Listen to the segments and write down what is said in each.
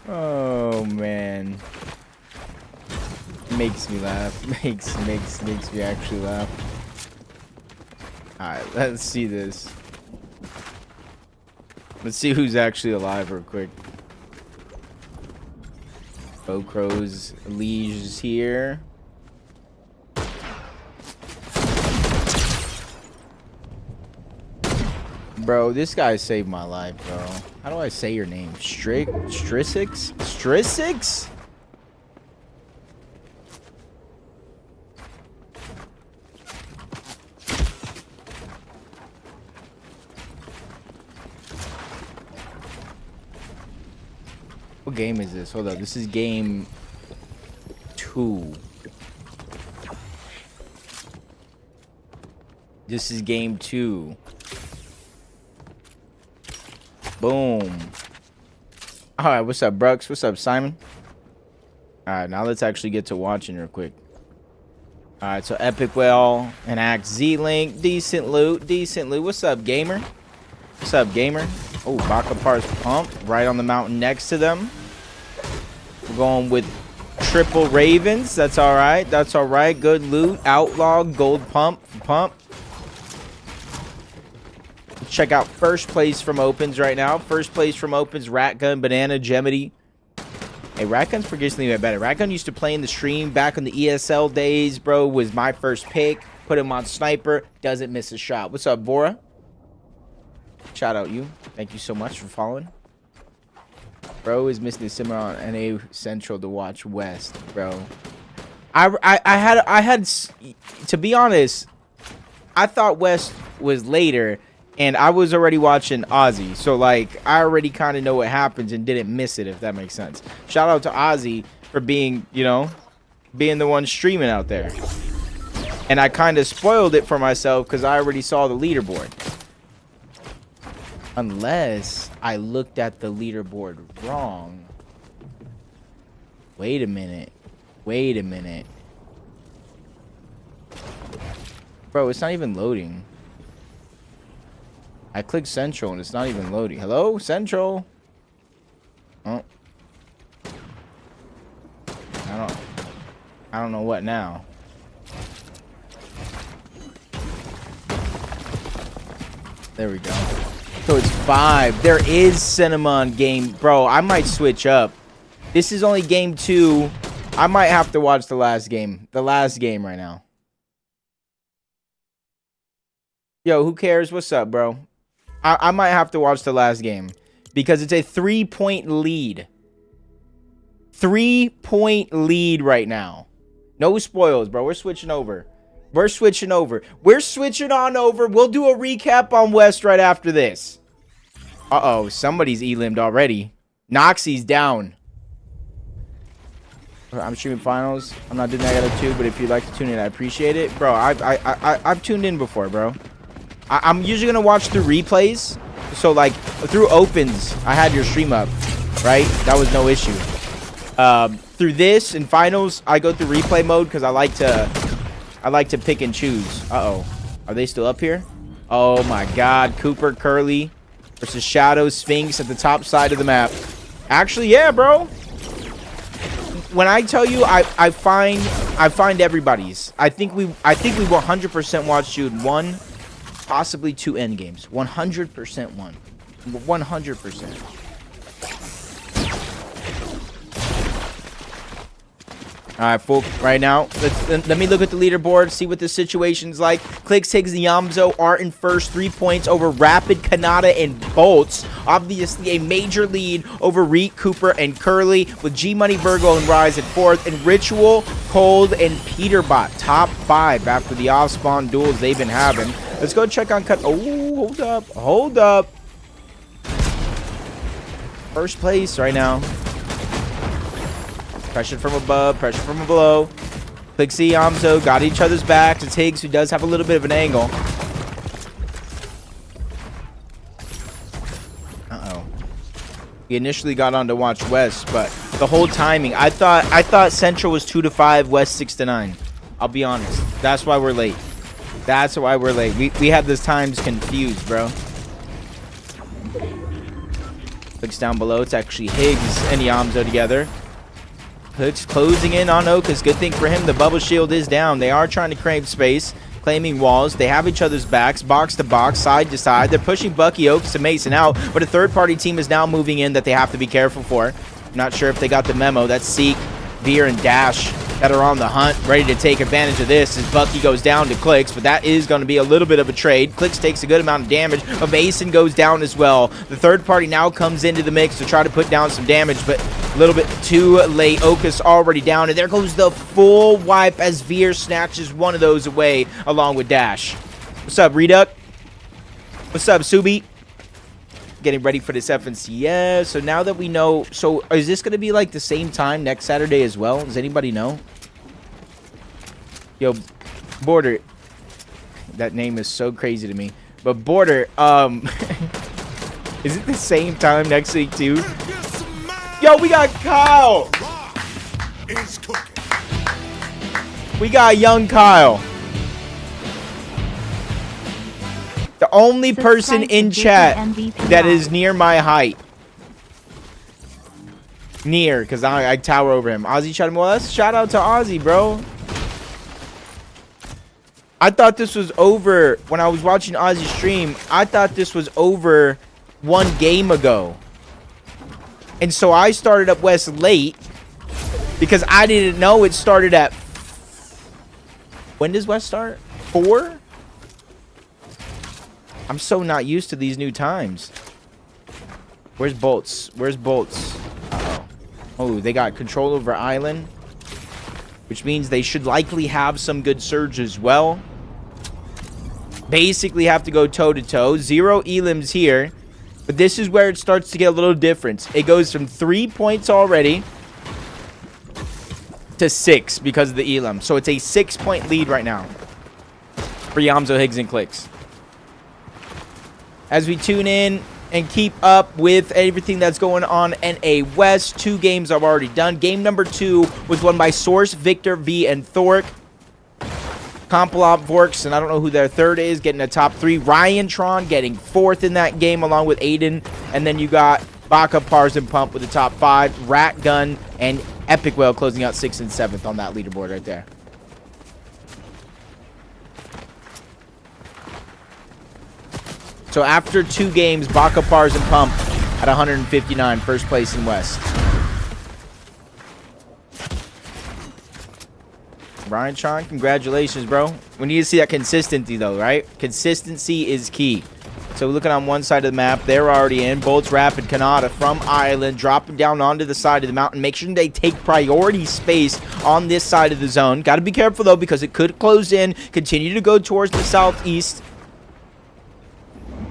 Oh man. Makes me laugh. Makes me actually laugh. Alright, let's see this. Let's see who's actually alive real quick. Crow's Liege is here. Bro, this guy saved my life, bro. How do I say your name? Strissix? Strissix? What game is this? Hold up. This is game 2. This is game 2. Boom. Alright, what's up, Brooks? What's up, Simon? Alright, now let's actually get to watching real quick. Alright, so Epic Whale and Axe Z-Link. Decent loot. Decent loot. What's up, gamer? What's up, gamer? Oh, Bakapar's pump right on the mountain next to them. We're going with triple Ravens. That's alright. That's alright. Good loot. Outlaw, gold pump. Check out first place from opens right now. First place from opens, Ratgun, Banana, Gemity. Hey, Ratgun's progressively better. Ratgun used to play in the stream back in the ESL days, bro. Was my first pick. Put him on sniper. Doesn't miss a shot. What's up, Bora? Shout out you. Thank you so much for following. Bro is missing the simmer on NA Central to watch West, bro. I had to be honest, I thought West was later. And I was already watching Ozzy, so like I already kind of know what happens and didn't miss it, if that makes sense. Shout out to Ozzy for being, you know, being the one streaming out there. And I kind of spoiled it for myself because I already saw the leaderboard. Unless I looked at the leaderboard wrong. Wait a minute. Wait a minute. Bro, it's not even loading. I clicked Central and it's not even loading. Hello, Central. Oh. I don't know what now. There we go. So it's 5. There is Cinnamon game. Bro, I might switch up. This is only game 2. I might have to watch the last game. The last game right now. Yo, who cares? What's up, bro? I might have to watch the last game because it's a 3-point lead. 3-point lead right now. No spoils, bro. We're switching over. We're switching over. We're switching on over. We'll do a recap on West right after this. Uh-oh. Somebody's E-limbed already. Noxie's down. I'm streaming finals. I'm not doing that other two, but if you'd like to tune in, I appreciate it. Bro, I've tuned in before, bro. I'm usually going to watch through replays. So, like, through opens, I had your stream up, right? That was no issue. Through this and finals, I go through replay mode because I like to pick and choose. Uh-oh. Are they still up here? Oh, my God. Cooper, Curly versus Shadow, Sphinx at the top side of the map. Actually, yeah, bro. When I tell you I find everybody's. I think we 100% watched you in 1, possibly 2 end games. 100% one. 100%. All right, folk. Right now, let me look at the leaderboard, see what the situation's like. Clicks takes the Yamzo. Art in first, 3 points over Rapid, Kanata, and Bolts. Obviously, a major lead over Reek, Cooper, and Curly, with G Money, Virgo, and Rise at 4th, and Ritual, Cold, and Peterbot top 5 after the off-spawn duels they've been having. Let's go check on cut. Oh, hold up. First place right now. Pressure from above, pressure from below. Clixie, Amzo got each other's backs. It's Higgs, who does have a little bit of an angle. Uh-oh. We initially got on to watch West, but the whole timing, I thought Central was 2 to 5, West 6 to 9. I'll be honest. That's why we're late. That's why we're late. We had those times confused, bro. Clicks down below. It's actually Higgs and Yamzo together. Clicks closing in on Okas. Good thing for him. The bubble shield is down. They are trying to crave space, claiming walls. They have each other's backs, box to box, side to side. They're pushing Bucky, Oaks, and Mason out, but a third-party team is now moving in that they have to be careful for. Not sure if they got the memo. That's Seek, Veer, and Dash that are on the hunt, ready to take advantage of this as Bucky goes down to Clicks, but that is going to be a little bit of a trade. Clicks takes a good amount of damage, but Mason goes down as well. The third party now comes into the mix to try to put down some damage, but a little bit too late. Okas already down, and there goes the full wipe as Veer snatches one of those away along with Dash. What's up, Reduck? What's up, Subi? Getting ready for this FNCS. So now that we know, so is this going to be like the same time next Saturday as well? Does anybody know? Yo, Border. That name is so crazy to me. But Border, is it the same time next week too? Yo, we got Kyle. We got young Kyle. The only person in chat that is near my height. Near, because I tower over him. Ozzy shot him. Well, that's a shout out to Ozzy, bro. I thought this was over when I was watching Ozzy stream. I thought this was over 1 game ago. And so I started up West late because I didn't know it started at... When does West start? 4? I'm so not used to these new times. Where's Bolts? Where's Bolts? Uh-oh. Oh, they got control over Island, which means they should likely have some good surge as well. Basically have to go toe-to-toe. 0 elims here. But this is where it starts to get a little different. It goes from 3 points already to 6 because of the elim. So it's a 6-point lead right now for Yamzo, Higgs, and Clicks. As we tune in and keep up with everything that's going on NA West, 2 games are already done. Game number 2 was won by Source, Victor, V, and Thork. Kompalop, Vorks, and I don't know who their third is, getting a top 3. Ryan Tron getting 4th in that game along with Aiden. And then you got Baka, Pars, and Pump with the top 5. Rat Gun and Epic Whale closing out 6th and 7th on that leaderboard right there. So after 2 games, Baka, Pars, and Pump at 159, first place in West. Ryan Tron, congratulations, bro. We need to see that consistency, though, right? Consistency is key. So looking on one side of the map, they're already in. Bolts, Rapid, Kanata from Island, dropping down onto the side of the mountain. Make sure they take priority space on this side of the zone. Got to be careful, though, because it could close in, continue to go towards the southeast.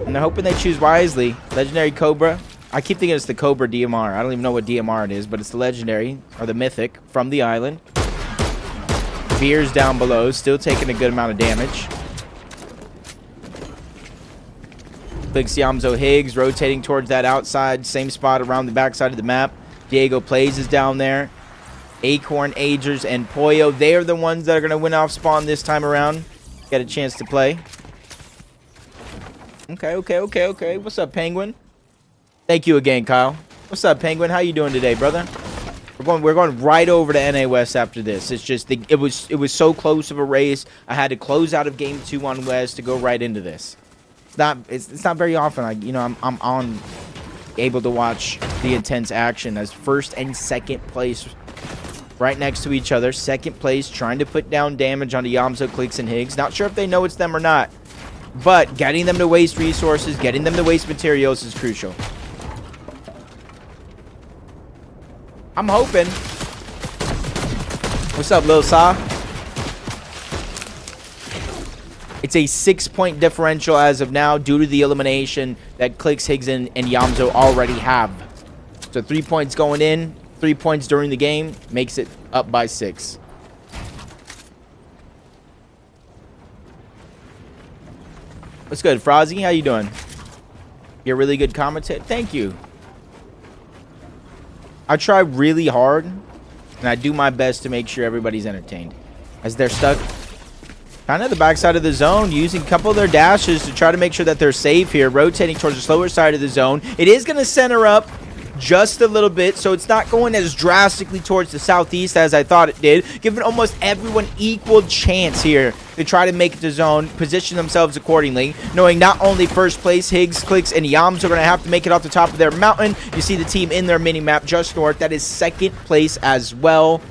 And they're hoping they choose wisely. Legendary Cobra. I keep thinking it's the Cobra DMR. I don't even know what DMR it is, but it's the legendary, or the mythic, from the island. Veer's down below, still taking a good amount of damage. Clicks Yamzo, Higgs, rotating towards that outside, same spot around the backside of the map. Diego Plays is down there. Acorn, Agers, and Poyo. They are the ones that are going to win off spawn this time around. Get a chance to play. Okay. What's up, Penguin? Thank you again, Kyle. What's up, Penguin? How you doing today, brother? We're going right over to NA West after this. It's just it was so close of a race. I had to close out of game 2 on West to go right into this. It's not very often I'm able to watch the intense action as first and second place right next to each other. Second place trying to put down damage onto Yamzo, Clicks, and Higgs. Not sure if they know it's them or not. But getting them to waste resources, getting them to waste materials is crucial. I'm hoping. What's up, Lil Sa? It's a 6-point differential as of now due to the elimination that Clicks, Higgs, and Yamzo already have. So 3 points going in, 3 points during the game, makes it up by 6. What's good, Frozzy? How you doing? You're a really good commentator. Thank you. I try really hard, and I do my best to make sure everybody's entertained. As they're stuck kind of the backside of the zone, using a couple of their dashes to try to make sure that they're safe here, rotating towards the slower side of the zone. It is going to center up just a little bit, so it's not going as drastically towards the southeast as I thought it did, giving almost everyone equal chance here to try to make it to zone, position themselves accordingly, knowing not only first place, Higgs, Clicks, and Yams are going to have to make it off the top of their mountain. You see the team in their mini-map just north. That is second place as well.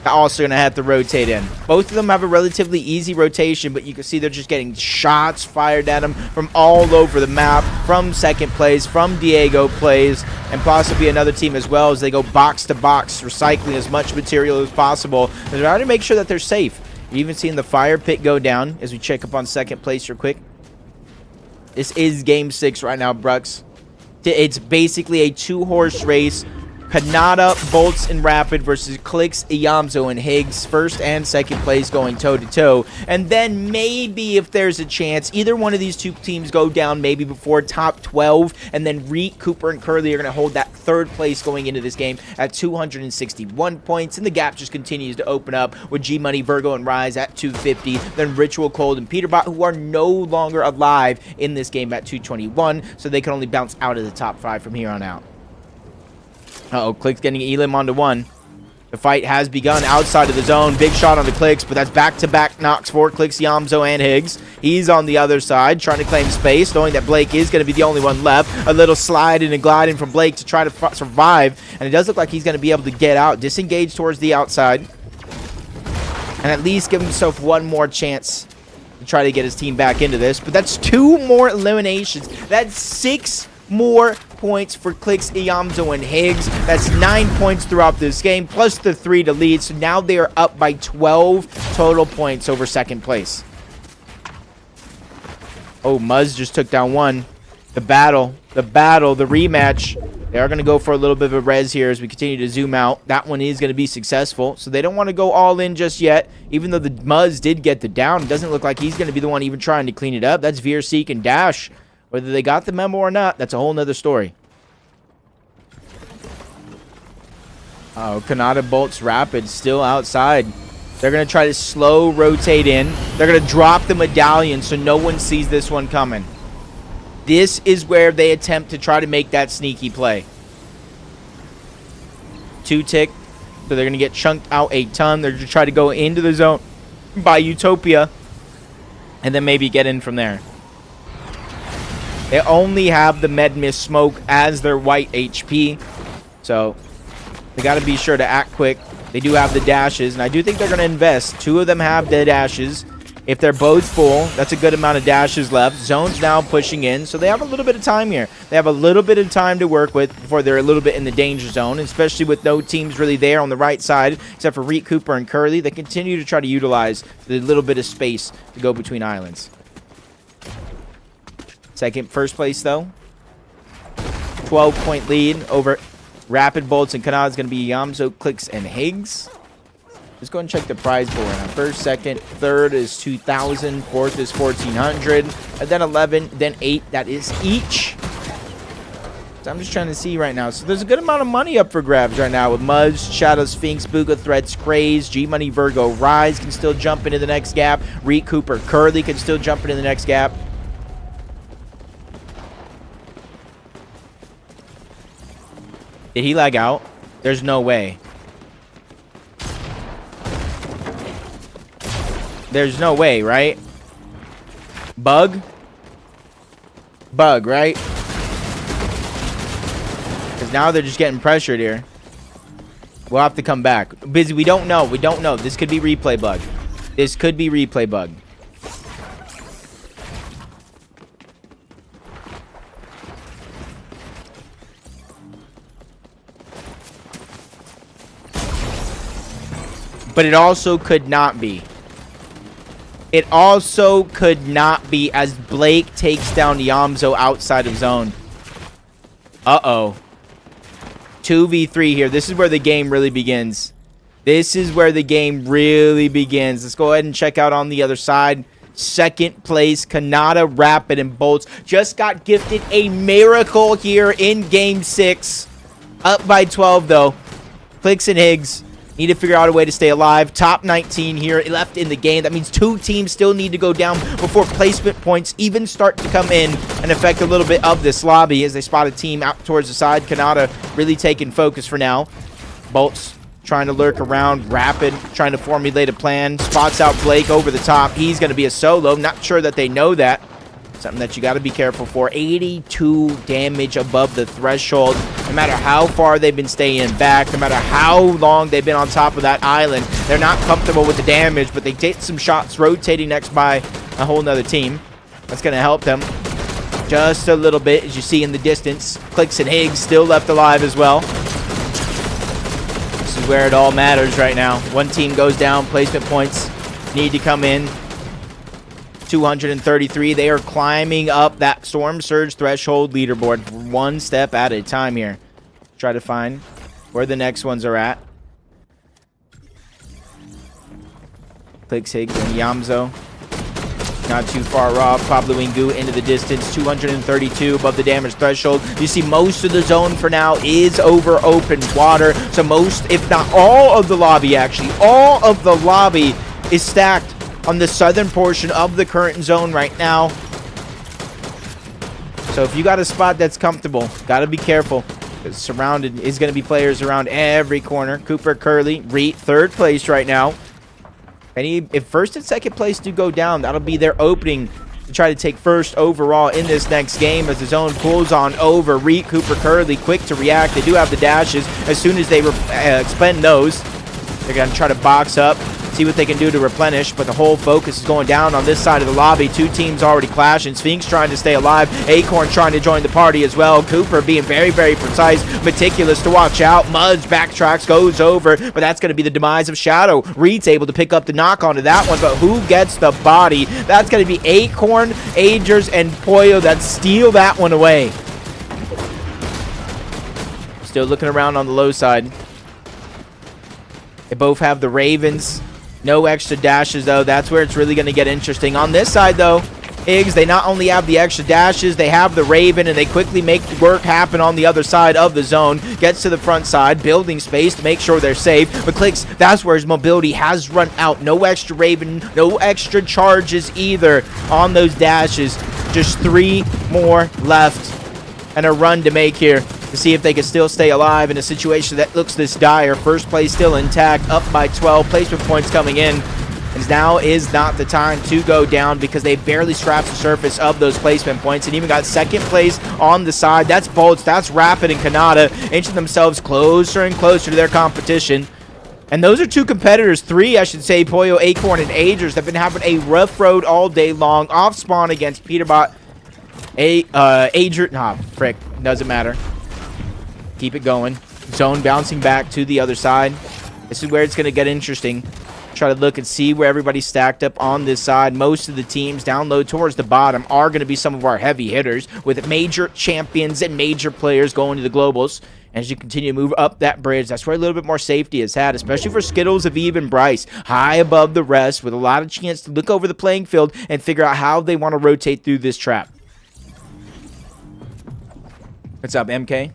Also going to have to rotate in. Both of them have a relatively easy rotation, but you can see they're just getting shots fired at them from all over the map, from second place, from Diego plays, and possibly another team as well as they go box to box, recycling as much material as possible. They're trying to make sure that they're safe. You're even seeing the fire pit go down as we check up on second place real quick. This is game 6 right now, Brux. It's basically a 2-horse race. Kanata, Bolts, and Rapid versus Clicks, Iyamzo, and Higgs. First and second place going toe-to-toe. And then maybe if there's a chance, either one of these two teams go down maybe before top 12. And then Reek, Cooper, and Curly are going to hold that third place going into this game at 261 points. And the gap just continues to open up with G-Money, Virgo, and Rise at 250. Then Ritual, Cold, and Peterbot, who are no longer alive in this game at 221. So they can only bounce out of the top 5 from here on out. Uh-oh, Clicks getting Elim onto 1. The fight has begun outside of the zone. Big shot on the Clicks, but that's back-to-back knocks for Clicks, Yamzo, and Higgs. He's on the other side, trying to claim space, knowing that Blake is going to be the only one left. A little sliding and gliding from Blake to try to survive, and it does look like he's going to be able to get out, disengage towards the outside, and at least give himself one more chance to try to get his team back into this. But that's 2 more eliminations. That's 6 more points for Clicks, Iyamzo, and Higgs. That's 9 points throughout this game, plus the 3 to lead. So now they are up by 12 total points over second place. Oh, Muzz just took down 1. The battle, the rematch. They are going to go for a little bit of a res here as we continue to zoom out. That one is going to be successful, so they don't want to go all in just yet. Even though the Muzz did get the down, it doesn't look like he's going to be the one even trying to clean it up. That's Veer, Seek, and Dash. Whether they got the memo or not, that's a whole nother story. Oh, Kanata, Bolts, Rapid still outside. They're going to try to slow rotate in. They're going to drop the medallion so no one sees this one coming. This is where they attempt to try to make that sneaky play. 2 tick. So they're going to get chunked out a ton. They're going to try to go into the zone by Utopia. And then maybe get in from there. They only have the Med Mist Smoke as their white HP. So they got to be sure to act quick. They do have the dashes, and I do think they're going to invest. 2 of them have the dashes. If they're both full, that's a good amount of dashes left. Zone's now pushing in, so they have a little bit of time here. They have a little bit of time to work with before they're a little bit in the danger zone, especially with no teams really there on the right side, except for Reek, Cooper, and Curly. They continue to try to utilize the little bit of space to go between islands. First place, though. 12-point lead over Rapid, Bolts, and Kanata is going to be Yamzo, Clicks, and Higgs. Let's go and check the prize board. Now, first, second, third is 2,000. Fourth is 1,400. And then 11, then 8. That is each. So I'm just trying to see right now. So there's a good amount of money up for grabs right now with Muzz, Shadow, Sphinx, Booga, Threats, Craze, G-Money, Virgo, Rise can still jump into the next gap. Reek, Cooper, Curly can still jump into the next gap. Did he lag out? There's no way. There's no way, right? Bug? Bug, right? Because now they're just getting pressured here. We'll have to come back. Busy, we don't know. We don't know. This could be replay bug. This could be replay bug. But it also could not be. It also could not be as Blake takes down Yamzo outside of zone. Uh-oh. 2v3 here. This is where the game really begins. This is where the game really begins. Let's go ahead and check out on the other side. Second place, Kanata, Rapid, and Bolts just got gifted a miracle here in Game 6. Up by 12, though. Clicks and Higgs Need to figure out a way to stay alive. Top 19 here left in the game. That means 2 teams still need to go down before placement points even start to come in and affect a little bit of this lobby as they spot a team out towards the side. Kanata really taking focus for now. Bolts trying to lurk around. Rapid trying to formulate a plan. Spots out Blake over the top. He's going to be a solo. Not sure that they know that. Something that you got to be careful for. 82 damage above the threshold. No matter how far they've been staying back, no matter how long they've been on top of that island, they're not comfortable with the damage, but they take some shots rotating next by a whole nother team. That's going to help them just a little bit, as you see in the distance. Clicks and Higgs still left alive as well. This is where it all matters right now. One team goes down, placement points need to come in. 233. They are climbing up that Storm Surge threshold leaderboard one step at a time here. Try to find where the next ones are at. Clicks, Higgs, and Yamzo. Not too far off. Pablo Ingu into the distance. 232 above the damage threshold. You see most of the zone for now is over open water. So most, if not all of the lobby, actually, all of the lobby is stacked on the southern portion of the current zone right now. So if you got a spot that's comfortable, got to be careful. It's surrounded is going to be players around every corner. Cooper, Curly, Reet, third place right now. If first and second place do go down, that'll be their opening to try to take first overall in this next game as the zone pulls on over. Reet, Cooper, Curly, quick to react. They do have the dashes. As soon as they expend those, they're going to try to box up, see what they can do to replenish, but the whole focus is going down on this side of the lobby. 2 teams already clashing. Sphinx trying to stay alive. Acorn trying to join the party as well. Cooper being very, very precise, meticulous to watch out. Mudge backtracks, goes over, but that's going to be the demise of Shadow. Reed's able to pick up the knock onto that one, but who gets the body? That's going to be Acorn, Agers, and Poyo that steal that one away. Still looking around on the low side. They both have the Ravens. No extra dashes, though. That's where it's really going to get interesting. On this side, though, Iggs, they not only have the extra dashes, they have the Raven, and they quickly make work happen on the other side of the zone. Gets to the front side, building space to make sure they're safe. But Clicks, that's where his mobility has run out. No extra Raven, no extra charges either on those dashes. Just 3 more left and a run to make here to see if they can still stay alive in a situation that looks this dire. First place still intact, up by 12. Placement points coming in. And now is not the time to go down because they barely scratched the surface of those placement points and even got second place on the side. That's Bolts, that's Rapid, and Kanata inching themselves closer and closer to their competition. And those are 2 competitors, 3 I should say, Poyo, Acorn, and Agers, that have been having a rough road all day long. Off spawn against Peterbot. Frick, doesn't matter. Keep it going. Zone bouncing back to the other side. This is where it's going to get interesting. Try to look and see where everybody's stacked up on this side. Most of the teams down low towards the bottom are going to be some of our heavy hitters with major champions and major players going to the globals. As you continue to move up that bridge, that's where a little bit more safety is had, especially for Skittles, Aviv, and Bryce. High above the rest with a lot of chance to look over the playing field and figure out how they want to rotate through this trap. What's up, MK?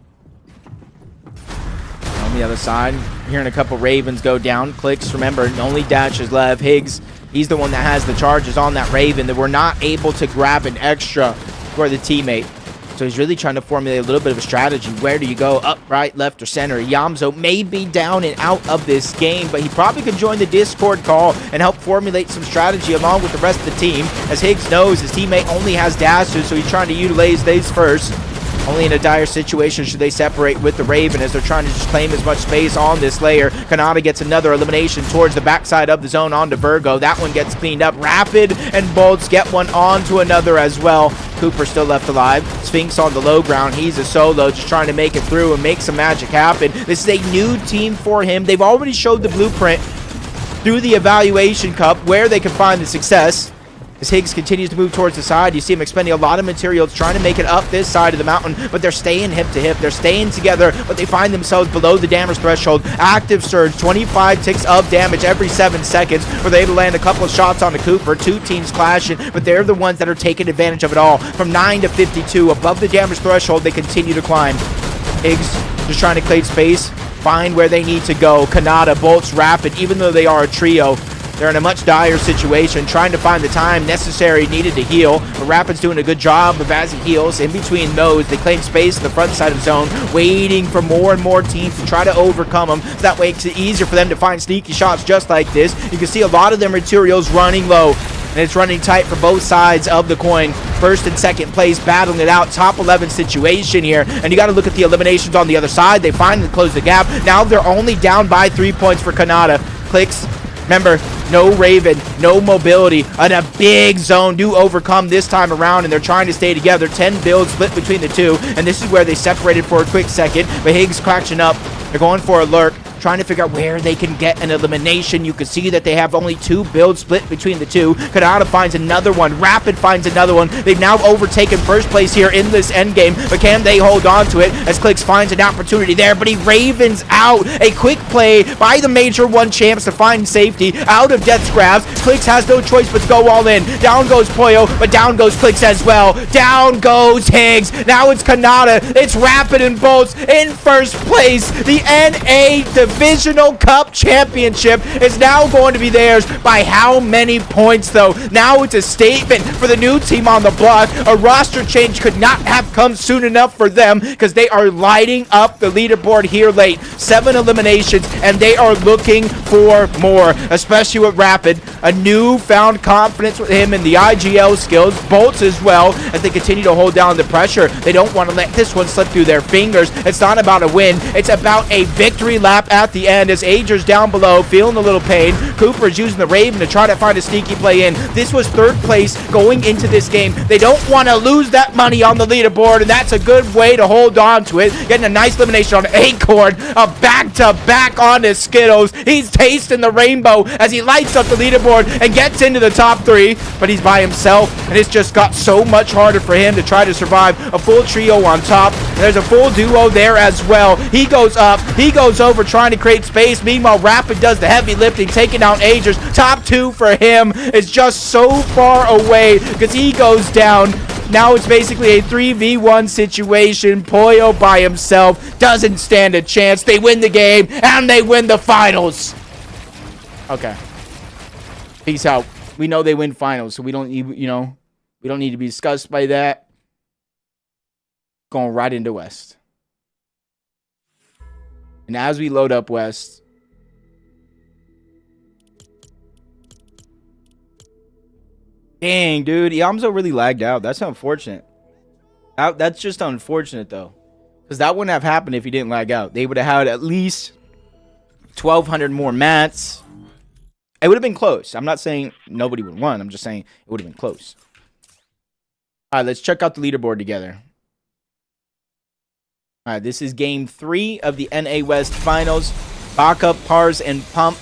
On the other side, hearing a couple Ravens go down. Clicks, remember, only dashes left. Higgs, he's the one that has the charges on that Raven that we're not able to grab an extra for the teammate. So he's really trying to formulate a little bit of a strategy. Where do you go? Up, right, left, or center? Yamzo may be down and out of this game, but he probably could join the Discord call and help formulate some strategy along with the rest of the team. As Higgs knows, his teammate only has dashes, so he's trying to utilize these first. Only in a dire situation should they separate with the Raven as they're trying to just claim as much space on this layer. Kanata gets another elimination towards the backside of the zone onto Virgo. That one gets cleaned up. Rapid and Bolts get one onto another as well. Cooper still left alive. Sphinx on the low ground. He's a solo, just trying to make it through and make some magic happen. This is a new team for him. They've already showed the blueprint through the Evaluation Cup where they can find the success. As Higgs continues to move towards the side, you see him expending a lot of materials, trying to make it up this side of the mountain, but they're staying hip to hip. They're staying together, but they find themselves below the damage threshold. Active Surge, 25 ticks of damage every 7 seconds, where they able to land a couple of shots onto Cooper. 2 teams clashing, but they're the ones that are taking advantage of it all. From 9 to 52, above the damage threshold, they continue to climb. Higgs just trying to claim space. find where they need to go. Kanata, Bolts, Rapid, even though they are a trio, they're in a much dire situation, trying to find the time necessary needed to heal. But Rapid's doing a good job of as he heals. In between those, they claim space in the front side of zone, waiting for more and more teams to try to overcome them. So that makes it easier for them to find sneaky shots just like this. You can see a lot of their materials running low, and it's running tight for both sides of the coin. First and second place battling it out. Top 11 situation here. And you got to look at the eliminations on the other side. They finally close the gap. Now they're only down by 3 points for Kanata. Clicks. Remember, no Raven, no mobility, and a big zone to overcome this time around, and they're trying to stay together. 10 builds split between the two, and this is where they separated for a quick second, but Higgs catching up. They're going for a lurk, trying to figure out where they can get an elimination. You can see that they have only 2 builds split between the two. Kanata finds another one. Rapid finds another one. They've now overtaken first place here in this endgame, but can they hold on to it as Clicks finds an opportunity there, but he Ravens out. A quick play by the Major 1 champs to find safety out of Death's grabs. Clicks has no choice but to go all in. Down goes Poyo, but down goes Clicks as well. Down goes Higgs. Now it's Kanata. It's Rapid and Bolts in first place. The NA Divisional Cup Championship is now going to be theirs by how many points, though? Now it's a statement for the new team on the block. A roster change could not have come soon enough for them because they are lighting up the leaderboard here late. 7 eliminations, and they are looking for more, especially with Rapid. A newfound confidence with him in the IGL skills. Bolts as well, as they continue to hold down the pressure. They don't want to let this one slip through their fingers. It's not about a win. It's about a victory lap at the end as Ager's down below, feeling a little pain. Cooper's using the Raven to try to find a sneaky play in. This was third place going into this game. They don't want to lose that money on the leaderboard, and that's a good way to hold on to it. Getting a nice elimination on Acorn, a back-to-back on his Skittles. He's tasting the rainbow as he lights up the leaderboard and gets into the top 3, but he's by himself, and it's just got so much harder for him to try to survive. A full trio on top, and there's a full duo there as well. He goes up, he goes over, trying to create space. Meanwhile, Rapid does the heavy lifting, taking out Agers. Top 2 for him is just so far away because he goes down. Now it's basically a 3v1 situation. Poyo by himself doesn't stand a chance. They win the game, and they win the finals. Okay. Peace out. We know they win finals, so we don't need, we don't need to be discussed by that. Going right into West. And as we load up West, dang, dude, Yamzo really lagged out. That's unfortunate. That's just unfortunate, though. Because that wouldn't have happened if he didn't lag out. They would have had at least 1,200 more mats. It would have been close. I'm not saying nobody would win. I'm just saying it would have been close. All right, let's check out the leaderboard together. All right, this is game 3 of the NA West Finals. Baka, Pars, and Pump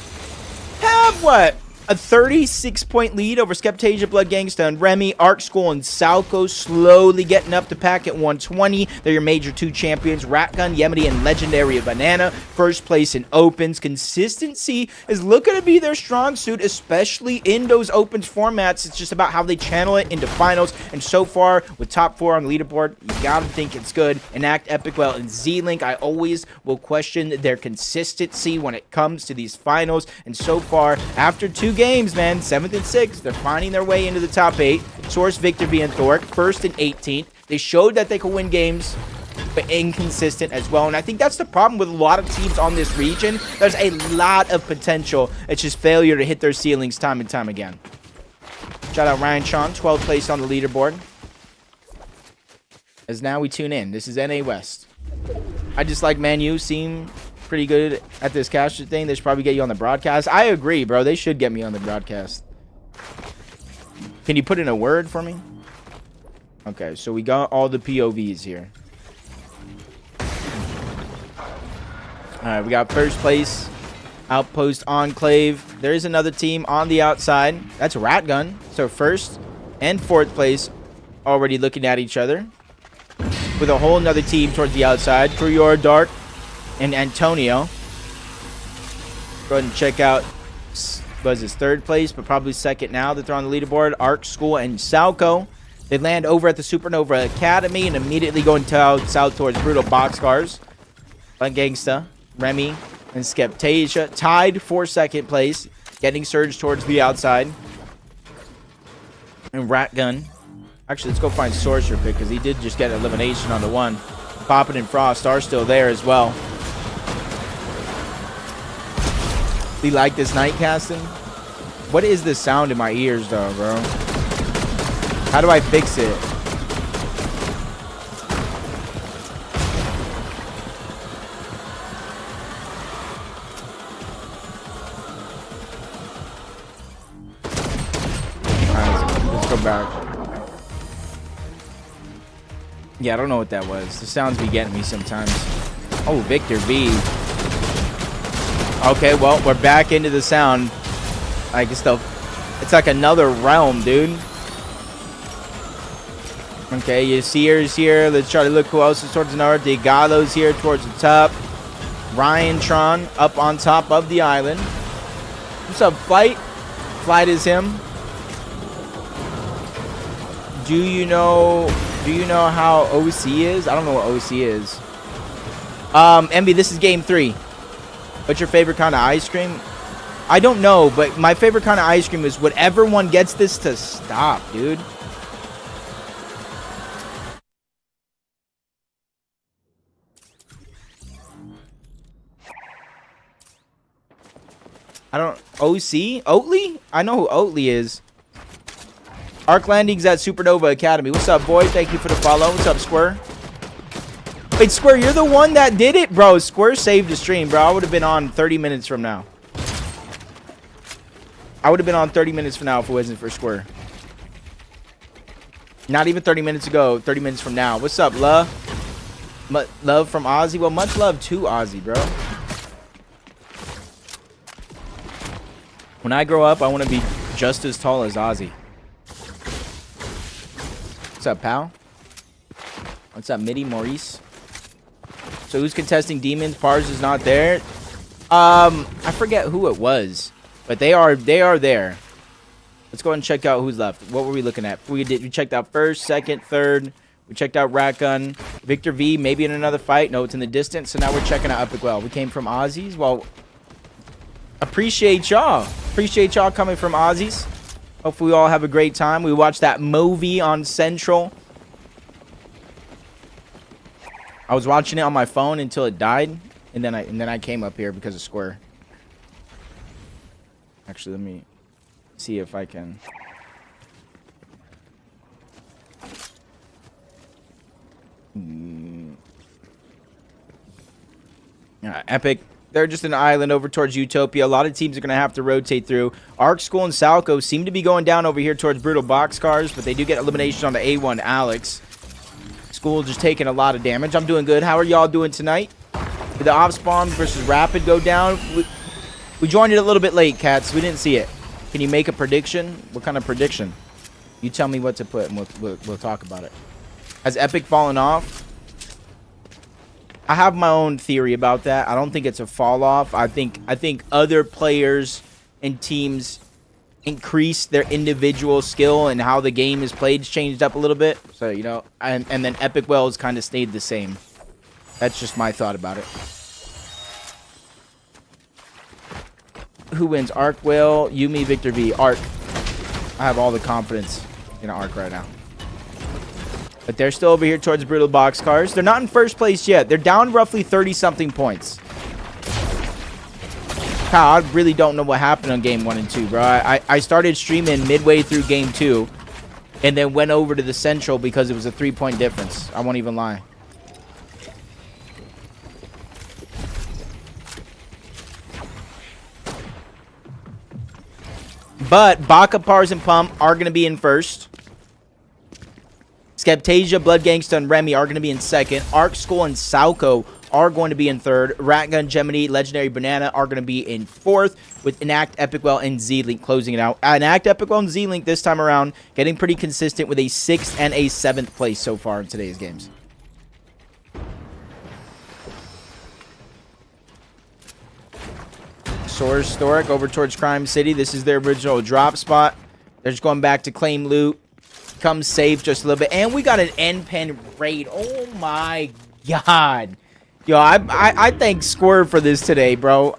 have what? A 36-point lead over Skeptasia, Blood Gangsta, and Remy. Arc School and Salco slowly getting up to pack at 120. They're your major 2 champions. Ratgun, Yemity, and Legendary Banana. First place in opens. Consistency is looking to be their strong suit, especially in those opens formats. It's just about how they channel it into finals. And so far, with top 4 on the leaderboard, you gotta think it's good. Enact, Epic Well, and Z-Link, I always will question their consistency when it comes to these finals. And so far, after 2 games, man, 7th and 6th, they're finding their way into the top 8. Source, Victor V, and Thork, 1st and 18th. They showed that they could win games, but inconsistent as well. And I think that's the problem with a lot of teams on this region. There's a lot of potential. It's just failure to hit their ceilings time and time again. Shout out Ryan Chong, 12th place on the leaderboard. As now we tune in. This is NA West. I just like Man U seem pretty good at this caster thing. They should probably get you on the broadcast. I agree, bro. They should get me on the broadcast. Can you put in a word for me? Okay, so we got all the POVs here. Alright, we got first place. Outpost Enclave. There is another team on the outside. That's Ratgun. So first and 4th place already looking at each other. With a whole nother team towards the outside. Kruyor, Dark, and Antonio. Go ahead and check out was his 3rd place, but probably 2nd now that they're on the leaderboard. Arc School and Salco. They land over at the Supernova Academy and immediately go south towards Brutal Boxcars. Blood Gangsta Remy and Skeptasia tied for second place, getting surged towards the outside. And Ratgun. Actually, let's go find Sorcerer Pick because he did just get elimination on the one. Poppin' and Frost are still there as well. Do you like this night casting? What is this sound in my ears, though, bro? How do I fix it? Alright, let's go back. Yeah, I don't know what that was. The sounds be getting me sometimes. Oh, Victor V. Okay, well, we're back into the sound. I guess it's like another realm, dude. Okay, you see her's here. Let's try to look who else is towards the north. Digalo's here towards the top. Ryan Tron up on top of the island. What's up, Flight? Flight is him. Do you know how OC is? I don't know what OC is. Envy, this is game 3. What's your favorite kind of ice cream? I don't know, but my favorite kind of ice cream is whatever one gets this to stop, dude. I don't... OC? Oatly? I know who Oatly is. Arc Landing's at Supernova Academy. What's up, boy? Thank you for the follow. What's up, Square? Wait, Square, you're the one that did it? Bro, Square saved the stream, bro. I would have been on 30 minutes from now. I would have been on 30 minutes from now if it wasn't for Square. Not even 30 minutes ago. 30 minutes from now. What's up, love? Love from Ozzy? Well, much love to Ozzy, bro. When I grow up, I want to be just as tall as Ozzy. What's up, pal? What's up, Mitty Maurice? So who's contesting demons? Pars is not there. I forget who it was, but they are there. Let's go ahead and check out who's left. What were we looking at? We checked out first, second, third. We checked out Ratgun. Victor V, maybe in another fight. No, it's in the distance. So now we're checking out Epic Well. We came from Aussies. Well, appreciate y'all. Appreciate y'all coming from Aussies. Hopefully we all have a great time. We watched that movie on Central. I was watching it on my phone until it died, and then I came up here because of Square. Actually, let me see if I can. Epic. They're just an island over towards Utopia. A lot of teams are going to have to rotate through. Arc School and Salco seem to be going down over here towards Brutal Boxcars, but they do get elimination on the A1 Alex. School just taking a lot of damage. I'm doing good. How are y'all doing tonight? Did the off spawn versus Rapid go down? We joined it a little bit late, cats. We didn't see it. Can you make a prediction? What kind of prediction? You tell me what to put, and we'll talk about it. Has Epic fallen off? I have my own theory about that. I don't think it's a fall off. I think other players and teams increase their individual skill and how the game is played changed up a little bit. So, you know, and then Epic Wells kind of stayed the same. That's just my thought about it. Who wins? Arc Whale, Yumi, Victor V. Arc. I have all the confidence in Arc right now. But they're still over here towards Brutal Boxcars. They're not in first place yet. They're down roughly 30-something points. Kyle, I really don't know what happened on game 1 and 2, bro. I started streaming midway through game 2 and then went over to the Central because it was a 3-point difference. I won't even lie. But Baka, Pars, and Pump are going to be in first. Skeptasia, Blood Gangsta, and Remy are going to be in second. Arc School and Salco are going to be in third. Ratgun, Gemini, Legendary Banana are going to be in fourth, with Enact, Epic Well, and Z-Link closing it out. Enact, Epic Well, and Z-Link this time around getting pretty consistent with a 6th and a 7th place so far in today's games. Source Historic over towards Crime City. This is their original drop spot. They're just going back to claim loot. Come save just a little bit. And we got an end pen raid. Oh my god. Yo, I thank Squirt for this today, bro.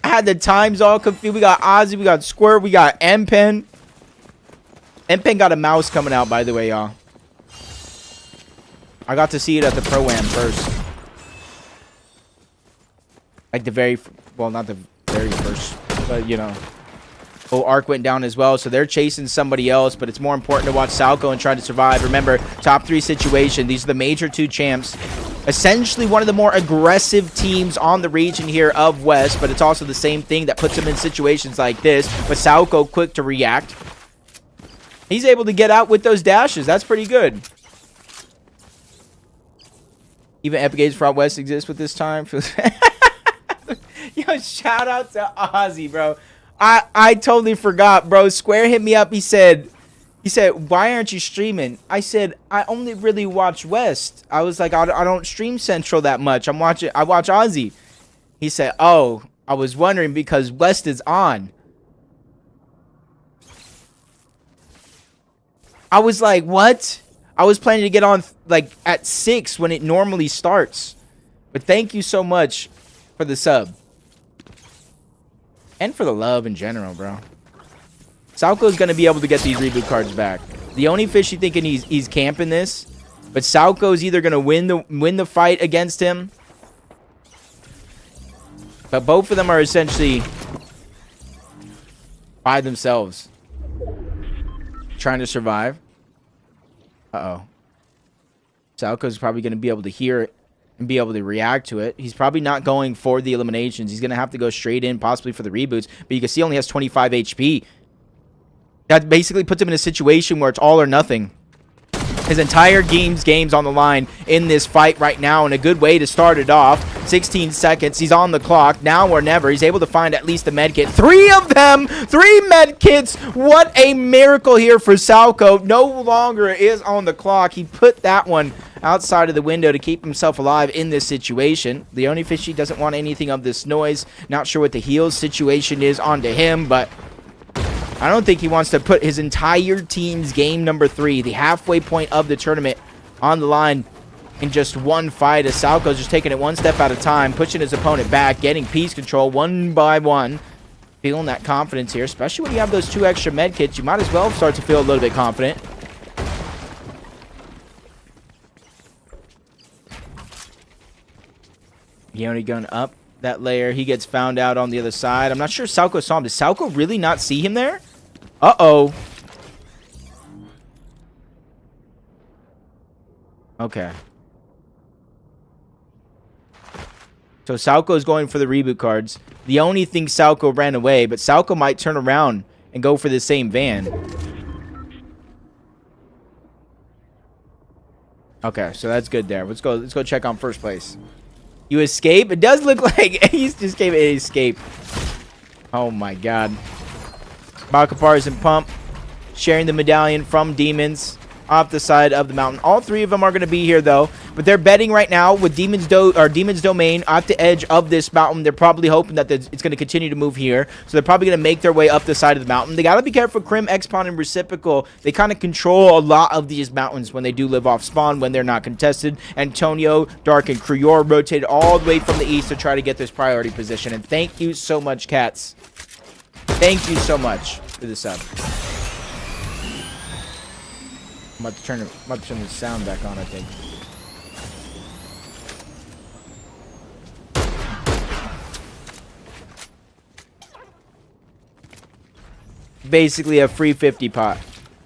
I had the times all confused. We got Ozzy, we got Squirt, we got M-Pen. M-Pen got a mouse coming out, by the way, y'all. I got to see it at the Pro-Am first. Like the very, well, not the very first, but you know. Oh, Arc went down as well, so they're chasing somebody else, but it's more important to watch Salco and try to survive. Remember, top 3 situation. These are the major 2 champs. Essentially one of the more aggressive teams on the region here of West, but it's also the same thing that puts them in situations like this. But Salco quick to react. He's able to get out with those dashes. That's pretty good. Even Epic Games Fraud West exists with this time. Yo, shout out to Ozzy, bro. I totally forgot, bro. Square hit me up. He said, why aren't you streaming? I said, I only really watch West. I was like, I don't stream Central that much. I watch Ozzy. He said, oh, I was wondering because West is on. I was like, what? I was planning to get on like at 6 when it normally starts. But thank you so much for the sub. And for the love in general, bro. Salco's going to be able to get these reboot cards back. The only fishy thinking he's camping this. But Salco's either going to win the fight against him. But both of them are essentially by themselves. Trying to survive. Uh-oh. Salco's probably going to be able to hear it and be able to react to it. He's probably not going for the eliminations. He's going to have to go straight in, possibly for the reboots. But you can see he only has 25 HP. That basically puts him in a situation where it's all or nothing. His entire game's on the line in this fight right now, and a good way to start it off. 16 seconds. He's on the clock. Now or never. He's able to find at least a med kit. 3 of them! 3 med kits! What a miracle here for Salco. No longer is on the clock. He put that one outside of the window to keep himself alive in this situation. The only fishy doesn't want anything of this noise. Not sure what the heals situation is onto him, but I don't think he wants to put his entire team's game number 3, the halfway point of the tournament, on the line in just one fight. As Salco's just taking it one step at a time, pushing his opponent back, getting piece control one by one. Feeling that confidence here, especially when you have those 2 extra med kits. You might as well start to feel a little bit confident. Yoni going up that layer. He gets found out on the other side. I'm not sure Salco saw him. Did Salco really not see him there? Uh-oh. Okay. So Salco's going for the reboot cards. The only thing Salco ran away, but Salco might turn around and go for the same van. Okay, so that's good there. Let's go check on first place. You escape? It does look like he's just gave an escape. Oh my god. Bakapars and Pump sharing the medallion from Demons off the side of the mountain. All 3 of them are going to be here though, but they're betting right now with Demons Domain at the edge of this mountain. They're probably hoping that it's going to continue to move here, so they're probably going to make their way up the side of the mountain. They got to be careful. Crim, X-Pawn, and Reciprocal, they kind of control a lot of these mountains when they do live off spawn, when they're not contested. Antonio, Dark, and Krior rotated all the way from the east to try to get this priority position, and thank you so much, Cats. Thank you so much for the sub. I'm about to turn the sound back on, I think. Basically a free 50 pot.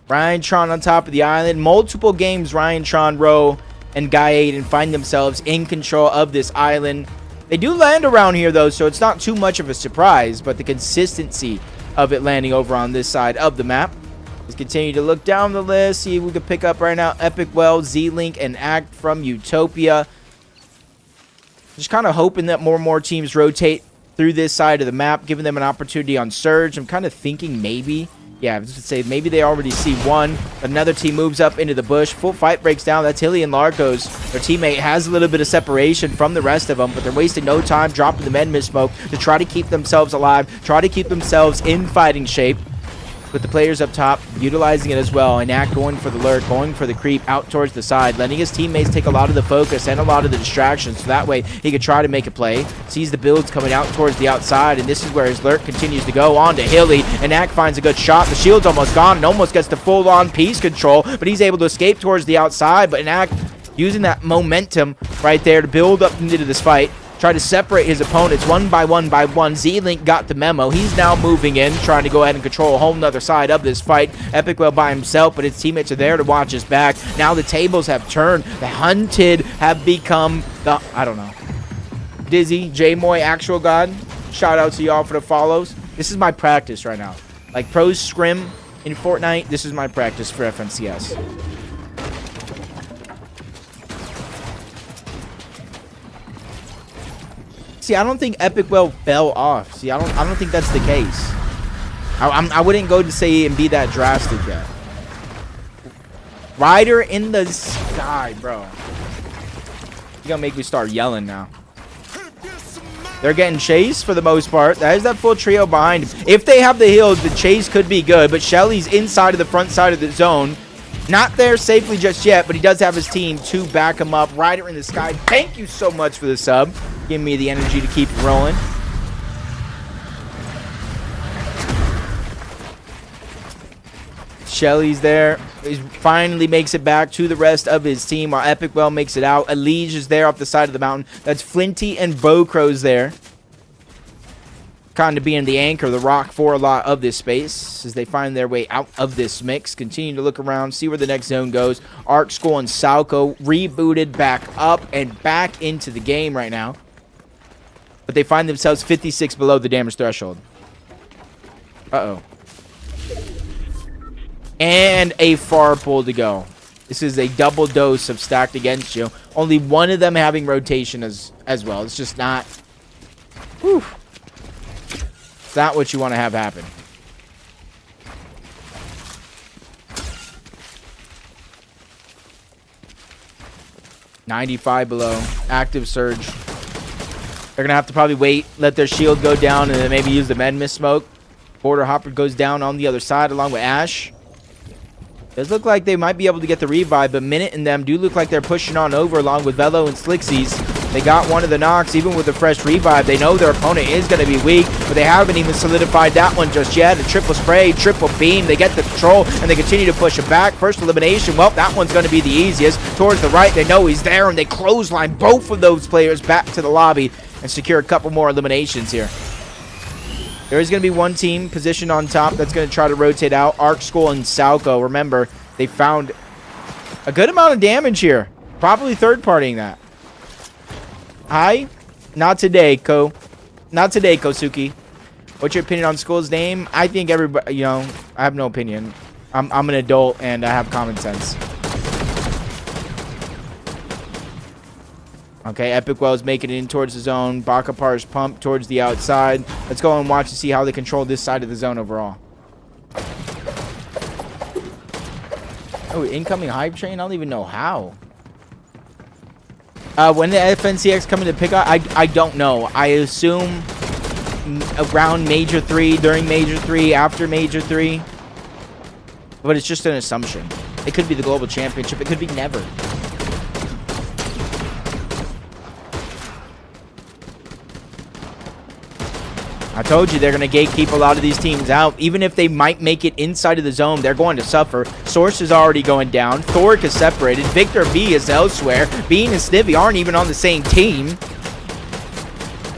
Ryan Tron on top of the island. Multiple games Ryan Tron, Rowe, and Guy Aiden find themselves in control of this island. They do land around here though, so it's not too much of a surprise, but the consistency of it landing over on this side of the map. Let's continue to look down the list, see if we can pick up right now. Epic Well, Z-Link, and Act from Utopia. Just kind of hoping that more and more teams rotate through this side of the map, giving them an opportunity on Surge. I'm kind of thinking maybe, yeah, I was going to say maybe they already see one. Another team moves up into the bush. Full fight breaks down. That's Hilly and Larcos. Their teammate has a little bit of separation from the rest of them, but they're wasting no time dropping the med smoke to try to keep themselves alive, try to keep themselves in fighting shape. with the players up top utilizing it as well. And Act going for the lurk, going for the creep out towards the side, letting his teammates take a lot of the focus and a lot of the distractions, so that way he could try to make a play. Sees the builds coming out towards the outside, and this is where his lurk continues to go on to Hilly, and Act finds a good shot. The shield's almost gone and almost gets the full-on piece control, but he's able to escape towards the outside. But Act using that momentum right there to build up into this fight, try to separate his opponents one by one by one. Z-Link got the memo. He's now moving in, trying to go ahead and control a whole nother side of this fight. Epicwell by himself, but his teammates are there to watch his back. Now the tables have turned. The hunted have become the, I don't know. Dizzy, J-Moy, Actual God, shout out to y'all for the follows. This is my practice right now. Like pros scrim in Fortnite, this is my practice for FNCS. See, I don't think Epicwell fell off. See, I don't think that's the case. I wouldn't go to say and be that drastic yet. Rider in the sky, bro. You're gonna make me start yelling now. They're getting chased for the most part. That is that full trio behind him. If they have the heals, the chase could be good, but Shelly's inside of the front side of the zone. Not there safely just yet, but he does have his team to back him up. Rider in the sky, thank you so much for the sub. Give me the energy to keep rolling. Shelly's there. He finally makes it back to the rest of his team while Epicwell makes it out. Elige is there off the side of the mountain. That's Flinty and Bowcrow's there. Kind of being the anchor, the rock for a lot of this space as they find their way out of this mix. Continue to look around, see where the next zone goes. Arc School and Salco rebooted back up and back into the game right now. But they find themselves 56 below the damage threshold. Uh-oh. And a far pull to go. This is a double dose of stacked against you. Only one of them having rotation as well. It's just not... Whew. It's not what you want to have happen. $95 below. Active surge. They're going to have to probably wait, let their shield go down, and then maybe use the med mist smoke. Border Hopper goes down on the other side along with Ash. Does look like they might be able to get the revive, but Minute and them do look like they're pushing on over along with Velo and Slixies. They got one of the knocks, even with a fresh revive. They know their opponent is going to be weak, but they haven't even solidified that one just yet. A triple spray, triple beam. They get the control, and they continue to push it back. First elimination, well, that one's going to be the easiest. Towards the right, they know he's there, and they clothesline both of those players back to the lobby and secure a couple more eliminations here. There is going to be one team positioned on top that's going to try to rotate out. Arc School and Salco. Remember, they found a good amount of damage here. Probably third-partying that. Hi? Not today, Ko. Not today, Kosuki. What's your opinion on School's name? I think everybody, you know, I have no opinion. I'm an adult and I have common sense. Okay, Epicwell is making it in towards the zone. Bakapar's pumped towards the outside. Let's go and watch and see how they control this side of the zone overall. Oh, incoming hype train? I don't even know how. When the FNCX coming to pick up, I don't know. I assume around Major 3, during Major 3, after Major 3. But it's just an assumption. It could be the Global Championship. It could be never. I told you they're going to gatekeep a lot of these teams out. Even if they might make it inside of the zone, they're going to suffer. Source is already going down. Thoric is separated. Victor V is elsewhere. Bean and Snivy aren't even on the same team.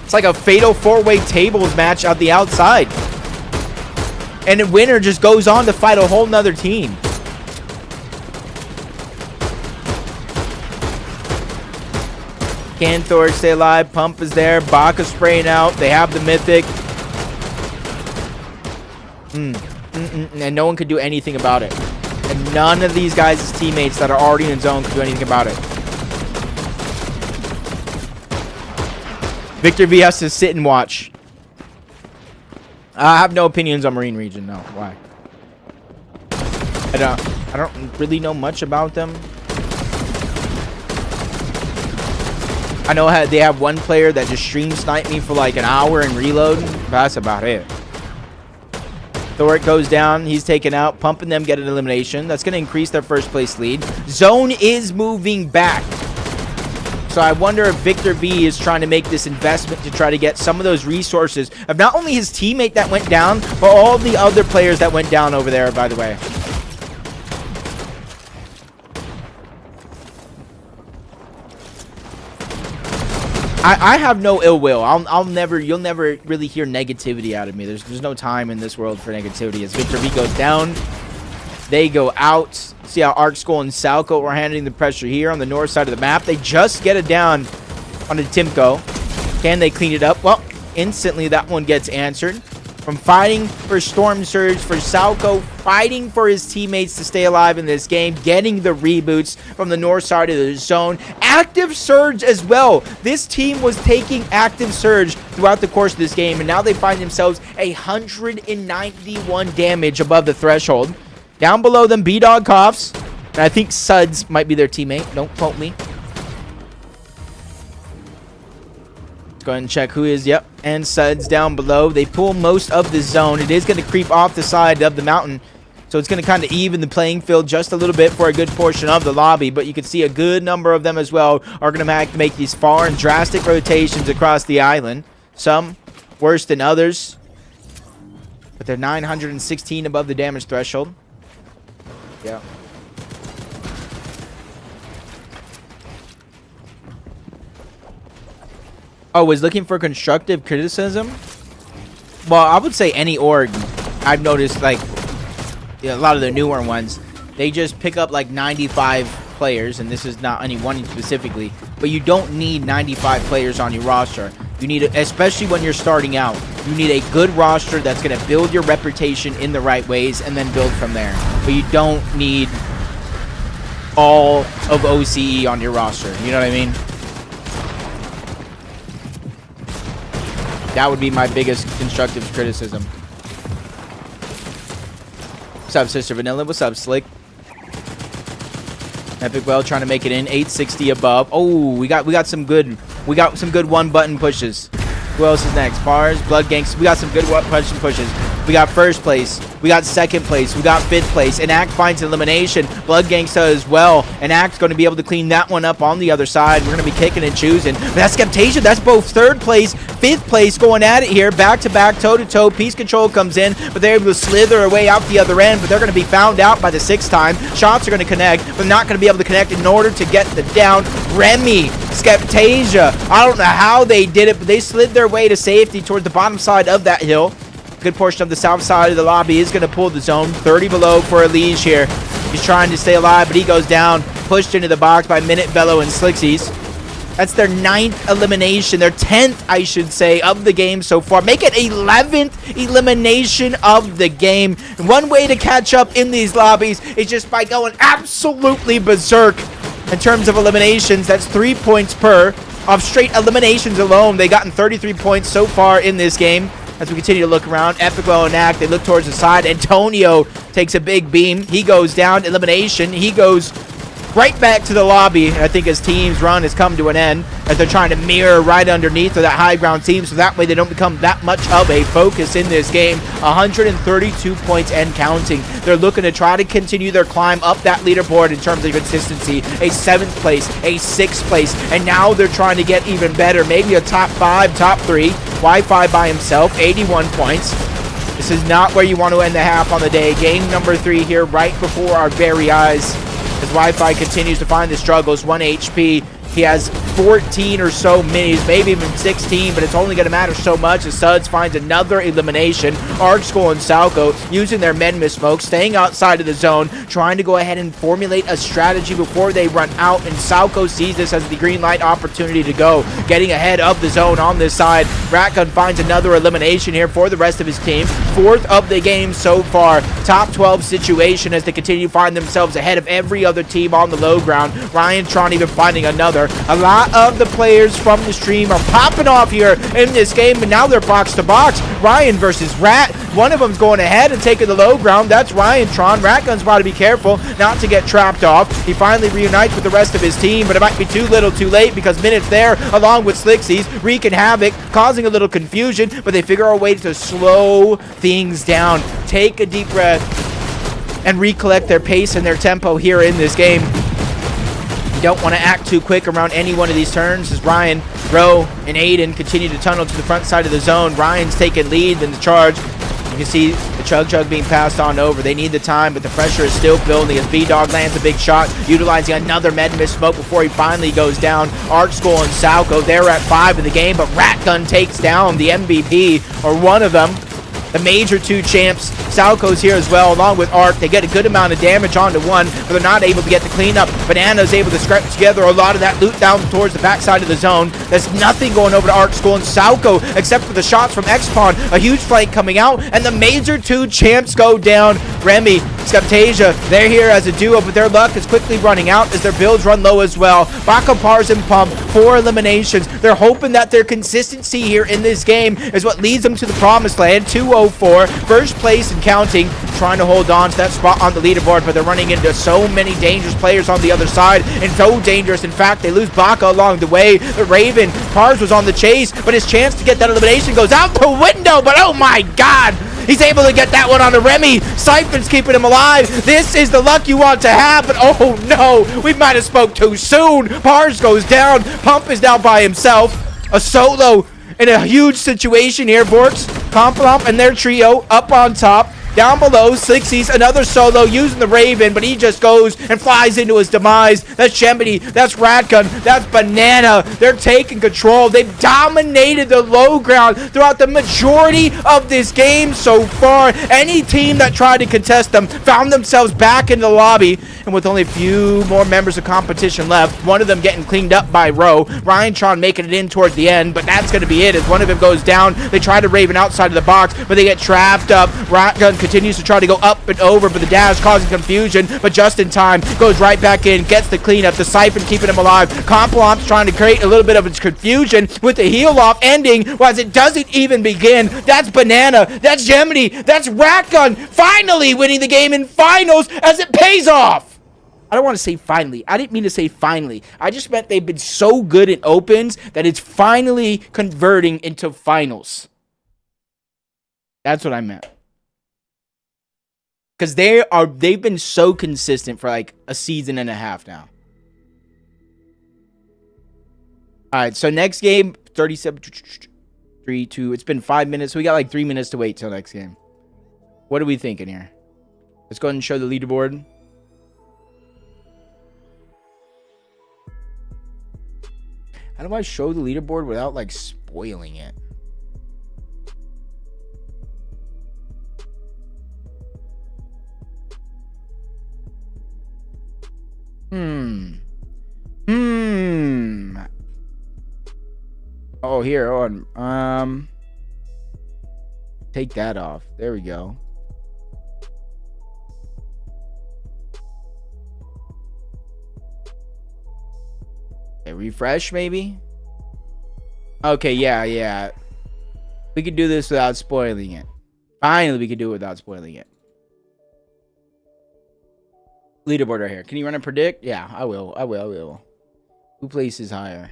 It's like a fatal four-way tables match out the outside. And the winner just goes on to fight a whole nother team. Can Thoric stay alive? Pump is there. Baka spraying out. They have the Mythic. And no one could do anything about it. And none of these guys' teammates that are already in zone could do anything about it. Victor V has to sit and watch. I have no opinions on Marine Region. No, why? I don't really know much about them. I know they have one player that just stream sniped me for like an hour and reload. But that's about it. Thoric goes down. He's taken out. Pumping them, get an elimination. That's going to increase their first place lead. Zone is moving back. So I wonder if Victor V is trying to make this investment to try to get some of those resources of not only his teammate that went down, but all the other players that went down over there, by the way. I have no ill will. You'll never really hear negativity out of me. There's no time in this world for negativity. As Victor V goes down, they go out. See how Arc School and Salco are handling the pressure here on the north side of the map. They just get it down on the Timco. Can they clean it up? Well, instantly that one gets answered. From fighting for Storm Surge, for Salco, fighting for his teammates to stay alive in this game, getting the reboots from the north side of the zone. Active Surge as well. This team was taking Active Surge throughout the course of this game, and now they find themselves 191 damage above the threshold. Down below them, B-Dog coughs. And I think Suds might be their teammate. Don't quote me. Let's go ahead and check who is. Yep. And Suds down below. They pull most of the zone. It is going to creep off the side of the mountain. So it's going to kind of even the playing field just a little bit for a good portion of the lobby. But you can see a good number of them as well are going to have to make these far and drastic rotations across the island. Some worse than others. But they're 916 above the damage threshold. Yeah. Oh, was looking for constructive criticism? Well, I would say any org. I've noticed, like, a lot of the newer ones, they just pick up like 95 players, and this is not any one specifically, but you don't need 95 players on your roster. You need, especially when you're starting out, you need a good roster that's going to build your reputation in the right ways and then build from there. But you don't need all of OCE on your roster. You know what I mean? That would be my biggest constructive criticism. What's up, Sister Vanilla? What's up, Slick? Epic Well trying to make it in. 860 above. Oh, we got some good one button pushes. Who else is next? Bars, Blood Gangs. We got some good one button pushes. We got first place. We got second place. We got fifth place. And Act finds elimination. Blood Gangsta as well. And Act's going to be able to clean that one up on the other side. We're going to be kicking and choosing. But that's Skeptasia. That's both third place, fifth place going at it here. Back to back, toe to toe. Peace Control comes in, but they're able to slither away out the other end. But they're going to be found out by the sixth time. Shots are going to connect, but not going to be able to connect in order to get the down. Remy, Skeptasia. I don't know how they did it, but they slid their way to safety towards the bottom side of that hill. Good portion of the south side of the lobby is going to pull the zone. 30 below for Elige here. He's trying to stay alive, but he goes down. Pushed into the box by Minute, Bellow, and Slixies. That's their 9th elimination. Their 10th, I should say, of the game so far. Make it 11th elimination of the game. And one way to catch up in these lobbies is just by going absolutely berserk in terms of eliminations. That's 3 points per. Off straight eliminations alone, they've gotten 33 points so far in this game. As we continue to look around, Epico and Act, they look towards the side. Antonio takes a big beam. He goes down. Elimination. He goes right back to the lobby. And I think his team's run has come to an end as they're trying to mirror right underneath of that high ground team, so that way they don't become that much of a focus in this game. 132 points and counting. They're looking to try to continue their climb up that leaderboard in terms of consistency. A 7th place, a 6th place, and now they're trying to get even better. Maybe a top 5, top 3. Wi-Fi by himself, 81 points. This is not where you want to end the half on the day. Game number 3 here right before our very eyes as Wi-Fi continues to find the struggles. 1 HP. He has 14 or so minis, maybe even 16, but it's only going to matter so much as Suds finds another elimination. Arc School and Salco using their Medmis smoke, staying outside of the zone, trying to go ahead and formulate a strategy before they run out, and Salco sees this as the green light opportunity to go, getting ahead of the zone on this side. Ratgun finds another elimination here for the rest of his team. 4th of the game so far. Top 12 situation as they continue to find themselves ahead of every other team on the low ground. Ryan Tron even finding another. together. A lot of the players from the stream are popping off here in this game, but now they're box to box. Ryan versus Rat. One of them's going ahead and taking the low ground. That's Ryan-Tron. Ratgun's about to be careful not to get trapped off. He finally reunites with the rest of his team, but it might be too little too late because Minutes there, along with Slixies, wreaking havoc, causing a little confusion, but they figure out a way to slow things down. Take a deep breath and recollect their pace and their tempo here in this game. You don't want to act too quick around any one of these turns as Ryan, Ro, and Aiden continue to tunnel to the front side of the zone. Ryan's taking lead in the charge. You can see the Chug being passed on over. They need the time, but the pressure is still building as B-Dog lands a big shot, utilizing another med miss smoke before he finally goes down. Arc School and Salco, they're at 5 in the game, but Ratgun takes down the MVP, or one of them. The major 2 champs, Salco's here as well, along with Arc. They get a good amount of damage onto one, but they're not able to get the cleanup. Banana's able to scrap together a lot of that loot down towards the backside of the zone. There's nothing going over to Arc School and Salco, except for the shots from X-Pawn. A huge flank coming out, and the major 2 champs go down. Remy, Skeptasia, they're here as a duo, but their luck is quickly running out as their builds run low as well. Baka, Pars, and Pump, 4 eliminations. They're hoping that their consistency here in this game is what leads them to the promised land. 2-0-4, first place and counting, trying to hold on to that spot on the leaderboard, but they're running into so many dangerous players on the other side, and so dangerous, in fact, they lose Baka along the way. The Raven, Pars was on the chase, but his chance to get that elimination goes out the window, but oh my god! He's able to get that one onto Remy. Siphon's keeping him alive. This is the luck you want to have, but oh no, we might have spoke too soon. Pars goes down. Pump is now by himself. A solo in a huge situation here. Vorks, Complomp, and their trio up on top. Down below, Slixies, another solo using the Raven, but he just goes and flies into his demise. That's Shemity, that's Ratgun, that's Banana. They're taking control. They've dominated the low ground throughout the majority of this game so far. Any team that tried to contest them found themselves back in the lobby, and with only a few more members of competition left, one of them getting cleaned up by Ro. Ryan-Tron making it in towards the end, but that's going to be it as one of them goes down. They try to Raven outside of the box, but they get trapped up. Ratgun continues to try to go up and over, but the dash causing confusion, but just in time, goes right back in, gets the cleanup. The Siphon keeping him alive. Complomp's trying to create a little bit of its confusion with the heal off ending as it doesn't even begin. That's Banana, that's Gemini, that's Ratgun finally winning the game in finals as it pays off. I don't want to say finally. I didn't mean to say finally. I just meant they've been so good in opens that it's finally converting into finals. That's what I meant. Because they've been so consistent for like a season and a half now. All right, so next game, 37, 3, 2. It's been 5 minutes. So we got like 3 minutes to wait till next game. What are we thinking here? Let's go ahead and show the leaderboard. How do I show the leaderboard without like spoiling it? Oh, here, on. Take that off. There we go. Okay, refresh maybe. Okay, yeah. We can do this without spoiling it. Finally, we can do it without spoiling it. Leaderboard right here. Can you run and predict? Yeah, I will. Who places higher?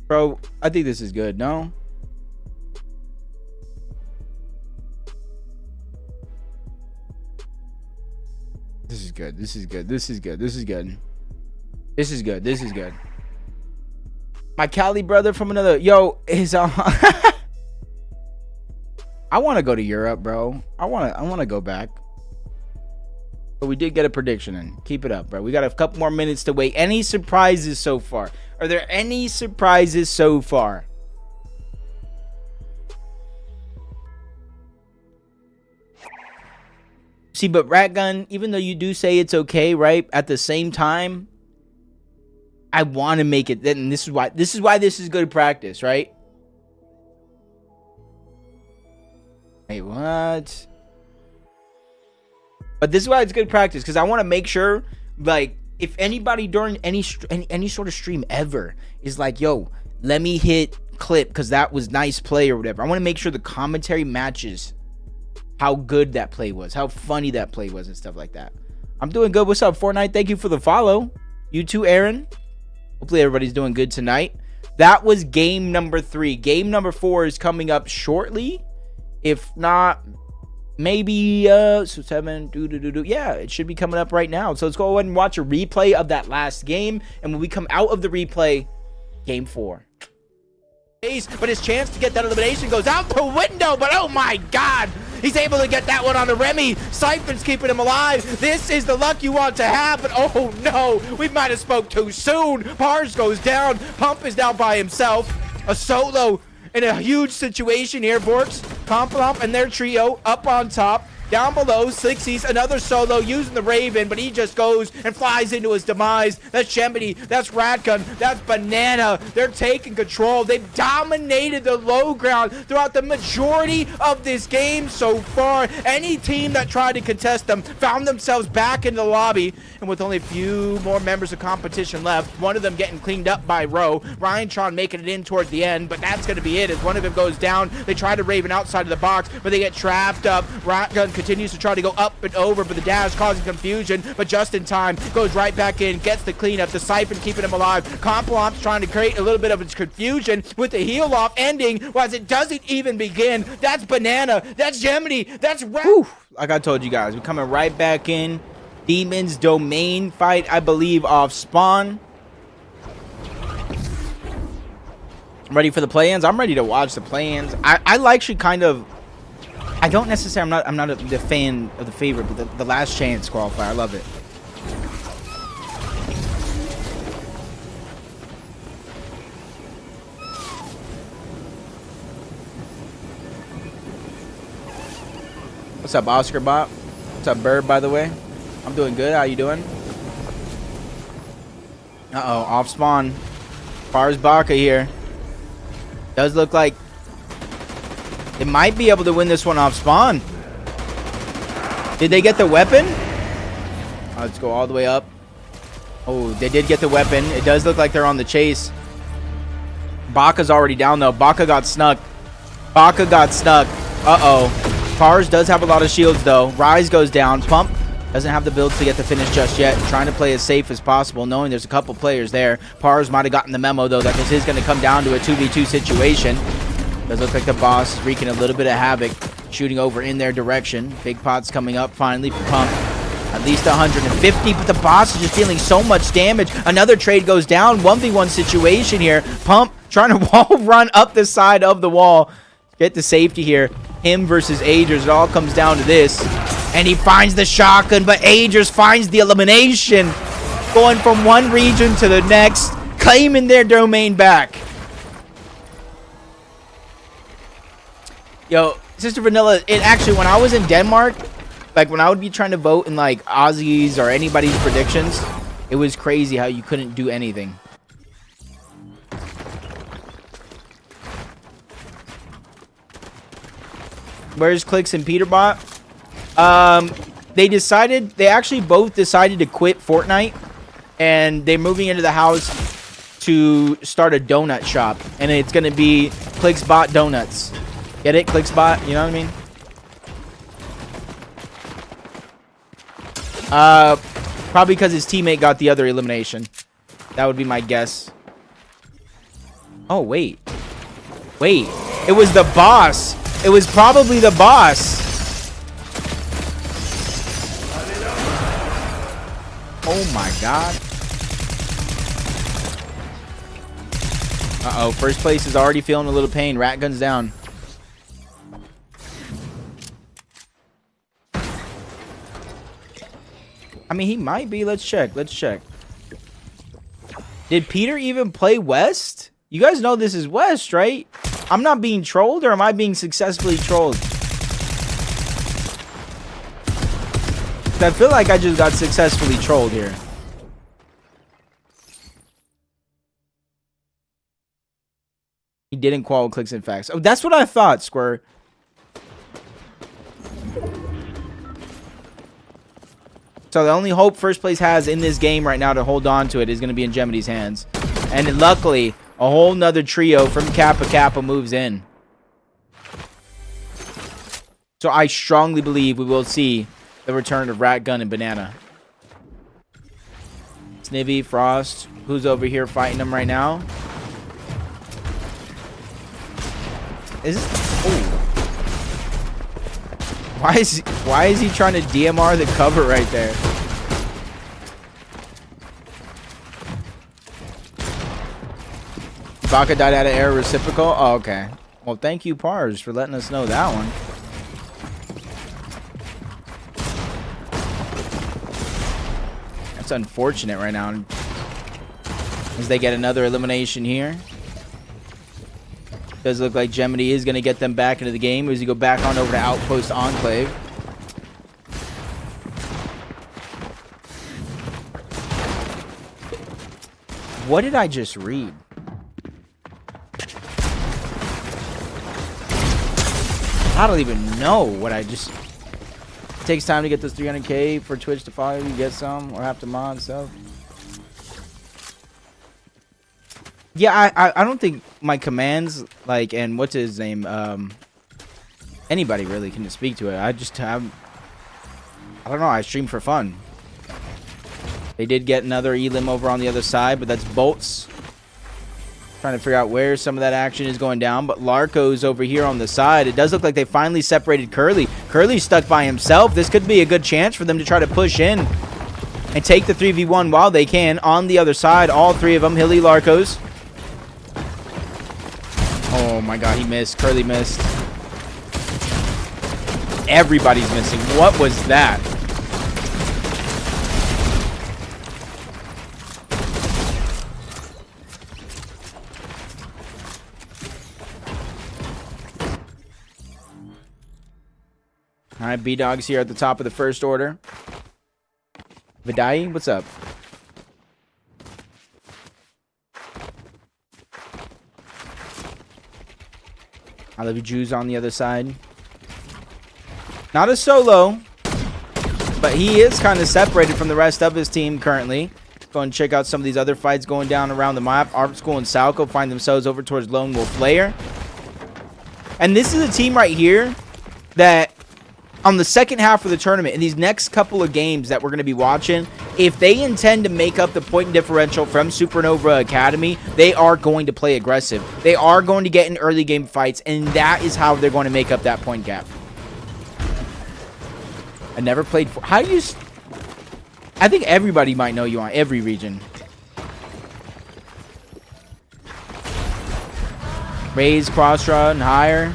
Bro, I think this is good, no? This is good. This is good. This is good. This is good. This is good. This is good. My Cali brother from another... Yo, is I want to go to Europe, bro. I want to go back. But we did get a prediction in. Keep it up, bro. We got a couple more minutes to wait. Any surprises so far? Are there any surprises so far? See, but Ratgun, even though you do say it's okay, right? At the same time, I want to make it. And this is why this is good practice, right? Wait, what? But this is why it's good practice, because I want to make sure, like, if anybody during any sort of stream ever is like, yo, let me hit clip because that was nice play or whatever, I want to make sure the commentary matches how good that play was, how funny that play was, and stuff like that. I'm doing good. What's up, Fortnite? Thank you for the follow. You too, Aaron. Hopefully everybody's doing good tonight. That was game number 3. Game number 4 is coming up shortly. If not, maybe so 7. Yeah, it should be coming up right now. So let's go ahead and watch a replay of that last game. And when we come out of the replay, game 4. But his chance to get that elimination goes out the window. But oh my god, he's able to get that one on the Remy. Siphon's keeping him alive. This is the luck you want to have. But oh no, we might have spoke too soon. Pars goes down. Pump is now by himself. A solo in a huge situation here. Borks, Pomplomp, and their trio up on top. Down below, Slixies, another solo using the Raven, but he just goes and flies into his demise. That's Shembity, that's Ratgun, that's Banana. They're taking control. They've dominated the low ground throughout the majority of this game so far. Any team that tried to contest them found themselves back in the lobby. And with only a few more members of competition left, one of them getting cleaned up by Roe. Ryan making it in toward the end, but that's going to be it as one of them goes down. They try to Raven outside of the box, but they get trapped up. Ratgun continues to try to go up and over, but the dash causing confusion, but just in time, goes right back in, gets the cleanup, the Siphon keeping him alive. Complomp's trying to create a little bit of its confusion with the heal off ending as it doesn't even begin. That's Banana, that's Gemini, that's like I told you guys, we're coming right back in. Demon's domain fight, I believe, off spawn. I'm ready for the play-ins. I'm ready to watch the play-ins. I actually kind of, I don't necessarily, I'm not the fan of the favorite, but the last chance qualifier, I love it. What's up, Oscar Bot? What's up, Bird, by the way? I'm doing good. How you doing? Uh-oh, off spawn. Fars Baka here. Does look like they might be able to win this one off spawn. Did they get the weapon? Let's go all the way up. Oh, they did get the weapon. It does look like they're on the chase. Baka's already down, though. Baka got snuck. Baka got stuck. Uh-oh. Pars does have a lot of shields, though. Rise goes down. Pump doesn't have the builds to get the finish just yet. Trying to play as safe as possible, knowing there's a couple players there. Pars might have gotten the memo, though, that this is going to come down to a 2v2 situation. Does look like the boss is wreaking a little bit of havoc, shooting over in their direction. Big Pot's coming up finally for Pump. At least 150, but the boss is just dealing so much damage. Another trade goes down. 1v1 situation here. Pump trying to wall run up the side of the wall. Get the safety here. Him versus Agers. It all comes down to this. And he finds the shotgun, but Agers finds the elimination. Going from one region to the next, claiming their domain back. Yo, Sister Vanilla, it actually, when I was in Denmark, like when I would be trying to vote in like Aussie's or anybody's predictions, it was crazy how you couldn't do anything. Where's Clicks and Peterbot? They actually both decided to quit Fortnite, and they're moving into the house to start a donut shop, and it's gonna be Clicksbot Donuts. Get it? Clicksbot, you know what I mean? Probably because his teammate got the other elimination. That would be my guess. Oh, wait. Wait. It was the boss. It was probably the boss. Oh my god. Uh-oh. First place is already feeling a little pain. Rat gun's down. I mean, he might be. Let's check. Let's check. Did Peter even play West? You guys know this is West, right? I'm not being trolled, or am I being successfully trolled? I feel like I just got successfully trolled here. He didn't qual clicks and facts. Oh, that's what I thought, Square. So the only hope first place has in this game right now to hold on to it is going to be in Gemity's hands. And luckily, a whole nother trio from Kappa Kappa moves in. So I strongly believe we will see the return of Rat Gun and Banana. Snivy, Frost, who's over here fighting them right now? Is this... Oh. Why is he trying to DMR the cover right there? Baka died out of air reciprocal? Oh, okay. Well, thank you, Pars, for letting us know that one. That's unfortunate right now. As they get another elimination here. Does look like Gemini is going to get them back into the game as you go back on over to Outpost Enclave. What did I just read? I don't even know what I just... It takes time to get this 300k for Twitch to follow you, get some, or have to mod stuff. Yeah, I don't think my commands, like, and what's his name, anybody really can speak to it. I just have, I don't know, I stream for fun. They did get another elim over on the other side, but that's Bolts. Trying to figure out where some of that action is going down, but Larko's over here on the side. It does look like they finally separated Curly. Curly's stuck by himself. This could be a good chance for them to try to push in and take the 3v1 while they can. On the other side, all three of them, Hilly, Larkos. Oh my god, he missed. Curly missed. Everybody's missing. What was that? Alright, B-Dog's here at the top of the first order. Vidai, what's up? I love you, Jews on the other side. Not a solo, but he is kind of separated from the rest of his team currently. Go and check out some of these other fights going down around the map. Art School and Salco find themselves over towards Lone Wolf Lair. And this is a team right here that on the second half of the tournament, in these next couple of games that we're going to be watching, if they intend to make up the point differential from Supernova Academy, they are going to play aggressive. They are going to get in early game fights, and that is how they're going to make up that point gap. I never played for... How do you... I think everybody might know you on every region. Raise, cross run, higher.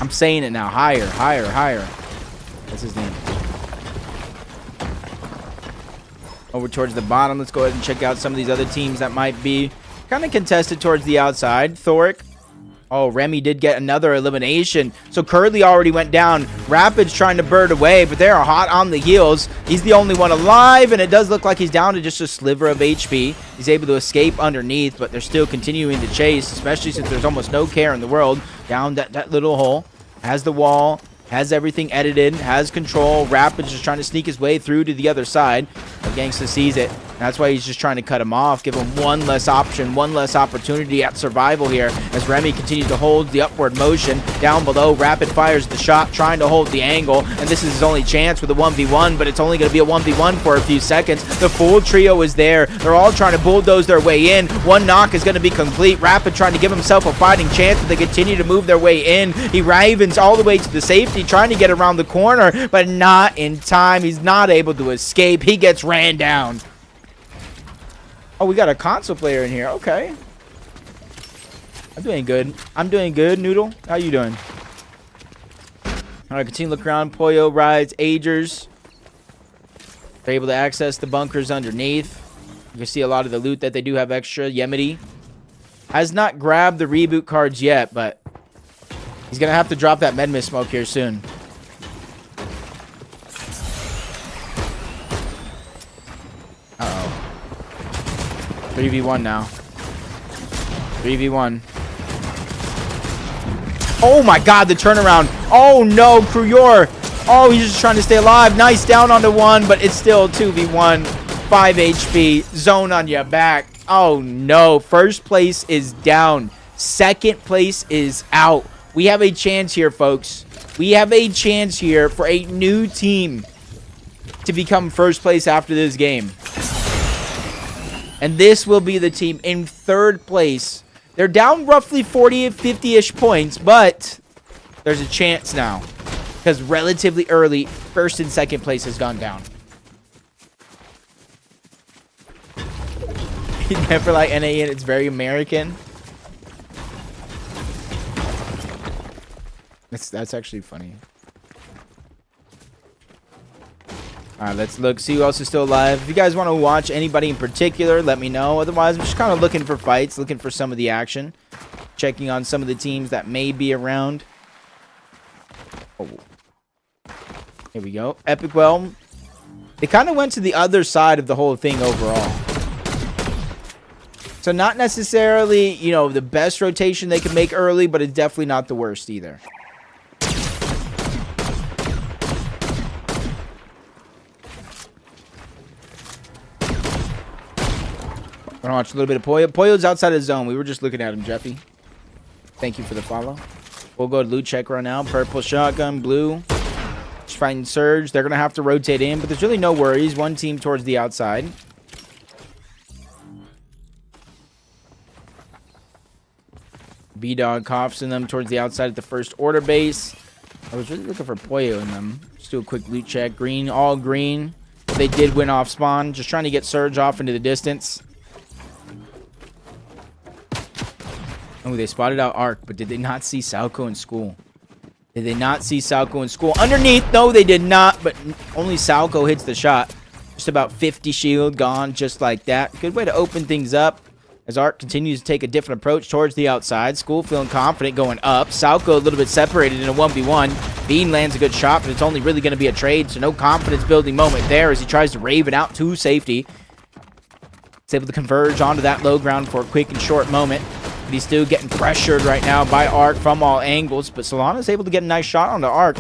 I'm saying it now. Higher, higher, higher. That's his name. Over towards the bottom. Let's go ahead and check out some of these other teams that might be kind of contested towards the outside. Thoric. Oh, Remy did get another elimination. So Curly already went down. Rapid's trying to bird away, but they are hot on the heels. He's the only one alive, and it does look like he's down to just a sliver of HP. He's able to escape underneath, but they're still continuing to chase, especially since there's almost no care in the world. Down that little hole. Has the wall. Has everything edited. Has control. Rapid's just trying to sneak his way through to the other side. But Gangsta sees it. That's why he's just trying to cut him off, give him one less option, one less opportunity at survival here as Remy continues to hold the upward motion. Down below, Rapid fires the shot, trying to hold the angle, and this is his only chance with a 1v1, but it's only going to be a 1v1 for a few seconds. The full trio is there. They're all trying to bulldoze their way in. One knock is going to be complete. Rapid trying to give himself a fighting chance, but they continue to move their way in. He ravens all the way to the safety, trying to get around the corner, but not in time. He's not able to escape. He gets ran down. Oh, we got a console player in here. Okay. I'm doing good. I'm doing good, Noodle. How you doing? All right, continue to look around. Pollo rides, Agers. They're able to access the bunkers underneath. You can see a lot of the loot that they do have extra. Yemity has not grabbed the reboot cards yet, but he's going to have to drop that Medmist smoke here soon. Uh-oh. 3v1 now. 3v1. Oh my god, the turnaround. Oh no, Kruyor. Oh, he's just trying to stay alive. Nice, down onto one, but it's still 2v1. 5 HP. Zone on your back. Oh no, first place is down. Second place is out. We have a chance here, folks. We have a chance here for a new team to become first place after this game. And this will be the team in third place. They're down roughly 40, 50-ish points, but there's a chance now. Because relatively early, first and second place has gone down. You never like NA and it's very American. That's actually funny. Alright, let's look, see who else is still alive. If you guys want to watch anybody in particular, let me know. Otherwise, I'm just kind of looking for fights, looking for some of the action. Checking on some of the teams that may be around. Oh. Here we go. Epic Well. They kind of went to the other side of the whole thing overall. So not necessarily, you know, the best rotation they could make early, but it's definitely not the worst either. We're gonna watch a little bit of Poyo. Poyo's outside of the zone. We were just looking at him, Jeffy. Thank you for the follow. We'll go to loot check right now. Purple shotgun, blue. Just fighting Surge. They're gonna have to rotate in, but there's really no worries. One team towards the outside. B-Dog coughs in them towards the outside at the first order base. I was really looking for Poyo in them. Just do a quick loot check. Green, all green. They did win off spawn. Just trying to get Surge off into the distance. Oh, they spotted out Arc, but did they not see Salco in school? Did they not see Salco in school? Underneath, no, they did not, but only Salco hits the shot. Just about 50 shield gone, just like that. Good way to open things up as Arc continues to take a different approach towards the outside. School feeling confident going up. Salco a little bit separated in a 1v1. Bean lands a good shot, but it's only really going to be a trade, so no confidence building moment there as he tries to Raven out to safety. He's able to converge onto that low ground for a quick and short moment. But he's still getting pressured right now by Arc from all angles. But Solana's able to get a nice shot onto Arc.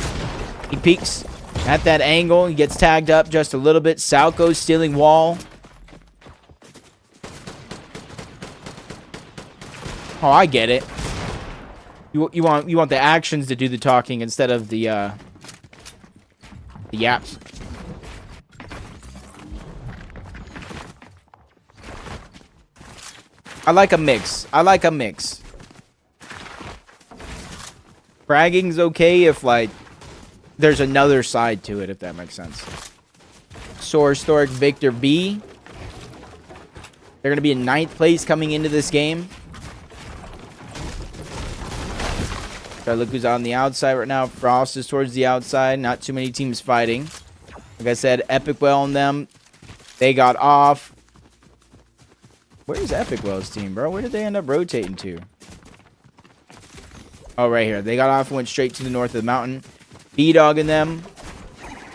He peeks at that angle. He gets tagged up just a little bit. Salco stealing wall. Oh, I get it. You want the actions to do the talking instead of the yaps. I like a mix. I like a mix. Bragging's okay if, like, there's another side to it, if that makes sense. Source Historic Victor B. They're going to be in 9th place coming into this game. Try to look who's on the outside right now. Frost is towards the outside. Not too many teams fighting. Like I said, Epic Well on them. They got off. Where's Epic Well's team, bro? Where did they end up rotating to? Oh, right here. They got off and went straight to the north of the mountain. B-Dog in them.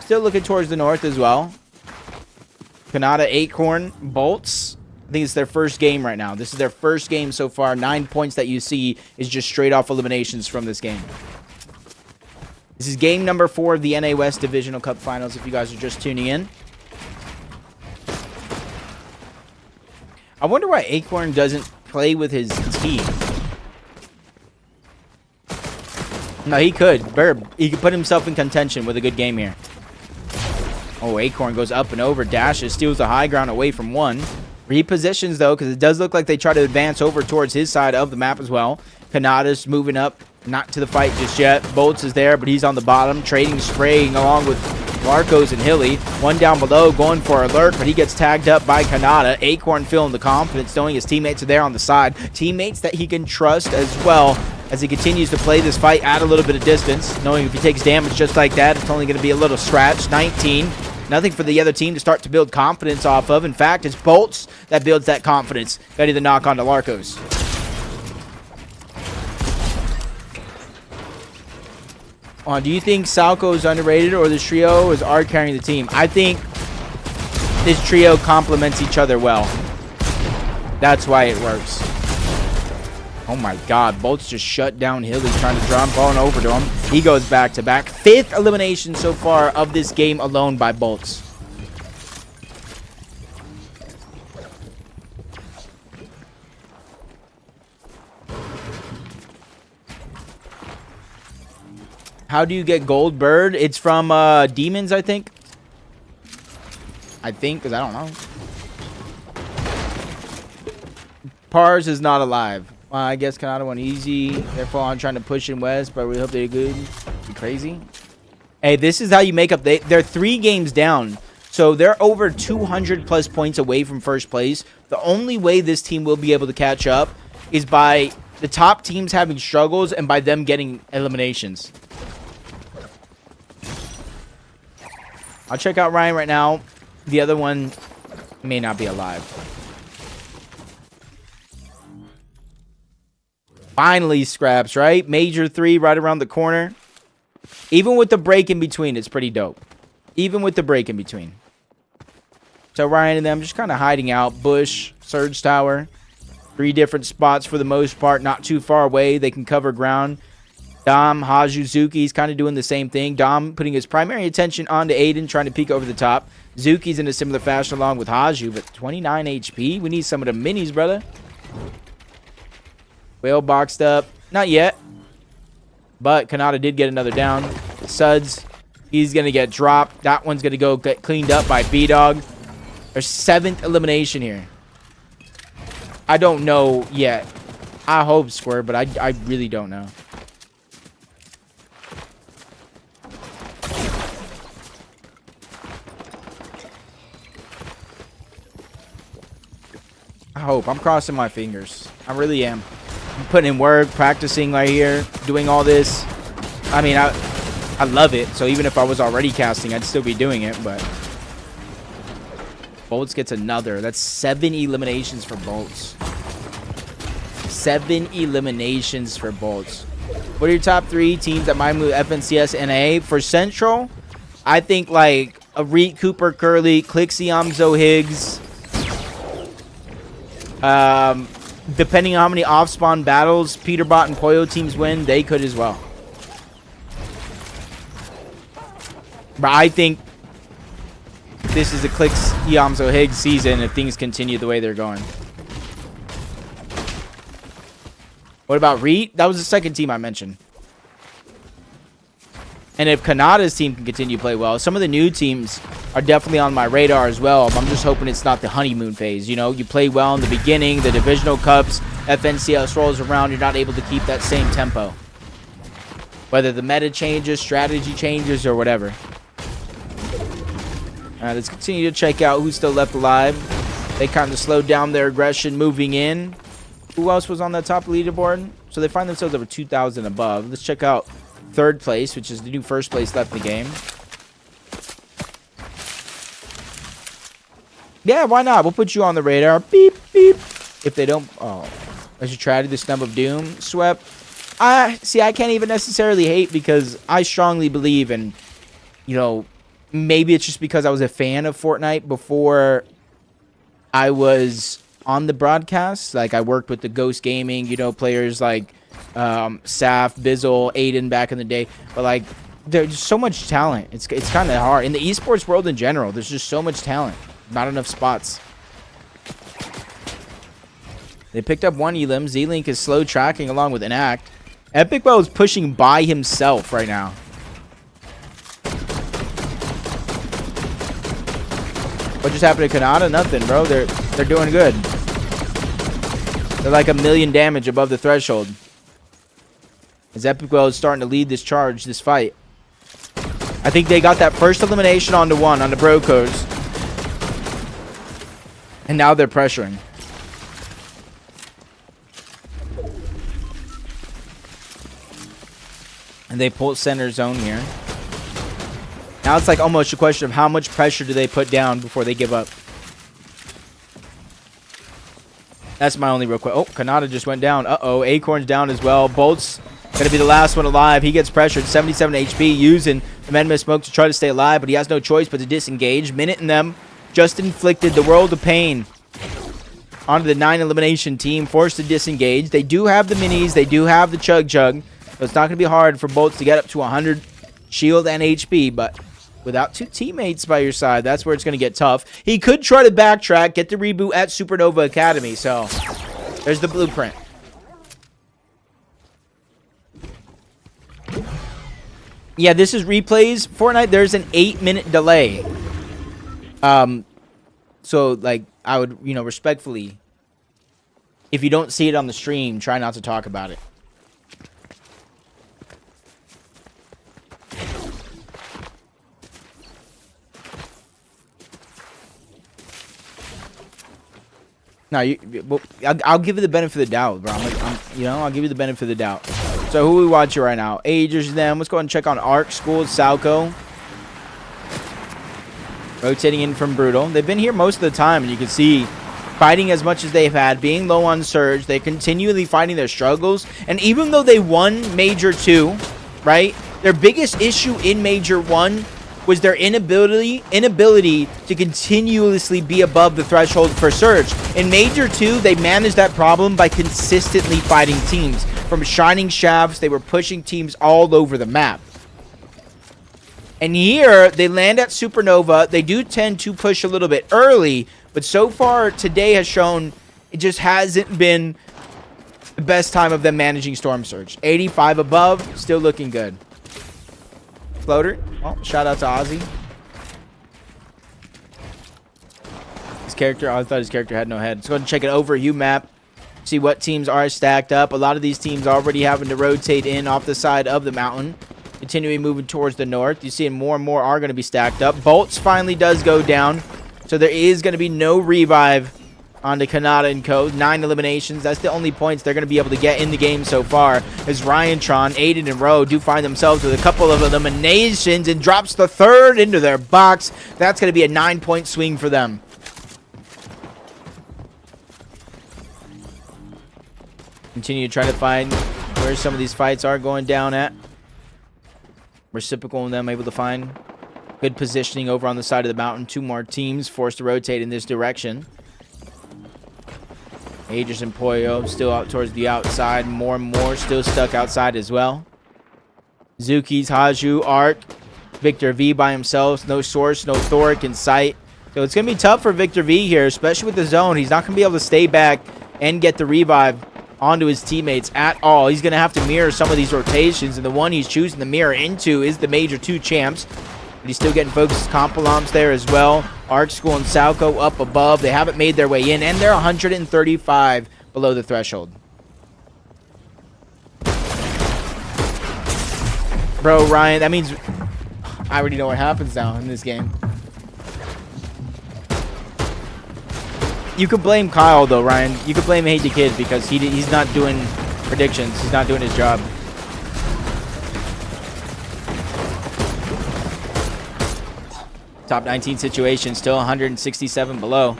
Still looking towards the north as well. Kanata, Acorn, Bolts. I think it's their first game right now. This is their first game so far. 9 points that you see is just straight off eliminations from this game. This is game number 4 of the NA West Divisional Cup Finals if you guys are just tuning in. I wonder why Acorn doesn't play with his team. No, he could. Burb. He could put himself in contention with a good game here. Oh, Acorn goes up and over. Dashes. Steals the high ground away from one. Repositions, though, because it does look like they try to advance over towards his side of the map as well. Kanata's moving up. Not to the fight just yet. Bolts is there, but he's on the bottom. Trading, spraying along with Marcos and Hilly. One down below going for alert, but he gets tagged up by Kanata. Acorn feeling the confidence, knowing his teammates are there on the side. Teammates that he can trust as well as he continues to play this fight at a little bit of distance. Knowing if he takes damage just like that, it's only going to be a little scratch. 19. Nothing for the other team to start to build confidence off of. In fact, it's Bolts that builds that confidence. Ready to knock on to Larkos. Do you think Salco is underrated or this trio is Art carrying the team? I think this trio complements each other well. That's why it works. Oh my god, Bolts just shut down Hilly trying to jump on over to him. He goes back to back. 5th elimination so far of this game alone by Bolts. How do you get Gold Bird? It's from Demons, I think. Because I don't know. Pars is not alive. I guess Canada went easy. Therefore, I'm trying to push in West, but we hope they're good. Be crazy. Hey, this is how you make up. They're 3 games down. So they're over 200 plus points away from first place. The only way this team will be able to catch up is by the top teams having struggles and by them getting eliminations. I'll check out Ryan right now. The other one may not be alive. Finally, Scraps, right? Major 3 right around the corner. Even with the break in between, it's pretty dope. Even with the break in between. So Ryan and them just kind of hiding out. Bush, Surge Tower. 3 different spots for the most part. Not too far away. They can cover ground. Dom, Haju, Zuki's kind of doing the same thing. Dom putting his primary attention onto Aiden, trying to peek over the top. Zuki's in a similar fashion along with Haju, but 29 HP. We need some of the minis, brother. Whale boxed up. Not yet. But Kanata did get another down. Suds, he's going to get dropped. That one's going to go get cleaned up by B-Dog. There's 7th elimination here. I don't know yet. I hope Square, but I really don't know. I hope. I'm crossing my fingers. I really am. I'm putting in work, practicing right here, doing all this. I mean, I love it. So even if I was already casting, I'd still be doing it. But Bolts gets another. That's 7 eliminations for Bolts. 7 eliminations for Bolts. What are your top 3 teams that might move FNCS NA? For Central, I think like a Reet, Cooper, Curly, Clixie, Amzo, Higgs. Depending on how many off-spawn battles Peterbot and Poyo teams win, they could as well. But I think this is a Clix, Yamzo, Higgs season if things continue the way they're going. What about Reet? That was the second team I mentioned. And if Kanada's team can continue to play well, some of the new teams are definitely on my radar as well. I'm just hoping it's not the honeymoon phase. You know, you play well in the beginning, the divisional cups, FNCS rolls around, you're not able to keep that same tempo. Whether the meta changes, strategy changes, or whatever. Let's continue to check out who's still left alive. They kind of slowed down their aggression moving in. Who else was on the top leaderboard? So they find themselves over 2,000 above. Let's check out 3rd place, which is the new 1st place left in the game. Yeah, why not? We'll put you on the radar. Beep, beep. If they don't... Oh. I should try to the Snub of Doom. Swept. See, I can't even necessarily hate because I strongly believe in, you know, maybe it's just because I was a fan of Fortnite before I was on the broadcast. Like, I worked with the Ghost Gaming, you know, players like Saf, Bizzle, Aiden back in the day. But, like, there's so much talent. It's kind of hard. In the esports world in general, there's just so much talent. Not enough spots. They picked up 1 elim. Z-Link is slow tracking along with an act. Epic Bell is pushing by himself right now. What just happened to Kanata? Nothing, bro. They're doing good. They're like 1,000,000 damage above the threshold. As Epic Bell is starting to lead this charge, this fight. I think they got that first elimination onto 1 on the Brocos. And now they're pressuring. And they pull center zone here. Now it's like almost a question of how much pressure do they put down before they give up. That's my only real quick. Oh, Kanata just went down. Uh-oh, Acorn's down as well. Bolt's going to be the last one alive. He gets pressured. 77 HP, using the Amendment Smoke to try to stay alive, but he has no choice but to disengage. Minute and them just inflicted the world of pain onto the 9 elimination team, forced to disengage. They do have the minis. They do have the Chug Chug. So it's not going to be hard for Bolts to get up to 100 shield and HP, but without 2 teammates by your side, that's where it's going to get tough. He could try to backtrack, get the reboot at Supernova Academy. So there's the blueprint. Yeah, this is replays. Fortnite, there's an 8-minute delay. So, like, I would, you know, respectfully, if you don't see it on the stream, try not to talk about it. No, I'll give you the benefit of the doubt, bro. I'll give you the benefit of the doubt. So who are we watching right now? Agers, them. Let's go ahead and check on Arc School, Salco. Rotating in from Brutal. They've been here most of the time, and you can see fighting as much as they've had, being low on Surge. They continually fighting their struggles. And even though they won Major 2, right, their biggest issue in Major 1 was their inability to continuously be above the threshold for Surge. In Major 2, they managed that problem by consistently fighting teams. From Shining Shafts, they were pushing teams all over the map. And here, they land at Supernova. They do tend to push a little bit early, but so far, today has shown it just hasn't been the best time of them managing Storm Surge. 85 above, still looking good. Floater. Well, shout out to Ozzy. His character, I thought his character had no head. Let's go ahead and check it over U map. See what teams are stacked up. A lot of these teams already having to rotate in off the side of the mountain. Continuing moving towards the north. You see more and more are going to be stacked up. Bolts finally does go down. So there is going to be no revive onto Kanata and Co. 9 eliminations. That's the only points they're going to be able to get in the game so far. As Ryantron, Aiden, and Rowe do find themselves with a couple of eliminations and drops the 3rd into their box. That's going to be a 9-point swing for them. Continue to try to find where some of these fights are going down at. Reciprocal in them able to find good positioning over on the side of the mountain. 2 more teams forced to rotate in this direction. Aegis and Poyo still out towards the outside. More and more still stuck outside as well. Zuki's, Haju, Arc, Victor V by himself. No Source, no Thoric in sight. So it's going to be tough for Victor V here, especially with the zone. He's not going to be able to stay back and get the revive onto his teammates at all. He's going to have to mirror some of these rotations, and the one he's choosing to mirror into is the Major 2 champs. But he's still getting focused. Compalom's there as well. Arc School and Salco up above. They haven't made their way in, and they're 135 below the threshold. Bro, Ryan, that means I already know what happens now in this game. You could blame Kyle, though, Ryan. You could blame Hate the Kid because he's not doing predictions. He's not doing his job. Top 19 situation, still 167 below.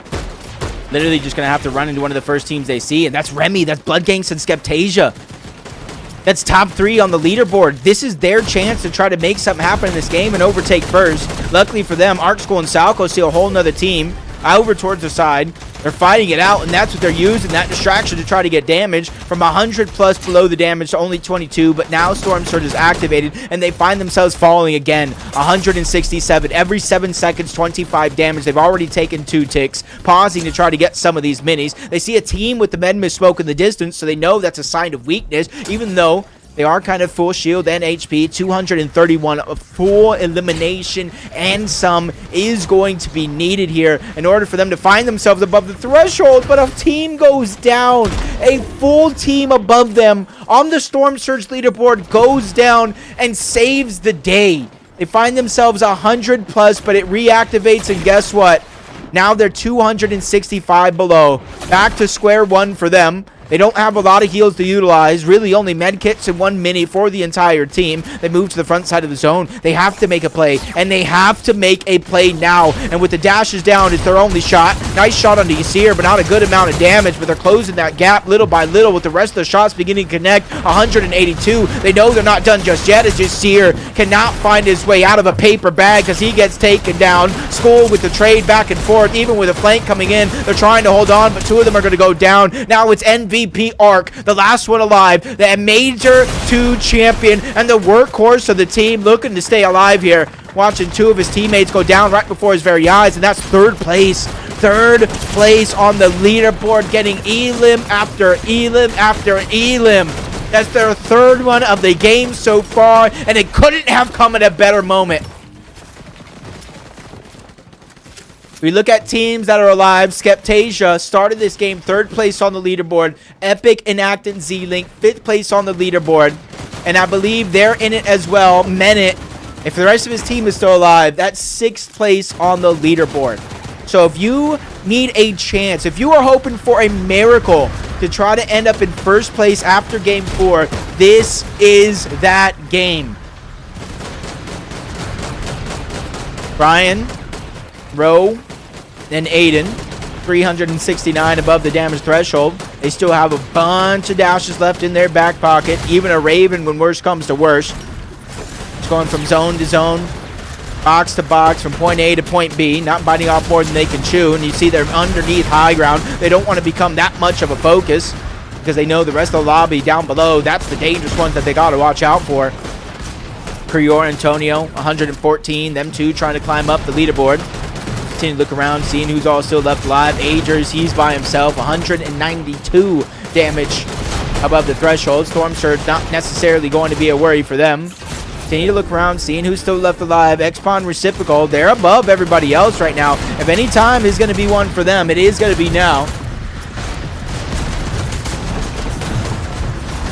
Literally just going to have to run into one of the first teams they see, and that's Remy. That's Blood Gangs and Skeptasia. That's top 3 on the leaderboard. This is their chance to try to make something happen in this game and overtake first. Luckily for them, Arc School and Salco see a whole nother team over towards the side. They're fighting it out, and that's what they're using, that distraction to try to get damage from 100 plus below the damage to only 22. But now Storm Surge is activated, and they find themselves falling again. 167 every 7 seconds, 25 damage. They've already taken 2 ticks, pausing to try to get some of these minis. They see a team with the Medmis smoke in the distance, so they know that's a sign of weakness, even though they are kind of full shield and HP. 231, a full elimination, and some is going to be needed here in order for them to find themselves above the threshold. But a team goes down. A full team above them on the Storm Surge leaderboard goes down and saves the day. They find themselves 100 plus, but it reactivates, and guess what? Now they're 265 below. Back to square one for them. They don't have a lot of heals to utilize. Really only medkits and 1 mini for the entire team. They move to the front side of the zone. They have to make a play, and they have to make a play now. And with the dashes down, it's their only shot. Nice shot on the Yasir, but not a good amount of damage. But they're closing that gap little by little with the rest of the shots beginning to connect. 182. They know they're not done just yet, as Yasir cannot find his way out of a paper bag because he gets taken down. School with the trade back and forth, even with a flank coming in. They're trying to hold on, but 2 of them are going to go down. Now it's MVP Arc, the last one alive, the Major 2 champion, and the workhorse of the team looking to stay alive here. Watching 2 of his teammates go down right before his very eyes, and that's 3rd place. 3rd place on the leaderboard, getting elim after elim after elim. That's their 3rd one of the game so far, and it couldn't have come at a better moment. We look at teams that are alive. Skeptasia started this game 3rd place on the leaderboard. Epic, Enact, and Z-Link 5th place on the leaderboard. And I believe they're in it as well. Menet, if the rest of his team is still alive, that's 6th place on the leaderboard. So if you need a chance, if you are hoping for a miracle to try to end up in 1st place after game 4, this is that game. Brian, Rowe, and Aiden, 369 above the damage threshold. They still have a bunch of dashes left in their back pocket. Even a Raven when worst comes to worst. It's going from zone to zone, box to box, from point A to point B, not biting off more than they can chew. And you see they're underneath high ground. They don't want to become that much of a focus because they know the rest of the lobby down below, that's the dangerous ones that they got to watch out for. Prior, Antonio, 114. Them 2 trying to climb up the leaderboard. Continue to look around, seeing who's all still left alive. Agers, he's by himself. 192 damage above the threshold. Storm Surge not necessarily going to be a worry for them. Continue to look around, seeing who's still left alive. X-Pawn Reciprocal, they're above everybody else right now. If any time is going to be one for them, it is going to be now.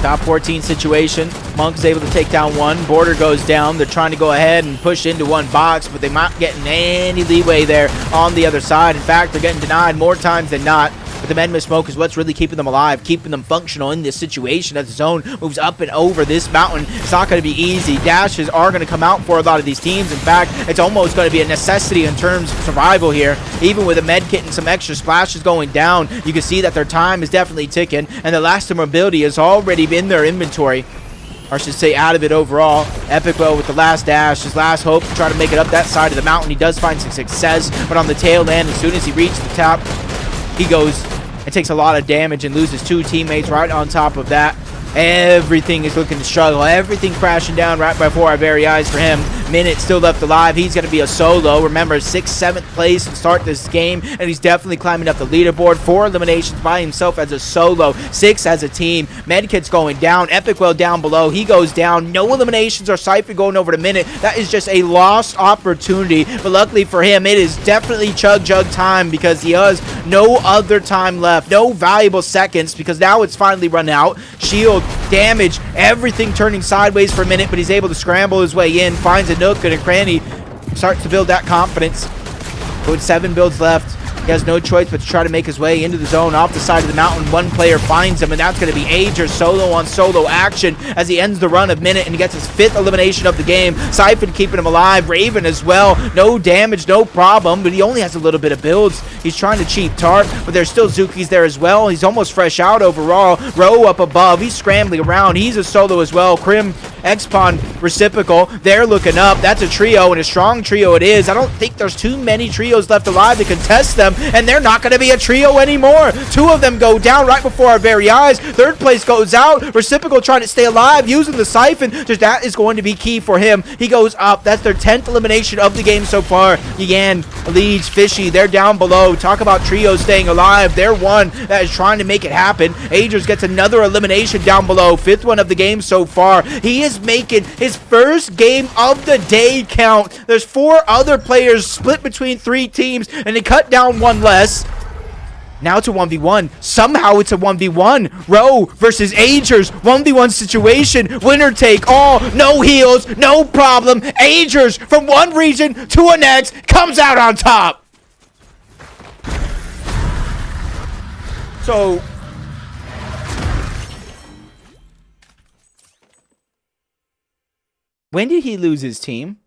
Top 14 situation. Monk's able to take down 1. Border goes down. They're trying to go ahead and push into 1 box, but they're not getting any leeway there on the other side. In fact, they're getting denied more times than not. But the Medma Smoke is what's really keeping them alive, keeping them functional in this situation as the zone moves up and over this mountain. It's not going to be easy. Dashes are going to come out for a lot of these teams. In fact, it's almost going to be a necessity in terms of survival here. Even with a med kit and some extra splashes going down, you can see that their time is definitely ticking, and the last of mobility has already been in their inventory. Or I should say out of it overall. Epicwell with the last dash, his last hope to try to make it up that side of the mountain. He does find some success, but on the tail end, as soon as he reaches the top, he goes and takes a lot of damage and loses 2 teammates right on top of that. Everything is looking to struggle. Everything crashing down right before our very eyes for him. Minute still left alive. He's going to be a solo. Remember, 6th, 7th place to start this game, and he's definitely climbing up the leaderboard. 4 eliminations by himself as a solo. 6 as a team. Medkit's going down. Epicwell down below. He goes down. No eliminations or Cypher going over to Minute. That is just a lost opportunity, but luckily for him, it is definitely chug time because he has no other time left. No valuable seconds because now it's finally run out. Shield, damage, everything turning sideways for a minute, but he's able to scramble his way in, finds a nook and a cranny, starts to build that confidence. With 7 builds left, he has no choice but to try to make his way into the zone off the side of the mountain. 1 player finds him, and that's going to be Ager, solo on solo action as he ends the run of Minute and he gets his 5th elimination of the game. Siphon keeping him alive. Raven as well. No damage, no problem, but he only has a little bit of builds. He's trying to cheat Tart, but there's still Zukis there as well. He's almost fresh out overall. Row up above. He's scrambling around. He's a solo as well. Crim, X-Pawn, Reciprocal. They're looking up. That's a trio, and a strong trio it is. I don't think there's too many trios left alive to contest them, and they're not going to be a trio anymore. 2 of them go down right before our very eyes. 3rd place goes out. Reciprocal trying to stay alive using the siphon. Just that is going to be key for him. He goes up. That's their 10th elimination of the game so far. Yan, Leeds, Fishy, they're down below. Talk about trios staying alive. They're one that is trying to make it happen. Agers gets another elimination down below. 5th one of the game so far. He is making his first game of the day count. There's 4 other players split between 3 teams, and they cut down 1 less. Now it's a 1v1. Somehow it's a 1v1. Row versus Agers. 1v1 situation. Winner take all. No heals. No problem. Agers from one region to the next comes out on top. When did he lose his team?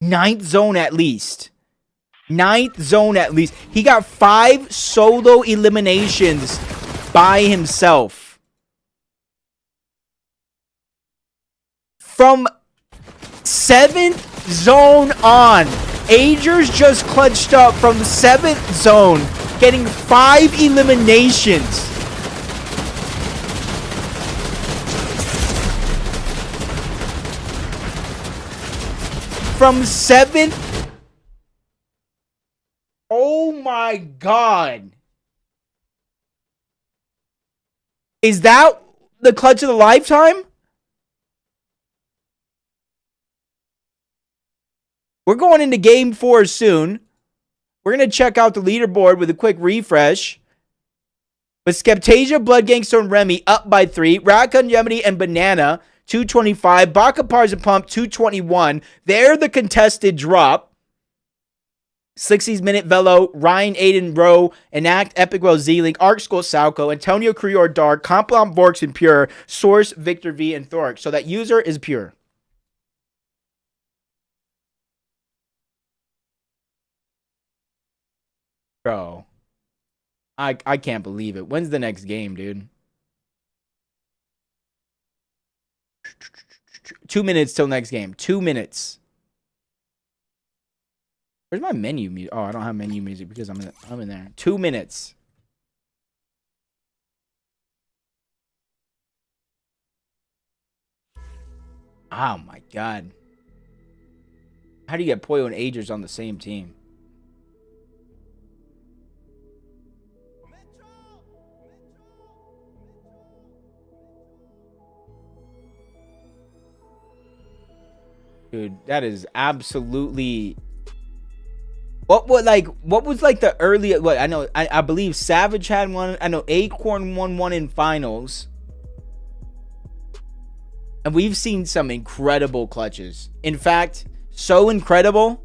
Ninth zone at least. Ninth zone at least. He got 5 solo eliminations by himself. From 7th zone on. Agers just clutched up from the 7th zone, getting 5 eliminations. From 7th. Oh my God. Is that the clutch of the lifetime? We're going into game 4 soon. We're going to check out the leaderboard with a quick refresh. With Skeptasia, Blood Gangster, and Remy up by 3. Ratgun, Yemeni, and Banana, 225. Baka, Pars, and Pump, 221. They're the contested drop. Slixies, Minute, Velo, Ryan, Aiden, Rowe, Enact, Epic Well, Z-Link, Arc School, Salco, Antonio, Krior, Dark, Complom, Vorks, and Pure, Source, Victor V, and Thoric. So that user is Pure. Bro, I can't believe it. When's the next game, dude? 2 minutes till next game. 2 minutes. Where's my menu music? Oh, I don't have menu music because I'm in there. 2 minutes. Oh my God. How do you get Poyo and Agers on the same team? Dude, that is absolutely. What was like the early? What I know, I believe Savage had one. I know Acorn won one in finals, and we've seen some incredible clutches. In fact, so incredible.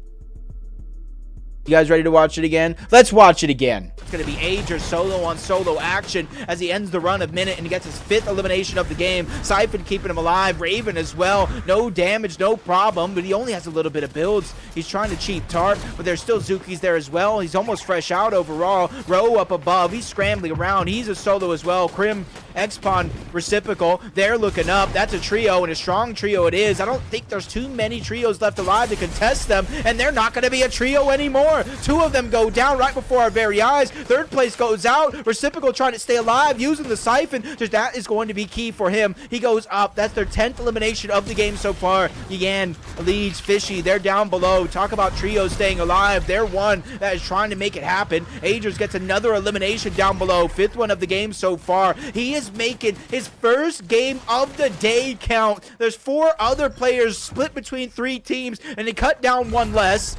You guys ready to watch it again? Let's watch it again. It's going to be Ager solo on solo action as he ends the run of Minute and gets his 5th elimination of the game. Siphon keeping him alive. Raven as well. No damage, no problem, but he only has a little bit of builds. He's trying to cheat Tart, but there's still Zukis there as well. He's almost fresh out overall. Rowe up above. He's scrambling around. He's a solo as well. Crim, Expon, Reciprocal. They're looking up. That's a trio, and a strong trio it is. I don't think there's too many trios left alive to contest them, and they're not going to be a trio anymore. 2 of them go down right before our very eyes. 3rd place goes out. Reciprocal trying to stay alive using the Siphon. Just that is going to be key for him. He goes up. That's their 10th elimination of the game so far. Yan, Leeds, Fishy, they're down below. Talk about trios staying alive. They're one that is trying to make it happen. Agers gets another elimination down below. 5th one of the game so far. He is making his first game of the day count. There's 4 other players split between 3 teams, and they cut down 1 less.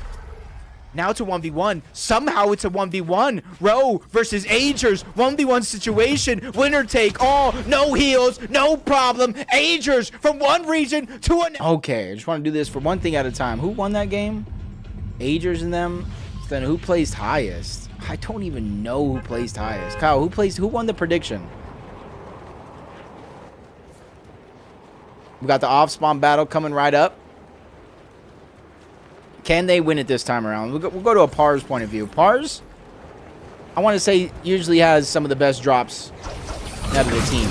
Now it's a 1v1. Somehow it's a 1v1. Rowe versus Agers. 1v1 situation. Winner take all. No heals. No problem. Agers from one region to another. Okay, I just want to do this for one thing at a time. Who won that game? Agers and them? Then who placed highest? I don't even know who placed highest. Kyle, who won the prediction? We got the off-spawn battle coming right up. Can they win it this time around? We'll go to a Pars point of view. Pars, I want to say, usually has some of the best drops out of the team.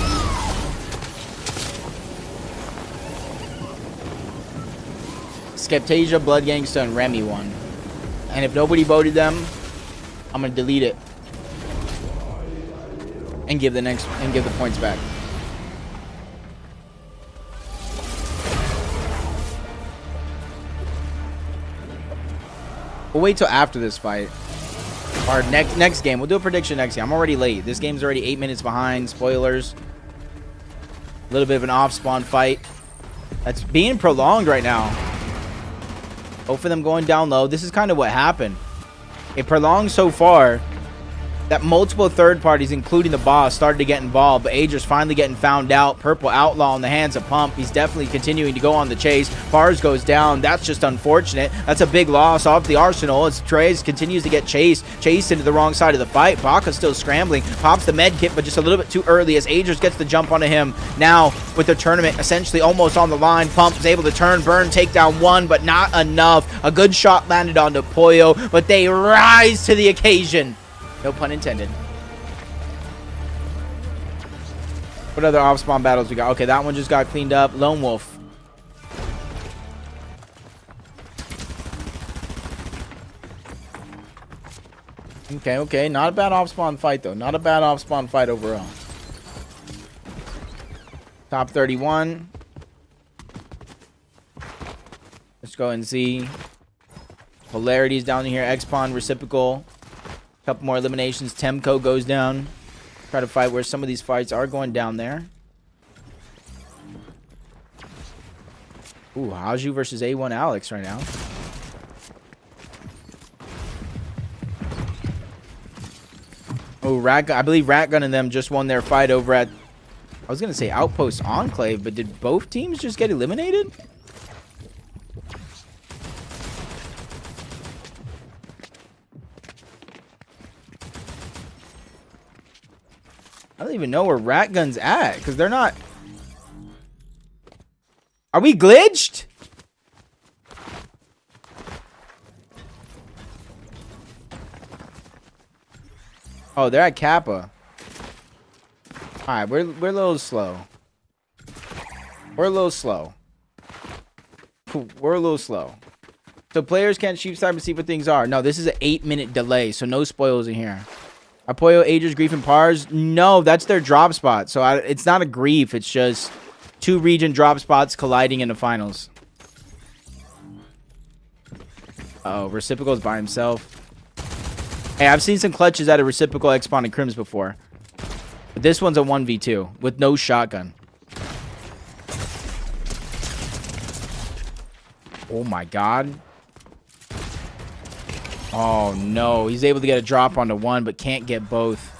Skeptasia, Blood Gangster, and Remy won. And if nobody voted them, I'm going to delete it. And give the points back. We'll wait till after this fight. Or next game. We'll do a prediction next game. I'm already late. This game's already 8 minutes behind. Spoilers. A little bit of an off-spawn fight. That's being prolonged right now. Both of them going down low. This is kind of what happened. It prolonged so far. that multiple third parties, including the boss, started to get involved, but Ager's finally getting found out. Purple Outlaw in the hands of Pump. He's definitely continuing to go on the chase. Bars goes down. That's just unfortunate. That's a big loss off the Arsenal as Trey's continues to get chased into the wrong side of the fight. Baka's still scrambling. Pops the med kit, but just a little bit too early as Agers gets the jump onto him. Now, with the tournament essentially almost on the line, Pump is able to turn, burn, take down one, but not enough. A good shot landed onto Pollo, but they rise to the occasion. No pun intended. What other off-spawn battles we got? Okay, that one just got cleaned up. Lone Wolf. Okay. Not a bad off-spawn fight, though. Not a bad off-spawn fight overall. Top 31. Let's go and see. Polarities down here. X-Pawn, Reciprocal. Couple more eliminations. Temco goes down. Try to fight where some of these fights are going down there. Ooh, Haju versus A1 Alex right now. Oh, I believe Ratgun and them just won their fight over at, I was going to say Outpost Enclave, but did both teams just get eliminated? I don't even know where Ratgun's at, because they're not... Are we glitched? Oh, they're at Kappa. Alright, we're a little slow. We're a little slow. We're a little slow. So players can't sheep time to see what things are. No, this is an 8-minute delay, so no spoils in here. Apoyo, Agers, Grief, and Pars. No, that's their drop spot. So it's not a grief. It's just 2 region drop spots colliding in the finals. Oh, Reciprocal's by himself. Hey, I've seen some clutches out of Reciprocal, X-Spawn, and Crims before. But this one's a 1v2 with no shotgun. Oh my god. Oh no, he's able to get a drop onto one, but can't get both.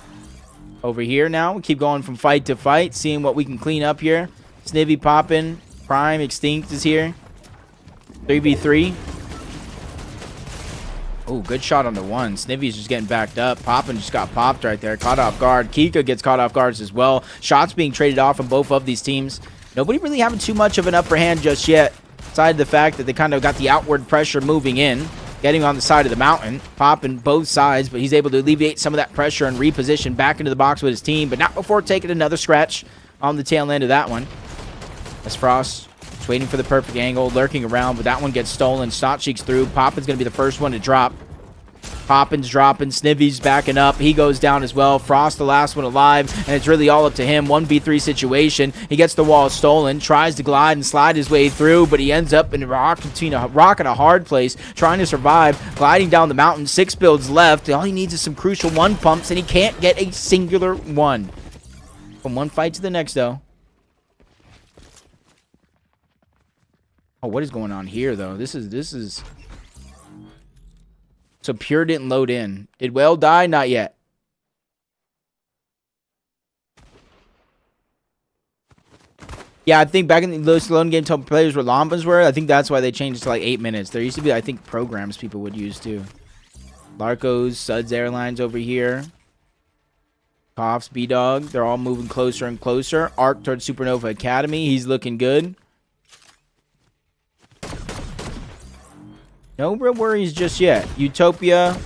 Over here now, we keep going from fight to fight, seeing what we can clean up here. Snivy popping, Prime, Extinct is here. 3v3. Oh, good shot on the one. Snivy's just getting backed up. Poppin just got popped right there, caught off guard. Kika gets caught off guards as well. Shots being traded off from both of these teams. Nobody really having too much of an upper hand just yet, aside the fact that they kind of got the outward pressure moving in. Getting on the side of the mountain, popping both sides, but he's able to alleviate some of that pressure and reposition back into the box with his team, but not before taking another scratch on the tail end of that one. As Frost is waiting for the perfect angle, lurking around, but that one gets stolen. Stotcheek's through. Poppin's going to be the first one to drop. Poppin's dropping. Snivy's backing up. He goes down as well. Frost, the last one alive, and it's really all up to him. 1v3 situation. He gets the wall stolen, tries to glide and slide his way through, but he ends up in a rock in a hard place, trying to survive, gliding down the mountain. 6 builds left. All he needs is some crucial 1 pumps, and he can't get a singular one. From one fight to the next, though. Oh, what is going on here, though? This is... So Pure didn't load in. Did Whale die? Not yet. Yeah, I think back in the Sloan game, told players where Lambas were. I think that's why they changed it to like 8 minutes. There used to be, I think, programs people would use too. Larco's, Suds Airlines over here. Coughs, B-Dog. They're all moving closer and closer. Arc towards Supernova Academy. He's looking good. No real worries just yet. Utopia.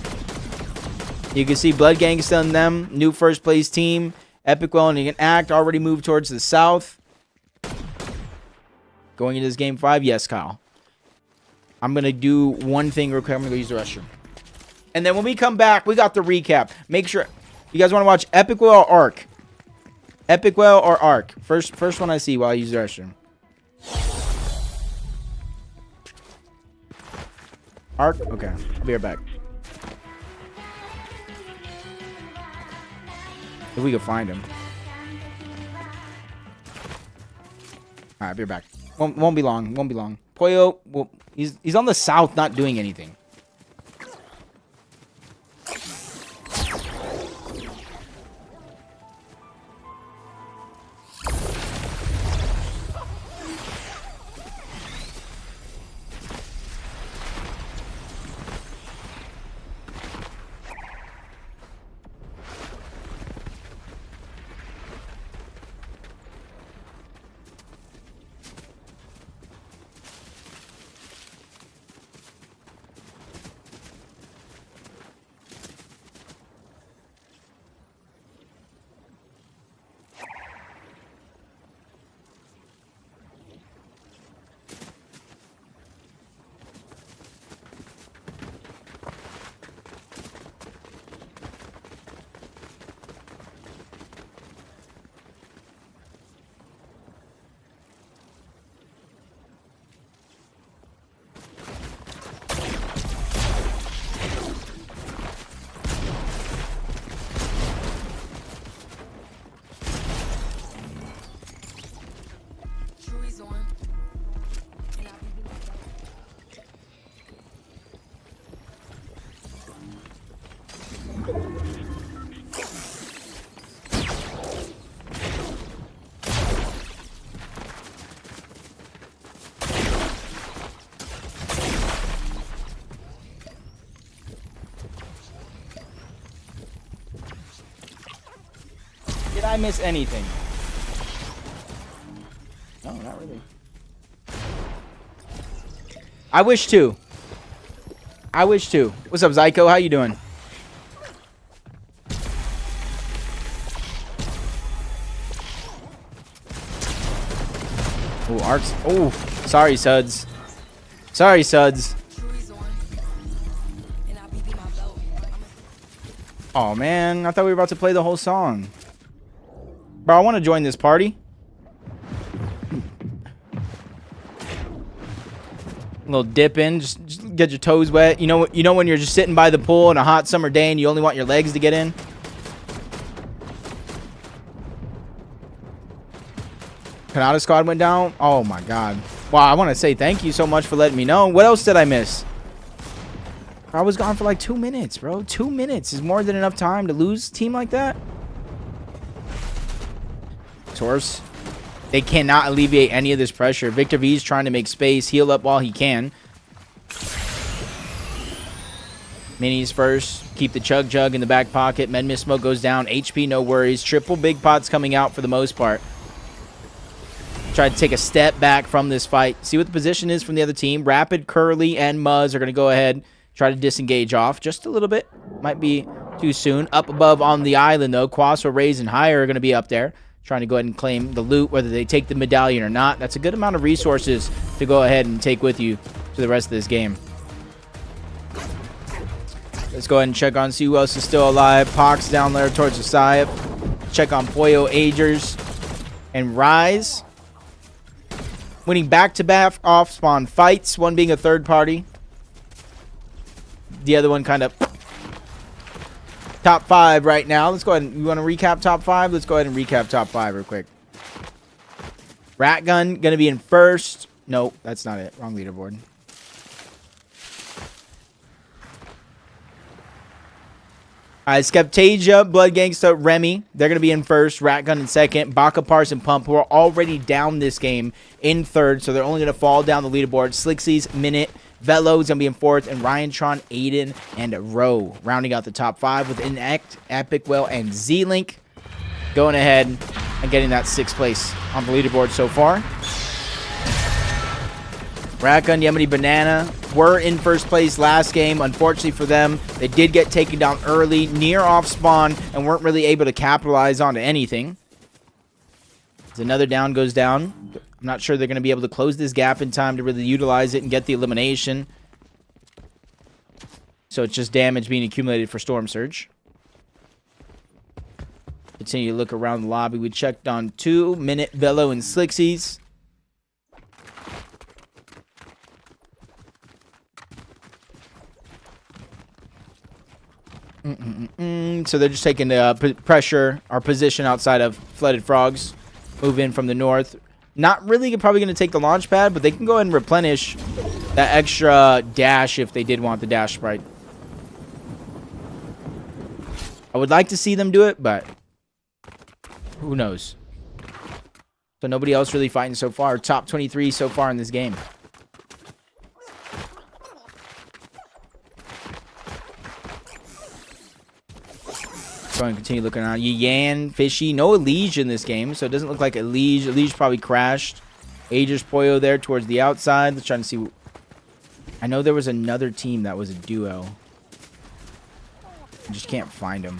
You can see Blood Gang still in them. New first place team. Epicwell and Act already moved towards the south. Going into this game 5. Yes, Kyle. I'm going to do one thing real quick. I'm going to go use the restroom. And then when we come back, we got the recap. Make sure you guys want to watch Epicwell or Arc. Epicwell or Arc. First one I see while I use the restroom. Arc? Okay. I'll be right back. If we can find him. Alright, I'll be right back. Won't be long. Won't be long. Pollo, well, he's on the south not doing anything. I miss anything? No, not really. I wish too. I wish too. What's up, Zyko? How you doing? Oh, arcs. Oh, sorry, Suds. Sorry, Suds. Oh, man. I thought we were about to play the whole song. Bro, I want to join this party. A little dip in. Just get your toes wet. You know when you're just sitting by the pool on a hot summer day and you only want your legs to get in? Canada squad went down. Oh my god. Wow, I want to say thank you so much for letting me know. What else did I miss? I was gone for like 2 minutes, bro. 2 minutes is more than enough time to lose a team like that. Source. They cannot alleviate any of this pressure. Victor V is trying to make space, heal up while he can. Minis first. Keep the chug jug in the back pocket. Med Miss Smoke goes down. HP, no worries. Triple big pots coming out for the most part. Try to take a step back from this fight. See what the position is from the other team. Rapid, Curly, and Muzz are going to go ahead. Try to disengage off just a little bit. Might be too soon. Up above on the island, though. Quasso, Raze, and Higher are going to be up there. Trying to go ahead and claim the loot, whether they take the medallion or not. That's a good amount of resources to go ahead and take with you to the rest of this game. Let's go ahead and check on, see who else is still alive. Pox down there towards the side. Check on Poyo, Agers, and Rise. Winning back-to-back off-spawn fights. One being a third party. The other one kind of top 5 right now. Let's go ahead and, you want to recap top 5? Let's go ahead and recap top 5 real quick. Rat Gun going to be in first. Nope, that's not it. Wrong leaderboard. All right, Skeptasia, Blood Gangsta, Remy. They're going to be in first. Rat Gun in second. Baka, Pars, and Pump, who are already down this game, in third. So they're only going to fall down the leaderboard. Slixies, Minute. Velo is going to be in fourth. And Ryantron, Aiden, and Roe rounding out the top 5 with Inact, Epic Well, and Z-Link going ahead and getting that 6th place on the leaderboard so far. Rat Gun, Yemeni Banana were in first place last game. Unfortunately for them, they did get taken down early, near off spawn, and weren't really able to capitalize onto anything. As another down goes down, I'm not sure they're going to be able to close this gap in time to really utilize it and get the elimination. So it's just damage being accumulated for Storm Surge. Continue to look around the lobby. We checked on 2, Minute, Velo, and Slixies. So they're just taking the pressure, our position outside of Flooded Frogs. Move in from the north. Not really probably going to take the launch pad, but they can go ahead and replenish that extra dash if they did want the dash sprite. I would like to see them do it, but who knows? So nobody else really fighting so far. Top 23 so far in this game. Going to continue looking around. Yan, Fishy. No Elige in this game, so it doesn't look like Elige. Elige probably crashed. Aegis Poyo there towards the outside. Let's try to see. I know there was another team that was a duo. I just can't find them.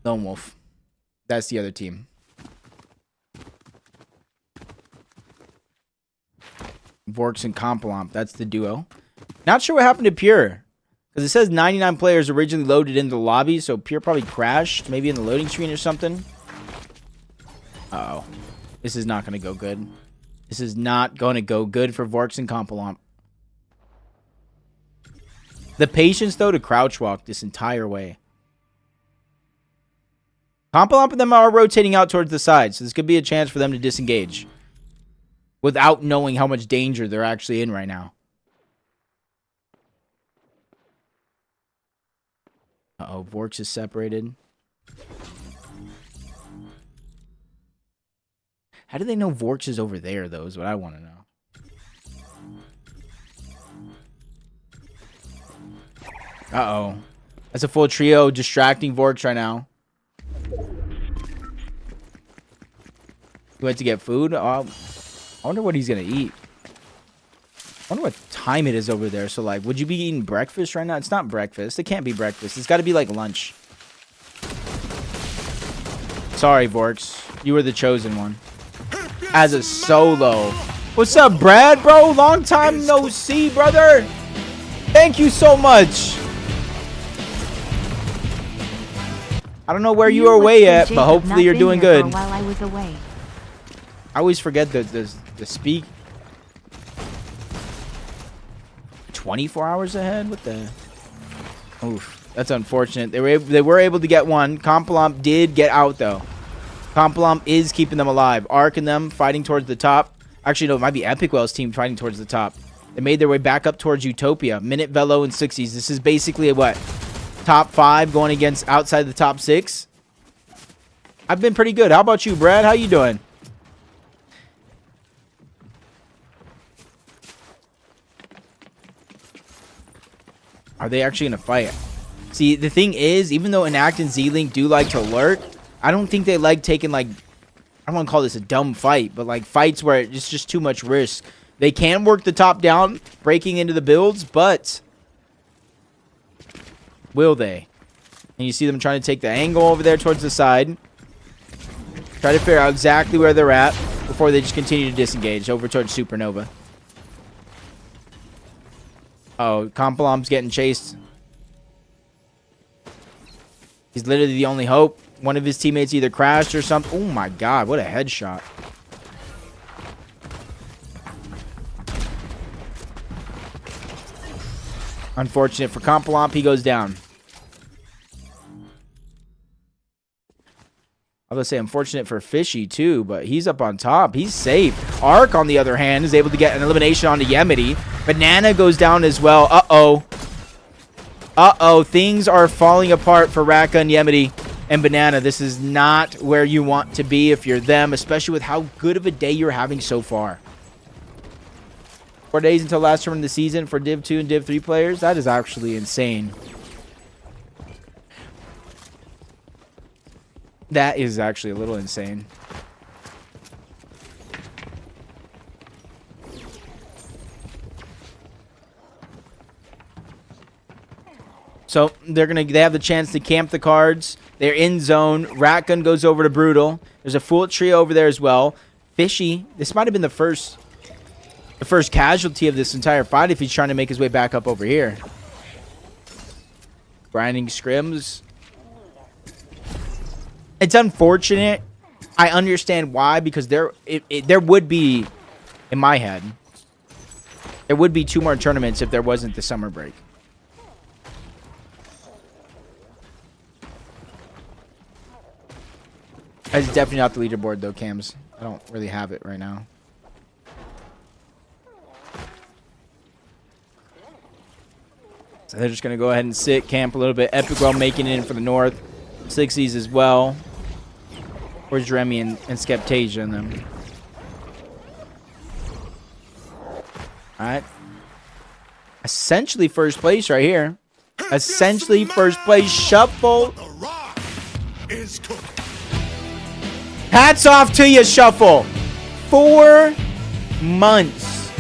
Lone Wolf. That's the other team. Vorks and Compalomp. That's the duo. Not sure what happened to Pure. Because it says 99 players originally loaded into the lobby. So Pure probably crashed. Maybe in the loading screen or something. Uh-oh. This is not going to go good. This is not going to go good for Vorks and Compalomp. The patience, though, to crouch walk this entire way. Compalomp and them are rotating out towards the side. So this could be a chance for them to disengage. Without knowing how much danger they're actually in right now. Uh-oh, Vorks is separated. How do they know Vorks is over there, though, is what I want to know. Uh-oh. That's a full trio distracting Vorks right now. He went to get food. I wonder what he's going to eat. I wonder what time it is over there. So, like, would you be eating breakfast right now? It's not breakfast. It can't be breakfast. It's got to be, like, lunch. Sorry, Vorks. You were the chosen one. As a solo. What's up, Brad, bro? Long time no see, brother. Thank you so much. I don't know where you are away at, but hopefully you're doing good. While I was away. I always forget the speak. 24 hours ahead? What the? Oof, that's unfortunate. They were able to get one. Compalomp did get out though. Compalomp is keeping them alive. Ark and them fighting towards the top. Actually, no, it might be Epicwell's team fighting towards the top. They made their way back up towards Utopia. Minute, Velo, and 60s. This is basically a what? Top 5 going against outside the top 6. I've been pretty good. How about you, Brad? How you doing? Are they actually going to fight? See, the thing is, even though Enact and Z-Link do like to lurk, I don't think they like taking, like, I don't want to call this a dumb fight, but, like, fights where it's just too much risk. They can work the top down, breaking into the builds, but will they? And you see them trying to take the angle over there towards the side. Try to figure out exactly where they're at before they just continue to disengage over towards Supernova. Oh, Compalomp's getting chased. He's literally the only hope. One of his teammates either crashed or something. Oh my god, what a headshot. Unfortunate for Compalomp, he goes down. I was going to say unfortunate for Fishy too, but he's up on top. He's safe. Ark, on the other hand, is able to get an elimination onto Yemity. Banana goes down as well. Uh-oh. Uh-oh. Things are falling apart for Raka and Yemity and Banana. This is not where you want to be if you're them, especially with how good of a day you're having so far. 4 days until last tournament of the season for Div 2 and Div 3 players. That is actually insane. That is actually a little insane. So they have the chance to camp the cards. They're in zone. Ratgun goes over to Brutal. There's a full trio over there as well. Fishy, this might have been the first casualty of this entire fight if he's trying to make his way back up over here. Grinding scrims. It's unfortunate. I understand why, because there would be, in my head, there would be 2 more tournaments if there wasn't the summer break. It's definitely not the leaderboard though, Cams. I don't really have it right now. So they're just going to go ahead and sit, camp a little bit. Epicwell making it in for the north. 60s as well. Where's Remy and Skeptasia in them? Alright. Essentially first place right here. Essentially first place. Shuffle. Hats off to you, Shuffle. 4 months.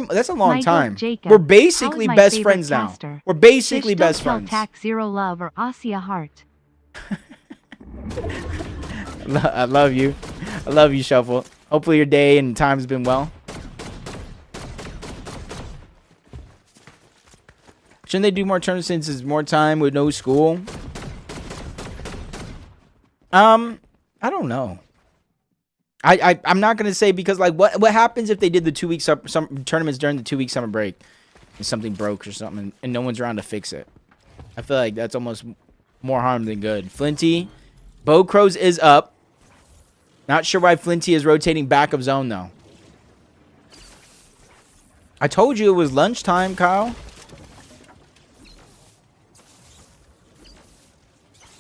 That's a long time. Jacob, we're basically best friends now. We're basically best friends. Tac Zero Love or Ossia Heart. I love you. I love you, Shuffle. Hopefully your day and time's been well. Shouldn't they do more tournaments since it's more time with no school? I don't know. I'm not gonna say, because like what happens if they did the 2 week some tournaments during the 2 week summer break and something broke or something and no one's around to fix it? I feel like that's almost more harm than good. Flinty, Bo Crows is up. Not sure why Flinty is rotating back of zone though. I told you it was lunchtime, Kyle.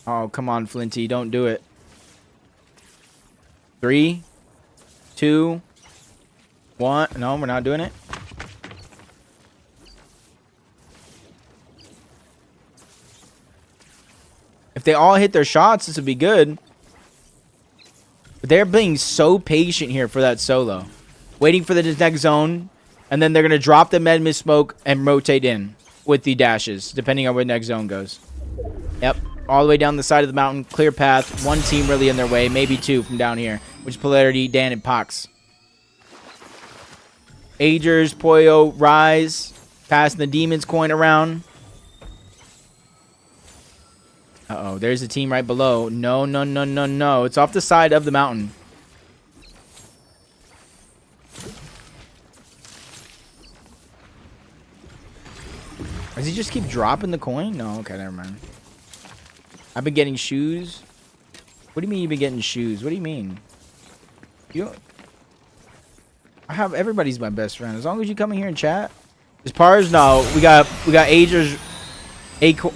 Oh, come on, Flinty, don't do it. 3, 2, 1. No, we're not doing it. If they all hit their shots, this would be good. But they're being so patient here for that solo. Waiting for the next zone. And then they're going to drop the med mid smoke and rotate in with the dashes, depending on where the next zone goes. Yep. All the way down the side of the mountain. Clear path. One team really in their way. Maybe two from down here. Which is Polarity, Dan, and Pox. Agers, Poyo, Rise. Passing the Demon's coin around. Uh-oh. There's a team right below. No, no, no, no, no. It's off the side of the mountain. Does he just keep dropping the coin? No, okay, never mind. I've been getting shoes. What do you mean you've been getting shoes? What do you mean? You don't... I have everybody's my best friend. As long as you come in here and chat. As Pars, no. We got Agers,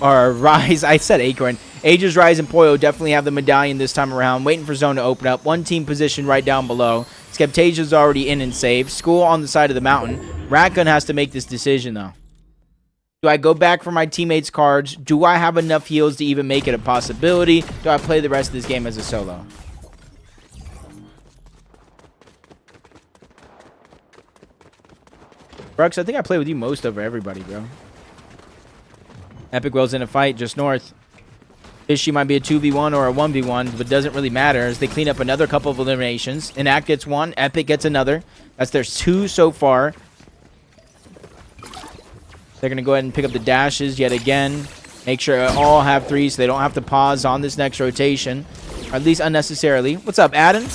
or Rise. I said Acorn. Agers, Rise, and Poyo definitely have the medallion this time around. Waiting for zone to open up. One team position right down below. Skeptasia's already in and safe. School on the side of the mountain. Ratgun has to make this decision though. Do I go back for my teammates' cards? Do I have enough heals to even make it a possibility? Do I play the rest of this game as a solo? Brooks, I think I play with you most over everybody, bro. Epic Will's in a fight just north. Fishy might be a 2v1 or a 1v1, but it doesn't really matter as they clean up another couple of eliminations. Enact gets one. Epic gets another. That's their 2 so far. They're going to go ahead and pick up the dashes yet again. Make sure all have 3 so they don't have to pause on this next rotation. Or at least unnecessarily. What's up, Adam?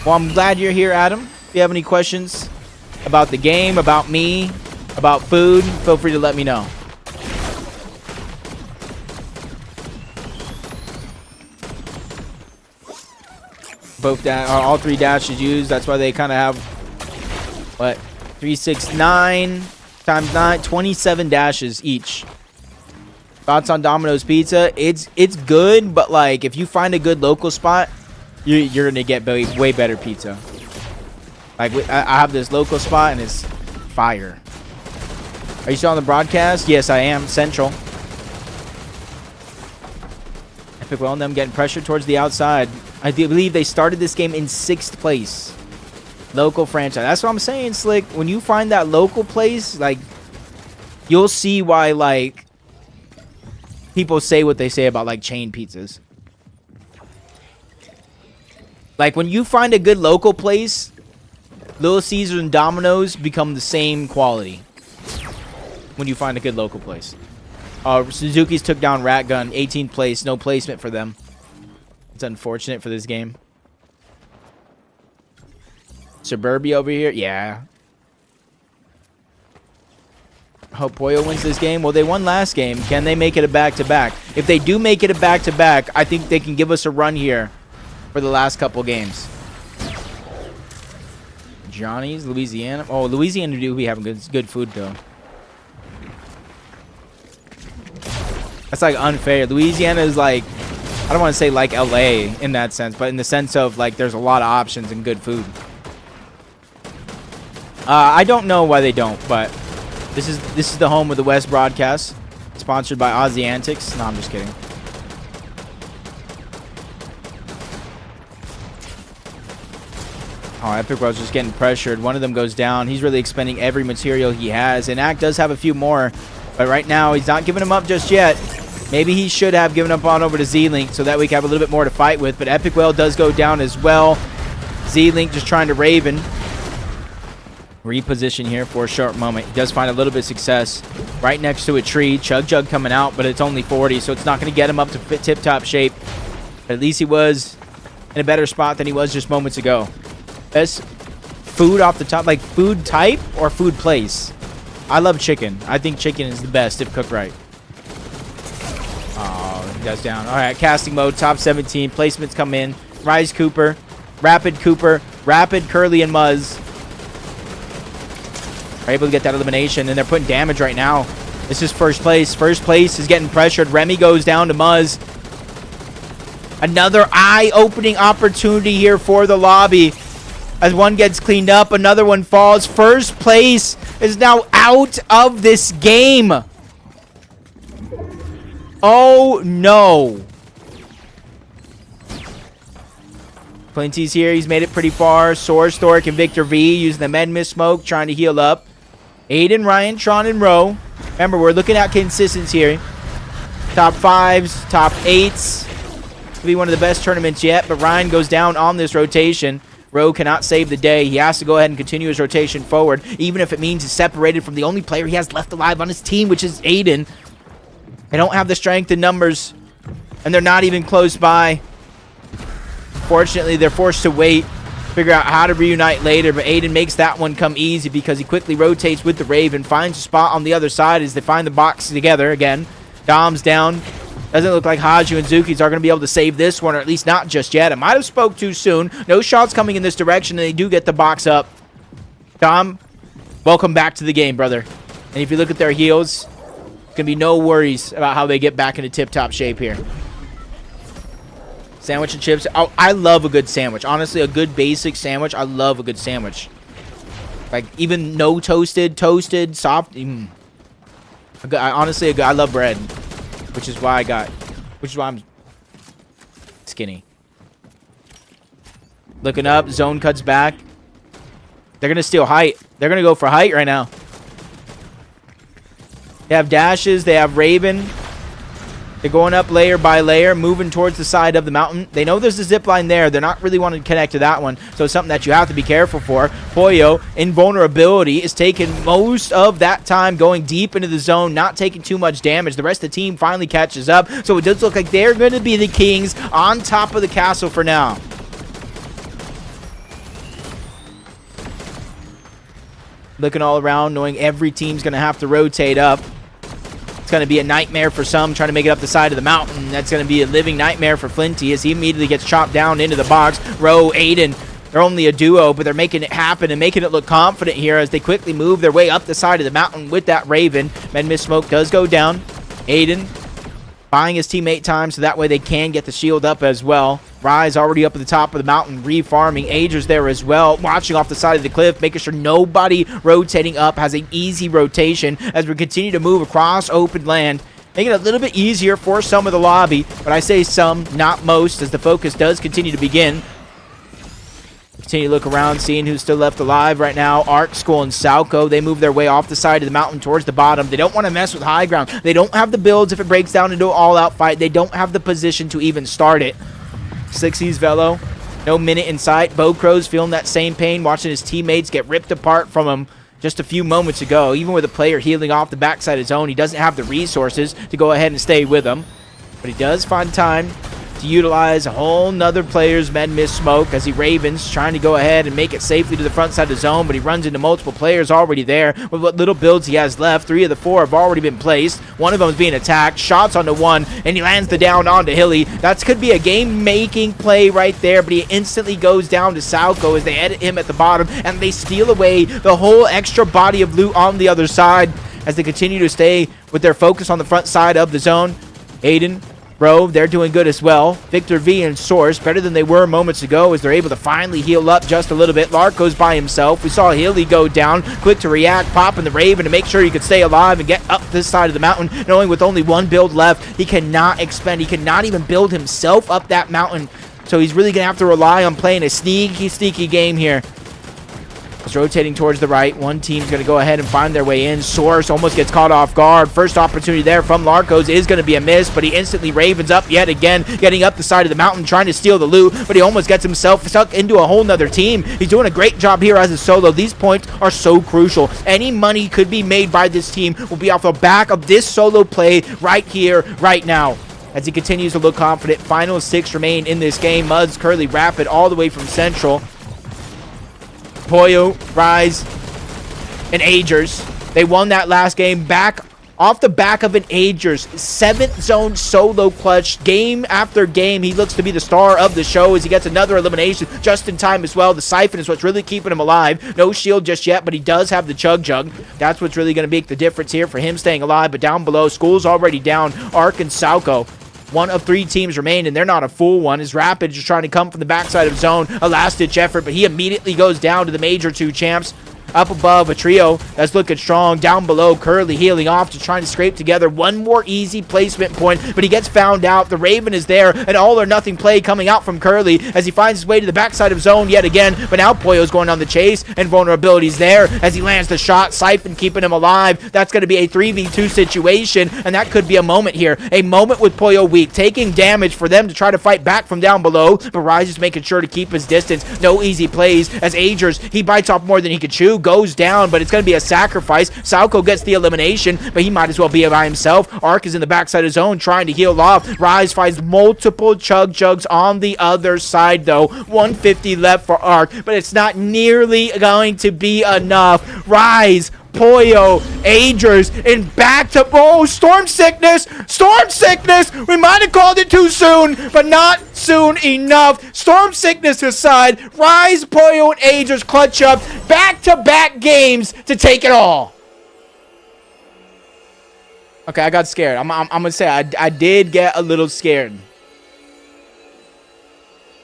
Well, I'm glad you're here, Adam. If you have any questions about the game, about me, about food, feel free to let me know. All 3 dashes used. That's why they kind of have, what, 3, 6, 9... times 9, 27 dashes each. Thoughts on Domino's Pizza? It's good, but like if you find a good local spot, you're gonna get way better pizza. Like I have this local spot and it's fire. Are you still on the broadcast? Yes, I am. Central. Epic Well and them getting pressure towards the outside. I do believe they started this game in 6th place. Local franchise. That's what I'm saying, Slick. When you find that local place, like, you'll see why, like, people say what they say about, like, chain pizzas. Like, when you find a good local place, Little Caesars and Domino's become the same quality. When you find a good local place. Suzuki's took down Ratgun. 18th place. No placement for them. It's unfortunate for this game. Suburbia over here? Yeah. Hope Poyo wins this game. Well, they won last game. Can they make it a back-to-back? If they do make it a back-to-back, I think they can give us a run here for the last couple games. Johnny's, Louisiana. Oh, Louisiana do be having good food, though. That's, like, unfair. Louisiana is, like, I don't want to say like LA in that sense, but in the sense of, like, there's a lot of options and good food. I don't know why they don't, but this is the home of the West broadcast, sponsored by Aussie Antics. No, I'm just kidding. Oh, Epic World's just getting pressured. One of them goes down. He's really expending every material he has. And Act does have a few more, but right now he's not giving them up just yet. Maybe he should have given up on over to Z-Link so that we can have a little bit more to fight with. But Epic Well does go down as well. Z-Link just trying to Raven. Reposition here for a short moment. He does find a little bit of success right next to a tree. Chug Jug coming out, but it's only 40, so it's not going to get him up to tip-top shape. But at least he was in a better spot than he was just moments ago. Best food off the top, like food type or food place? I love chicken. I think chicken is the best if cooked right. Oh, he does down. All right, casting mode, top 17. Placements come in. Rise Cooper, Rapid Curly, and Muzz. Are able to get that elimination, and they're putting damage right now. This is first place. First place is getting pressured. Remy goes down to Muzz. Another eye-opening opportunity here for the lobby. As one gets cleaned up, another one falls. First place is now out of this game. Oh, no. Flinty's here. He's made it pretty far. Source, Thoric, and Victor V using the med miss smoke, trying to heal up. Aiden, Ryan, Tron, and Ro. Remember, we're looking at consistency here. Top 5s, top 8s. It's going to be one of the best tournaments yet, but Ryan goes down on this rotation. Ro cannot save the day. He has to go ahead and continue his rotation forward, even if it means he's separated from the only player he has left alive on his team, which is Aiden. They don't have the strength in numbers, and they're not even close by. Fortunately, they're forced to wait, figure out how to reunite later, but Aiden makes that one come easy because he quickly rotates with the Raven, finds a spot on the other side as they find the box together again. Dom's down. Doesn't look like Haju and Zukis are going to be able to save this one, or at least not just yet. I might have spoke too soon. No shots coming in this direction, and they do get the box up. Dom, welcome back to the game, brother. And if you look at their heals, going to be no worries about how they get back into tip-top shape here. Sandwich and chips. Oh, I love a good sandwich. Honestly, a good basic sandwich. I love a good sandwich. Like, even no toasted, soft. Honestly, I love bread. Which is why I'm skinny. Looking up, zone cuts back. They're going to steal height. They're going to go for height right now. They have dashes. They have Raven. They're going up layer by layer, moving towards the side of the mountain. They know there's a zip line there. They're not really wanting to connect to that one, so it's something that you have to be careful for. Pollo, invulnerability, is taking most of that time going deep into the zone, not taking too much damage. The rest of the team finally catches up, so it does look like they're going to be the kings on top of the castle for now. Looking all around, knowing every team's going to have to rotate up. It's going to be a nightmare for some trying to make it up the side of the mountain. That's going to be a living nightmare for Flinty as he immediately gets chopped down into the box. Ro, Aiden, they're only a duo, but they're making it happen and making it look confident here as they quickly move their way up the side of the mountain with that Raven. Med Miss Smoke does go down. Aiden buying his teammate time so that way they can get the shield up as well. Rise already up at the top of the mountain, refarming. Ager's there as well, watching off the side of the cliff, making sure nobody rotating up has an easy rotation as we continue to move across open land, making it a little bit easier for some of the lobby, but I say some, not most, as the focus does continue to begin. Continue to look around, seeing who's still left alive right now. Arc, Skull, and Salco, they move their way off the side of the mountain towards the bottom. They don't want to mess with high ground. They don't have the builds if it breaks down into an all-out fight. They don't have the position to even start it. 60s Velo, no minute in sight. Bo Crow's feeling that same pain, watching his teammates get ripped apart from him just a few moments ago. Even with a player healing off the backside of his own, he doesn't have the resources to go ahead and stay with him. But he does find time to utilize a whole nother player's Med Miss Smoke as he Ravens trying to go ahead and make it safely to the front side of the zone, but he runs into multiple players already there. With what little builds he has left, 3 of the 4 have already been placed. One of them is being attacked. Shots onto one, and he lands the down onto Hilly. That could be a game-making play right there, but he instantly goes down to Salco as they edit him at the bottom, and they steal away the whole extra body of loot on the other side as they continue to stay with their focus on the front side of the zone. Aiden, Bro, they're doing good as well. Victor V and Source, better than they were moments ago as they're able to finally heal up just a little bit. Lark goes by himself. We saw Hilly go down, quick to react, popping the Raven to make sure he could stay alive and get up this side of the mountain, knowing with only one build left, he cannot expend, he cannot even build himself up that mountain. So he's really going to have to rely on playing a sneaky game here. It's rotating towards the right. One team's going to go ahead and find their way in. Source almost gets caught off guard. First opportunity there from Larkos is going to be a miss, but he instantly Ravens up yet again, getting up the side of the mountain, trying to steal the loot, but he almost gets himself stuck into a whole nother team. He's doing a great job here as a solo. These points are so crucial. Any money could be made by this team will be off the back of this solo play right here, right now. As he continues to look confident, final 6 remain in this game. Muds, Curly, Rapid, all the way from Central. Pollo, Rise, and Agers. They won that last game back off the back of an Agers 7th zone solo clutch. Game after game, he looks to be the star of the show as he gets another elimination just in time as well. The Siphon is what's really keeping him alive. No shield just yet, but he does have the Chug Jug. That's what's really going to make the difference here for him staying alive. But down below, School's already down. Arc and Salco. 1 of 3 teams remain, and they're not a full one. As Rapid just trying to come from the backside of zone. A last-ditch effort, but he immediately goes down to the major 2 champs. Up above, a trio that's looking strong. Down below, Curly healing off to trying to scrape together one more easy placement point, but he gets found out. The Raven is there, an all or nothing play coming out from Curly as he finds his way to the backside of zone yet again, but now Pollo's going on the chase, and vulnerability's there as he lands the shot. Siphon keeping him alive. That's going to be a 3v2 situation, and that could be a moment here. A moment with Pollo weak, taking damage for them to try to fight back from down below, but Rise is making sure to keep his distance. No easy plays as Agers, he bites off more than he could chew, goes down, but it's going to be a sacrifice. Salco gets the elimination, but he might as well be by himself. Arc is in the backside of zone trying to heal off. Rise finds multiple chug jugs on the other side though. 150 left for Arc, but it's not nearly going to be enough. Rise, Pollo, Agers, and back to Storm Sickness. Storm Sickness. We might have called it too soon, but not soon enough. Storm Sickness aside, Rise, Pollo, and Agers clutch up back-to-back games to take it all. Okay, I got scared. I'm gonna say I did get a little scared.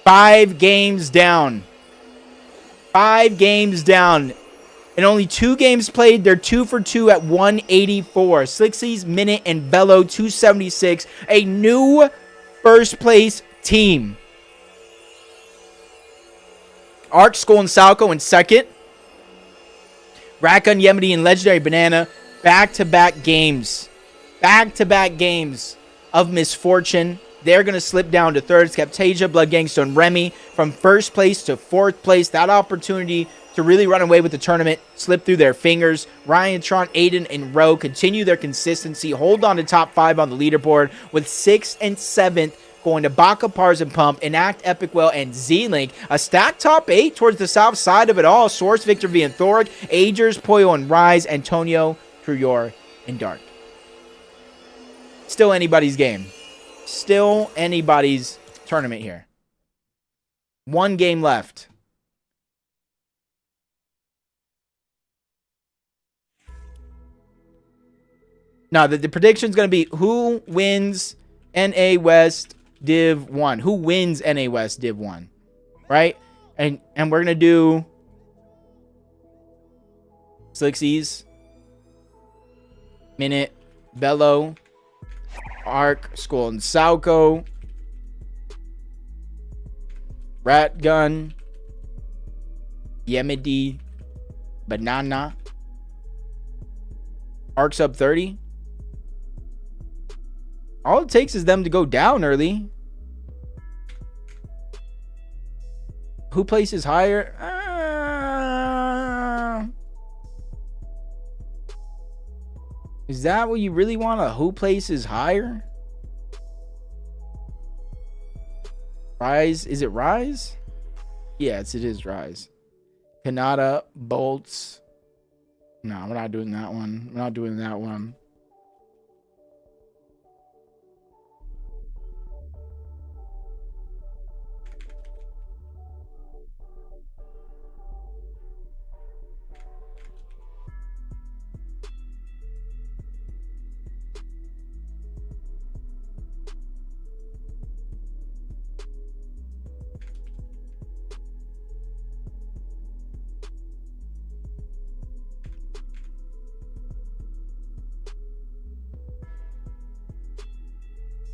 5 games down. 5 games down. In only 2 games played, they're 2 for 2 at 184. Slixies, Minute, and Bello, 276. A new first place team. Arc, Skull, and Salco in second. Ratgun, Yemity, and Legendary Banana, back-to-back games. Back-to-back games of misfortune. They're going to slip down to third. Skeptasia, Blood Gangster, and Remy from first place to fourth place. That opportunity to really run away with the tournament slip through their fingers. Ryan, Tron, Aiden, and Rowe continue their consistency. Hold on to top 5 on the leaderboard with 6th and 7th going to Baka, Pars, and Pump, Enact, Epic Well, and Z-Link. A stacked top 8 towards the south side of it all. Source, Victor V, and Thoric, Agers, Pollo, and Rise, Antonio, Truyor, and Dark. Still anybody's game. Still anybody's tournament here. 1 game left. Now, the prediction's going to be who wins NA West Div 1. Who wins NA West Div 1? Right? And we're going to do Slixies, Minute, Bello, Arc, Skull, and Salco, Ratgun, Yemidi, Banana. Arc's up 30. All it takes is them to go down early. Who places higher? Is that what you really want? Who places higher? Rise? Is it Rise? Yes, it is Rise. Kanata, Bolts. No, we're not doing that one. We're not doing that one.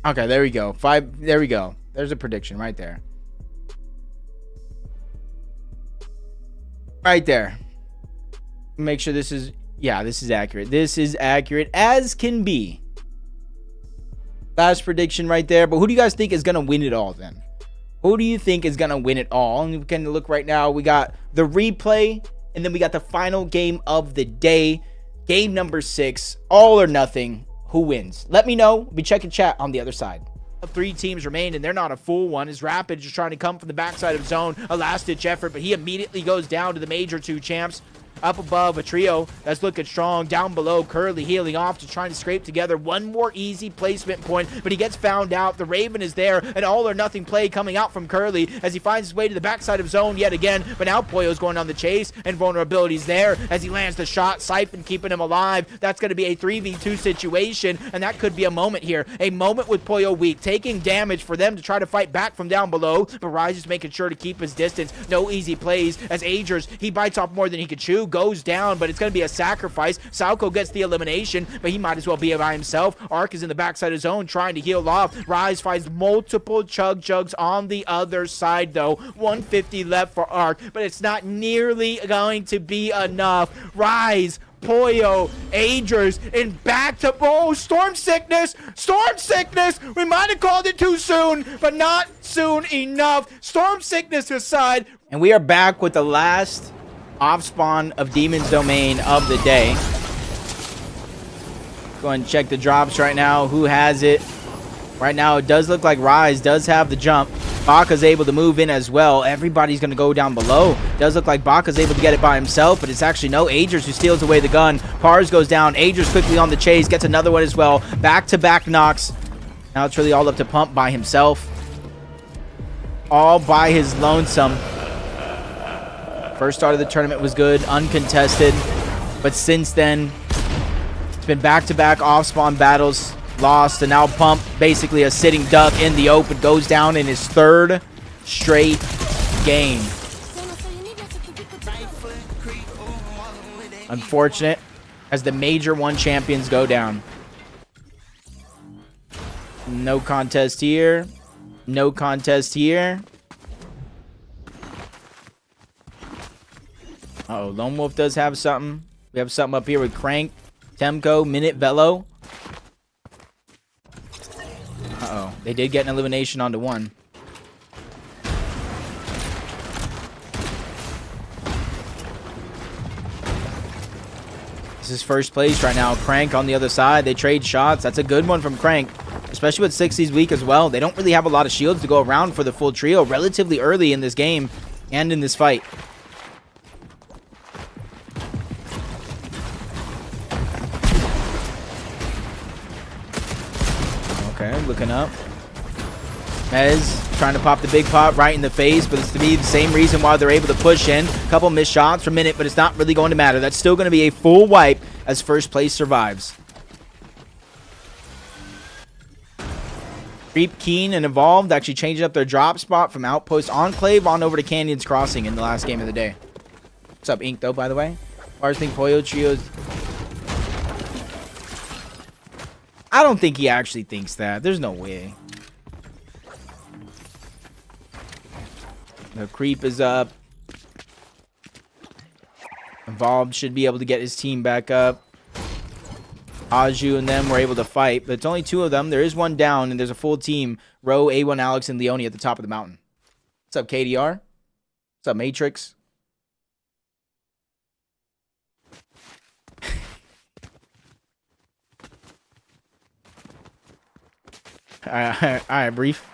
Okay, there we go. 5. There we go. There's a prediction right there. Right there. Make sure this is... Yeah, this is accurate. This is accurate as can be. Last prediction right there. But who do you guys think is going to win it all then? Who do you think is going to win it all? And we can look right now. We got the replay. And then we got the final game of the day. Game number 6. All or nothing. Who wins? Let me know. We'll be checking chat on the other side. 3 teams remain, and they're not a full one. As Rapid just trying to come from the backside of zone. A last-ditch effort, but he immediately goes down to the Major 2 champs. Up above, a trio that's looking strong. Down below, Curly healing off to trying to scrape together one more easy placement point, but he gets found out. The Raven is there, an all or nothing play coming out from Curly as he finds his way to the backside of zone yet again, but now Pollo's going on the chase, and vulnerability's there as he lands the shot. Siphon keeping him alive. That's going to be a 3v2 situation, and that could be a moment here. A moment with Pollo weak, taking damage for them to try to fight back from down below, but Rise is making sure to keep his distance. No easy plays as Agers, he bites off more than he could chew, goes down, but it's going to be a sacrifice. Salco gets the elimination, but he might as well be by himself. Arc is in the backside of his own, trying to heal off. Rise finds multiple chug jugs on the other side, though. 150 left for Arc, but it's not nearly going to be enough. Rise, Poyo, Agers, and back to... Oh, Storm Sickness! Storm Sickness! We might have called it too soon, but not soon enough. Storm Sickness aside. And we are back with the last off-spawn of Demon's Domain of the day. Go ahead and check the drops right now. Who has it? Right now, it does look like Rise does have the jump. Baka's able to move in as well. Everybody's going to go down below. Does look like Baka's able to get it by himself, but it's actually no Agers who steals away the gun. Pars goes down. Agers quickly on the chase. Gets another one as well. Back-to-back knocks. Now it's really all up to Pump by himself. All by his lonesome. First start of the tournament was good, uncontested. But since then, it's been back-to-back off-spawn battles. Lost, and now Pump, basically a sitting duck in the open, goes down in his third straight game. Unfortunate, as the Major 1 champions go down. No contest here. No contest here. Uh-oh, Lone Wolf does have something. We have something up here with Crank, Temco, Minute, Velo. Uh-oh. They did get an elimination onto one. This is first place right now. Crank on the other side. They trade shots. That's a good one from Crank. Especially with 60's weak as well. They don't really have a lot of shields to go around for the full trio relatively early in this game and in this fight. Okay, looking up. Mez trying to pop the big pot right in the face, but it's to be the same reason why they're able to push in. A couple missed shots for Minute, but it's not really going to matter. That's still going to be a full wipe as first place survives. Creep, Keen, and Evolved actually changing up their drop spot from Outpost Enclave on over to Canyons Crossing in the last game of the day. What's up, Ink, though, by the way? Mars think Poyo Trios... I don't think he actually thinks that. There's no way. The Creep is up. Evolved should be able to get his team back up. Aju and them were able to fight, but it's only 2 of them. There is one down, and there's a full team. Ro, A1, Alex, and Leone at the top of the mountain. What's up, KDR? What's up, Matrix? All right, Brief.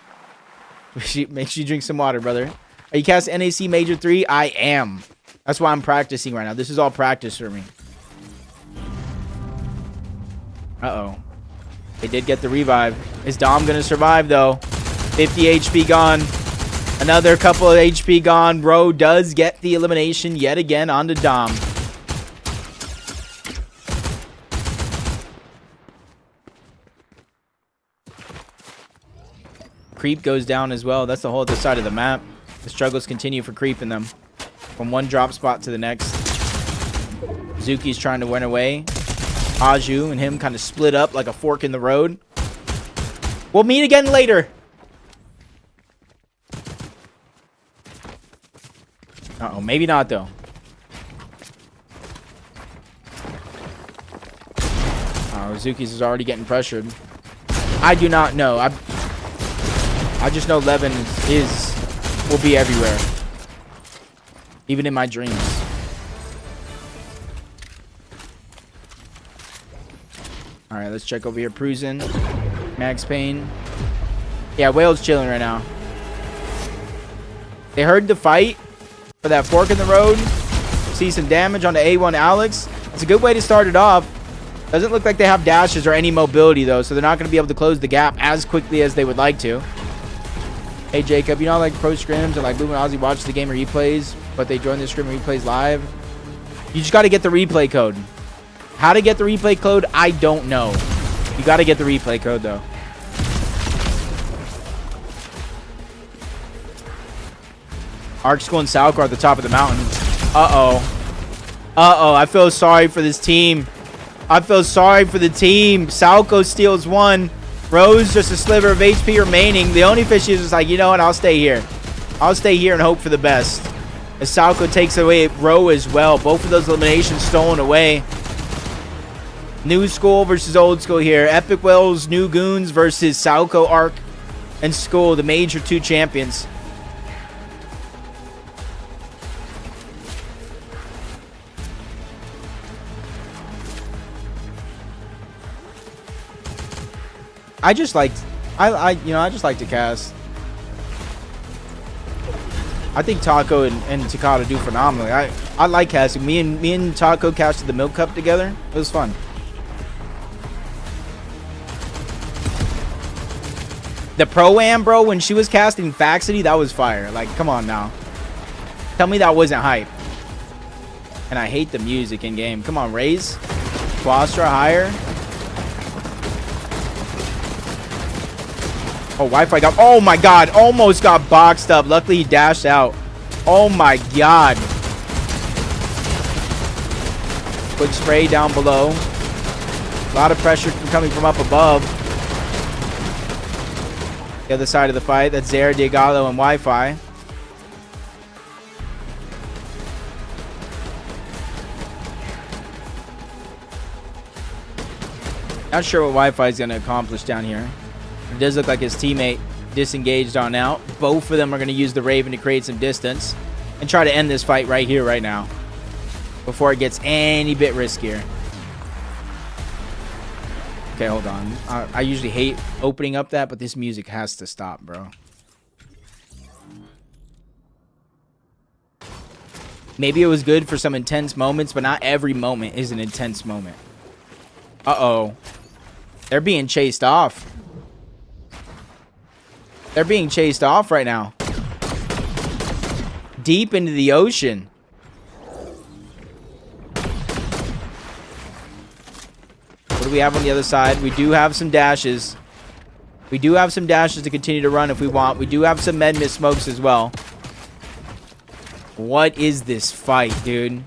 Make sure you drink some water, brother. Are you casting NAC Major 3? I am. That's why I'm practicing right now. This is all practice for me. Uh-oh. They did get the revive. Is Dom going to survive, though? 50 HP gone. Another couple of HP gone. Ro does get the elimination yet again onto Dom. Creep goes down as well. That's the whole other side of the map. The struggles continue for Creep in them. From one drop spot to the next. Zuki's trying to run away. Aju and him kind of split up like a fork in the road. We'll meet again later. Uh-oh, maybe not, though. Oh, Zuki's is already getting pressured. I do not know. I just know Levin will be everywhere. Even in my dreams. Alright, let's check over here. Prusen. Max Payne. Yeah, Whale's chilling right now. They heard the fight for that fork in the road. See some damage on the A1 Alex. It's a good way to start it off. Doesn't look like they have dashes or any mobility, though, so they're not going to be able to close the gap as quickly as they would like to. Hey, Jacob, you know, like pro scrims and like Boom and Ozzy watch the game replays, but they join the scrim replays live? You just got to get the replay code. How to get the replay code, I don't know. You got to get the replay code, though. Arc School and Salco are at the top of the mountain. Uh-oh. Uh-oh, I feel sorry for this team. I feel sorry for the team. Salco steals one. Rose, just a sliver of HP remaining. The only fish is just like, you know what? I'll stay here. I'll stay here and hope for the best. As Salco takes away Row as well. Both of those eliminations stolen away. New school versus old school here. Epic Wells, New Goons versus Salco, Arc, and School, the major 2 champions. I just like to cast. I think Taco and Takata do phenomenally. I like casting. Me and Taco casted the Milk Cup together. It was fun. The Pro-Am, bro, when she was casting Faxity, that was fire. Like, come on now. Tell me that wasn't hype. And I hate the music in game. Come on, raise. Quastra higher. Oh, Wi-Fi got... Oh, my God. Almost got boxed up. Luckily, he dashed out. Oh, my God. Quick spray down below. A lot of pressure coming from up above. The other side of the fight. That's Zara, Diagalo, and Wi-Fi. Not sure what Wi-Fi is going to accomplish down here. It does look like his teammate disengaged on out. Both of them are going to use the Raven to create some distance and try to end this fight right here, right now, before it gets any bit riskier. Okay, hold on. I usually hate opening up that, but this music has to stop, bro. Maybe it was good for some intense moments, but not every moment is an intense moment. Uh-oh. They're being chased off. They're being chased off right now. Deep into the ocean. What do we have on the other side? We do have some dashes. We do have some dashes to continue to run if we want. We do have some med miss smokes as well. What is this fight, dude?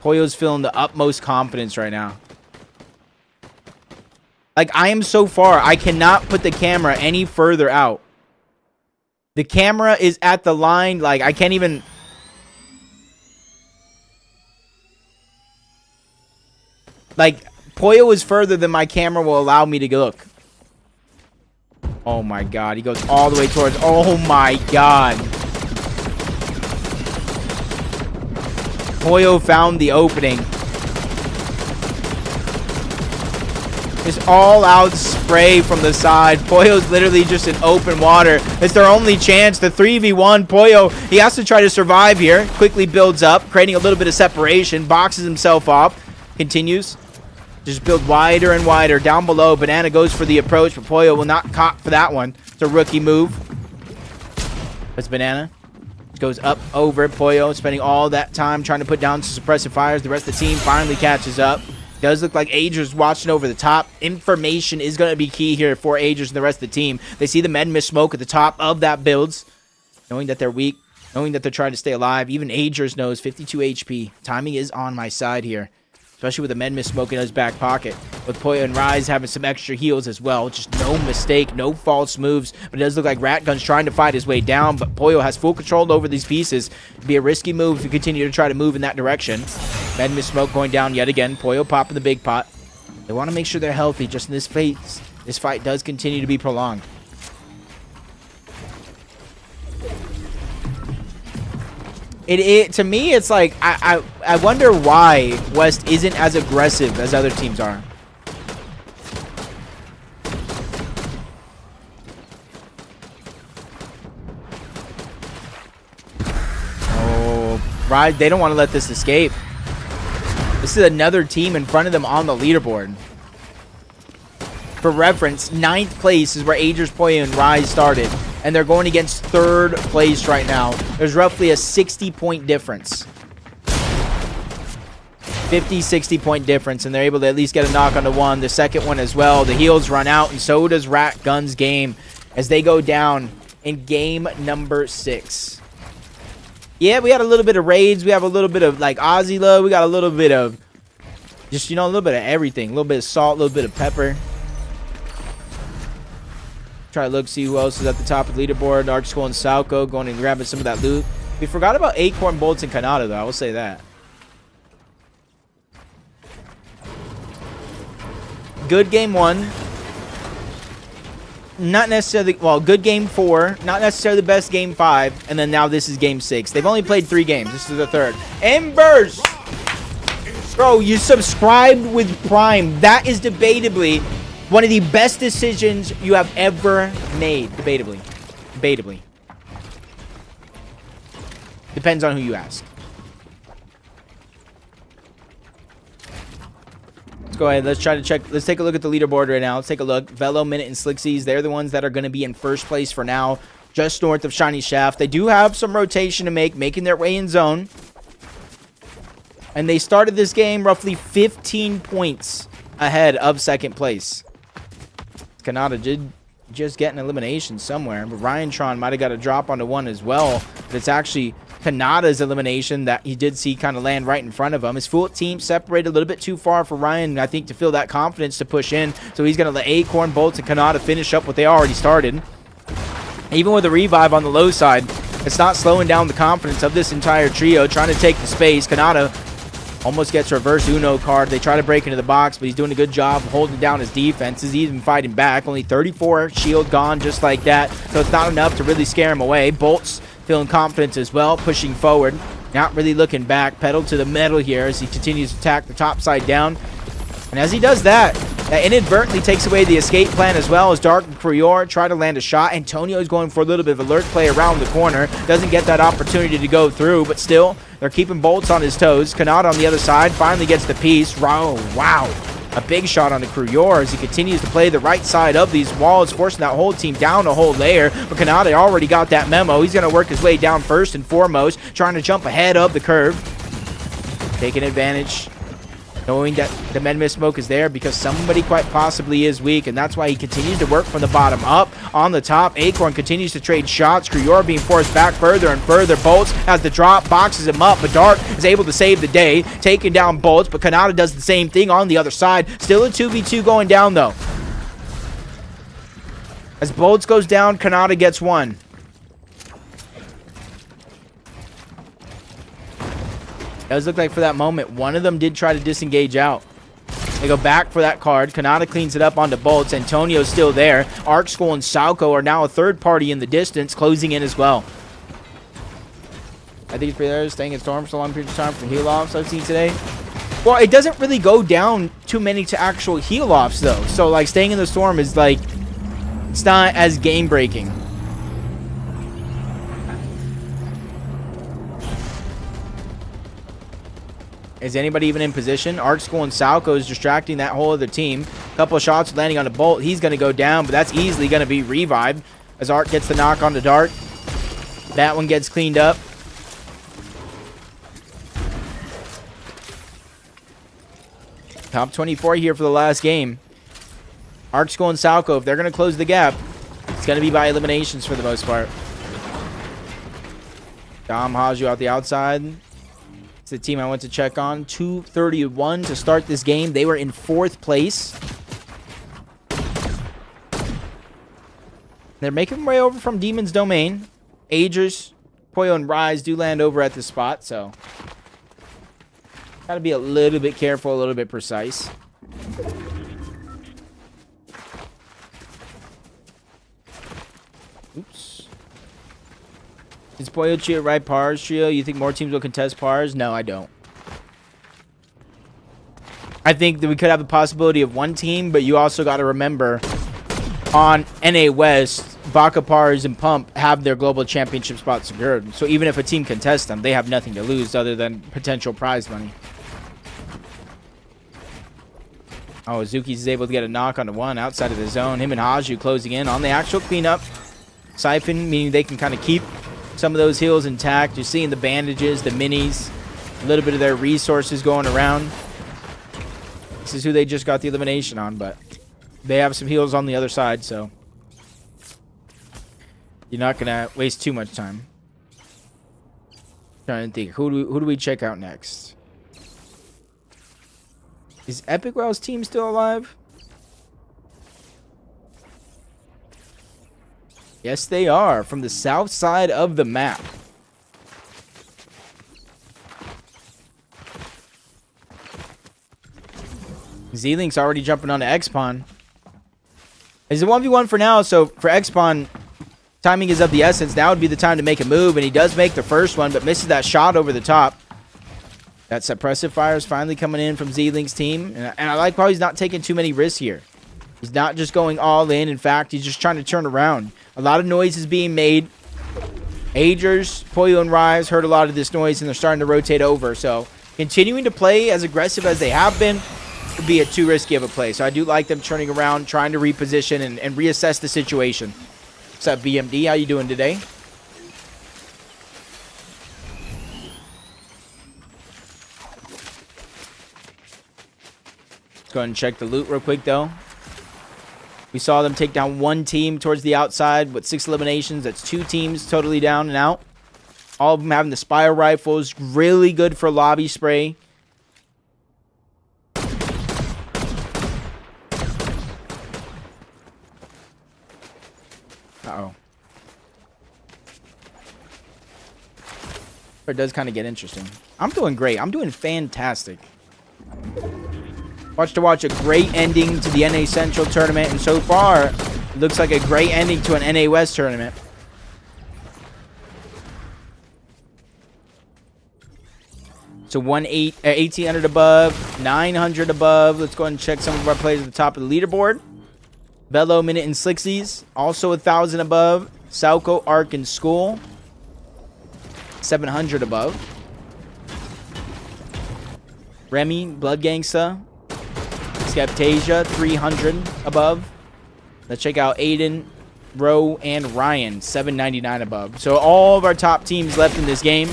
Pollo's feeling the utmost confidence right now. Like, I am so far, I cannot put the camera any further out. The camera is at the line, like, I can't even... Like, Pollo is further than my camera will allow me to look. Oh my God, he goes all the way towards... Oh my God. Pollo found the opening. This all-out spray from the side. Pollo's literally just in open water. It's their only chance. The 3v1. Pollo, he has to try to survive here. Quickly builds up, creating a little bit of separation. Boxes himself off. Continues. Just build wider and wider. Down below, Banana goes for the approach, but Pollo will not cop for that one. It's a rookie move. That's Banana. Goes up over Pollo, spending all that time trying to put down some suppressive fires. The rest of the team finally catches up. Does look like Ager's watching over the top. Information is going to be key here for Ager's and the rest of the team. They see the med miss smoke at the top of that builds. Knowing that they're weak, knowing that they're trying to stay alive. Even Ager's knows 52 HP. Timing is on my side here. Especially with the med miss smoke in his back pocket. With Pollo and Rise having some extra heals as well. Just no mistake, no false moves. But it does look like Ratgun's trying to fight his way down. But Pollo has full control over these pieces. It'd be a risky move if you continue to try to move in that direction. Med miss smoke going down yet again. Pollo popping the big pot. They want to make sure they're healthy just in this phase. This fight does continue to be prolonged. To me, it's like, I wonder why West isn't as aggressive as other teams are. Oh, right. They don't want to let this escape. This is another team in front of them on the leaderboard. For reference, 9th place is where Ager's, Pollo, and Rise started. And they're going against 3rd place right now. There's roughly a 60-point difference. 50, 60-point difference. And they're able to at least get a knock on the one. The second one as well. The heals run out. And so does Rat Gun's game. As they go down in game number 6. Yeah, we had a little bit of raids. We have a little bit of like Aussie love. We got a little bit of just, you know, a little bit of everything. A little bit of salt, a little bit of pepper. Try to look, see who else is at the top of the leaderboard. Arc School and Salco going and grabbing some of that loot. We forgot about Acorn, Bolts, and Kanata, though. I will say that. Good game 1. Not necessarily, well, good game 4. Not necessarily the best game 5. And then now this is game 6. They've only played 3 games. This is the 3rd. Embers! Bro, you subscribed with Prime. That is debatably one of the best decisions you have ever made. Debatably. Debatably. Depends on who you ask. Let's go ahead. Let's try to check. Let's take a look at the leaderboard right now. Let's take a look. Velo, Minute, and Slixies. They're the ones that are going to be in first place for now. Just north of Shiny Shaft. They do have some rotation to make. Making their way in zone. And they started this game roughly 15 points ahead of second place. Kanata did just get an elimination somewhere. But Ryan might have got a drop onto one as well. But it's actually Kanata's elimination that he did see kind of land right in front of him. His full team separated a little bit too far for Ryan, I think, to feel that confidence to push in. So he's going to let Acorn, Bolts, and Kanata finish up what they already started. Even with a revive on the low side, it's not slowing down the confidence of this entire trio trying to take the space. Kanata almost gets reverse Uno card. They try to break into the box, but he's doing a good job holding down his defenses. He's even fighting back. Only 34 shield gone just like that. So it's not enough to really scare him away. Bolts feeling confident as well, pushing forward. Not really looking back. Pedal to the metal here as he continues to attack the top side down. And as he does that, inadvertently takes away the escape plan as well as Dark and Krior try to land a shot. Antonio's going for a little bit of alert play around the corner. Doesn't get that opportunity to go through, but still, they're keeping Bolts on his toes. Kanata on the other side finally gets the piece. Wow. A big shot on the Krior as he continues to play the right side of these walls, forcing that whole team down a whole layer. But Kanata already got that memo. He's going to work his way down first and foremost, trying to jump ahead of the curve. Taking advantage, knowing that the Medmist smoke is there because somebody quite possibly is weak, and that's why he continues to work from the bottom up. On the top, Acorn continues to trade shots. Krior being forced back further and further. Bolts has the drop, boxes him up, but Dark is able to save the day, taking down Bolts, but Kanata does the same thing on the other side. Still a 2v2 going down, though. As Bolts goes down, Kanata gets one. Does look like for that moment, one of them did try to disengage out. They go back for that card. Kanata cleans it up onto Bolts. Antonio's still there. Arc School and Salco are now a third party in the distance, closing in as well. I think it's pretty there, staying in Storm for a long period of time for heal-offs I've seen today. Well, it doesn't really go down too many to actual heal-offs, though. So, like, staying in the Storm is, like, it's not as game-breaking. Is anybody even in position? Arc School and Salco is distracting that whole other team. Couple of shots landing on a Bolt. He's going to go down, but that's easily going to be revived as Arc gets the knock on the Dark. That one gets cleaned up. Top 24 here for the last game. Arc School and Salco, if they're going to close the gap, it's going to be by eliminations for the most part. Dom Haju out the outside. It's the team I went to check on. 231 to start this game. They were in 4th place. They're making their way over from Demon's Domain. Agers, Poyo, and Rise do land over at this spot, so gotta be a little bit careful, a little bit precise. Oops. Is Poyo Trio right Pars Trio? You think more teams will contest Pars? No, I don't. I think that we could have the possibility of one team, but you also got to remember on NA West, Baka Pars and Pump have their global championship spots secured. So even if a team contests them, they have nothing to lose other than potential prize money. Oh, Zuki's is able to get a knock on the one outside of the zone. Him and Haju closing in on the actual cleanup. Siphon, meaning they can kind of keep some of those heals intact. You're seeing the bandages, the minis, a little bit of their resources going around. This is who they just got the elimination on, but they have some heals on the other side, so You're not gonna waste too much time. Trying to think. Who do we check out next? Is Epic Well's team still alive? Yes, they are. From the south side of the map. Z-Link's already jumping onto X-Pawn. It's a 1v1 for now, so for X-Pawn, timing is of the essence. Now would be the time to make a move, and he does make the first one, but misses that shot over the top. That suppressive fire is finally coming in from Z-Link's team, and I like how he's not taking too many risks here. He's not just going all in. In fact, he's just trying to turn around. A lot of noise is being made. Agers, Poyo, and Rise heard a lot of this noise, and they're starting to rotate over. So continuing to play as aggressive as they have been would be too risky of a play. So I do like them turning around, trying to reposition and reassess the situation. What's up, BMD? How you doing today? Let's go ahead and check the loot real quick, though. We saw them take down one team towards the outside with 6 eliminations. That's 2 teams totally down and out. All of them having the Spire rifles. Really good for lobby spray. Uh-oh. It does kind of get interesting. I'm doing great. I'm doing fantastic. Watch a great ending to the NA Central tournament, and so far, it looks like a great ending to an NA West tournament. So 1,800 above, 900 above. Let's go ahead and check some of our players at the top of the leaderboard. Bello, Minute, and Slixies, also 1,000 above. Sauco, Arc, and School, 700 above. Remy, Blood Gangsta, Skeptasia, 300 above. Let's check out Aiden, Roe, and Ryan, 799 above. So all of our top teams left in this game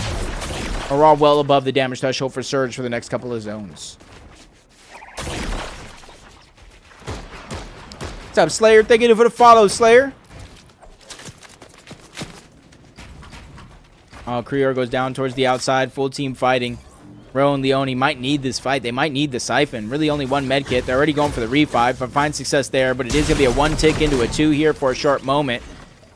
are all well above the damage threshold for Surge for the next couple of zones. What's up, Slayer? Thank you for the follow, Slayer. Oh, Krior goes down towards the outside. Full team fighting. Ro and Leone might need this fight. They might need the Siphon. Really only one med kit. They're already going for the revive. Find success there, but it is going to be a 1 tick into a 2 here for a short moment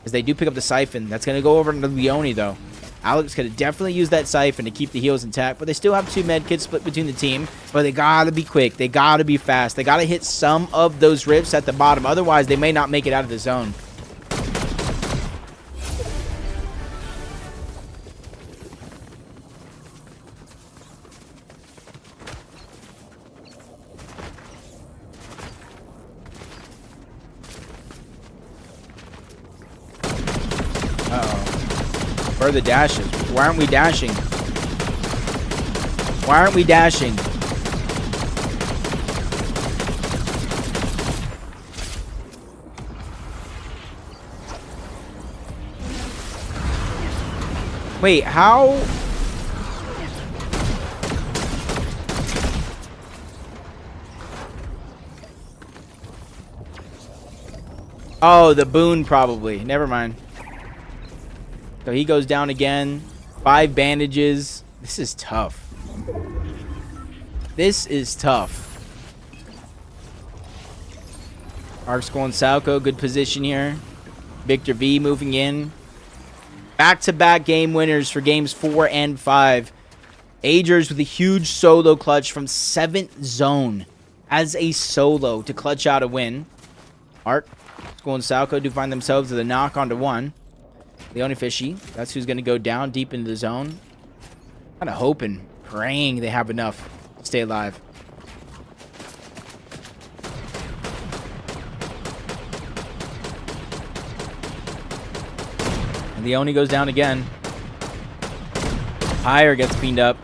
as they do pick up the Siphon. That's going to go over to Leone, though. Alex could definitely use that Siphon to keep the heals intact, but they still have 2 med kits split between the team. But they got to be quick. They got to be fast. They got to hit some of those rifts at the bottom. Otherwise, they may not make it out of the zone. Where are the dashes? Why aren't we dashing? Why aren't we dashing? Wait, how? Oh, the boon probably. Never mind. So he goes down again. 5 bandages. This is tough. This is tough. Arc's going Sauco. Good position here. Victor V moving in. Back-to-back game winners for games 4 and 5. Agers with a huge solo clutch from 7th zone as a solo to clutch out a win. Arc going Sauco do find themselves with a knock onto 1. Leone Fishy, that's who's going to go down deep into the zone. Kind of hoping, praying they have enough to stay alive. And Leone goes down again. Pyre gets cleaned up.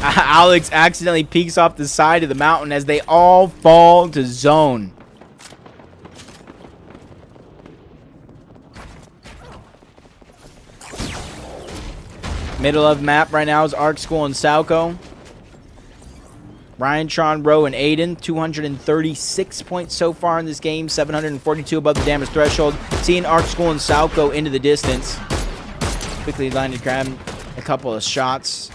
Alex accidentally peeks off the side of the mountain as they all fall to zone. Middle of map right now is Arc School and Sauco. Ryan, Tron, Rowe, and Aiden, 236 points so far in this game, 742 above the damage threshold. Seeing Arc School and South go into the distance. Quickly landed, grab a couple of shots.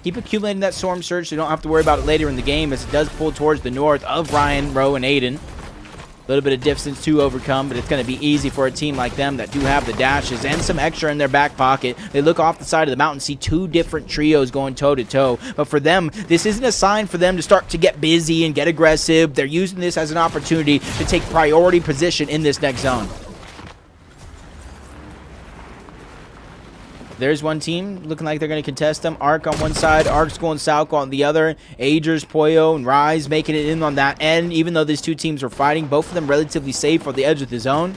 Keep accumulating that Storm Surge so you don't have to worry about it later in the game, as it does pull towards the north of Ryan, Rowe, and Aiden. A little bit of distance to overcome, but it's going to be easy for a team like them that do have the dashes and some extra in their back pocket. They look off the side of the mountain, see two different trios going toe-to-toe. But for them, this isn't a sign for them to start to get busy and get aggressive. They're using this as an opportunity to take priority position in this next zone. There's one team looking like they're going to contest them. Arc on one side, Arc's going South on the other. Agers, Poyo, and Rise making it in on that end. Even though these two teams are fighting, both of them relatively safe on the edge of the zone.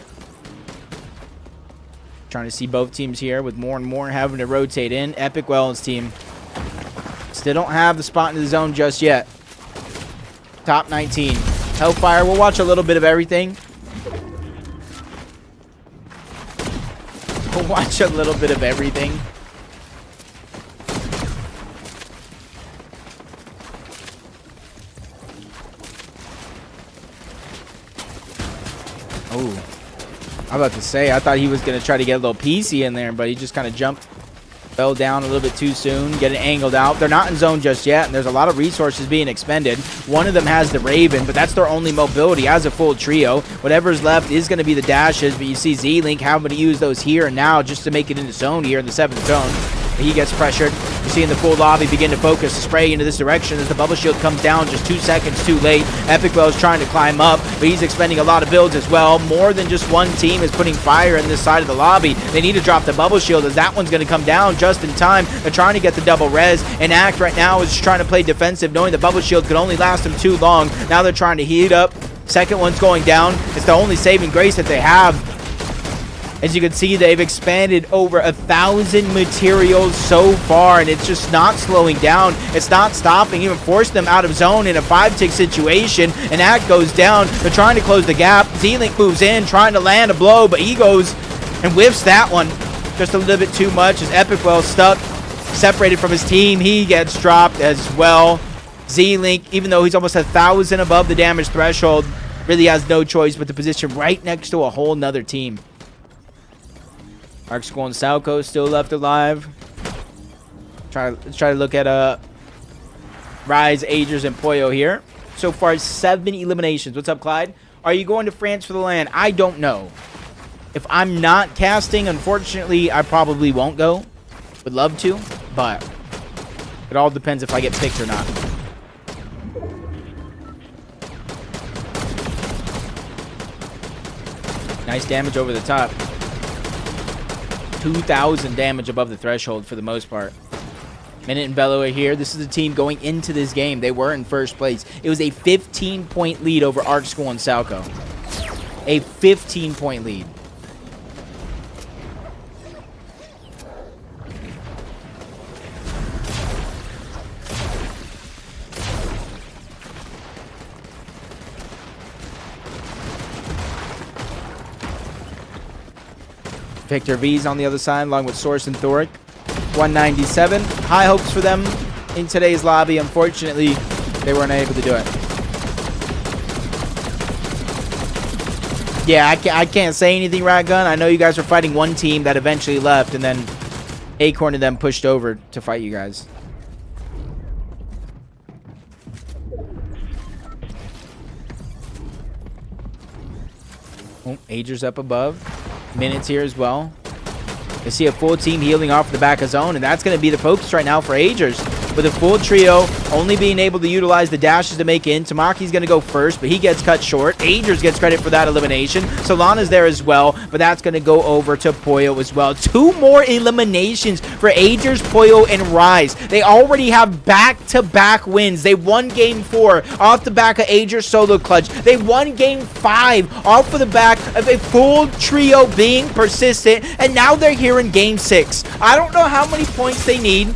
Trying to see both teams here with more and more having to rotate in. Epic Wellens team still don't have the spot in the zone just yet. Top 19. Hellfire, we'll watch a little bit of everything. We'll watch a little bit of everything. Oh, I'm about to say, I thought he was going to try to get a little PC in there, but he just kind of jumped, fell down a little bit too soon, getting angled out. They're not in zone just yet, and there's a lot of resources being expended. One of them has the Raven, but that's their only mobility as a full trio. Whatever's left is going to be the dashes, but you see Z-Link having to use those here and now just to make it into zone here in the 7th zone. He gets pressured. You're seeing the full lobby begin to focus the spray into this direction as the bubble shield comes down just 2 seconds too late. Epic Well's trying to climb up, but he's expending a lot of builds as well. More than just one team is putting fire in this side of the lobby. They need to drop the bubble shield as that one's going to come down just in time. They're trying to get the double res, and Act right now is trying to play defensive, knowing the bubble shield could only last them too long. Now they're trying to heat up. Second one's going down. It's the only saving grace that they have. As you can see, they've expanded over 1,000 materials so far, and it's just not slowing down. It's not stopping, even forced them out of zone in a 5-tick situation, and Act goes down. They're trying to close the gap. Z-Link moves in, trying to land a blow, but he goes and whiffs that one just a little bit too much as Epic Well stuck, separated from his team. He gets dropped as well. Z-Link, even though he's almost 1,000 above the damage threshold, really has no choice but to position right next to a whole nother team. Arc School and Salco still left alive. Let's try to look at Rise, Agers, and Poyo here. So far, 7 eliminations. What's up, Clyde? Are you going to France for the LAN? I don't know. If I'm not casting, unfortunately, I probably won't go. Would love to, but it all depends if I get picked or not. Nice damage over the top. 2,000 damage above the threshold for the most part. Minute and Bello are here. This is the team going into this game. They were in first place. It was a 15-point lead over Arc School and Salco. A 15-point lead. Victor V's on the other side, along with Source and Thoric. 197. High hopes for them in today's lobby. Unfortunately, they weren't able to do it. Yeah, I can't say anything, Ratgun. I know you guys were fighting one team that eventually left, and then Acorn and them pushed over to fight you guys. Oh, Agers up above. Minutes here as well. You see a full team healing off the back of zone, and that's going to be the focus right now for Agers. With a full trio, only being able to utilize the dashes to make in. Tamaki's going to go first, but he gets cut short. Agers gets credit for that elimination. Solana's there as well, but that's going to go over to Poyo as well. 2 more eliminations for Agers, Poyo, and Rise. They already have back-to-back wins. They won Game 4 off the back of Agers solo clutch. They won Game 5 off of the back of a full trio being persistent, and now they're here in Game 6. I don't know how many points they need.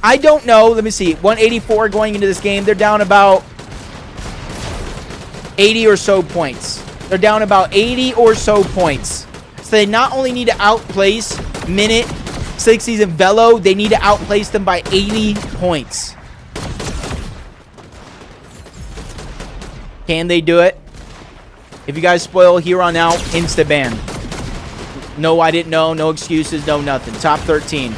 I don't know. Let me see. 184 going into this game. They're down about 80 or so points. They're down about 80 or so points. So they not only need to outplace Minute, 60s, and Velo, they need to outplace them by 80 points. Can they do it? If you guys spoil here on out, insta ban. No, I didn't know. No excuses. No nothing. Top 13.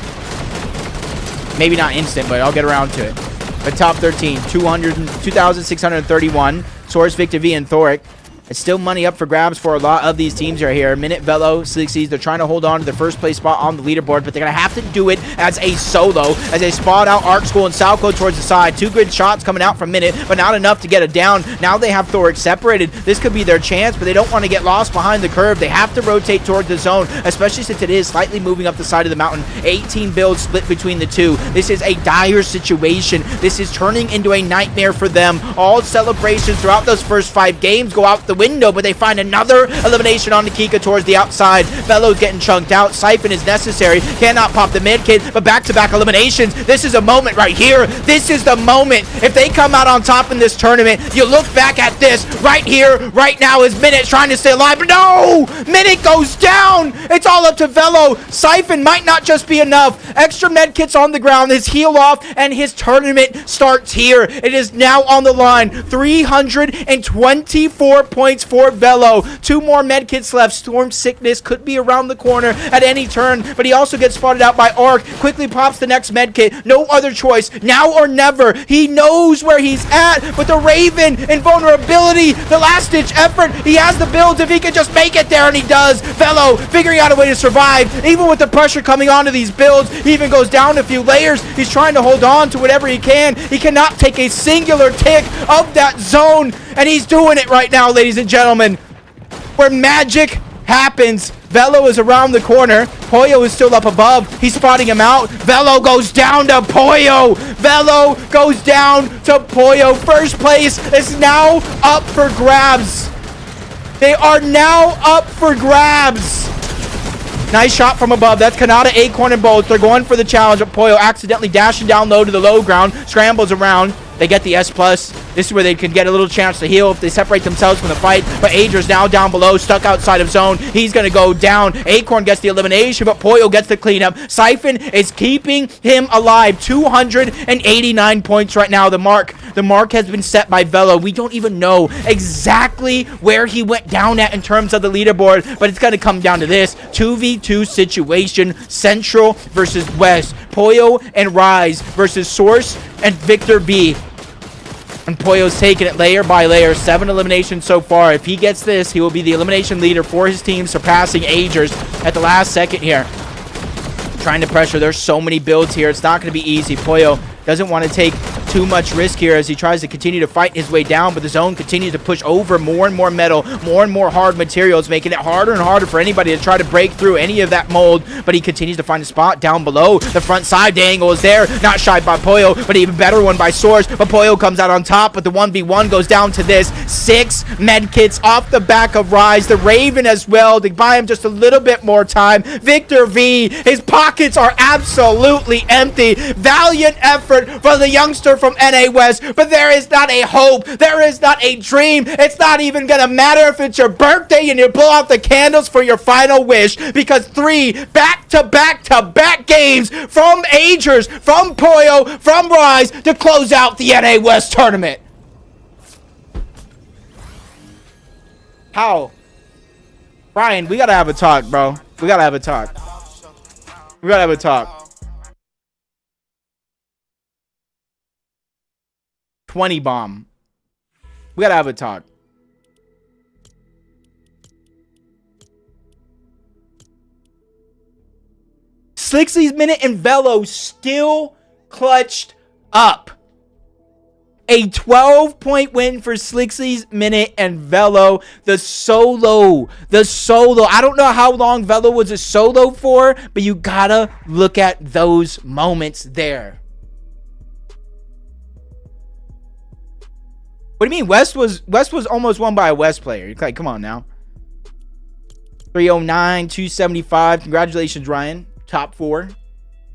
Maybe not instant, but I'll get around to it. But top 13. 2,631. Source, Victor V, and Thoric. It's still money up for grabs for a lot of these teams right here. Minute, Velo, Slixies, they're trying to hold on to their first place spot on the leaderboard, but they're going to have to do it as a solo, as they spawn out Arc School and Salco towards the side. 2 good shots coming out from Minute, but not enough to get it down. Now they have Thoric separated. This could be their chance, but they don't want to get lost behind the curve. They have to rotate towards the zone, especially since it is slightly moving up the side of the mountain. 18 builds split between the two. This is a dire situation. This is turning into a nightmare for them. All celebrations throughout those first 5 games go out the window, but they find another elimination on Nikika towards the outside. Velo's getting chunked out. Siphon is necessary. Cannot pop the mid kit, but back-to-back eliminations. This is a moment right here. This is the moment. If they come out on top in this tournament, you look back at this right here, right now is Minute trying to stay alive, but no! Minute goes down! It's all up to Velo. Siphon might not just be enough. Extra med kits on the ground, his heal off, and his tournament starts here. It is now on the line. 324 points for Velo. 2 more med kits left. Storm Sickness could be around the corner at any turn, but he also gets spotted out by Arc. Quickly pops the next med kit. No other choice. Now or never. He knows where he's at, but the Raven in vulnerability, the last ditch effort. He has the builds if he could just make it there, and he does. Velo figuring out a way to survive, even with the pressure coming onto these builds. He even goes down a few layers. He's trying to hold on to whatever he can. He cannot take a singular tick of that zone, and he's doing it right now, ladies and gentlemen. Where magic happens. Velo is around the corner. Poyo is still up above. He's spotting him out. Velo goes down to Poyo. Velo goes down to Poyo. First place is now up for grabs. They are now up for grabs. Nice shot from above. That's Kanata, Acorn, and Bolt. They're going for the challenge, but Poyo accidentally dashing down low to the low ground. Scrambles around. They get the S+. This is where they can get a little chance to heal if they separate themselves from the fight. But Ager's now down below, stuck outside of zone. He's going to go down. Acorn gets the elimination, but Poyo gets the cleanup. Siphon is keeping him alive. 289 points right now. The mark has been set by Velo. We don't even know exactly where he went down at in terms of the leaderboard, but it's going to come down to this 2v2 situation. Central versus West. Poyo and Rise versus Source and Victor V. And Poyo's taking it layer by layer. 7 eliminations so far. If he gets this, he will be the elimination leader for his team, surpassing Agers at the last second here. Trying to pressure. There's so many builds here. It's not going to be easy. Poyo doesn't want to take too much risk here as he tries to continue to fight his way down, but the zone continues to push over more and more metal, more and more hard materials, making it harder and harder for anybody to try to break through any of that mold. But he continues to find a spot down below. The front side angle is there, not shied by Poyo, but an even better one by Source. But Poyo comes out on top, but the 1v1 goes down to this. 6 med kits off the back of Rise. The Raven as well to buy him just a little bit more time. Victor V, his pockets are absolutely empty. Valiant effort for the youngster from NA West, but there is not a hope. There is not a dream. It's not even gonna matter if it's your birthday and you blow out the candles for your final wish, because 3 back-to-back games from Agers, from Poyo, from Rise to close out the NA West tournament. How? Ryan, we gotta have a talk, bro. We gotta have a talk. We gotta have a talk. 20 bomb. We gotta have a talk. Slixies, Minute, and Velo still clutched up. A 12-point win for Slixies, Minute, and Velo. The solo. I don't know how long Velo was a solo for, but you gotta look at those moments there. What do you mean? West was almost won by a West player. You're like, come on now. 309, 275. Congratulations, Ryan. Top 4.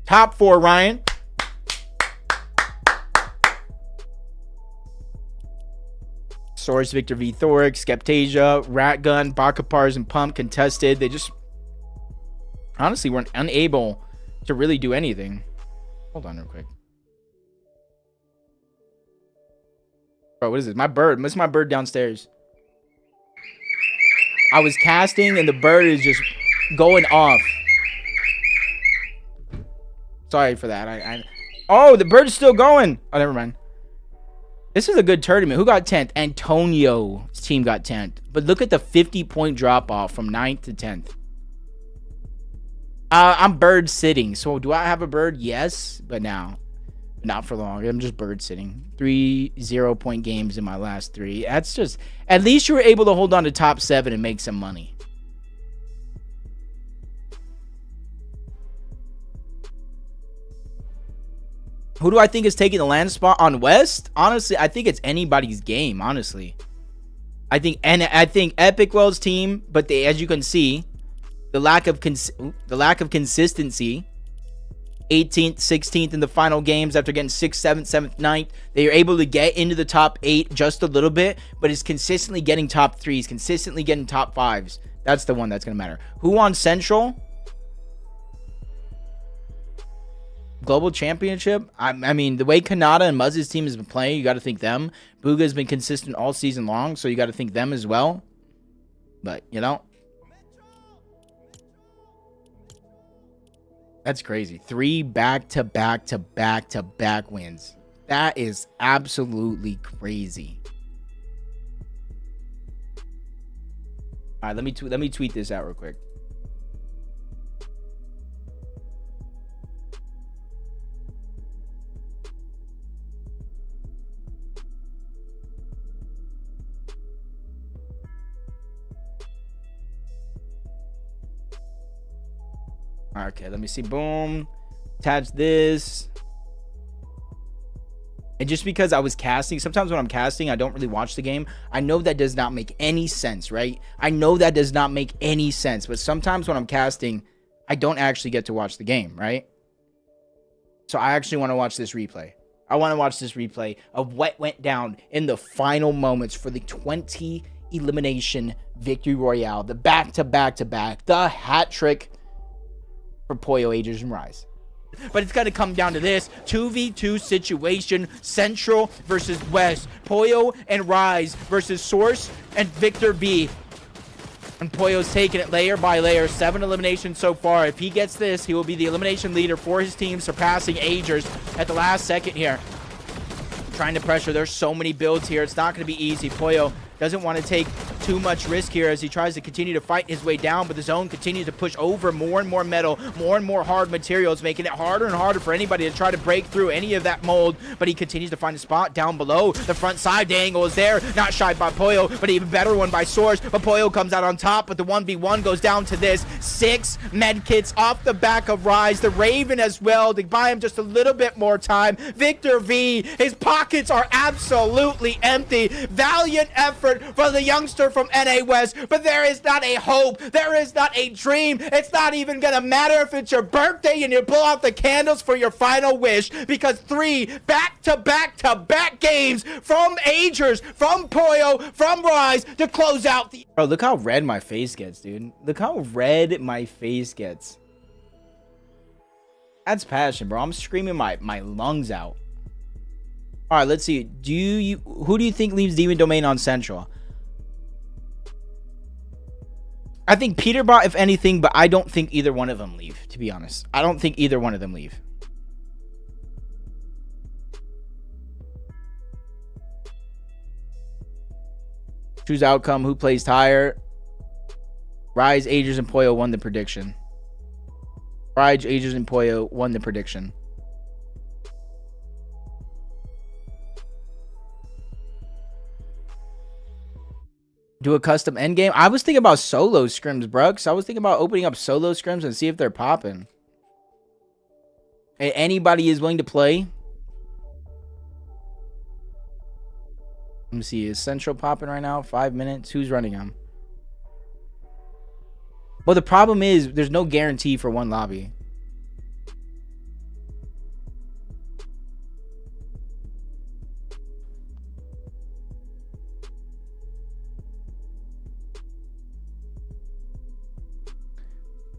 Top 4, Ryan. Source, Victor V, Thoric, Skeptasia, Ratgun, Bakapars, and Pump contested. They just honestly weren't unable to really do anything. Hold on real quick. Bro, what is this? My bird. What's my bird downstairs? I was casting and the bird is just going off. Sorry for that. Oh, the bird's still going. Oh, never mind. This is a good tournament. Who got 10th? Antonio's team got 10th. But look at the 50-point drop-off from 9th to 10th. I'm bird sitting. So do I have a bird? Yes, but now. Not for long. I'm just bird sitting. 3 0-point games in my last 3. That's just... At least you were able to hold on to top 7 and make some money. Who do I think is taking the land spot on West? Honestly, I think it's anybody's game, honestly. I think Epic World's team, but they, as you can see, the lack of consistency. 18th, 16th in the final games after getting 6th, 7th, 7th, 9th. They are able to get into the top 8 just a little bit, but is consistently getting top 3s, consistently getting top 5s. That's the one that's going to matter. Who won Central? Global Championship? I mean, the way Kanata and Muzz's team has been playing, you got to think them. Booga has been consistent all season long, so you got to think them as well. But, you know. That's crazy. 3 back-to-back-to-back-to-back wins. That is absolutely crazy. All right, let me tweet this out real quick. Okay, let me see. Boom. Attach this. And just because I was casting, sometimes when I'm casting, I don't really watch the game. I know that does not make any sense, right? I know that does not make any sense. But sometimes when I'm casting, I don't actually get to watch the game, right? So I actually want to watch this replay. I want to watch this replay of what went down in the final moments for the 20 elimination victory royale. The back-to-back-to-back. The hat trick for Pollo, Ages, and Rise. But it's going to come down to this 2v2 situation. Central versus West. Pollo and Rise versus Source and Victor B. And Pollo's taking it layer by layer. 7 eliminations so far. If he gets this, he will be the elimination leader for his team, surpassing Agers at the last second here. Trying to pressure. There's so many builds here. It's not going to be easy. Pollo doesn't want to take too much risk here as he tries to continue to fight his way down, but the zone continues to push over more and more metal, more and more hard materials, making it harder and harder for anybody to try to break through any of that mold. But he continues to find a spot down below. The front side, the angle is there. Not shy by Pollo, but even better one by Source. But Pollo comes out on top, but the 1v1 goes down to this. 6 med kits off the back of Rise. The Raven as well to buy him just a little bit more time. Victor V, his pockets are absolutely empty. Valiant effort for the youngster from NA West, but there is not a hope. There is not a dream. It's not even gonna matter if it's your birthday and you blow out the candles for your final wish, because 3 back-to-back-to-back games from Agers, from Pollo, from Rise to close out the... Bro, look how red my face gets, dude. Look how red my face gets. That's passion, bro. I'm screaming my lungs out. All right, let's see. Who do you think leaves Demon Domain on Central? I think Peterbot, if anything, but I don't think either one of them leave, to be honest. I don't think either one of them leave. Choose outcome. Who plays higher? Rise, Agers, and Pollo won the prediction. Rise, Agers, and Pollo won the prediction. Do a custom endgame. I was thinking about solo scrims, Brooks. I was thinking about opening up solo scrims and see if they're popping. Anybody is willing to play? Let me see. Is Central popping right now? 5 minutes. Who's running them? Well, the problem is there's no guarantee for one lobby.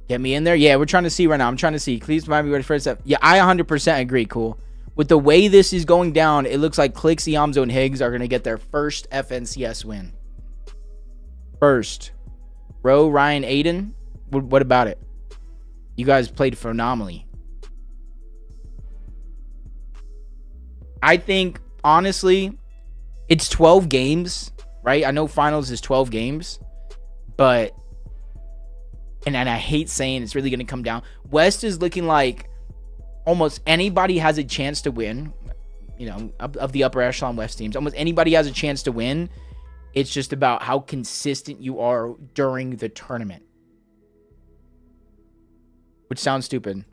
Get me in there. Yeah, we're trying to see right now. I'm trying to see. Please remind me where the first step. Yeah, I 100% agree. Cool. With the way this is going down, it looks like Clix, Iamzo, and Higgs are going to get their first FNCS win. First. Rowe, Ryan, Aiden. What about it? You guys played phenomenally. I think, honestly, it's 12 games, right? I know finals is 12 games, but, and I hate saying it's really going to come down. West is looking like almost anybody has a chance to win, you know, of the upper echelon West teams. Almost anybody has a chance to win. It's just about how consistent you are during the tournament. Which sounds stupid.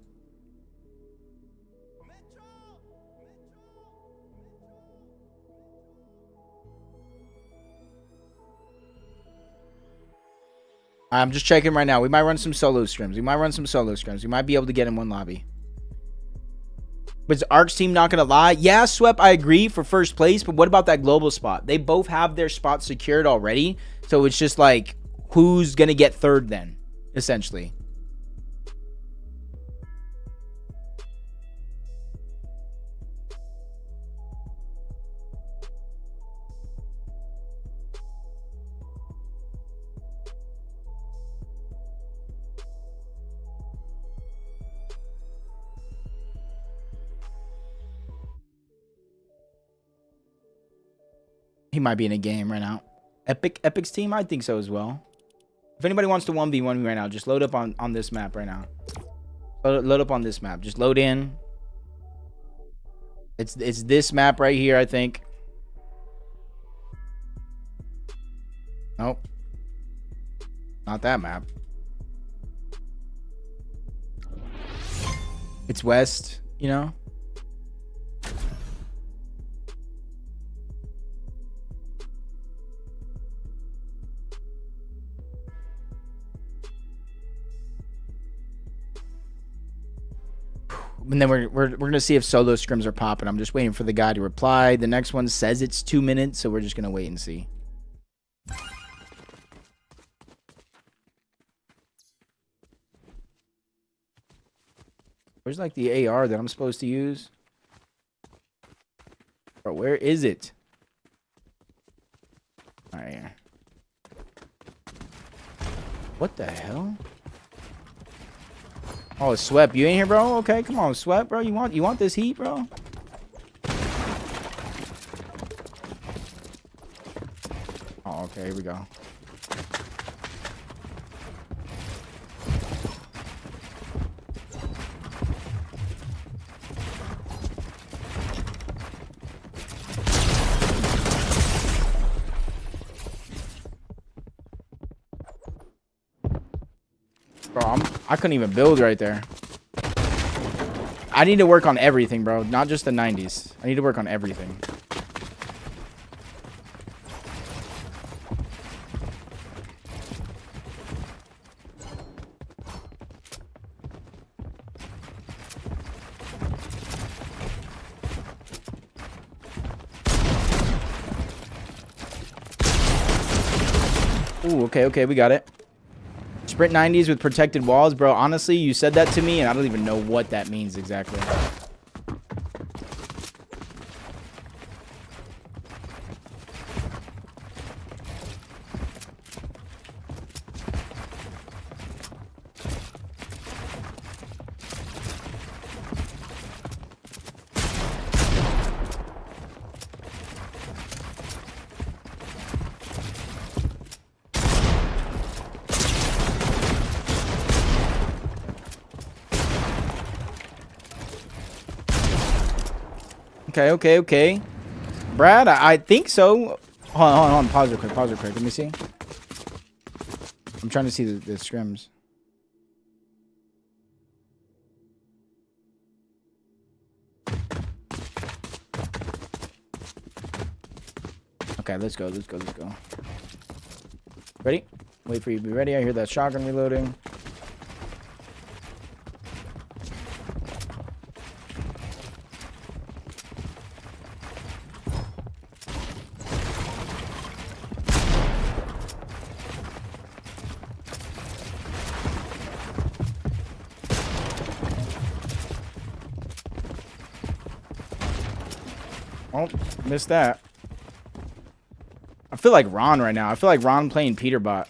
I'm just checking right now. We might run some solo scrims. We might be able to get in one lobby. But is Ark's team not going to lie? Yeah, Swep, I agree for first place. But what about that global spot? They both have their spots secured already. So it's just like, who's going to get third then, essentially? He might be in a game right now. Epic's team? I think so as well. If anybody wants to 1v1 me right now, just load up on this map right now. Load up on this map. Just load in. It's this map right here, I think. Nope. Not that map. It's West, you know? And then we're gonna see if solo scrims are popping. I'm just waiting for the guy to reply. The next one says it's 2 minutes, so we're just gonna wait and see. Where's like the AR that I'm supposed to use? Bro, where is it? All right here. What the hell? Oh, Swep, you in here, bro? Okay, come on, Swep, bro. You want this heat, bro? Oh, okay, here we go. Bro, I couldn't even build right there. I need to work on everything, bro. Not just the 90s. I need to work on everything. Ooh, okay, we got it. Sprint 90s with protected walls, bro. Honestly, you said that to me, and I don't even know what that means exactly. Okay. Brad, I think so. Hold on. Pause real quick. Let me see. I'm trying to see the scrims. Okay, let's go. Ready? Wait for you to be ready. I hear that shotgun reloading. Oh, missed that. I feel like Ron right now. I feel like Ron playing Peterbot.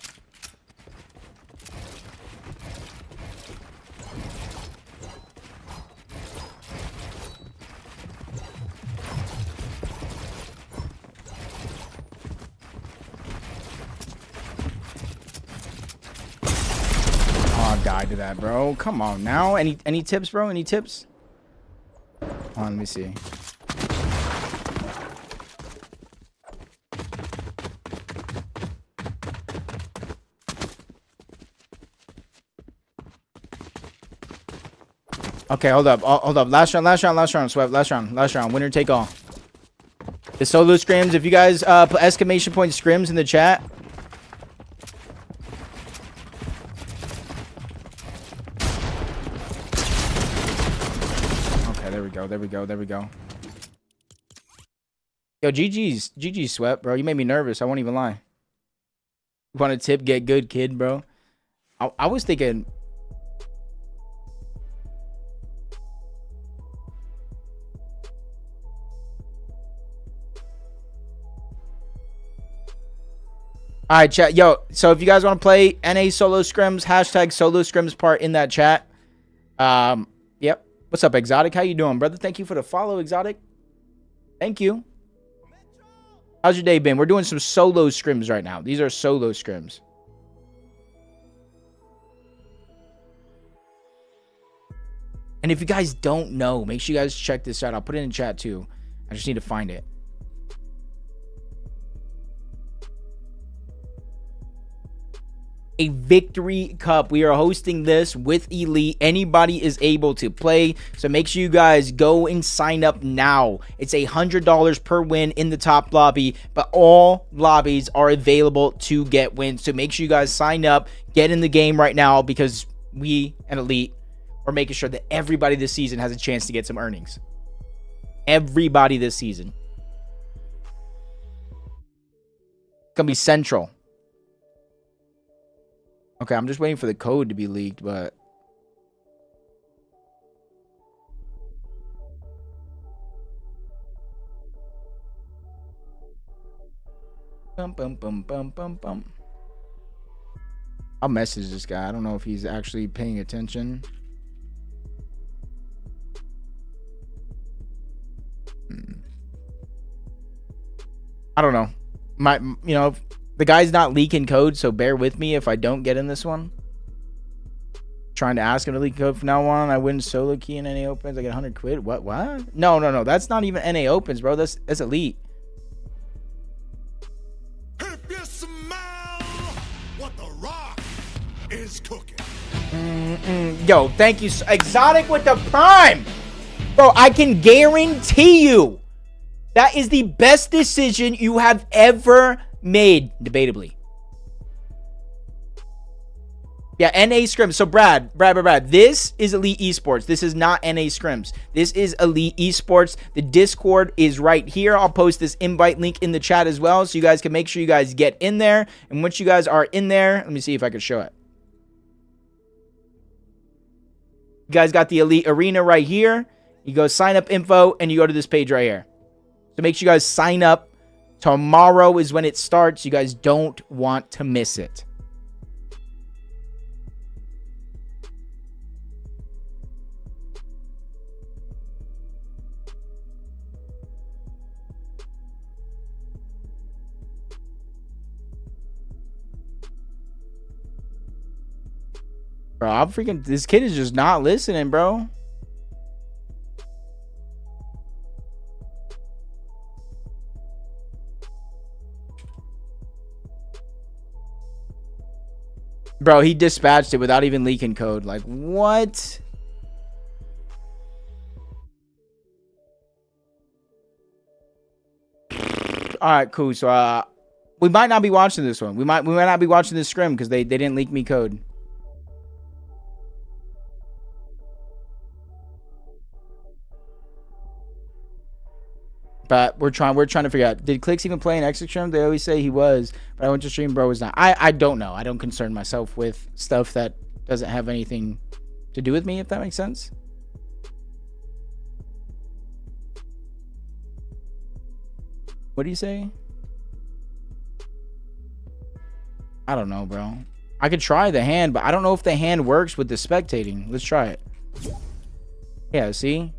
Oh, I died to that, bro. Come on now. Any tips, bro? Any tips? Hold on, let me see. Okay, hold up. Hold up. Last round, Sweat. Last round. Winner take all. The solo scrims, if you guys put exclamation point scrims in the chat. Okay, there we go. Yo, GG's Sweat, bro. You made me nervous. I won't even lie. You want a tip? Get good, kid, bro. I was thinking... All right, chat. Yo, so if you guys want to play NA solo scrims, hashtag solo scrims part in that chat. Yep. What's up, Exotic? How you doing, brother? Thank you for the follow, Exotic. Thank you. How's your day been? We're doing some solo scrims right now. These are solo scrims. And if you guys don't know, make sure you guys check this out. I'll put it in chat too. I just need to find it. A victory cup. We are hosting this with Elite. Anybody is able to play, so make sure you guys go and sign up now. It's $100 per win in the top lobby, but all lobbies are available to get wins, so make sure you guys sign up, get in the game right now, because we and Elite are making sure that everybody this season has a chance to get some earnings. Everybody this season. It's gonna be central. Okay, I'm just waiting for the code to be leaked, but... I'll message this guy. I don't know if he's actually paying attention. I don't know. The guy's not leaking code, so bear with me if I don't get in this one. Trying to ask him to leak code from now on. I win solo key in NA Opens. I get 100 quid. What? No. That's not even NA Opens, bro. That's Elite. If you smell what the Rock is cooking. Yo, thank you. Exotic with the prime. Bro, I can guarantee you that is the best decision you have ever made, debatably. Yeah, NA scrims. So Brad, this is Elite Esports. This is not NA scrims. This is Elite Esports. The Discord is right here. I'll post this invite link in the chat as well, so you guys can make sure you guys get in there. And once you guys are in there, let me see if I can show it. You guys got the Elite Arena right here. You go sign up info, and you go to this page right here. So make sure you guys sign up. Tomorrow is when it starts. You guys don't want to miss it. Bro, this kid is just not listening, bro. Bro, he dispatched it without even leaking code. Like, what? All right, cool. So, we might not be watching this one. We might not be watching this scrim because they didn't leak me code. But we're trying to figure out, did Clicks even play an X stream? They always say he was, but I went to stream, bro, was not. I don't know. I don't concern myself with stuff that doesn't have anything to do with me, if that makes sense. What do you say? I don't know, bro. I could try the hand, but I don't know if the hand works with the spectating. Let's try it. Yeah, see?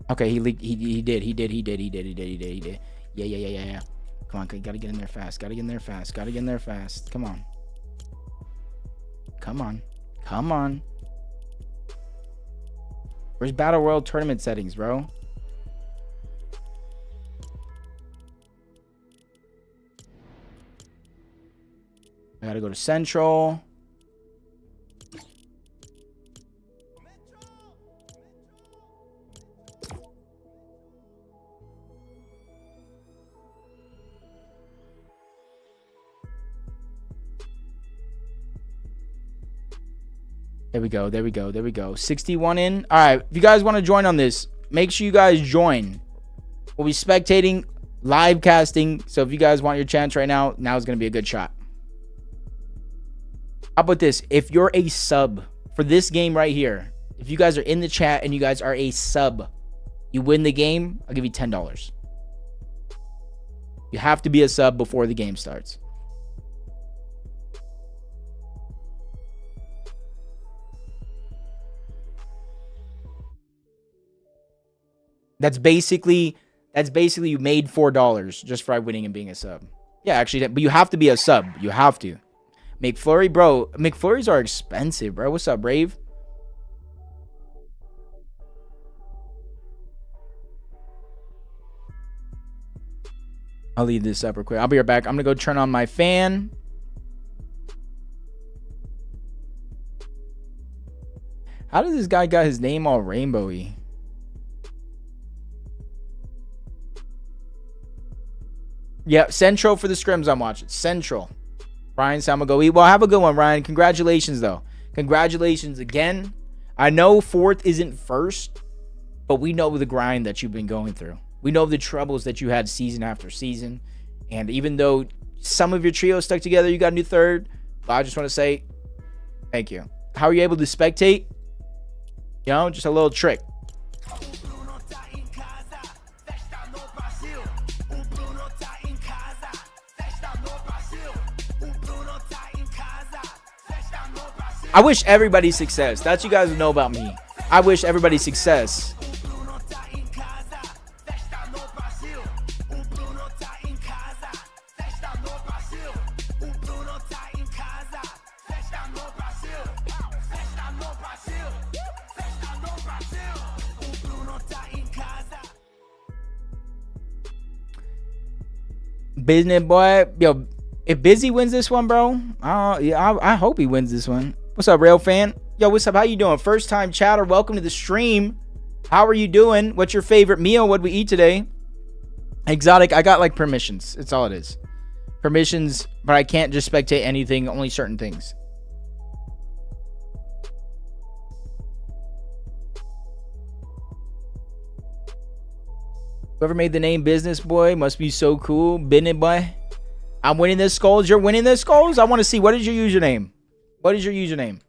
Okay, he leaked. He did. Yeah. Come on, gotta get in there fast. Gotta get in there fast. Come on. Where's Battle World tournament settings, bro? I gotta go to Central. There we go. 61 in. All right, if you guys want to join on this, make sure you guys join. We'll be spectating, live casting. So if you guys want your chance right now, now is going to be a good shot. How about this? If you're a sub for this game right here, if you guys are in the chat and you guys are a sub, you win the game, I'll give you $10. You have to be a sub before the game starts. That's basically you made $4 just for winning and being a sub. Yeah, actually, but you have to be a sub. You have to. McFlurry, bro. McFlurries are expensive, bro. What's up, Brave? I'll leave this up real quick. I'll be right back. I'm gonna go turn on my fan. How does this guy got his name all rainbowy? Yeah, Central for the scrims I'm watching. Central. Ryan, so I'm going to go eat. Well, have a good one, Ryan. Congratulations, though. Congratulations again. I know fourth isn't first, but we know the grind that you've been going through. We know the troubles that you had season after season. And even though some of your trio stuck together, you got a new third. But I just want to say thank you. How are you able to spectate? You know, just a little trick. I wish everybody success. That's what you guys know about me. I wish everybody success. Business boy, yo, if Busy wins this one, bro, yeah, I hope he wins this one. What's up, Rail fan? Yo, what's up? How you doing? First time chatter. Welcome to the stream. How are you doing? What's your favorite meal? What'd we eat today? Exotic. I got like permissions. It's all it is. Permissions, but I can't just spectate anything. Only certain things. Whoever made the name Business Boy must be so cool. Business Boy. I'm winning this skulls. You're winning this skulls. I want to see. What is your username? What is your username?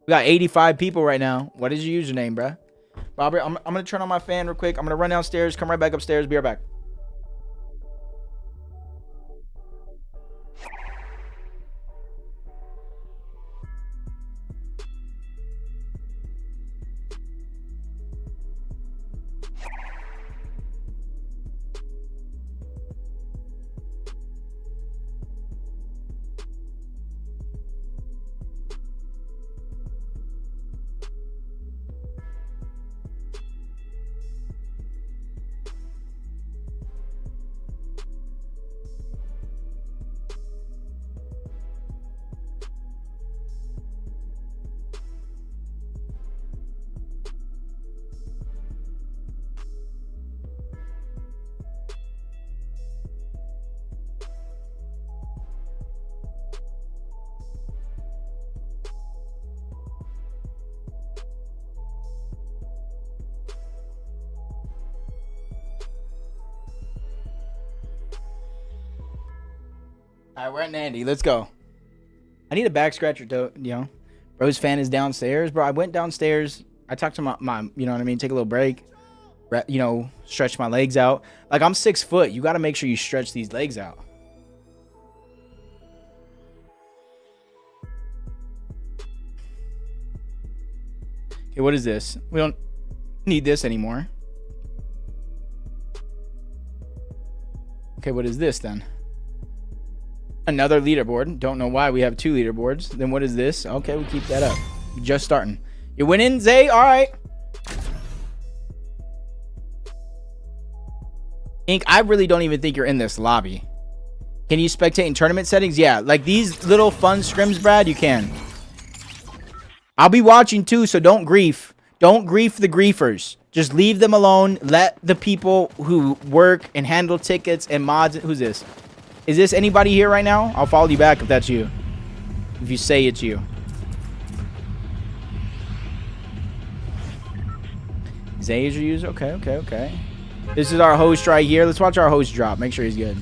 We got 85 people right now. What is your username, bruh? Robert, I'm going to turn on my fan real quick. I'm going to run downstairs, come right back upstairs. Be right back. All right, we're at Nandy. Let's go. I need a back scratcher, though. You know, bro's fan is downstairs, bro. I went downstairs. I talked to my you know what I mean? Take a little break. You know, stretch my legs out. Like, I'm 6 foot. You got to make sure you stretch these legs out. Okay, what is this? We don't need this anymore. Okay, what is this then? Another leaderboard. Don't know why we have 2 leaderboards. Then what is this? Okay, we'll keep that up. Just starting. You winning, Zay? All right. Ink, I really don't even think you're in this lobby. Can you spectate in tournament settings? Yeah, like these little fun scrims, Brad, you can. I'll be watching too, so don't grief. Don't grief the griefers. Just leave them alone. Let the people who work and handle tickets and mods. Who's this? Is this anybody here right now? I'll follow you back if that's you. If you say it's you. Zay is your user? Okay, okay, okay. This is our host right here. Let's watch our host drop. Make sure he's good.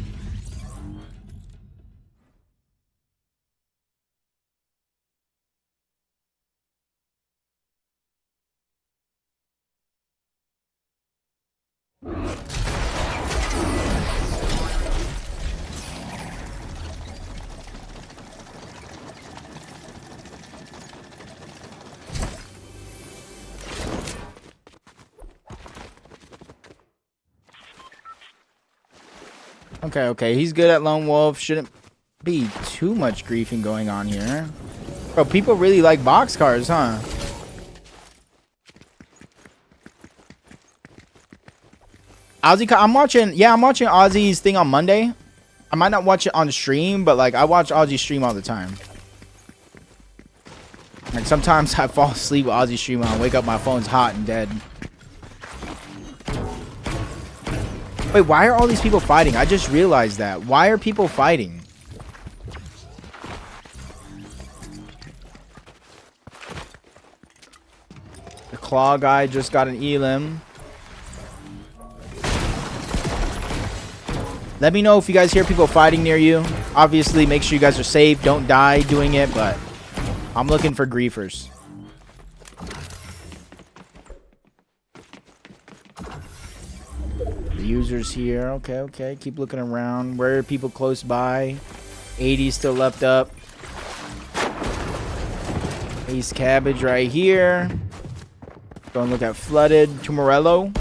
Okay, okay. He's good at Lone Wolf. Shouldn't be too much griefing going on here. Bro, people really like boxcars, huh? Ozzy, I'm watching Ozzy's thing on Monday. I might not watch it on stream, but like I watch Ozzy stream all the time. Like sometimes I fall asleep with Ozzy stream and I wake up, my phone's hot and dead. Wait, why are all these people fighting? I just realized that. Why are people fighting? The claw guy just got an elim. Let me know if you guys hear people fighting near you. Obviously, make sure you guys are safe. Don't die doing it, but I'm looking for griefers. The users here. Okay, okay. Keep looking around. Where are people close by? 80 still left up. Ace Cabbage right here. Go and look at Flooded. Trumarello.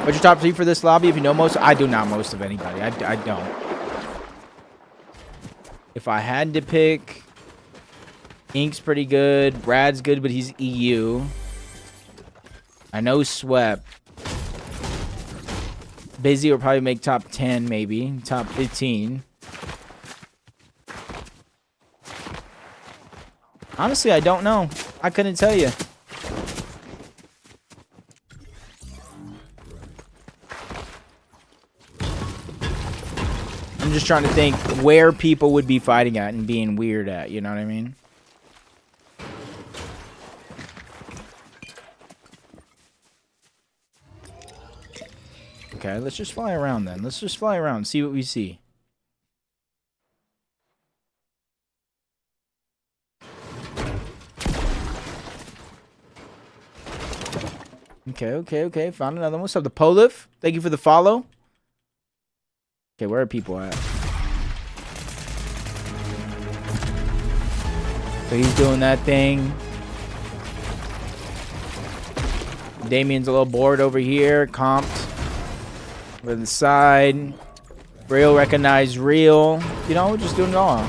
What's your top 3 for this lobby? If you know most, I do not most of anybody. I don't. If I had to pick, Ink's pretty good. Brad's good, but he's EU. I know Swept. Busy will probably make top 10, maybe top 15. Honestly, I don't know. I couldn't tell you. I'm just trying to think where people would be fighting at and being weird at, you know what I mean? Okay, let's just fly around then. Let's just fly around and see what we see. Okay. Found another one. What's up, the Polif? Thank you for the follow. Okay, where are people at? So he's doing that thing. Damien's a little bored over here. Comped. Over the side. Real recognize real. You know, just doing it all.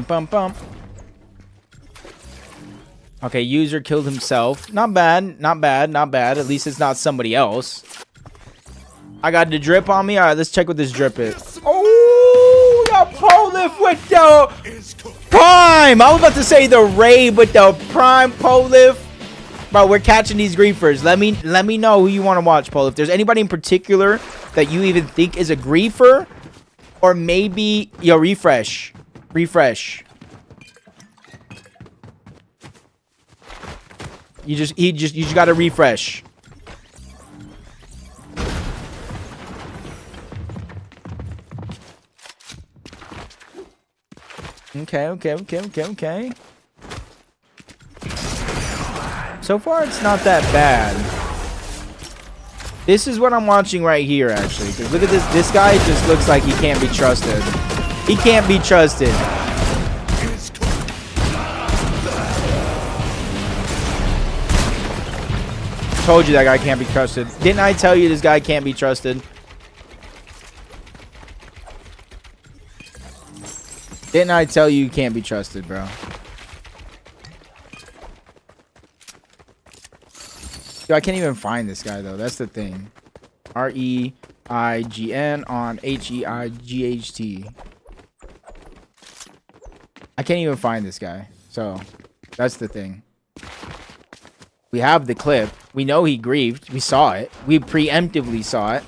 Bum. Okay, user killed himself. Not bad. At least it's not somebody else. I got the drip on me. All right, let's check what this drip is. Oh, the Poliff with the Is cooking. prime. I was about to say the raid with the prime Poliff. Bro, we're catching these griefers. Let me know who you want to watch, Poliff. If there's anybody in particular that you even think is a griefer, or maybe yo refresh. You just gotta refresh. Okay. So far, it's not that bad. This is what I'm watching right here, actually. Because look at this. This guy just looks like he can't be trusted. He can't be trusted. Is cooking. Told you that guy can't be trusted. Didn't I tell you this guy can't be trusted? Didn't I tell you can't be trusted, bro? Yo, I can't even find this guy, though. That's the thing. R-E-I-G-N on H-E-I-G-H-T. I can't even find this guy. So, that's the thing. We have the clip. We know he grieved. We saw it. We preemptively saw it.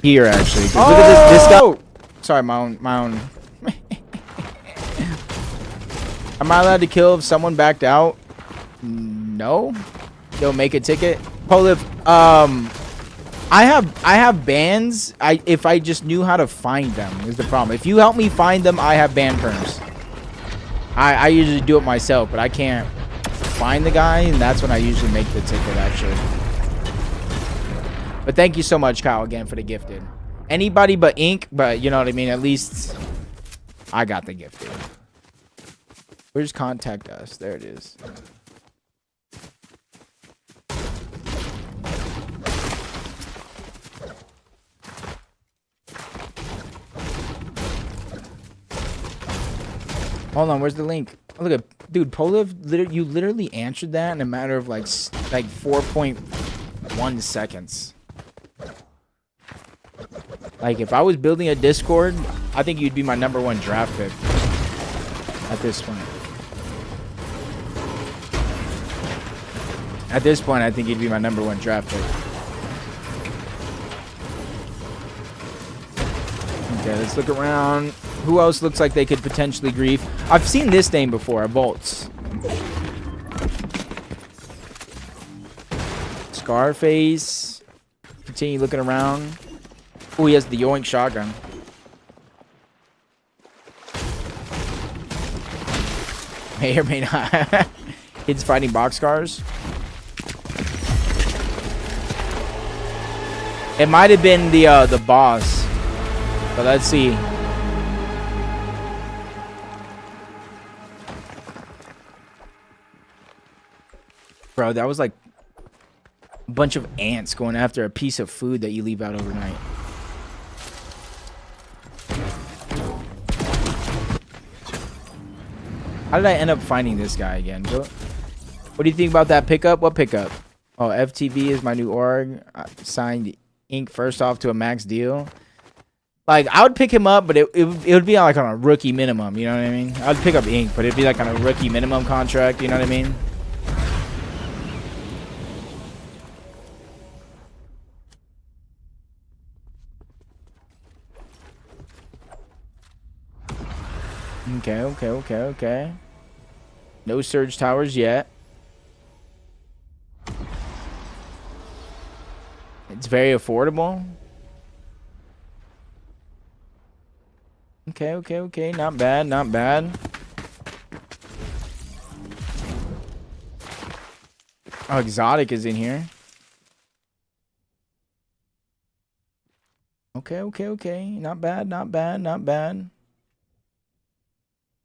Here, actually. Oh! Look at this guy. Sorry, my own. Am I allowed to kill if someone backed out? No. Yo, make a ticket. Poliff, I have bans. If I just knew how to find them is the problem. If you help me find them, I have ban perms. I usually do it myself, but I can't find the guy, and that's when I usually make the ticket, actually. But thank you so much, Kyle, again, for the gifted. Anybody but Ink, but you know what I mean? At least I got the gifted. Where's contact us? There it is. Hold on, where's the link? Oh, look at, dude, Poliff, you literally answered that in a matter of like 4.1 seconds. Like, if I was building a Discord, I think you'd be my #1 draft pick at this point. At this point, I think you'd be my #1 draft pick. Okay, let's look around. Who else looks like they could potentially grief? I've seen this name before, Bolts. Scarface. Continue looking around. Oh, he has the Yoink shotgun. May or may not. Kids fighting boxcars. It might have been the boss. But let's see. Bro, that was like a bunch of ants going after a piece of food that you leave out overnight. How did I end up finding this guy again? What do you think about that pickup? What pickup? Oh, FTV is my new org. I signed Ink first off to a max deal. Like, I would pick him up, but it would be like on a rookie minimum. You know what I mean? I'd pick up Ink, but it'd be like on a rookie minimum contract. You know what I mean? Okay. No surge towers yet. It's very affordable. Okay. Not bad. Oh, exotic is in here. Okay. Not bad.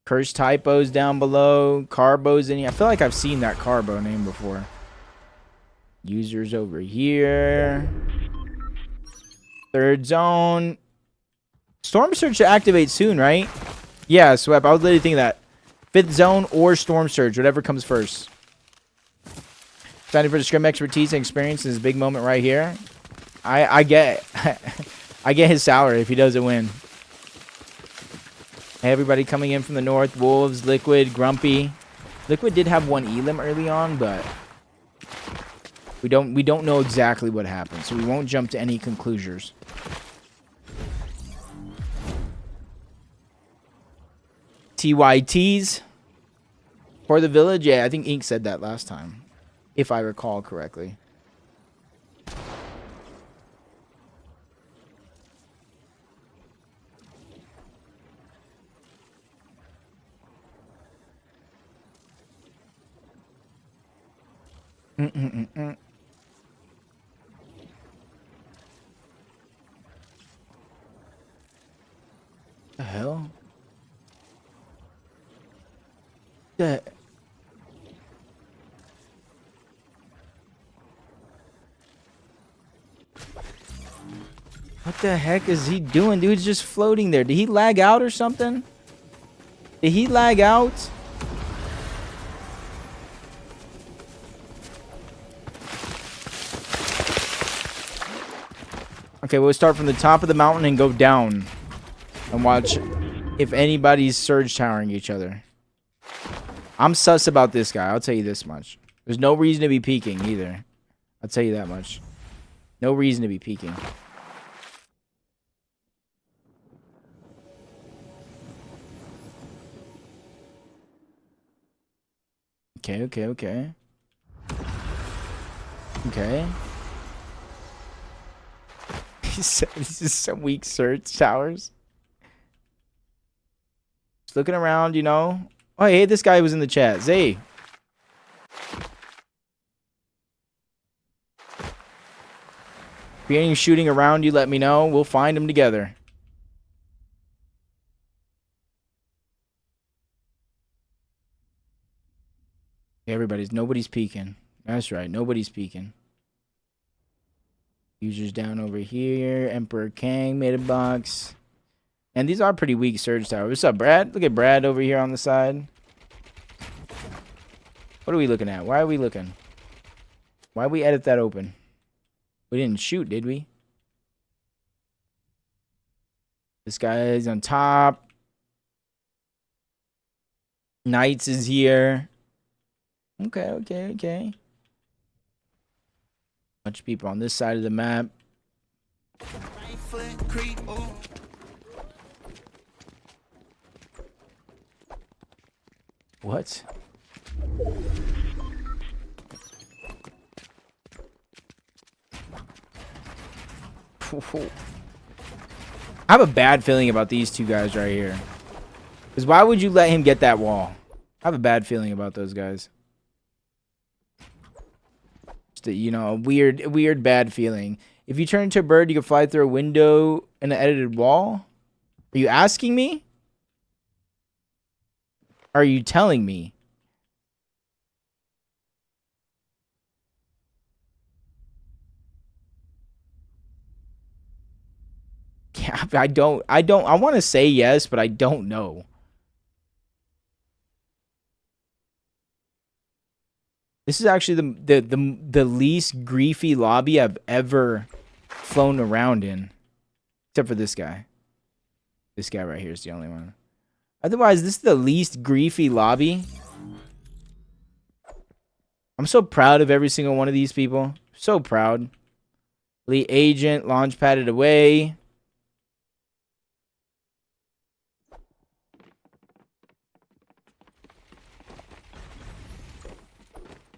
Curse typos down below. Carbo's in here. I feel like I've seen that Carbo name before. Users over here. Third zone. Storm Surge should activate soon, right? Yeah, Swep. I was literally thinking that. 5th zone or storm surge, whatever comes first. Excited for the scrim expertise and experience in this big moment right here. I get I get his salary if he doesn't win. Hey, everybody coming in from the north. Wolves, Liquid, Grumpy. Liquid did have one elim early on, but we don't know exactly what happened, so we won't jump to any conclusions. TYTs for the village. Yeah, I think Ink said that last time, if I recall correctly. The hell? The What the heck is he doing? Dude's just floating there. Did he lag out or something? Did he lag out? Okay, we'll start from the top of the mountain and go down. And watch if anybody's surge towering each other. I'm sus about this guy. I'll tell you this much. There's no reason to be peeking either. I'll tell you that much. No reason to be peeking. Okay, okay, okay. Okay. He said this is some weak surge towers. Just looking around, you know. Oh, hey, this guy was in the chat. Zay. If you're any shooting around, you let me know. We'll find them together. Nobody's peeking. That's right. Nobody's peeking. Users down over here. Emperor Kang made a box. And these are pretty weak surge towers. What's up, Brad? Look at Brad over here on the side. What are we looking at? Why are we looking? Why we edit that open? We didn't shoot, did we? This guy is on top. Knights is here. Okay, okay, okay. Bunch of people on this side of the map. What? I have a bad feeling about these two guys right here. Because why would you let him get that wall? I have a bad feeling about those guys. Just a, you know, a weird bad feeling. If you turn into a bird, you can fly through a window in an edited wall? Are you asking me? Are you telling me? Yeah, I want to say yes, but I don't know. This is actually the least griefy lobby I've ever flown around in. Except for this guy. This guy right here is the only one. Otherwise, this is the least griefy lobby. I'm so proud of every single one of these people. So proud. Elite agent, launch padded away.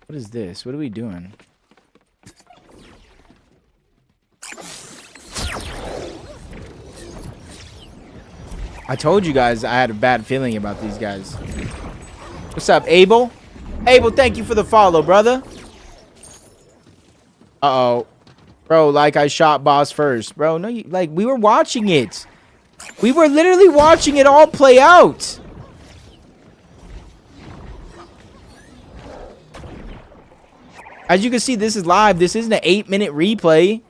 What is this? What are we doing? I told you guys I had a bad feeling about these guys. What's up, Abel? Abel, thank you for the follow, brother. Uh-oh. Bro, like I shot boss first. Bro, no, you, like, we were watching it. We were literally watching it all play out. As you can see, this is live. This isn't an 8-minute replay.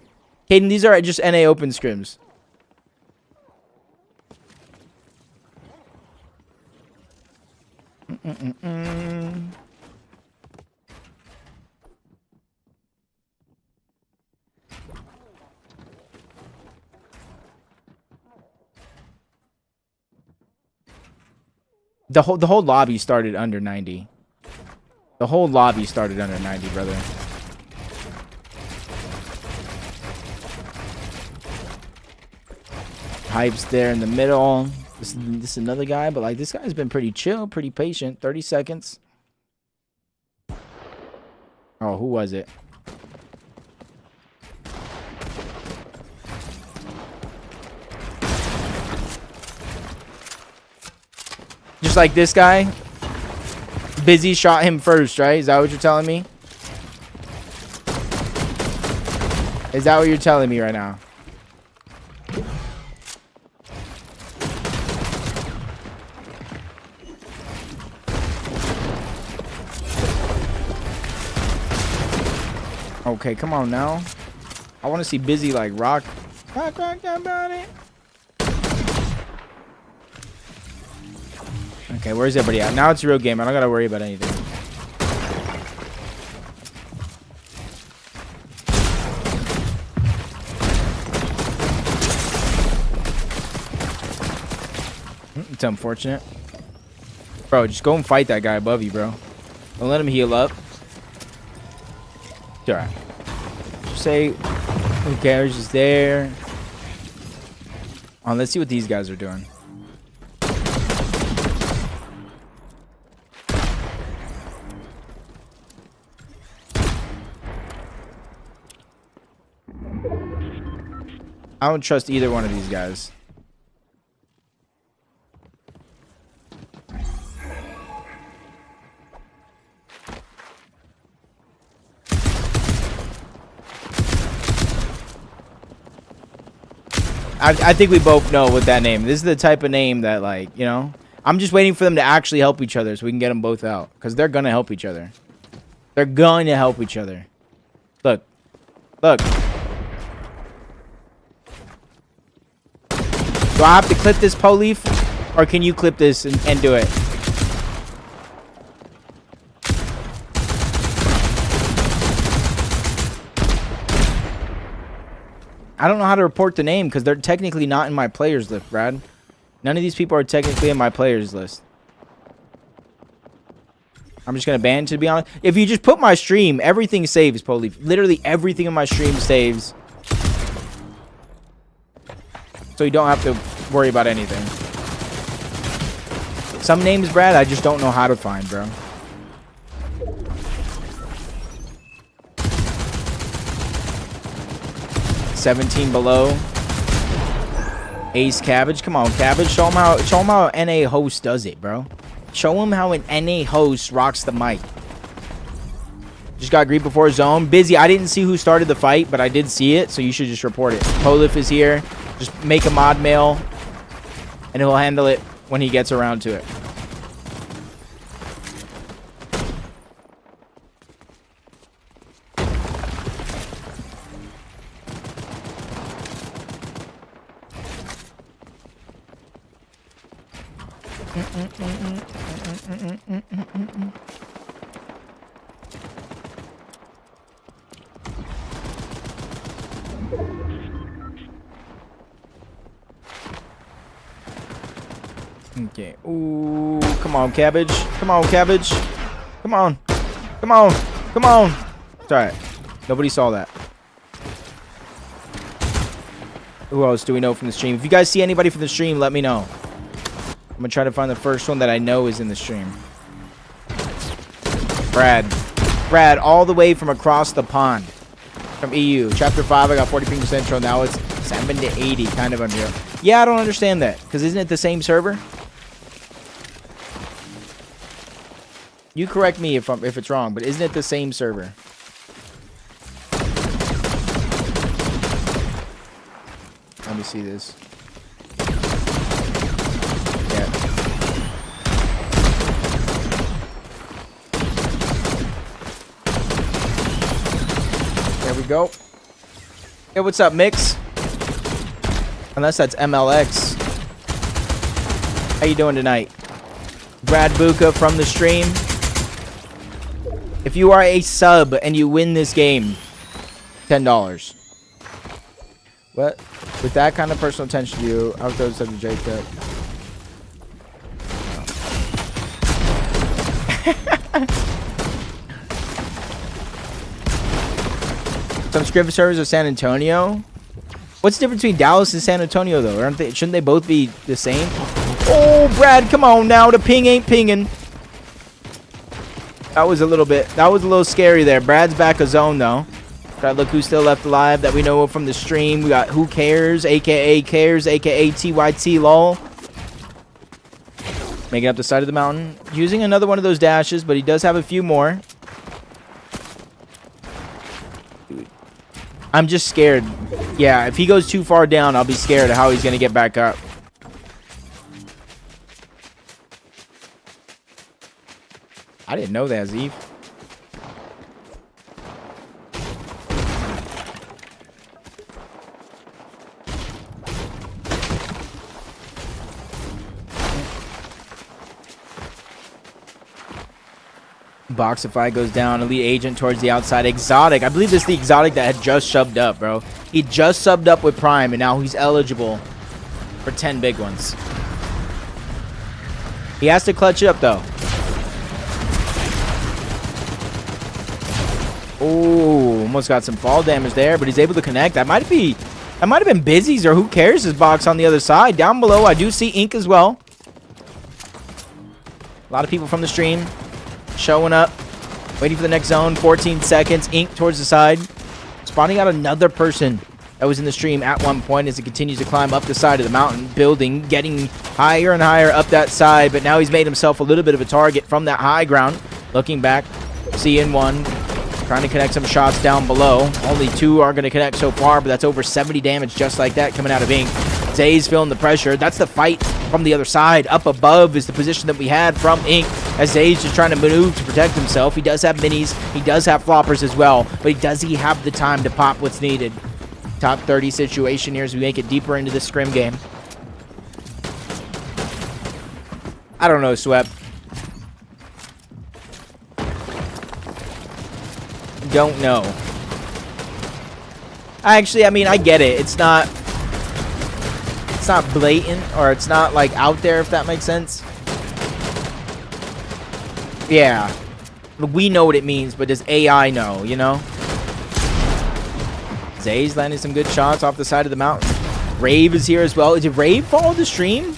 Caden, these are just NA open scrims. The whole lobby started under 90. The whole lobby started under 90, brother. Hype's there in the middle. This is another guy, but like this guy's been pretty chill, pretty patient. 30 seconds. Oh, who was it? Just like this guy. Busy shot him first, right? Is that what you're telling me? Is that what you're telling me right now? Okay, come on now. I want to see Busy like rock about it. Okay, where's everybody at? Now it's a real game. I don't gotta worry about anything. It's unfortunate. Bro, just go and fight that guy above you, bro. Don't let him heal up. It's alright. Just say, who cares? Just there. Let's see what these guys are doing. I don't trust either one of these guys. I think we both know what that name. This is the type of name that, like, you know, I'm just waiting for them to actually help each other so we can get them both out. Because they're going to help each other. They're going to help each other. Look. Look. Do I have to clip this, Polief? Or can you clip this and do it? I don't know how to report the name because they're technically not in my players list, Brad. None of these people are technically in my players list. I'm just going to ban, to be honest. If you just put my stream, everything saves, Polief. Literally everything in my stream saves. So you don't have to worry about anything. Some names, Brad, I just don't know how to find, bro. $17 below. Ace Cabbage. Come on, Cabbage. Show him how NA host does it, bro. Show him how an NA host rocks the mic. Just got greed before zone. Busy. I didn't see who started the fight, but I did see it, so you should just report it. Polif is here. Just make a mod mail, and he'll handle it when he gets around to it. Okay. Ooh, come on, Cabbage. Come on, Cabbage. Come on. Come on. Come on. It's alright. Nobody saw that. Who else do we know from the stream? If you guys see anybody from the stream, let me know. I'm gonna try to find the first one that I know is in the stream. Brad. Brad, all the way from across the pond. From EU. Chapter 5, I got 40% central. Now it's 7 to 80. Kind of unreal. Yeah, I don't understand that. Because isn't it the same server? You correct me if it's wrong, but isn't it the same server? Let me see this. Yeah. There we go. Hey, what's up, Mix? Unless that's MLX. How you doing tonight? Brad Buka from the stream. If you are a sub and you win this game, $10. What? With that kind of personal attention to you, I'll go to Jacob. Some script servers of San Antonio. What's the difference between Dallas and San Antonio, though? Aren't they? Shouldn't they both be the same? Oh, Brad, come on now. The ping ain't pinging. That was a little scary there. Brad's back a zone, though. Try to look who's still left alive that we know from the stream. We got Who Cares, a.k.a. Cares, a.k.a. TYT LOL. Making up the side of the mountain. Using another one of those dashes, but he does have a few more. I'm just scared. Yeah, if he goes too far down, I'll be scared of how he's going to get back up. I didn't know that, Zeev. Boxify goes down. Elite Agent towards the outside. Exotic. I believe this is the Exotic that had just subbed up, bro. He just subbed up with Prime, and now he's eligible for 10 big ones. He has to clutch it up, though. Oh, almost got some fall damage there, but he's able to connect. That might have been Busy's or Who Cares' his box on the other side. Down below, I do see Ink as well. A lot of people from the stream showing up, waiting for the next zone. 14 seconds. Ink towards the side. Spawning out another person that was in the stream at one point as it continues to climb up the side of the mountain, building, getting higher and higher up that side, but now he's made himself a little bit of a target from that high ground. Looking back, seeing one. Trying to connect some shots down below. Only 2 are going to connect so far, but that's over 70 damage just like that coming out of Ink. Zay's feeling the pressure. That's the fight from the other side. Up above is the position that we had from Ink as Zay's just trying to maneuver to protect himself. He does have minis. He does have floppers as well, but does he have the time to pop what's needed? Top 30 situation here as we make it deeper into this scrim game. I don't know, Swept. Don't know. Actually, I mean, I get it. It's not blatant, or it's not like out there, if that makes sense. Yeah. We know what it means, but does AI know, you know? Zay's landing some good shots off the side of the mountain. Rave is here as well. Did Rave follow the stream?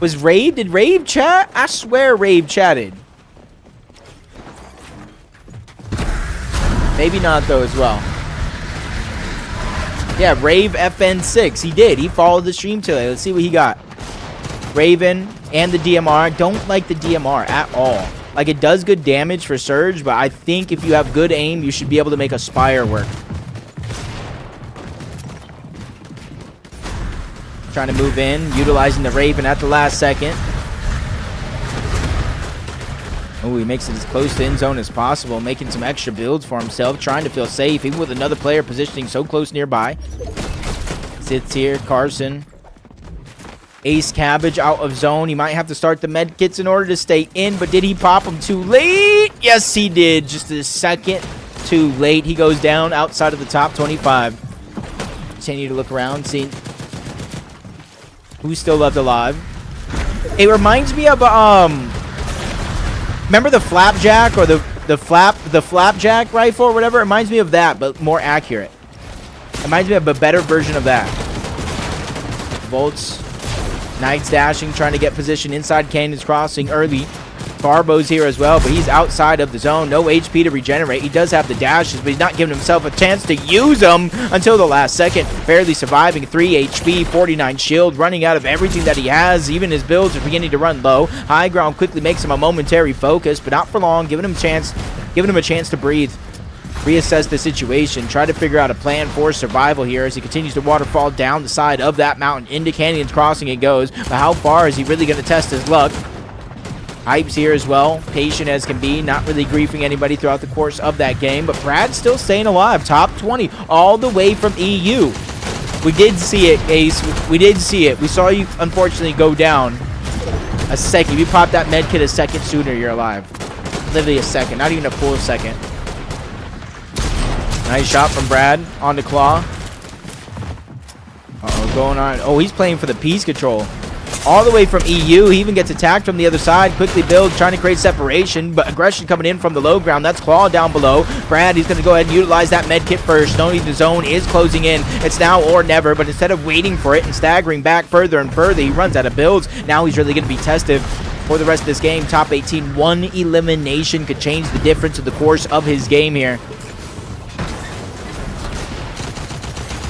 Did Rave chat? I swear Rave chatted. Maybe not, though, as well. Yeah, Rave FN6. He did. He followed the stream today. Let's see what he got. Raven and the DMR. Don't like the DMR at all. Like, it does good damage for Surge, but I think if you have good aim, you should be able to make a Spire work. Trying to move in, utilizing the Raven at the last second. Oh, he makes it as close to end zone as possible, making some extra builds for himself, trying to feel safe, even with another player positioning so close nearby. Sits here, Carson. Ace Cabbage out of zone. He might have to start the med kits in order to stay in, but did he pop him too late? Yes, he did. Just a second too late. He goes down outside of the top 25. Continue to look around, see who's still left alive. It reminds me of remember the flapjack or the flapjack rifle or whatever? It reminds me of that, but more accurate. It reminds me of a better version of that. Volts, Knight's dashing, trying to get position inside Canyon's crossing early. Barbo's here as well, but he's outside of the zone. No HP to regenerate. He does have the dashes, but he's not giving himself a chance to use them until the last second. Barely surviving. 3 HP, 49 shield, running out of everything that he has. Even his builds are beginning to run low. High ground quickly makes him a momentary focus, but not for long. Giving him a chance to breathe. Reassess the situation. Try to figure out a plan for survival here as he continues to waterfall down the side of that mountain. Into Canyon's crossing it goes, but how far is he really going to test his luck? Hype's here as well, patient as can be, not really griefing anybody throughout the course of that game, but Brad's still staying alive, top 20, all the way from EU. We did see it, Ace, we did see it. We saw you, unfortunately, go down. A second. If you pop that med kit a second sooner, you're alive. Literally a second. Not even a full second. Nice shot from Brad on the claw. Uh-oh, going on. Oh, he's playing for the piece control. All the way from EU. He even gets attacked from the other side. Quickly builds, trying to create separation, but aggression coming in from the low ground. That's Claw down below. Brad, he's going to go ahead and utilize that med kit first, knowing the zone is closing in. It's now or never, but instead of waiting for it and staggering back further and further, he runs out of builds. Now he's really going to be tested for the rest of this game. Top 18, one elimination could change the difference of the course of his game here.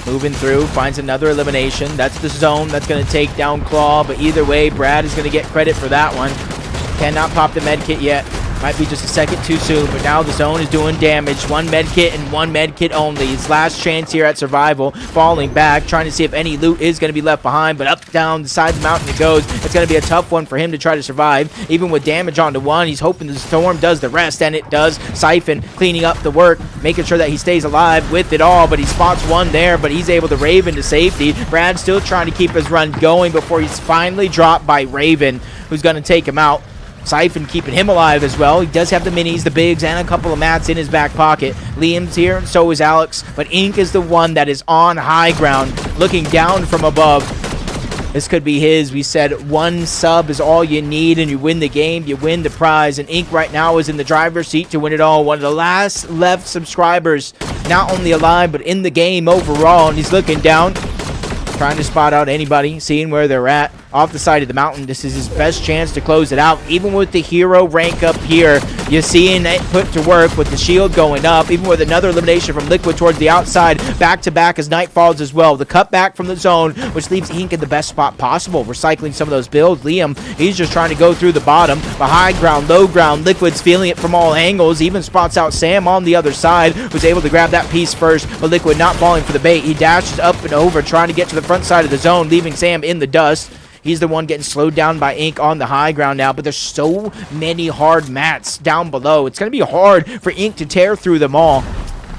Moving through, finds another elimination. That's the zone that's going to take down Claw, but either way, Brad is going to get credit for that one. Cannot pop the med kit yet. Might be just a second too soon, but now the zone is doing damage. One med kit and one med kit only. His last chance here at survival. Falling back, trying to see if any loot is going to be left behind, but up, down, the side of the mountain it goes. It's going to be a tough one for him to try to survive. Even with damage onto one, he's hoping the storm does the rest, and it does. Siphon cleaning up the work, making sure that he stays alive with it all, but he spots one there, but he's able to Raven to safety. Brad still trying to keep his run going before he's finally dropped by Raven, who's going to take him out. Siphon keeping him alive as well. He does have the minis, the bigs, and a couple of mats in his back pocket. Liam's here, and so is Alex. But Ink is the one that is on high ground, looking down from above. This could be his. We said one sub is all you need, and you win the game, you win the prize. And Ink right now is in the driver's seat to win it all. One of the last left subscribers, not only alive, but in the game overall. And he's looking down, trying to spot out anybody, seeing where they're at. Off the side of the mountain, this is his best chance to close it out. Even with the hero rank up here, you're seeing it put to work with the shield going up. Even with another elimination from Liquid towards the outside, back-to-back as night falls as well. The cutback from the zone, which leaves Ink in the best spot possible, recycling some of those builds. Liam, he's just trying to go through the bottom. The high ground, low ground, Liquid's feeling it from all angles. Even spots out Sam on the other side, was able to grab that piece first, but Liquid not falling for the bait. He dashes up and over, trying to get to the front side of the zone, leaving Sam in the dust. He's the one getting slowed down by Ink on the high ground now, but there's so many hard mats down below. It's going to be hard for Ink to tear through them all.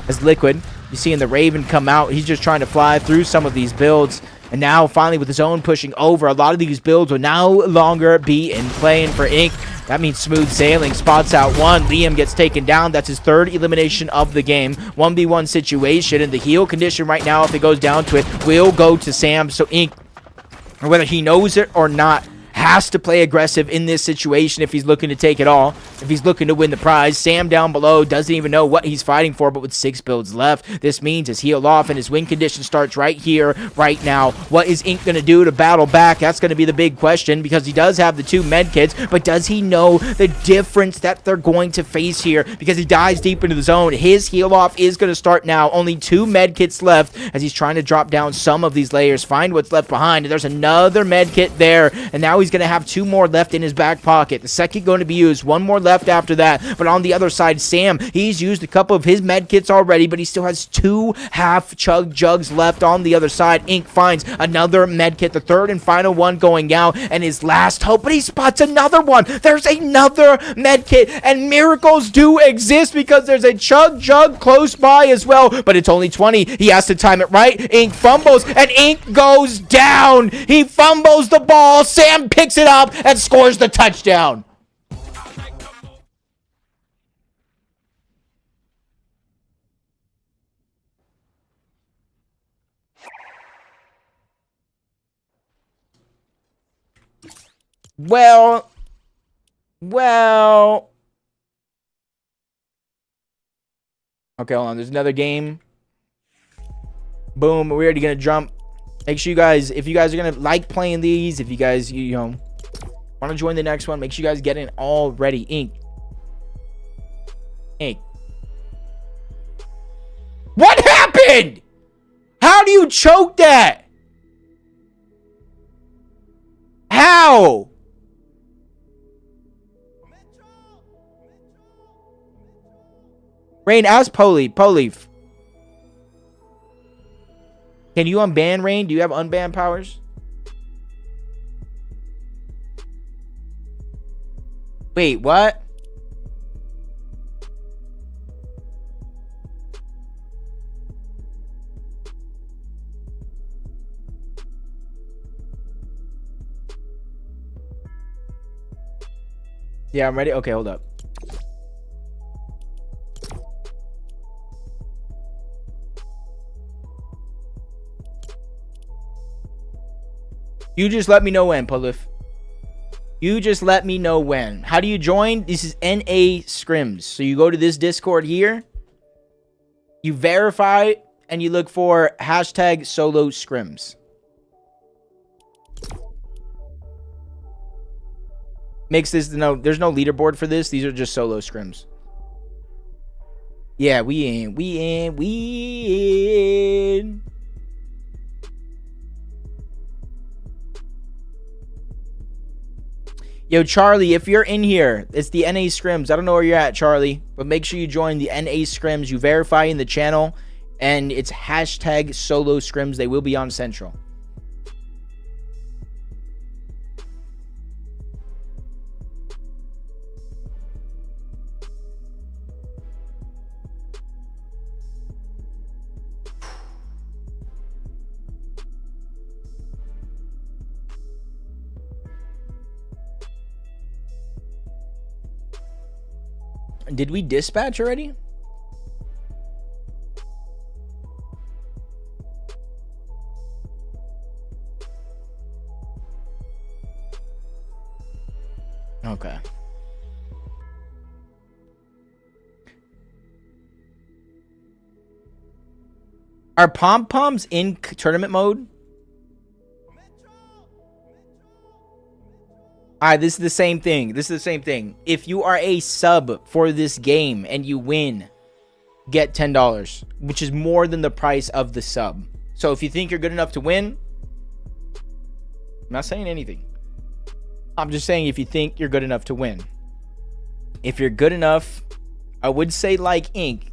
As Liquid, you're seeing the Raven come out. He's just trying to fly through some of these builds. And now, finally, with the zone pushing over, a lot of these builds will no longer be in play. And for Ink, that means smooth sailing. Spots out one. Liam gets taken down. That's his third elimination of the game. 1v1 situation. And the heal condition right now, if it goes down to it, will go to Sam. So Ink, or whether he knows it or not, has to play aggressive in this situation if he's looking to take it all, if he's looking to win the prize. Sam down below doesn't even know what he's fighting for, but with 6 builds left, this means his heal off and his win condition starts right here, right now. What is Ink going to do to battle back? That's going to be the big question, because he does have the 2 med kits, but does he know the difference that they're going to face here? Because he dives deep into the zone. His heal off is going to start now. Only 2 med kits left as he's trying to drop down some of these layers, find what's left behind. And there's another med kit there, and now he's going to have 2 more left in his back pocket. The second going to be used. 1 more left after that. But on the other side, Sam, he's used a couple of his med kits already, but he still has 2 half chug jugs left on the other side. Ink finds another med kit, the third and final one going out, and his last hope, but he spots another one. There's another med kit, and miracles do exist because there's a chug jug close by as well, but it's only 20. He has to time it right. Ink fumbles, and Ink goes down. He fumbles the ball. Sam picks it up and scores the touchdown. Well. Okay, hold on. There's another game. Boom. We're already going to jump. Make sure you guys, if you guys are going to like playing these, if you guys, you know, want to join the next one, make sure you guys get in already. Ink. What happened? How do you choke that? How? Rain, ask Poleaf. Can you unban Rain? Do you have unban powers? Wait, what? Yeah, I'm ready. Okay, hold up. You just let me know when, Polif. You just let me know when. How do you join? This is NA Scrims. So you go to this Discord here. You verify and you look for hashtag solo scrims. Makes this no, there's no leaderboard for this. These are just solo scrims. Yeah, we in. Yo, Charlie, if you're in here, it's the NA Scrims. I don't know where you're at, Charlie, but make sure you join the NA Scrims. You verify in the channel, and it's hashtag solo scrims. They will be on Central. Did we dispatch already? Okay. Are pom-poms in tournament mode? Alright, this is the same thing. This is the same thing. If you are a sub for this game and you win, get $10, which is more than the price of the sub. So if you think you're good enough to win, I'm not saying anything. I'm just saying if you think you're good enough to win. If you're good enough, I would say like Ink,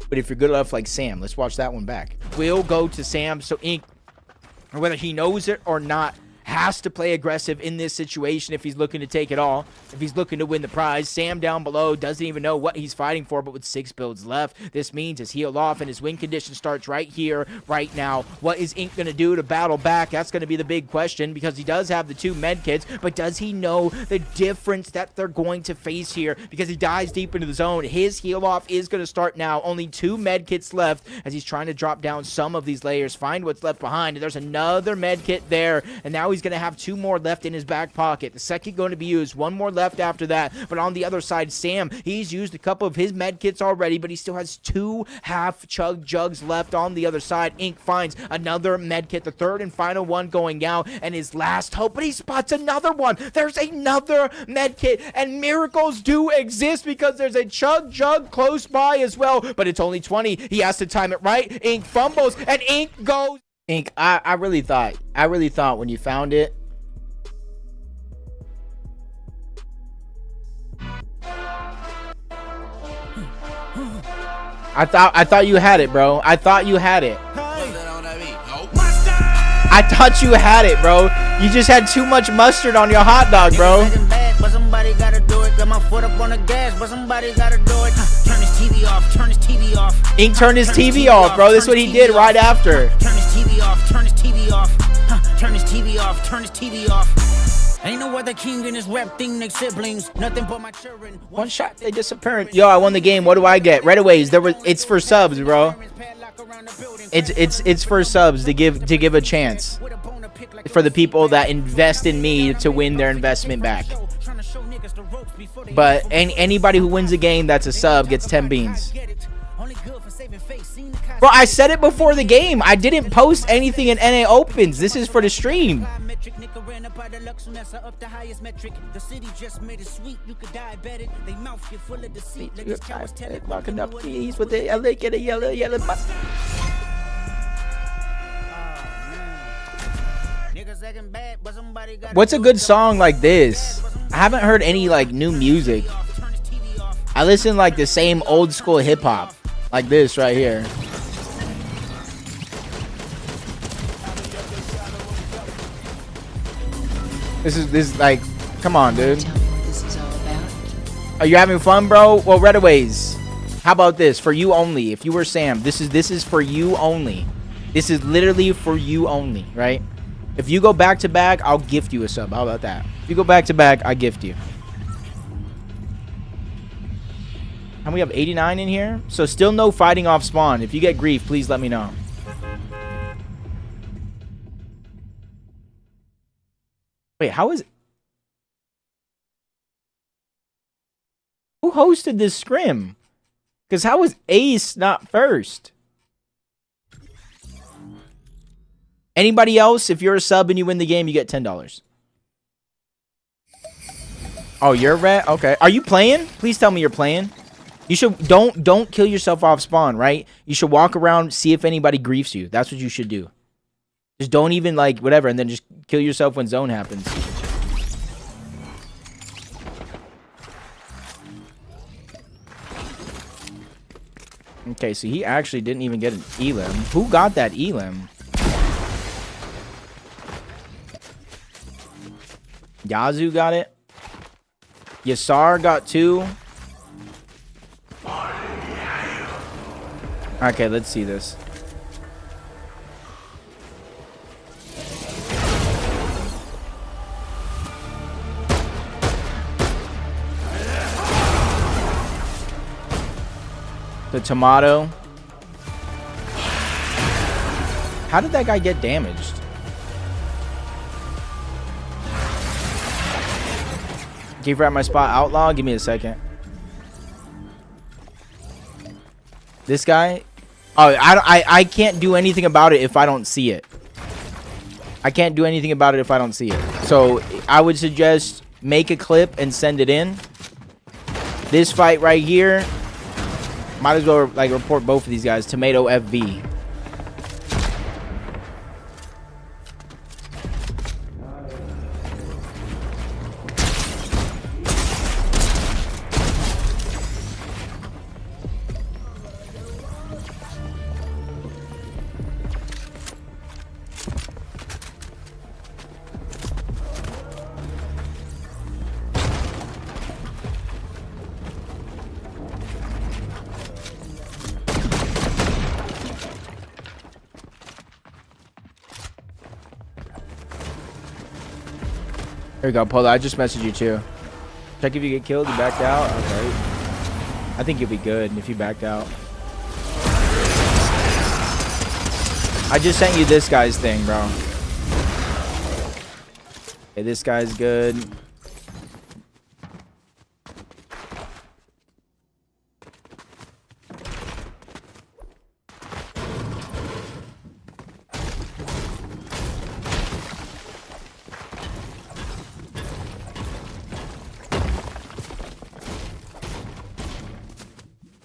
but if you're good enough like Sam, let's watch that one back. We'll go to Sam, so Ink, or whether he knows it or not, has to play aggressive in this situation if he's looking to take it all, if he's looking to win the prize. Sam down below doesn't even know what he's fighting for, but with 6 builds left, this means his heal off and his win condition starts right here, right now. What is Ink going to do to battle back? That's going to be the big question, because he does have the 2 med kits, but does he know the difference that they're going to face here? Because he dives deep into the zone. His heal off is going to start now. Only 2 med kits left as he's trying to drop down some of these layers, find what's left behind. And there's another med kit there, and now he's going to have 2 more left in his back pocket. The second going to be used, 1 more left after that. But on the other side, Sam, he's used a couple of his med kits already, but he still has 2 half chug jugs left on the other side. Ink finds another med kit, the third and final one going out, and his last hope, but he spots another one. There's another med kit, and miracles do exist because there's a chug jug close by as well, but it's only 20. He has to time it right. Ink fumbles, and Ink goes. Ink, I really thought when you found it, I thought you had it, bro. I thought you had it. I thought you had it, bro. You just had too much mustard on your hot dog, bro. But somebody gotta do it. Got my foot up on the gas, but somebody gotta do it. Turn his TV off, turn his TV off. Ink turned his TV off, bro. This is what he did right after. Turn his TV off, turn his TV off. Turn his TV off, turn his TV off. Ain't no other king in this rap thing, next siblings. Nothing but my children. One shot, they disappear. Yo, I won the game. What do I get? Right away. It's for subs, bro. It's for subs to give a chance for the people that invest in me to win their investment back. But anybody who wins a game that's a sub gets 10 beans. Bro, I said it before the game. I didn't post anything in NA Opens. This is for the stream. Walking up keys with the LA, get a yellow bus. What's a good song like this? I haven't heard any like new music. I listen like the same old school hip hop, like this right here. This is like, come on, dude. Tell me what this is all about. Are you having fun, bro? Well, Redaways, how about this? For you only. If you were Sam, this is for you only. This is literally for you only, right? If you go back to back, I'll gift you a sub. How about that? If you go back to back, I gift you. And we have 89 in here. So still no fighting off spawn. If you get grief, please let me know. Wait, how is... Who hosted this scrim? Because how is Ace not first? Anybody else, if you're a sub and you win the game, you get $10. Oh, you're red? Okay. Are you playing? Please tell me you're playing. You should... Don't kill yourself off spawn, right? You should walk around, see if anybody griefs you. That's what you should do. Just don't even, like, whatever, and then just kill yourself when zone happens. Okay, so he actually didn't even get an elim. Who got that elim? Yazoo got it. Yasar got 2. Okay, let's see this. The tomato. How did that guy get damaged? Give her at my spot, outlaw. Give me a second. This guy. Oh, I can't do anything about it if I don't see it. I can't do anything about it if I don't see it. So I would suggest make a clip and send it in. This fight right here. Might as well like report both of these guys. Tomato FV. There we go, Polo. I just messaged you too. Check if you get killed. You backed out. Okay. I think you'll be good if you backed out. I just sent you this guy's thing, bro. Okay, this guy's good.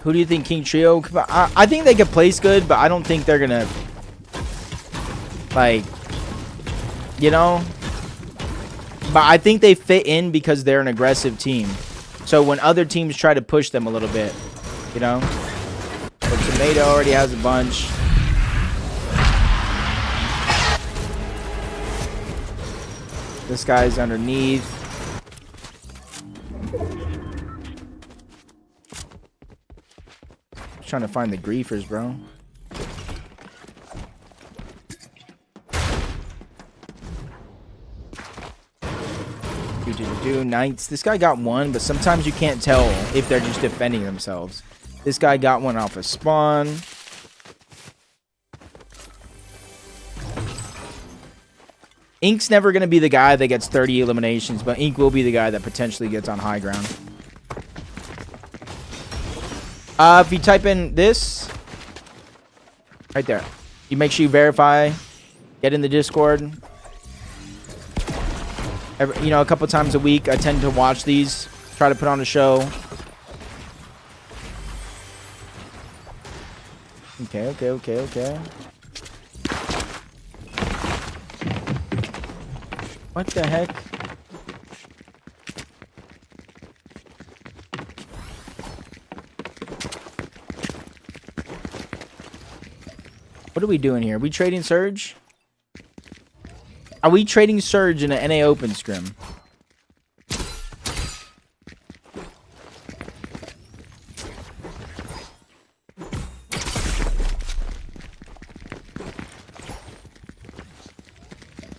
Who do you think King Trio? I think they could place good, but I don't think they're gonna, like, you know. But I think they fit in because they're an aggressive team. So when other teams try to push them a little bit, you know. But Tomato already has a bunch. This guy's underneath. Trying to find the griefers, bro. Knights. This guy got one, but sometimes you can't tell if they're just defending themselves. This guy got one off a spawn. Ink's never going to be the guy that gets 30 eliminations, but Ink will be the guy that potentially gets on high ground. If you type in this, right there, you make sure you verify, get in the Discord. You know, a couple times a week, I tend to watch these, try to put on a show. Okay. What the heck? What are we doing here? Are we trading Surge? Are we trading Surge in an NA Open scrim?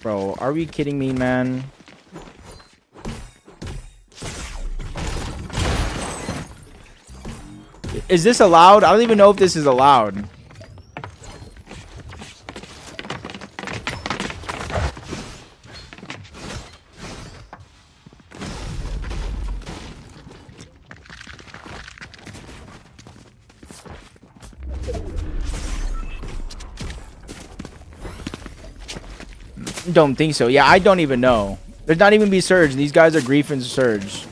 Bro, are we kidding me, man? Is this allowed? I don't even know if this is allowed. Don't think so. Yeah, I don't even know. There's not even be Surge. These guys are griefing Surge.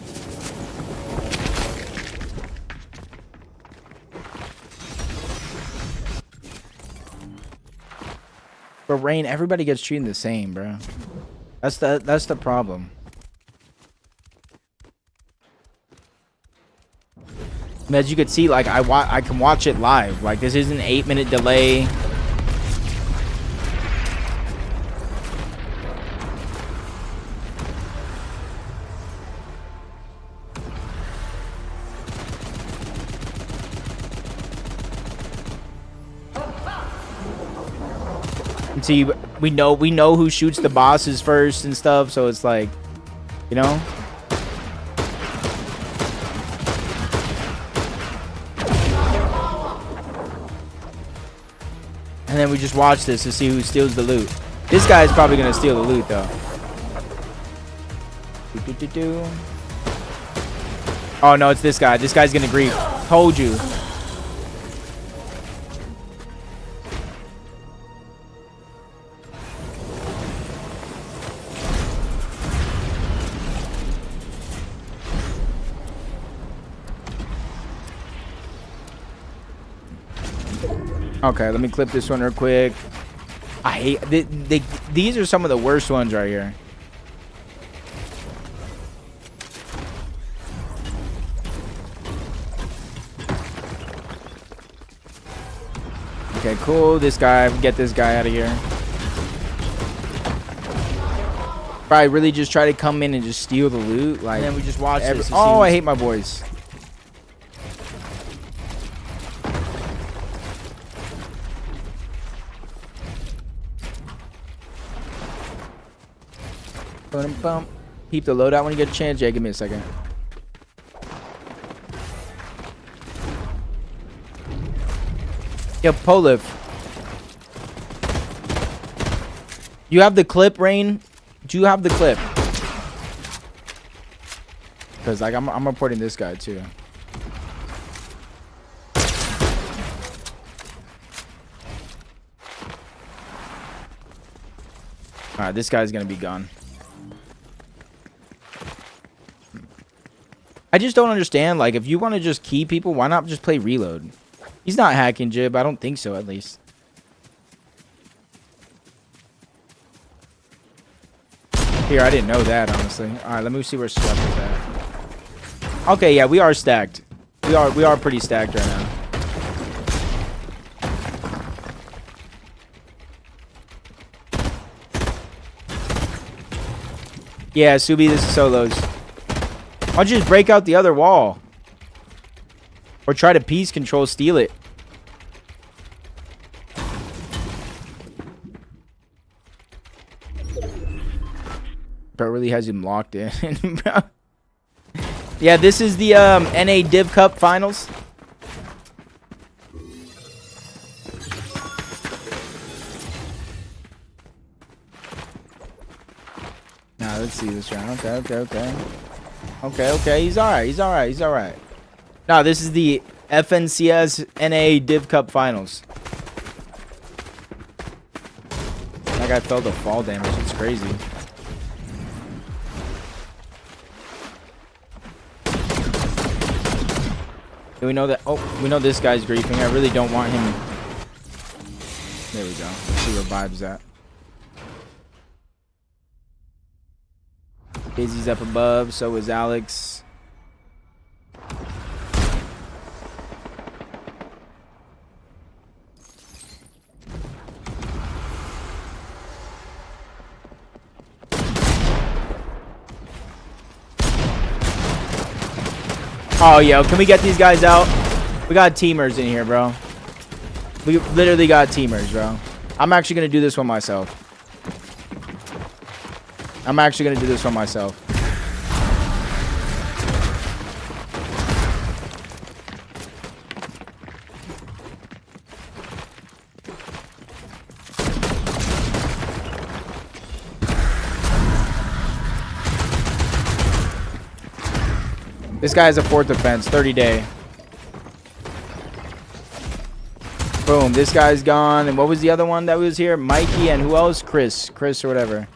But Rain, everybody gets treated the same, bro. That's the problem. And as you can see, like I can watch it live. Like this isn't an 8-minute delay. And see, we know who shoots the bosses first and stuff, so it's like, you know. And then we just watch this to see who steals the loot. This guy's probably gonna steal the loot though. Oh no, it's this guy. This guy's gonna grief. Told you. Okay, let me clip this one real quick. I hate these are some of the worst ones right here. Okay, cool. This guy, get this guy out of here. Probably really just try to come in and just steal the loot. Like, and then we just watch this. Oh, I hate my boys. Keep the loadout when you get a chance. Yeah, give me a second. Yo, Poliv. You have the clip, Rain? Do you have the clip? Because like I'm reporting this guy too. Alright, this guy's gonna be gone. I just don't understand, like, if you want to just key people, why not just play reload? He's not hacking, Jib. I don't think so, at least. Here, I didn't know that, honestly. Alright, let me see where Swept is at. Okay, yeah, we are stacked. We are pretty stacked right now. Yeah, Subi, this is solos. Why don't you just break out the other wall? Or try to piece control, steal it. Bro really has him locked in, bro. Yeah, this is the NA Div Cup finals. Nah, let's see this round. Okay, he's alright. No, this is the FNCS NA Div Cup Finals. That guy felt the fall damage. It's crazy. Do we know that? Oh, we know this guy's griefing. I really don't want him. There we go. Let's see where Vibe's at. Daisy's up above. So is Alex. Oh, yo, can we get these guys out? We got teamers in here, bro. We literally got teamers, bro. I'm actually going to do this one myself. This guy has a 4th defense, 30-day. Boom, this guy's gone. And what was the other one that was here? Mikey and who else? Chris or whatever.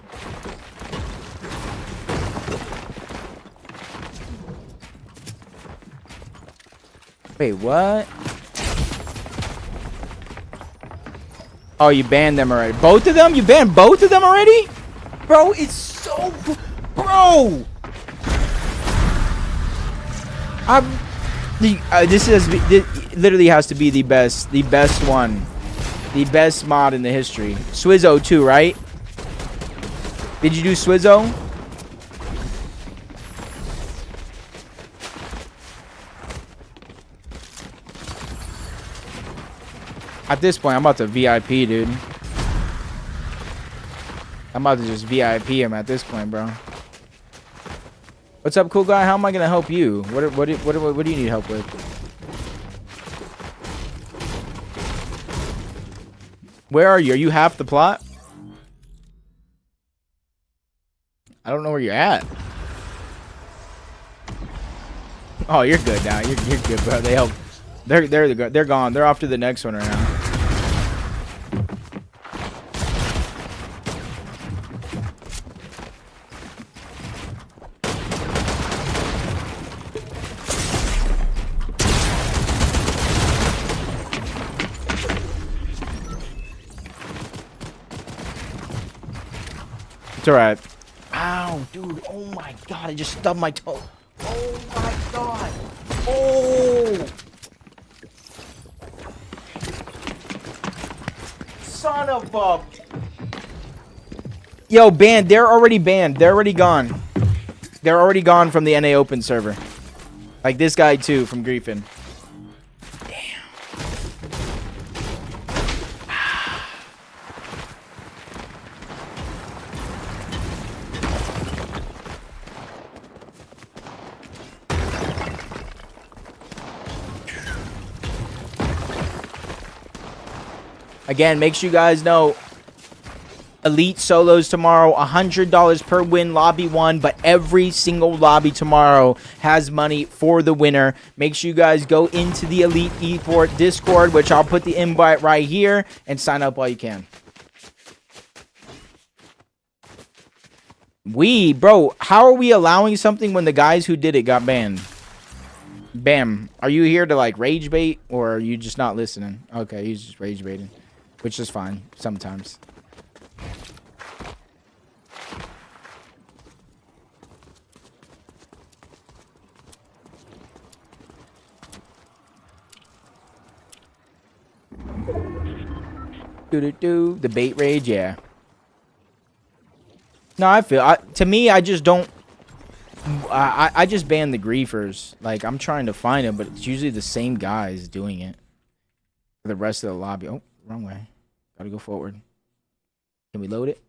Wait, what? Oh, you banned them already. Both of them? You banned both of them already? Bro, it's so... Bro! This literally has to be the best one. The best mod in the history. Swizzo too, right? Did you do Swizzo? At this point, I'm about to VIP, dude. I'm about to just VIP him at this point, bro. What's up, cool guy? How am I gonna help you? What do you need help with? Where are you? Are you half the plot? I don't know where you're at. Oh, you're good now. You're good, bro. They help. They're gone. They're off to the next one right now. It's alright. Ow, dude. Oh my god. I just stubbed my toe. Oh my god. Oh. Son of a... Yo, banned. They're already banned. They're already gone. They're already gone from the NA Open server. Like this guy too from Griffin. Again, make sure you guys know, Elite solos tomorrow, $100 per win, lobby 1, but every single lobby tomorrow has money for the winner. Make sure you guys go into the Elite eFort Discord, which I'll put the invite right here, and sign up while you can. Bro, how are we allowing something when the guys who did it got banned? Bam. Are you here to like rage bait, or are you just not listening? Okay, he's just rage baiting. Which is fine, sometimes. The bait rage, yeah. No, to me, I just don't... I just ban the griefers. Like, I'm trying to find them, but it's usually the same guys doing it. For the rest of the lobby. Oh, wrong way. Gotta go forward. Can we load it?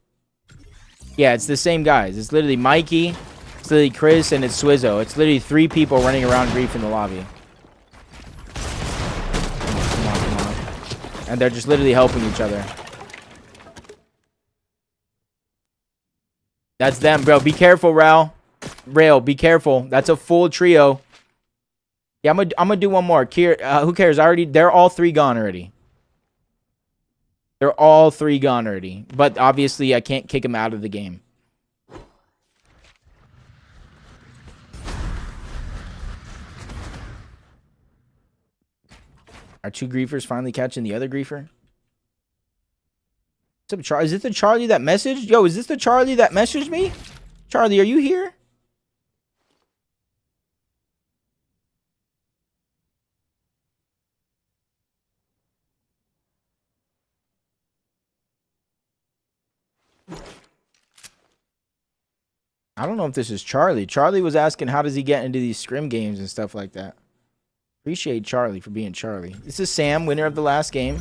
Yeah, it's the same guys. It's literally Mikey, it's literally Chris, and it's Swizzo. It's literally 3 people running around grief in the lobby. Come on. And they're just literally helping each other. That's them, bro. Be careful, Rail, be careful. That's a full trio. Yeah, I'm gonna do one more. Who cares? They're all 3 gone already. They're all 3 gone already. But obviously, I can't kick them out of the game. Are 2 griefers finally catching the other griefer? What's up, Charlie? Is this the Charlie that messaged? Yo, is this the Charlie that messaged me? Charlie, are you here? I don't know if this is Charlie. Charlie was asking how does he get into these scrim games and stuff like that. Appreciate Charlie for being Charlie. This is Sam, winner of the last game.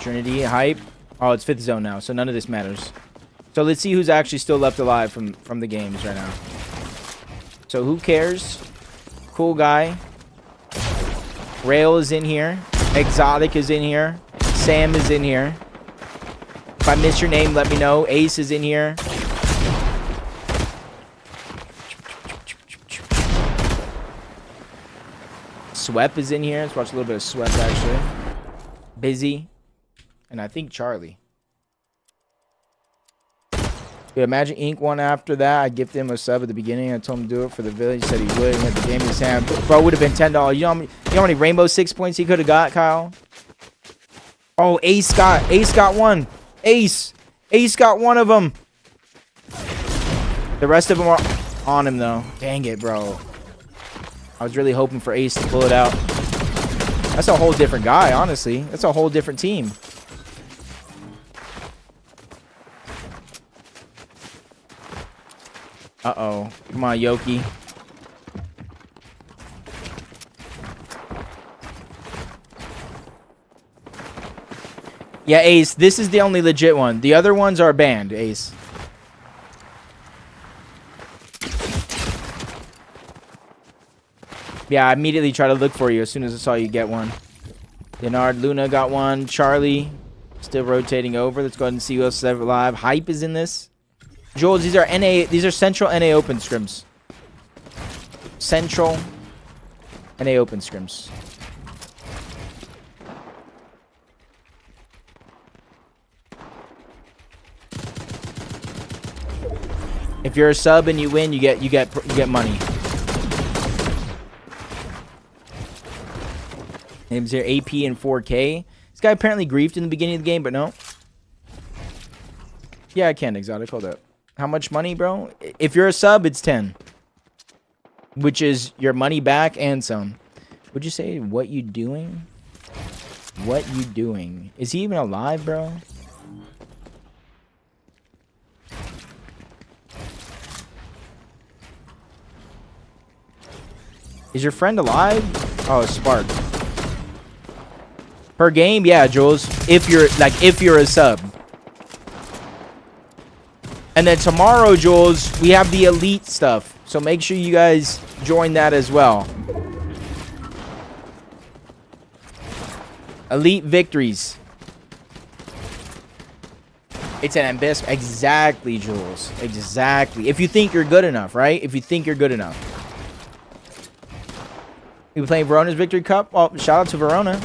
Trinity, hype. Oh, it's 5th zone now, so none of this matters. So let's see who's actually still left alive from the games right now. So who cares? Cool guy. Rail is in here. Exotic is in here. Sam is in here. If I miss your name, let me know. Ace is in here. Swep is in here. Let's watch a little bit of Swep, actually. Busy. And I think Charlie. Dude, imagine Ink won after that. I gifted him a sub at the beginning. I told him to do it for the village. He said he would. He had the game in his hand. Bro, would have been $10. You know how many Rainbow 6 points he could have got, Kyle? Oh, Ace got one. Ace got one of them. The rest of them are on him, though. Dang it, bro. I was really hoping for Ace to pull it out. That's a whole different guy, honestly. That's a whole different team. Uh-oh. Come on, Yoki. Yeah, Ace, this is the only legit one. The other ones are banned, Ace. Yeah, I immediately tried to look for you as soon as I saw you get one. Leonard Luna got one. Charlie still rotating over. Let's go ahead and see who else is ever live. Hype is in this. Jules, these are Central NA Open scrims. Central NA Open scrims. If you're a sub and you win, you get money. Names here AP and 4K. This guy apparently griefed in the beginning of the game, but no. Yeah, I can exotic. Hold up. How much money, bro? If you're a sub, it's 10. Which is your money back and some. Would you say what you doing? What you doing? Is he even alive, bro? Is your friend alive? Oh, Spark. Per game, yeah, Jules. If you're a sub. And then tomorrow, Jules, we have the elite stuff. So make sure you guys join that as well. Elite victories. It's an ambition. Exactly, Jules. Exactly. If you think you're good enough, right? If you think you're good enough. You playing Verona's Victory Cup? Well, shout out to Verona.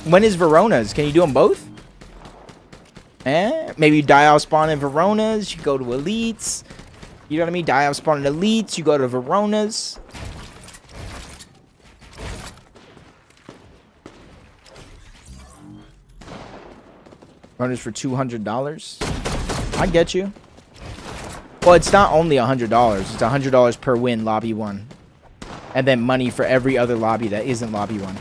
When is Verona's? Can you do them both? Maybe you die off spawn in Verona's. You go to Elites. You know what I mean? Die off spawn in Elites. You go to Verona's. Runners for $200. I get you. Well, it's not only $100. It's $100 per win, lobby 1. And then money for every other lobby that isn't lobby 1.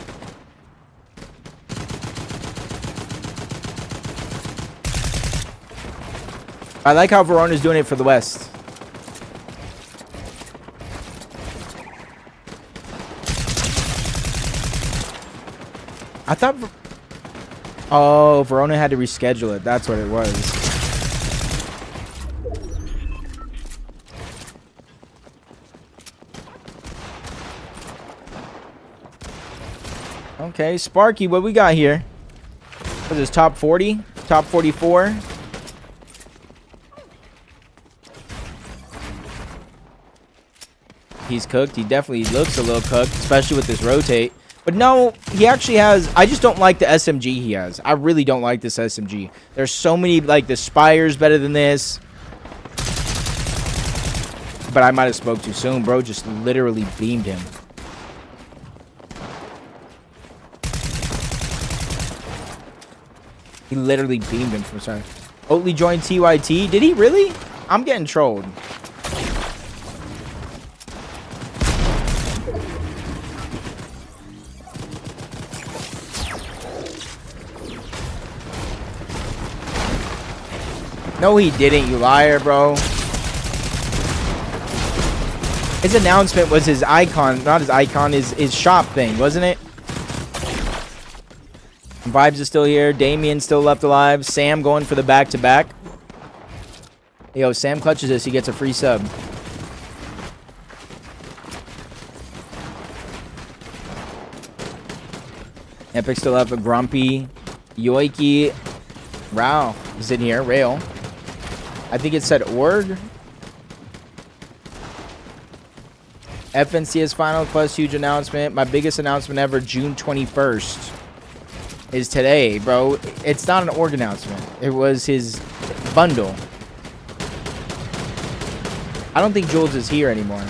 I like how Verona's doing it for the West. I thought... Oh, Verona had to reschedule it. That's what it was. Okay, Sparky, what we got here? What is this, top 40? Top 44? He's cooked. He definitely looks a little cooked, especially with this rotate. But no, he actually has... I just don't like the SMG he has. I really don't like this SMG. There's so many... Like, the Spire's better than this. But I might have spoke too soon. Bro just literally beamed him. He literally beamed him from sorry. Oatly joined TYT. Did he really? I'm getting trolled. No, he didn't, you liar, bro. His announcement was his icon, not his icon, his shop thing, wasn't it? Vibes is still here. Damien still left alive. Sam going for the back-to-back. Yo, Sam clutches this. He gets a free sub. Epic still up a Grumpy. Yoiki Rao is in here. Rail. I think it said org. FNCS Final Quest huge announcement. My biggest announcement ever, June 21st, is today, bro. It's not an org announcement. It was his bundle. I don't think Jules is here anymore.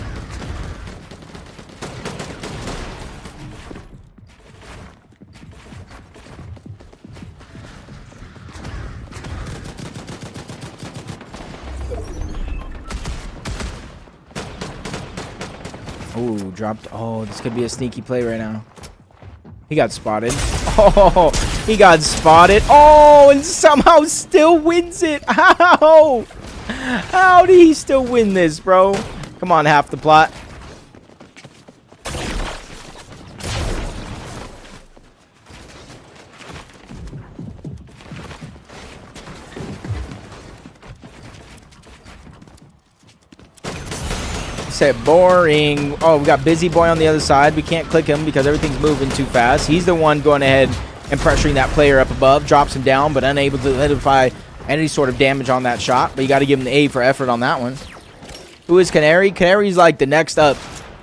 Ooh, dropped. Oh, this could be a sneaky play right now. He got spotted. Oh, he got spotted. Oh, and somehow still wins it. How? How did he still win this, bro? Come on, half the plot. Said boring. Oh, we got Busy Boy on the other side. We can't click him because everything's moving too fast. He's the one going ahead and pressuring that player up above. Drops him down, but unable to solidify any sort of damage on that shot. But you got to give him the A for effort on that one. Who is Canary? Canary's like the next up.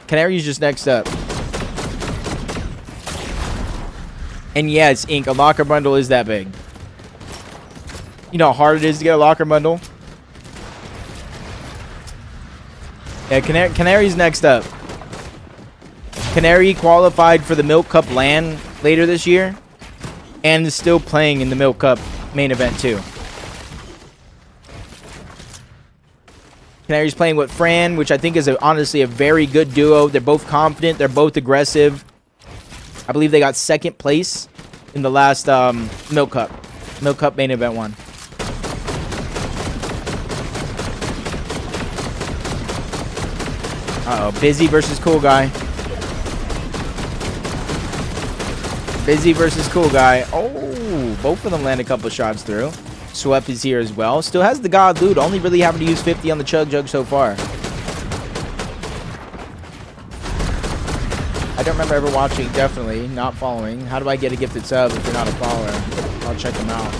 Canary's just next up. And yes, Ink, a locker bundle is that big. You know how hard it is to get a locker bundle? Yeah, Canary's next up. Canary qualified for the Milk Cup LAN later this year and is still playing in the Milk Cup main event too. Canary's playing with Fran, which I think is honestly a very good duo. They're both confident. They're both aggressive. I believe they got second place in the last Milk Cup main event one. Uh-oh, Busy versus Cool Guy. Busy versus Cool Guy. Oh, both of them land a couple shots through. Swept is here as well. Still has the God Loot. Only really having to use 50 on the Chug Jug so far. I don't remember ever watching. Definitely not following. How do I get a gifted sub if you're not a follower? I'll check them out.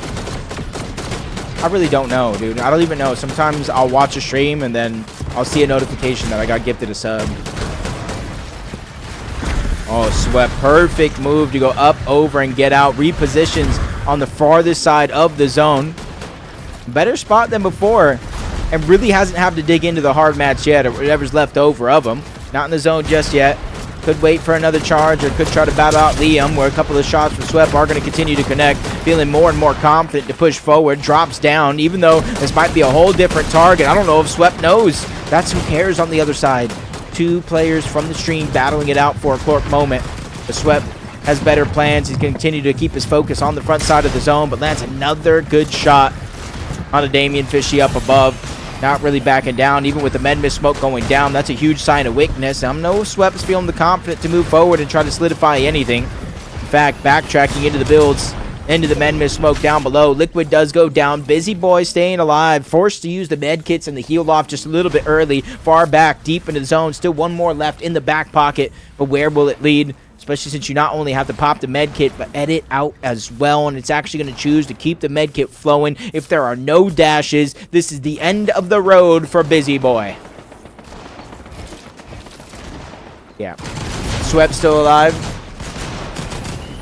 I really don't know, dude. I don't even know. Sometimes I'll watch a stream and then I'll see a notification that I got gifted a sub. Oh, Swept. Perfect move to go up, over, and get out. Repositions on the farthest side of the zone. Better spot than before. And really hasn't had to dig into the hard match yet or whatever's left over of him. Not in the zone just yet. Could wait for another charge or could try to battle out Liam, where a couple of shots from Swept are going to continue to connect. Feeling more and more confident to push forward. Drops down, even though this might be a whole different target. I don't know if Swept knows. That's Who Cares on the other side. Two players from the stream battling it out for a Clark moment. The Swept has better plans. He's going to continue to keep his focus on the front side of the zone, but lands another good shot on a Damien Fishy up above. Not really backing down, even with the med miss smoke going down. That's a huge sign of weakness. I know Swept is feeling the confident to move forward and try to solidify anything. In fact, backtracking into the builds, into the med miss smoke down below. Liquid does go down. Busy Boy staying alive. Forced to use the med kits and the heal off just a little bit early. Far back, deep into the zone. Still one more left in the back pocket. But where will it lead? Especially since you not only have to pop the med kit, but edit out as well. And it's actually going to choose to keep the med kit flowing. If there are no dashes, this is the end of the road for Busy Boy. Yeah. Swept still alive.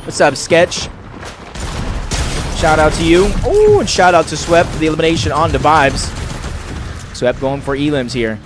What's up, Sketch? Shout out to you. Oh, and shout out to Swept for the elimination on the Vibes. Swept going for elims here.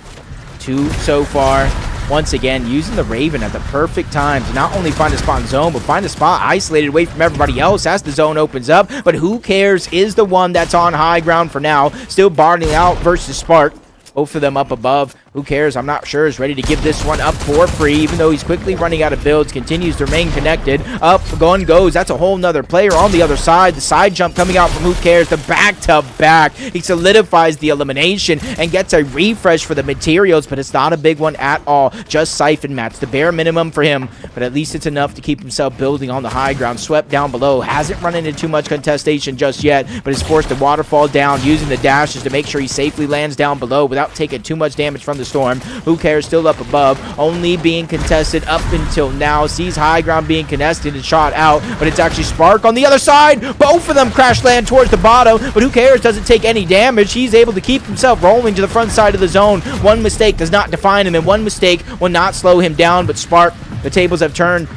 2 so far. Once again, using the Raven at the perfect time to not only find a spot in zone, but find a spot isolated away from everybody else as the zone opens up. But Who Cares is the one that's on high ground for now. Still barring out versus Spark. Both of them up above. Who Cares? I'm not sure is ready to give this one up for free, even though he's quickly running out of builds. Continues to remain connected. Up, gun goes. That's a whole nother player on the other side. The side jump coming out from Who Cares. The back-to-back. He solidifies the elimination and gets a refresh for the materials, but it's not a big one at all. Just Siphon Match, the bare minimum for him, but at least it's enough to keep himself building on the high ground. Swept down below. Hasn't run into too much contestation just yet, but is forced to waterfall down, using the dashes to make sure he safely lands down below without taking too much damage from the storm. Who cares? Still up above, only being contested up until now. Sees high ground being contested and shot out, but it's actually Spark on the other side. Both of them crash land towards the bottom, but who cares? Doesn't take any damage. He's able to keep himself rolling to the front side of the zone. One mistake does not define him, and one mistake will not slow him down, but Spark, the tables have turned.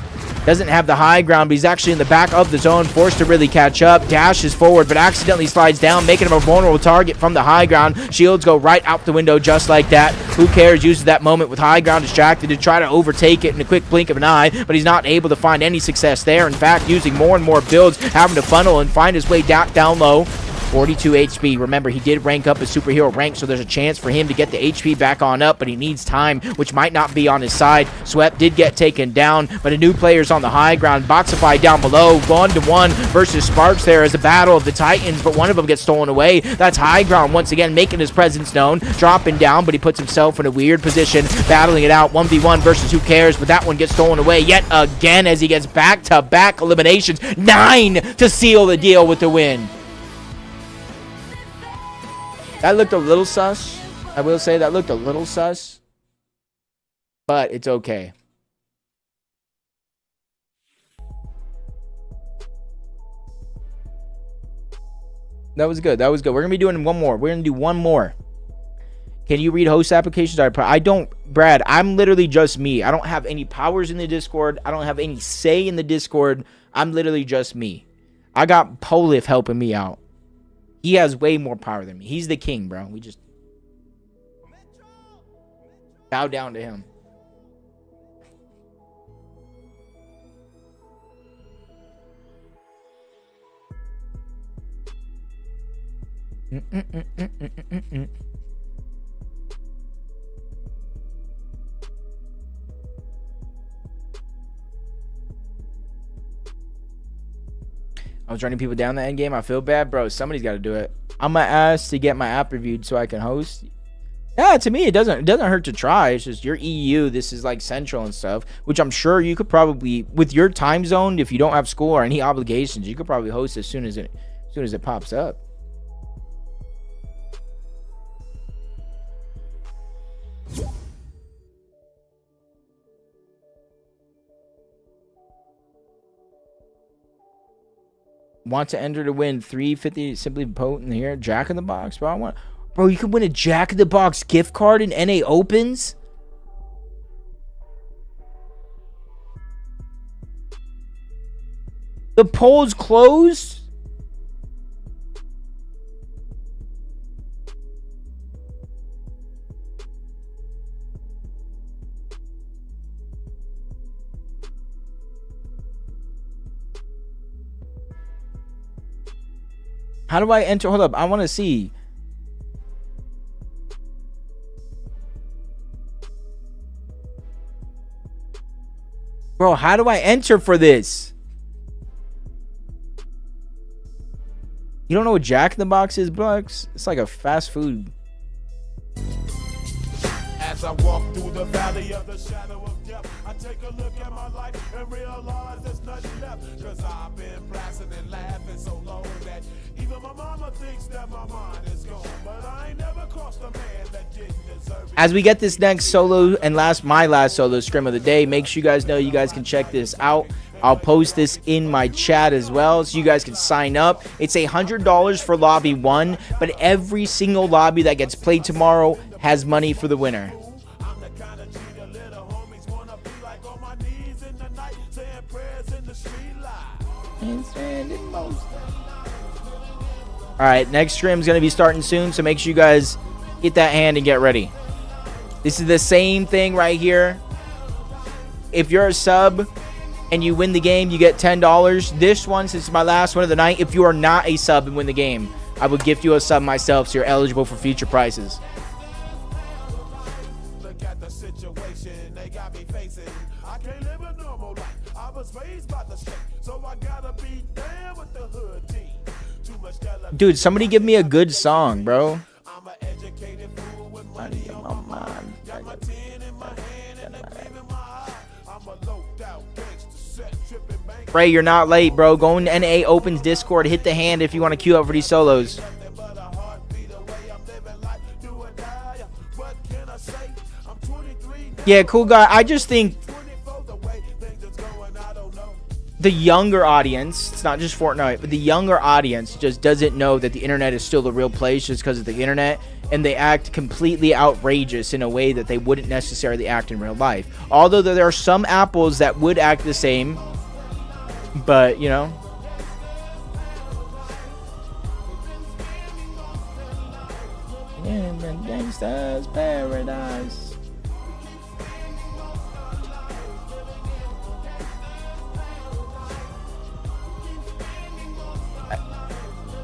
Doesn't have the high ground, but he's actually in the back of the zone, forced to really catch up. Dashes forward, but accidentally slides down, making him a vulnerable target from the high ground. Shields go right out the window just like that. Who cares? Uses that moment with high ground distracted to try to overtake it in a quick blink of an eye, but he's not able to find any success there. In fact, using more and more builds, having to funnel and find his way down low. 42 HP. Remember, he did rank up his superhero rank, so there's a chance for him to get the HP back on up, but he needs time, which might not be on his side. Swept did get taken down, but a new player's on the high ground. Boxify down below, 1-to-1 versus Sparks there as a battle of the Titans, but one of them gets stolen away. That's high ground once again, making his presence known, dropping down, but he puts himself in a weird position, battling it out. 1v1 versus who cares, but that one gets stolen away yet again as he gets back-to-back eliminations. 9 to seal the deal with the win. That looked a little sus. I will say that looked a little sus. But it's okay. That was good. That was good. We're going to be doing one more. We're going to do one more. Can you read host applications? I don't, Brad. I'm literally just me. I don't have any powers in the Discord. I don't have any say in the Discord. I'm literally just me. I got Polif helping me out. He has way more power than me. He's the king, bro. We just bow down to him. I was running people down the end game. I feel bad, bro. Somebody's got to do it. I'm gonna ask to get my app reviewed so I can host. Yeah, to me, it doesn't hurt to try. It's just your EU. This is like central and stuff, which I'm sure you could probably, with your time zone, if you don't have school or any obligations, you could probably host as soon as it pops up. Want to enter to win 350 simply potent here. Jack in the Box, bro. Bro, you could win a Jack in the Box gift card in NA Opens. The poll's closed. How do I enter? Hold up. I want to see. Bro, how do I enter for this? You don't know what Jack in the Box is, Bucks? It's like a fast food. As I walk through the valley of the shadow of death, I take a look at my life and realize there's nothing left. Cause I've been blasting and laughing so long that even my mama thinks that my mind is gone. But I ain't never crossed a man that didn't deserve it. As we get this next solo and my last solo scrim of the day, make sure you guys know you guys can check this out. I'll post this in my chat as well, so you guys can sign up. It's $100 for lobby 1, but every single lobby that gets played tomorrow has money for the winner. Alright, next stream is going to be starting soon, so make sure you guys hit that hand and get ready. This is the same thing right here. If you're a sub and you win the game, you get $10. This one, since it's my last one of the night, if you are not a sub and win the game, I will gift you a sub myself, so you're eligible for future prizes. Look at the situation they got me facing. I can't live a normal life. I was raised by the state, so I gotta be down with the hood team. Too much Dude, somebody give me a good song, bro. I'm an educated fool with money on my mind. Got my tin in my hand and a gleam in my eye. I'm a loped out gangster set tripping bank. Ray, you're not late, bro. Go in NA Opens Discord. Hit the hand if you want to queue up for these solos. Nothing but a heartbeat away. I'm living life, do or die. What can I say? Yeah, cool guy. I just think the younger audience, it's not just Fortnite, but the younger audience just doesn't know that the internet is still the real place just because of the internet, and they act completely outrageous in a way that they wouldn't necessarily act in real life. Although there are some apples that would act the same, but, you know. In the gangsta's paradise.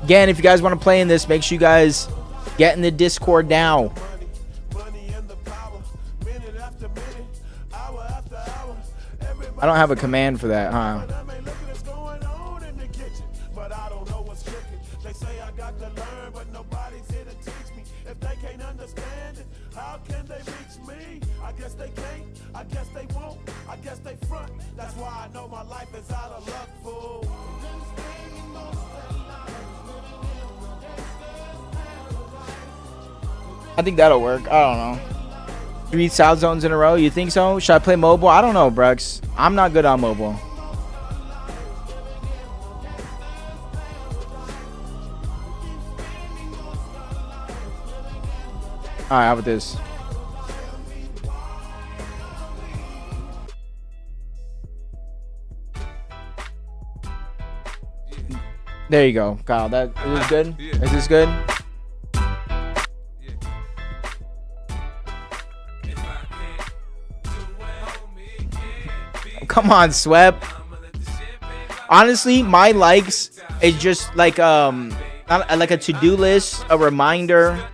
Again, if you guys want to play in this, make sure you guys get in the Discord now. I don't have a command for that, huh? I think that'll work. I don't know. 3 South Zones in a row. You think so? Should I play mobile? I don't know, Brux. I'm not good on mobile. Alright, how about this? There you go, Kyle. That is this good? Is this good? Come on, Swep. Honestly, my likes is just like not like a to-do list, a reminder,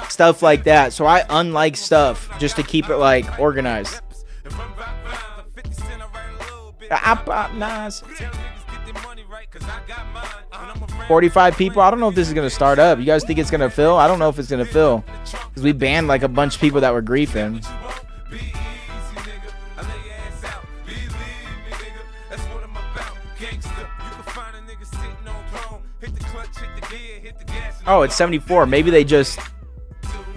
stuff like that. So I unlike stuff just to keep it like organized. Nice. 45 people. I don't know if this is gonna start up. You guys think it's gonna fill? I don't know if it's gonna fill because we banned like a bunch of people that were griefing. Oh, it's 74. Maybe they just...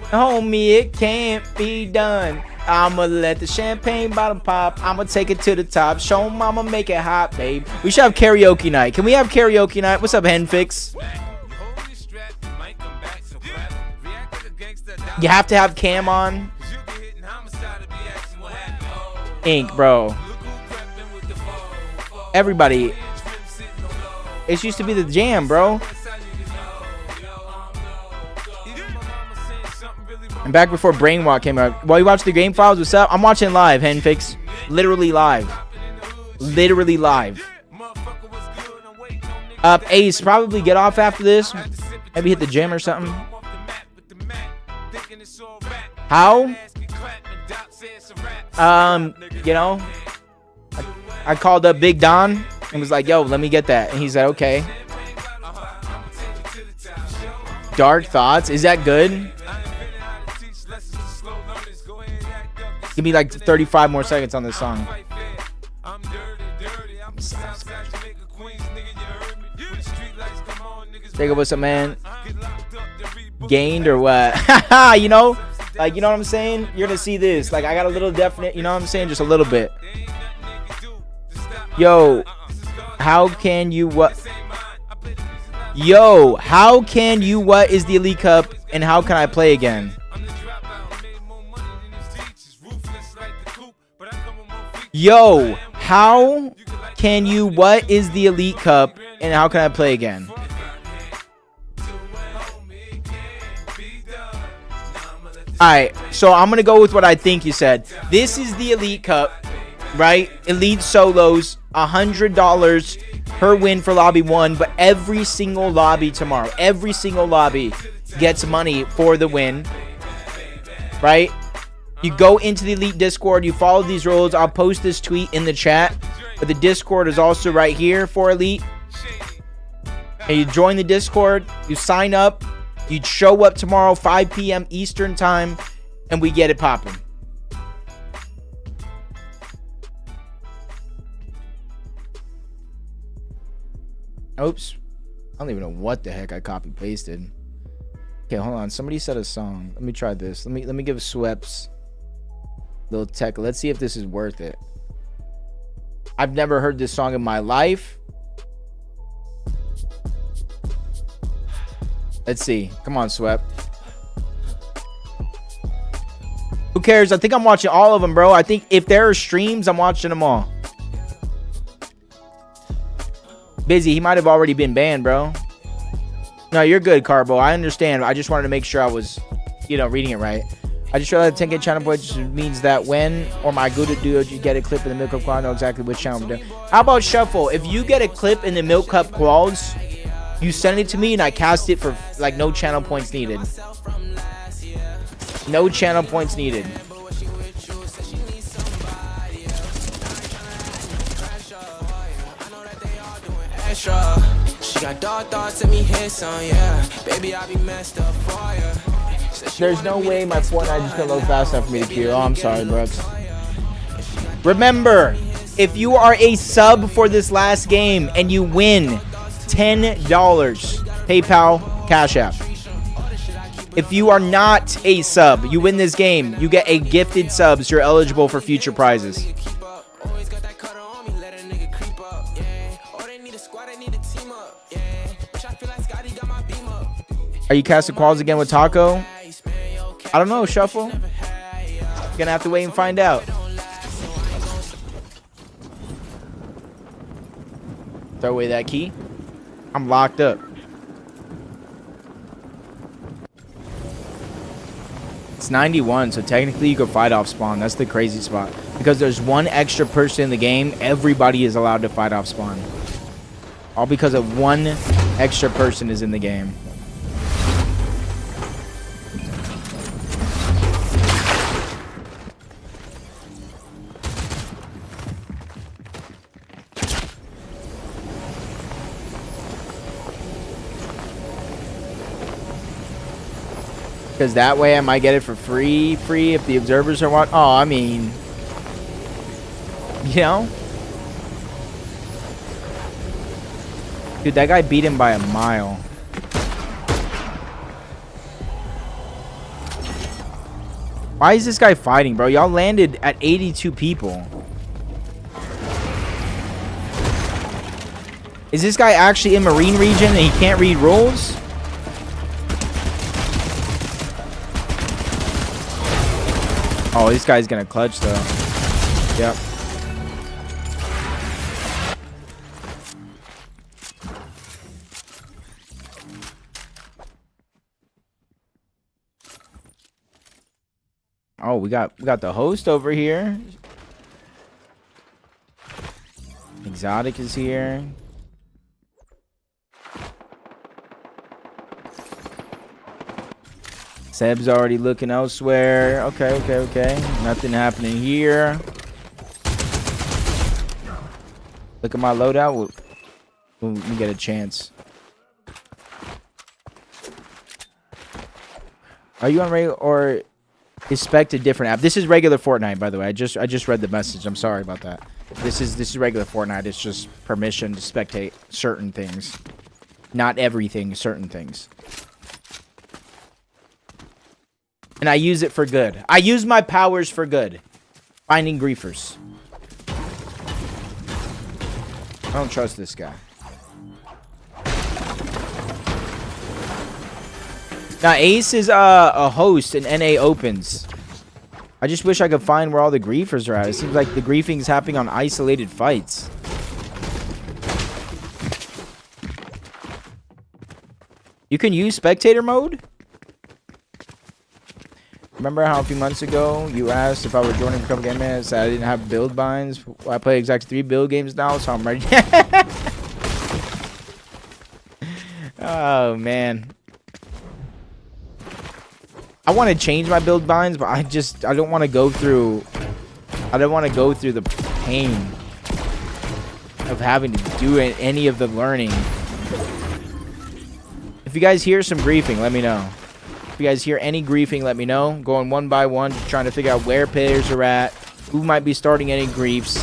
Homie, it can't be done. I'ma let the champagne bottle pop. I'ma take it to the top. Show mama, make it hot, babe. We should have karaoke night. Can we have karaoke night? What's up, Henfix? You have to have cam on. Ink, bro. Everybody. It used to be the jam, bro. And back before Brainwalk came out. While you watch the game files, what's up? I'm watching live, Henfix. Literally live. Literally live. Ace, probably get off after this. Maybe hit the gym or something. How? You know, I called up Big Don and was like, yo, let me get that. And he said, okay. Dark Thoughts. Is that good? Give me like 35 more seconds on this song. Jacob, what's up, man? Gained or what? You know? Like, you know what I'm saying? You're gonna see this. Like, I got a little definite, you know what I'm saying? Just a little bit. Yo, how can you what? Yo, how can you what is the Elite Cup and how can I play again? Yo, how can you what is the Elite Cup and how can I play again? Alright, so I'm gonna go with what I think you said. This is the Elite Cup, right? Elite solos, $100 per win for lobby 1, but every single lobby tomorrow, every single lobby gets money for the win, right? You go into the Elite Discord, you follow these rules. I'll post this tweet in the chat, but the Discord is also right here for Elite. And you join the Discord, you sign up, you'd show up tomorrow 5 p.m. Eastern time, and we get it popping. Oops. I don't even know what the heck I copy pasted. Okay, hold on. Somebody said a song. Let me try this. Let me give Sweps Lil Tech. Let's see if this is worth it. I've never heard this song in my life. Let's see. Come on, Swept. Who cares? I think I'm watching all of them, bro. I think if there are streams, I'm watching them all. Busy. He might have already been banned, bro. No, you're good, Carbo. I understand. I just wanted to make sure I was, you know, reading it right. I just realized 10K channel points means that when or my good dude you get a clip in the Milk Cup Quad, I know exactly which channel I'm doing. How about Shuffle? If you get a clip in the Milk Cup Quads, you send it to me and I cast it for like no channel points needed. No channel points needed. She got dark thoughts, me hits on, yeah. Baby, I be messed up for you. There's no way my Fortnite just gonna load fast enough for me to queue. Oh, I'm sorry, Brooks. Remember, if you are a sub for this last game and you win $10, PayPal, Cash App. If you are not a sub, you win this game, you get a gifted subs. You're eligible for future prizes. Are you casting quals again with Taco? I don't know, Shuffle. Gonna have to wait and find out. Throw away that key. I'm locked up. It's 91, so technically you could fight off spawn. That's the crazy spot. Because there's one extra person in the game, everybody is allowed to fight off spawn. All because of one extra person is in the game. Because that way I might get it for free if the observers are watching. Oh, I mean, you know? Dude, that guy beat him by a mile. Why is this guy fighting, bro? Y'all landed at 82 people. Is this guy actually in Marine region and he can't read rules? Oh, this guy's gonna clutch though. Yep. Oh, we got the host over here. Exotic is here. Seb's already looking elsewhere. Okay. Nothing happening here. Look at my loadout. We'll get a chance. Are you on regular or expect a different app? This is regular Fortnite, by the way. I just read the message. I'm sorry about that. This is regular Fortnite. It's just permission to spectate certain things. Not everything, certain things. And I use it for good. I use my powers for good. Finding griefers. I don't trust this guy. Now, Ace is a host in NA Opens. I just wish I could find where all the griefers are at. It seems like the griefing is happening on isolated fights. You can use spectator mode? Remember how a few months ago you asked if I were joining for a couple game minutes? I didn't have build binds. Well, I play exactly 3 build games now, so I'm ready. Oh man, I want to change my build binds, but I don't want to go through. I don't want to go through the pain of having to do any of the learning. If you guys hear some griefing, let me know. If you guys hear any griefing, let me know. Going one by one, just trying to figure out where players are at, who might be starting any griefs.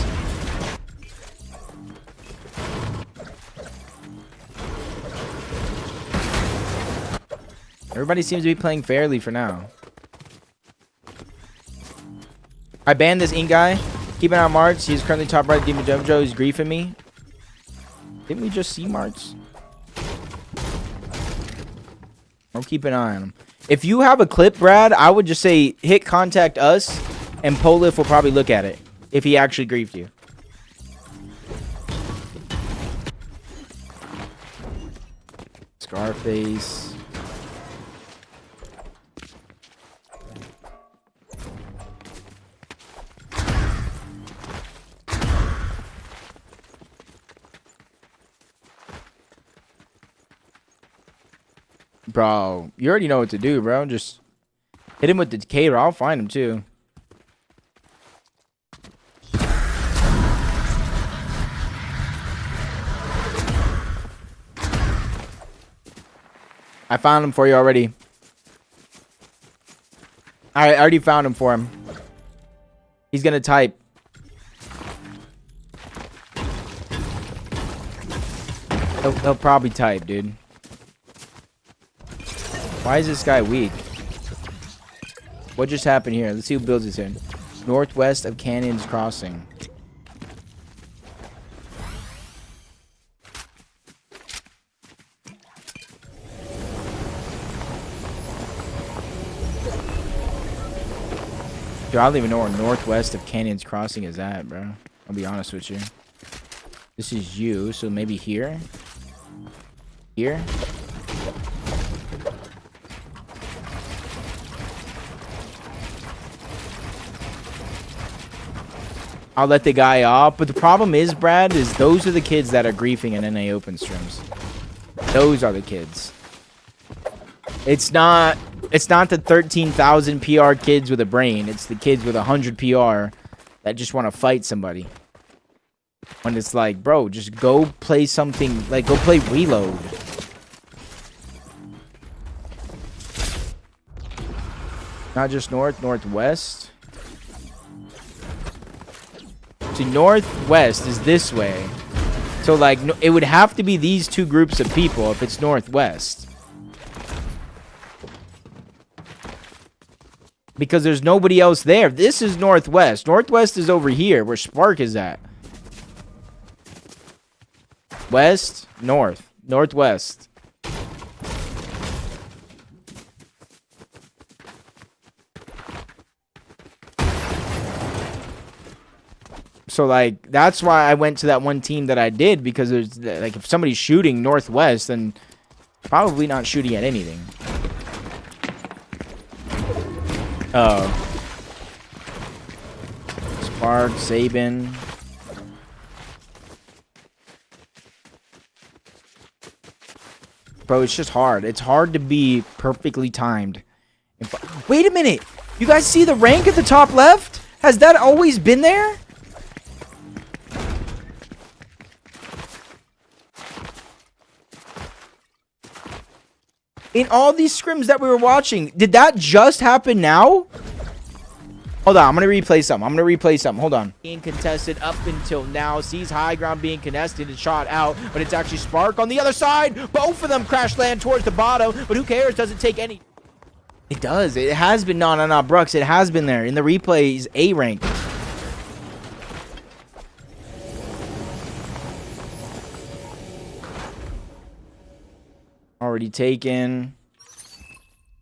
Everybody seems to be playing fairly for now. I banned this ink guy. Keep an eye on Marts. He's currently top right. Demon Jojo. He's griefing me. Didn't we just see Marts? I'll keep an eye on him. If you have a clip, Brad, I would just say hit contact us, and Polif will probably look at it if he actually griefed you. Scarface. Bro, you already know what to do, bro. Just hit him with the Decatur. I'll find him, too. I found him for you already. I already found him for him. He's gonna type. He'll probably type, dude. Why is this guy weak? What just happened here? Let's see who builds this in. Northwest of Canyons Crossing. Dude, I don't even know where northwest of Canyons Crossing is at, bro. I'll be honest with you. This is you, so maybe here? Here? I'll let the guy off, but the problem is, Brad, is those are the kids that are griefing in NA open streams. Those are the kids. It's not the 13,000 PR kids with a brain. It's the kids with 100 PR that just want to fight somebody. When it's like, bro, just go play something, like go play Reload. Not just northwest. See, northwest is this way. So, like, it would have to be these two groups of people if it's northwest. Because there's nobody else there. This is northwest. Northwest is over here, where Spark is at. West, north, northwest. So, like, that's why I went to that one team that I did, because there's, like, if somebody's shooting northwest, then probably not shooting at anything. Oh. Spark, Sabin. Bro, it's just hard. It's hard to be perfectly timed. Wait a minute! You guys see the rank at the top left? Has that always been there? In all these scrims that we were watching, did that just happen now? Hold on, I'm going to replay something. Hold on. Being contested up until now. Sees high ground being contested and shot out, but it's actually Spark on the other side. Both of them crash land towards the bottom, but who cares? Doesn't take any. It does. It has been. No, Brooks. It has been there. In the replays, A rank. Already taken.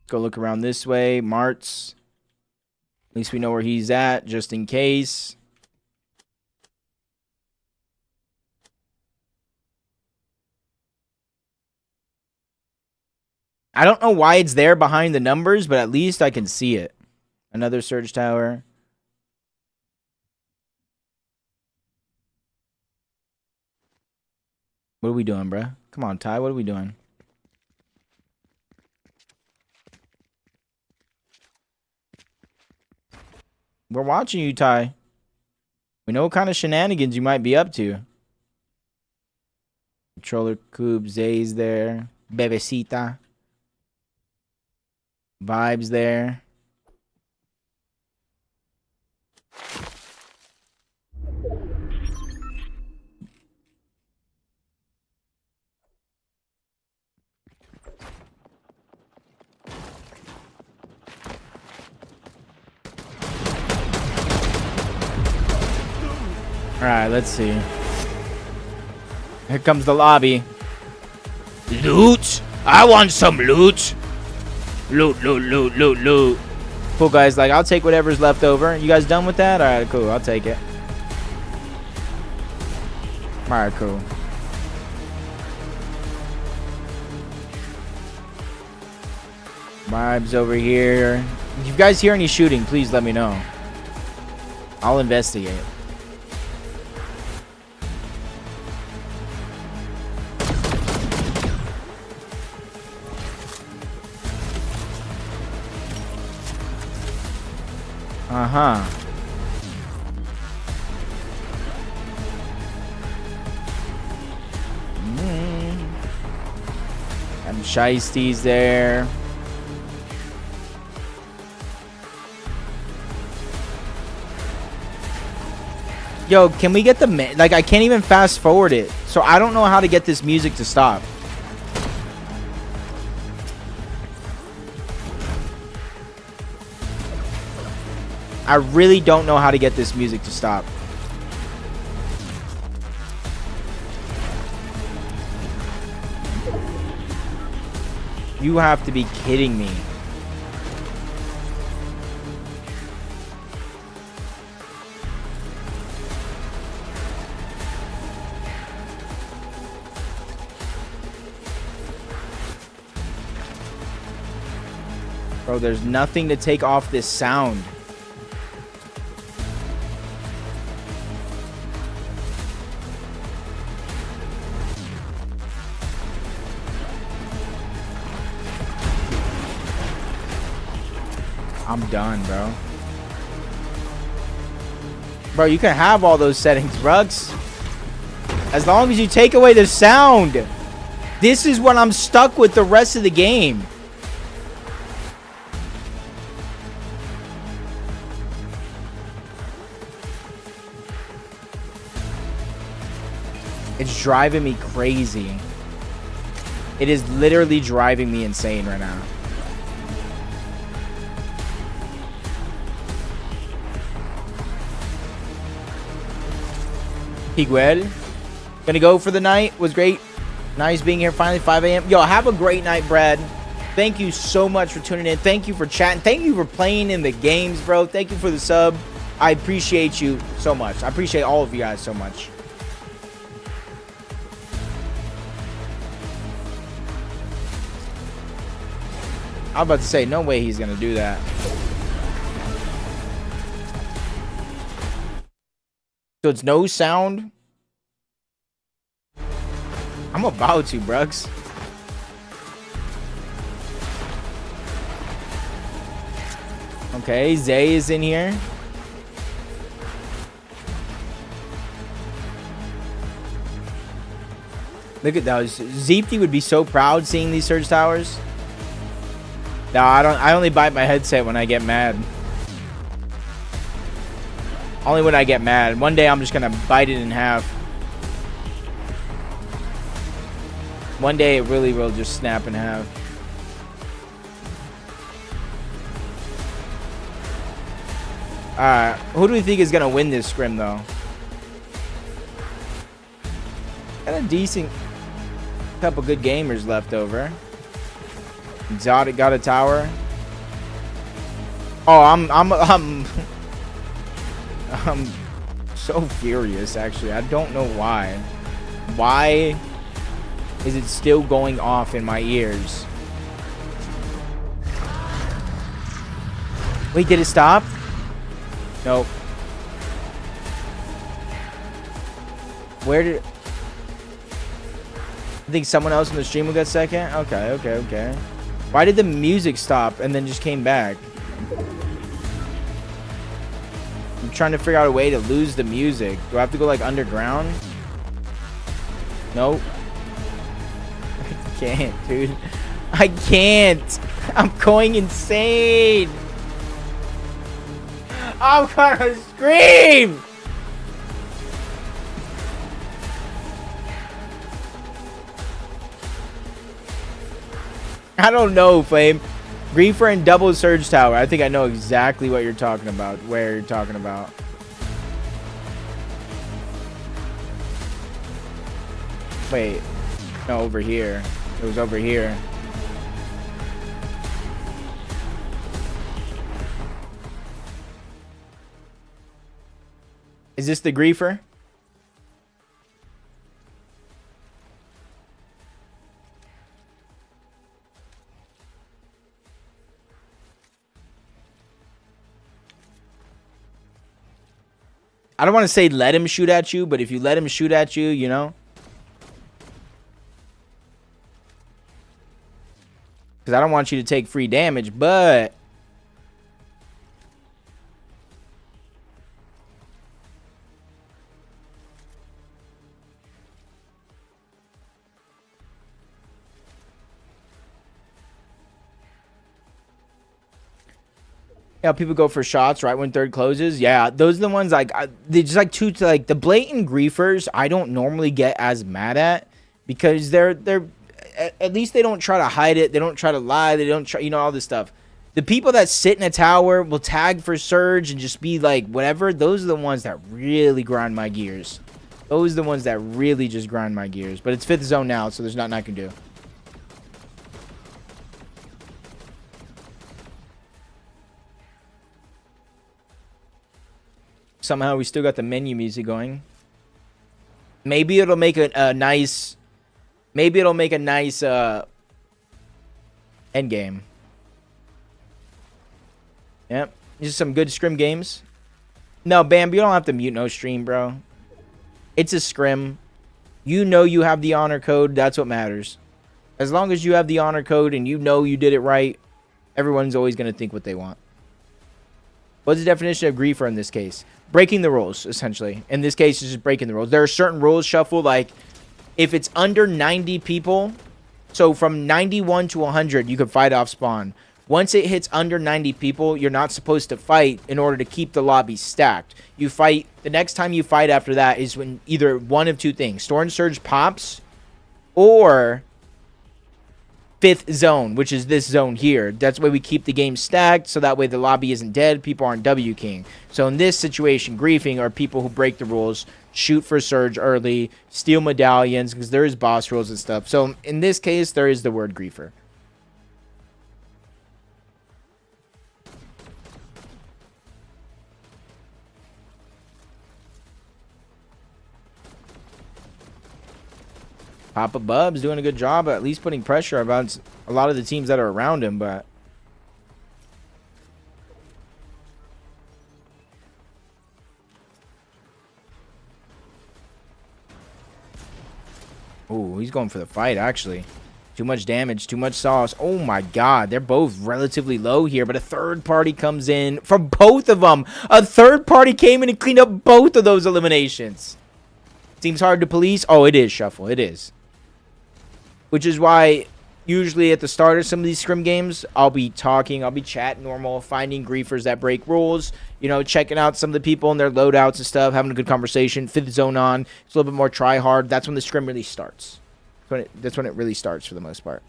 Go look around this way. Marts. At least we know where he's at, just in case. I don't know why it's there behind the numbers, but at least I can see it. Another surge tower. What are we doing, bruh? Come on, Ty. What are we doing? We're watching you, Ty. We know what kind of shenanigans you might be up to. Controller Cube, Zay's there. Bebecita. Vibes there. Alright, let's see. Here comes the lobby. Loot! I want some loot! Loot, loot, loot, loot, loot. Cool, guys. Like, I'll take whatever's left over. You guys done with that? Alright, cool. I'll take it. Alright, cool. Vibes over here. If you guys hear any shooting, please let me know. I'll investigate. Uh-huh. And Shiesty's there. Yo, can we get the... Like, I can't even fast forward it. So I don't know how to get this music to stop. I really don't know how to get this music to stop. You have to be kidding me. Bro, there's nothing to take off this sound. I'm done, bro. Bro, you can have all those settings, Rugs. As long as you take away the sound. This is what I'm stuck with the rest of the game. It's driving me crazy. It is literally driving me insane right now. Higuel. Gonna go for the night. Was great. Nice being here finally, 5 a.m. Yo, have a great night, Brad. Thank you so much for tuning in. Thank you for chatting. Thank you for playing in the games, bro. Thank you for the sub. I appreciate you so much. I appreciate all of you guys so much. I was about to say, no way he's gonna do that. So it's no sound? I'm about to, Brugs. Okay, Zay is in here. Look at those. Zeepty would be so proud seeing these surge towers. No, I only bite my headset when I get mad. Only when I get mad. One day I'm just gonna bite it in half. One day it really will just snap in half. Alright, who do we think is gonna win this scrim though? Got a decent couple good gamers left over. Exotic got a tower. Oh, I'm so furious actually. I don't know why. Why is it still going off in my ears? Wait, did it stop? Nope. Where did... I think someone else in the stream will get second? Okay. Why did the music stop and then just came back? I'm trying to figure out a way to lose the music. Do I have to go like underground? Nope. I can't, dude. I can't. I'm going insane. I'm gonna scream. I don't know, Flame. Reefer and double surge tower. I think I know exactly what you're talking about. Where you're talking about. Wait. No, over here. It was over here. Is this the griefer? I don't want to say let him shoot at you, but if you let him shoot at you, you know. Because I don't want you to take free damage, but... Yeah, people go for shots right when third closes. Yeah, those are the ones like they just like like the blatant griefers. I don't normally get as mad at because they're at least they don't try to hide it. They don't try to lie. They don't try, you know, all this stuff. The people that sit in a tower will tag for surge and just be like whatever. Those are the ones that really grind my gears. Those are the ones that really just grind my gears. But it's 5th zone now, so there's nothing I can do. Somehow we still got the menu music going. Maybe it'll make a nice... Maybe it'll make a nice end game. Yep. Just some good scrim games. No, Bam, you don't have to mute no stream, bro. It's a scrim. You know you have the honor code. That's what matters. As long as you have the honor code and you know you did it right, everyone's always going to think what they want. What's the definition of griefer in this case? Breaking the rules, essentially. In this case, it's just breaking the rules. There are certain rules, Shuffle, like if it's under 90 people, so from 91 to 100, you can fight off spawn. Once it hits under 90 people, you're not supposed to fight in order to keep the lobby stacked. You fight, the next time you fight after that is when either one of two things. Storm Surge pops or 5th zone, which is this zone here. That's why we keep the game stacked, so that way the lobby isn't dead, people aren't W-king. So in this situation, griefing are people who break the rules, shoot for surge early, steal medallions, because there is boss rules and stuff. So in this case, there is the word griefer. Papa Bub's doing a good job at least putting pressure about a lot of the teams that are around him, but oh, he's going for the fight, actually. Too much damage, too much sauce. Oh my god, they're both relatively low here, but a third party comes in from both of them. A third party came in and cleaned up both of those eliminations. Seems hard to police. Oh, it is, Shuffle. It is. Which is why usually at the start of some of these scrim games, I'll be talking, I'll be chatting normal, finding griefers that break rules, you know, checking out some of the people and their loadouts and stuff, having a good conversation, 5th zone on. It's a little bit more try hard. That's when the scrim really starts. That's when it really starts for the most part.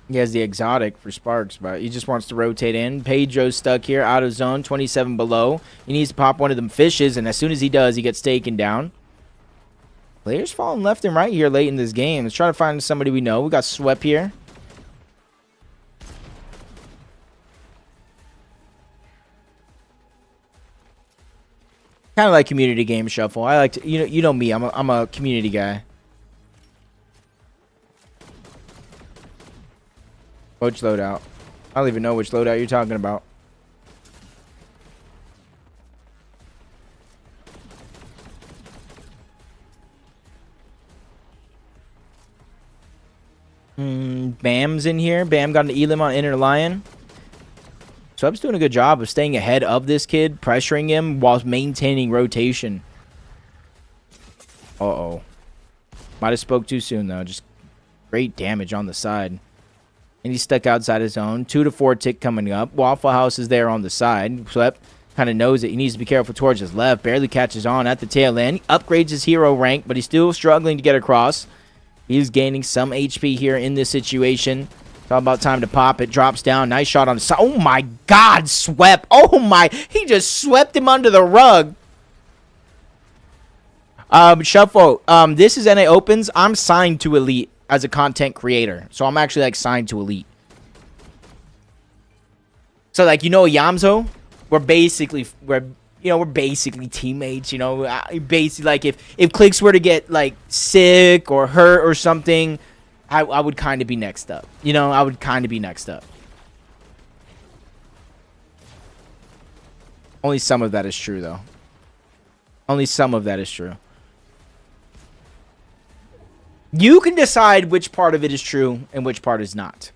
He has the exotic for Sparks, but he just wants to rotate in. Pedro's stuck here, out of zone, 27 below. He needs to pop one of them fishes, and as soon as he does, he gets taken down. Players falling left and right here late in this game. Let's try to find somebody we know. We got Swept here. Kind of like community game Shuffle. I like to, you know me. I'm a community guy. Which loadout? I don't even know which loadout you're talking about. Bam's in here. Bam got an elim on Inner Lion. Sub's doing a good job of staying ahead of this kid, pressuring him while maintaining rotation. Uh-oh. Might have spoke too soon, though. Just great damage on the side. And he's stuck outside his zone. 2 to 4 tick coming up. Waffle House is there on the side. Swept kind of knows it. He needs to be careful towards his left. Barely catches on at the tail end. Upgrades his hero rank, but he's still struggling to get across. He's gaining some HP here in this situation. It's all about time to pop. It drops down. Nice shot on the side. Oh my God, swept. Oh my, he just swept him under the rug. Shuffle, this is NA Opens. I'm signed to Elite as a content creator. So I'm actually like signed to Elite. So like, you know, Yamzo, we're basically teammates, you know. Basically, like if Clicks were to get like sick or hurt or something, I would kind of be next up. You know, I would kind of be next up. Only some of that is true, though. Only some of that is true. You can decide which part of it is true and which part is not.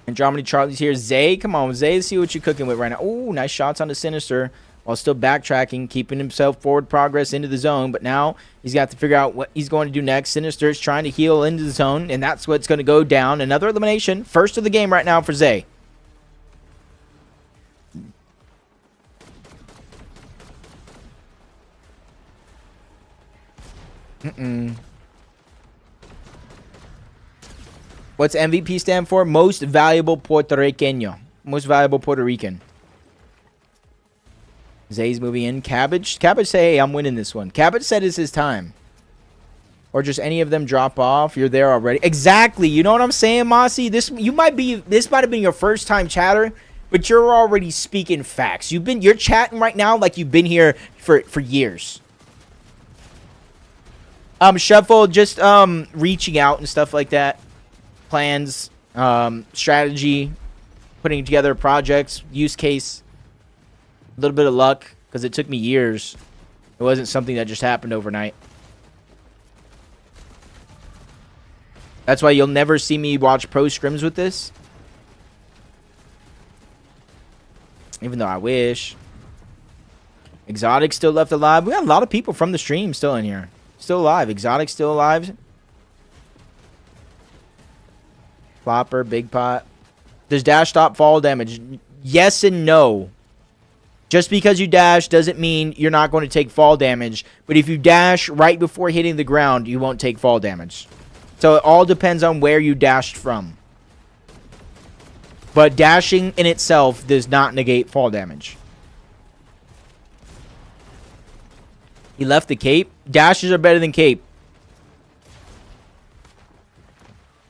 Andromeda Charlie's here. Zay, come on, Zay, let's see what you're cooking with right now. Ooh, nice shots on the Sinister while still backtracking, keeping himself forward progress into the zone. But now he's got to figure out what he's going to do next. Sinister is trying to heal into the zone, and that's what's going to go down. Another elimination. First of the game right now for Zay. What's MVP stand for? Most valuable Puerto Riqueño. Most valuable Puerto Rican. Zay's moving in. Cabbage. Cabbage say, hey, I'm winning this one. Cabbage said it's his time. Or just any of them drop off. You're there already. Exactly. You know what I'm saying, Mossy? This might have been your first time chatter, but you're already speaking facts. You're chatting right now like you've been here for years. Shuffle, just reaching out and stuff like that. Plans, strategy, putting together projects, use case, a little bit of luck, because it took me years. It wasn't something that just happened overnight. That's why you'll never see me watch pro scrims with this. Even though I wish. Exotic still left alive. We got a lot of people from the stream still in here. Still alive. Exotic still alive. Flopper, Big Pot. Does dash stop fall damage? Yes and no. Just because you dash doesn't mean you're not going to take fall damage. But if you dash right before hitting the ground, you won't take fall damage. So it all depends on where you dashed from. But dashing in itself does not negate fall damage. He left the cape. Dashes are better than cape.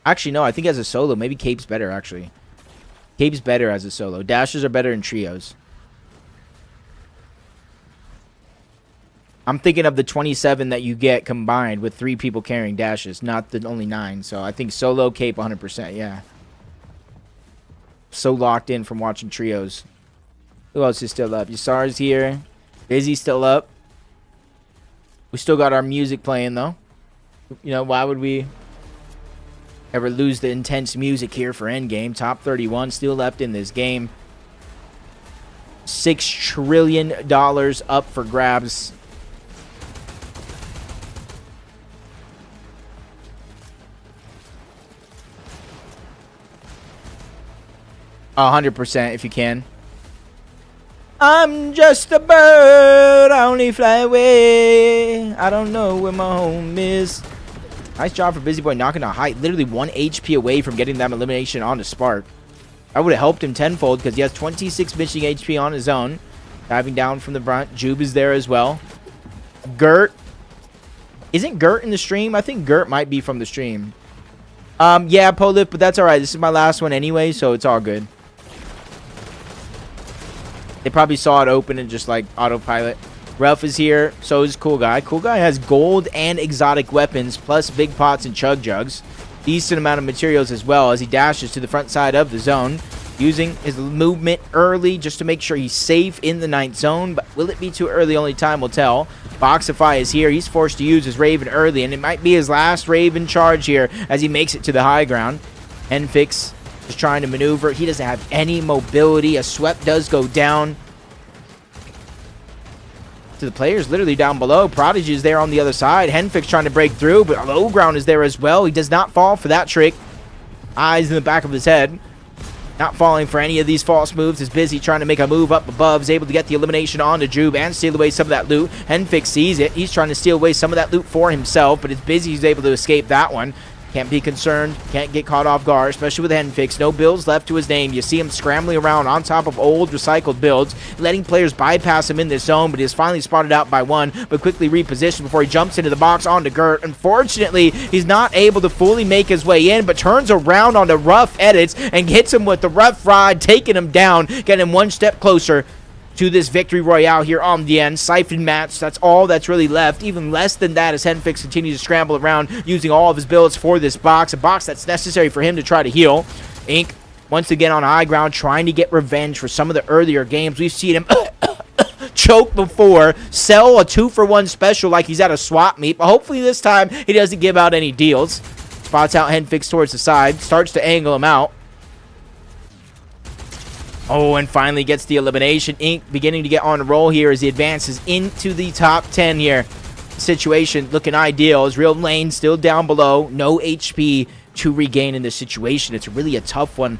Actually, no, I think as a solo, maybe cape's better, actually. Cape's better as a solo. Dashes are better in trios. I'm thinking of the 27 that you get combined with 3 people carrying dashes, not the only 9. So I think solo, cape, 100%, yeah. So locked in from watching trios. Who else is still up? Yasar's here. Busy's still up. We still got our music playing, though. You know, why would we ever lose the intense music here for Endgame? Top 31 still left in this game. $6 trillion up for grabs. Oh, 100% if you can. I'm just a bird, I only fly away. I don't know where my home is. Nice job for Busy Boy knocking a height. Literally 1 HP away from getting that elimination on the Spark. I would have helped him tenfold because he has 26 missing HP on his own. Diving down from the front. Jube is there as well. Gert. Isn't Gert in the stream? I think Gert might be from the stream. Yeah, Polif, but that's alright. This is my last one anyway, so it's all good. They probably saw it open and just like autopilot. Ralph is here. So is Cool Guy. Cool Guy has gold and exotic weapons plus big pots and chug jugs. Decent amount of materials as well as he dashes to the front side of the zone. Using his movement early just to make sure he's safe in the 9th zone. But will it be too early? Only time will tell. Boxify is here. He's forced to use his Raven early. And it might be his last Raven charge here as he makes it to the high ground. Enfix is trying to maneuver. He doesn't have any mobility. A sweep does go down to the players literally down below. Prodigy is there on the other side. Henfix trying to break through, but low ground is there as well. He does not fall for that trick. Eyes in the back of his head. Not falling for any of these false moves. Is busy trying to make a move up above. Is able to get the elimination onto Jube and steal away some of that loot. Henfix sees it. He's trying to steal away some of that loot for himself, but it's busy. He's able to escape that one. Can't be concerned. Can't get caught off guard, especially with Henfix. No builds left to his name. You see him scrambling around on top of old recycled builds, letting players bypass him in this zone, but he is finally spotted out by one, but quickly repositioned before he jumps into the box onto Gert. Unfortunately, he's not able to fully make his way in, but turns around on the rough edits and hits him with the rough ride, taking him down, getting him one step closer to this victory royale here on the end. Siphon match, that's all that's really left. Even less than that as Henfix continues to scramble around using all of his builds for this box, a box that's necessary for him to try to heal. Ink, once again on high ground, trying to get revenge for some of the earlier games. We've seen him choke before, sell a 2-for-1 special like he's at a swap meet, but hopefully this time he doesn't give out any deals. Spots out Henfix towards the side, starts to angle him out. Oh, and finally gets the elimination. Ink beginning to get on a roll here as he advances into the top 10 here. Situation looking ideal as Real Lane still down below. No HP to regain in this situation. It's really a tough one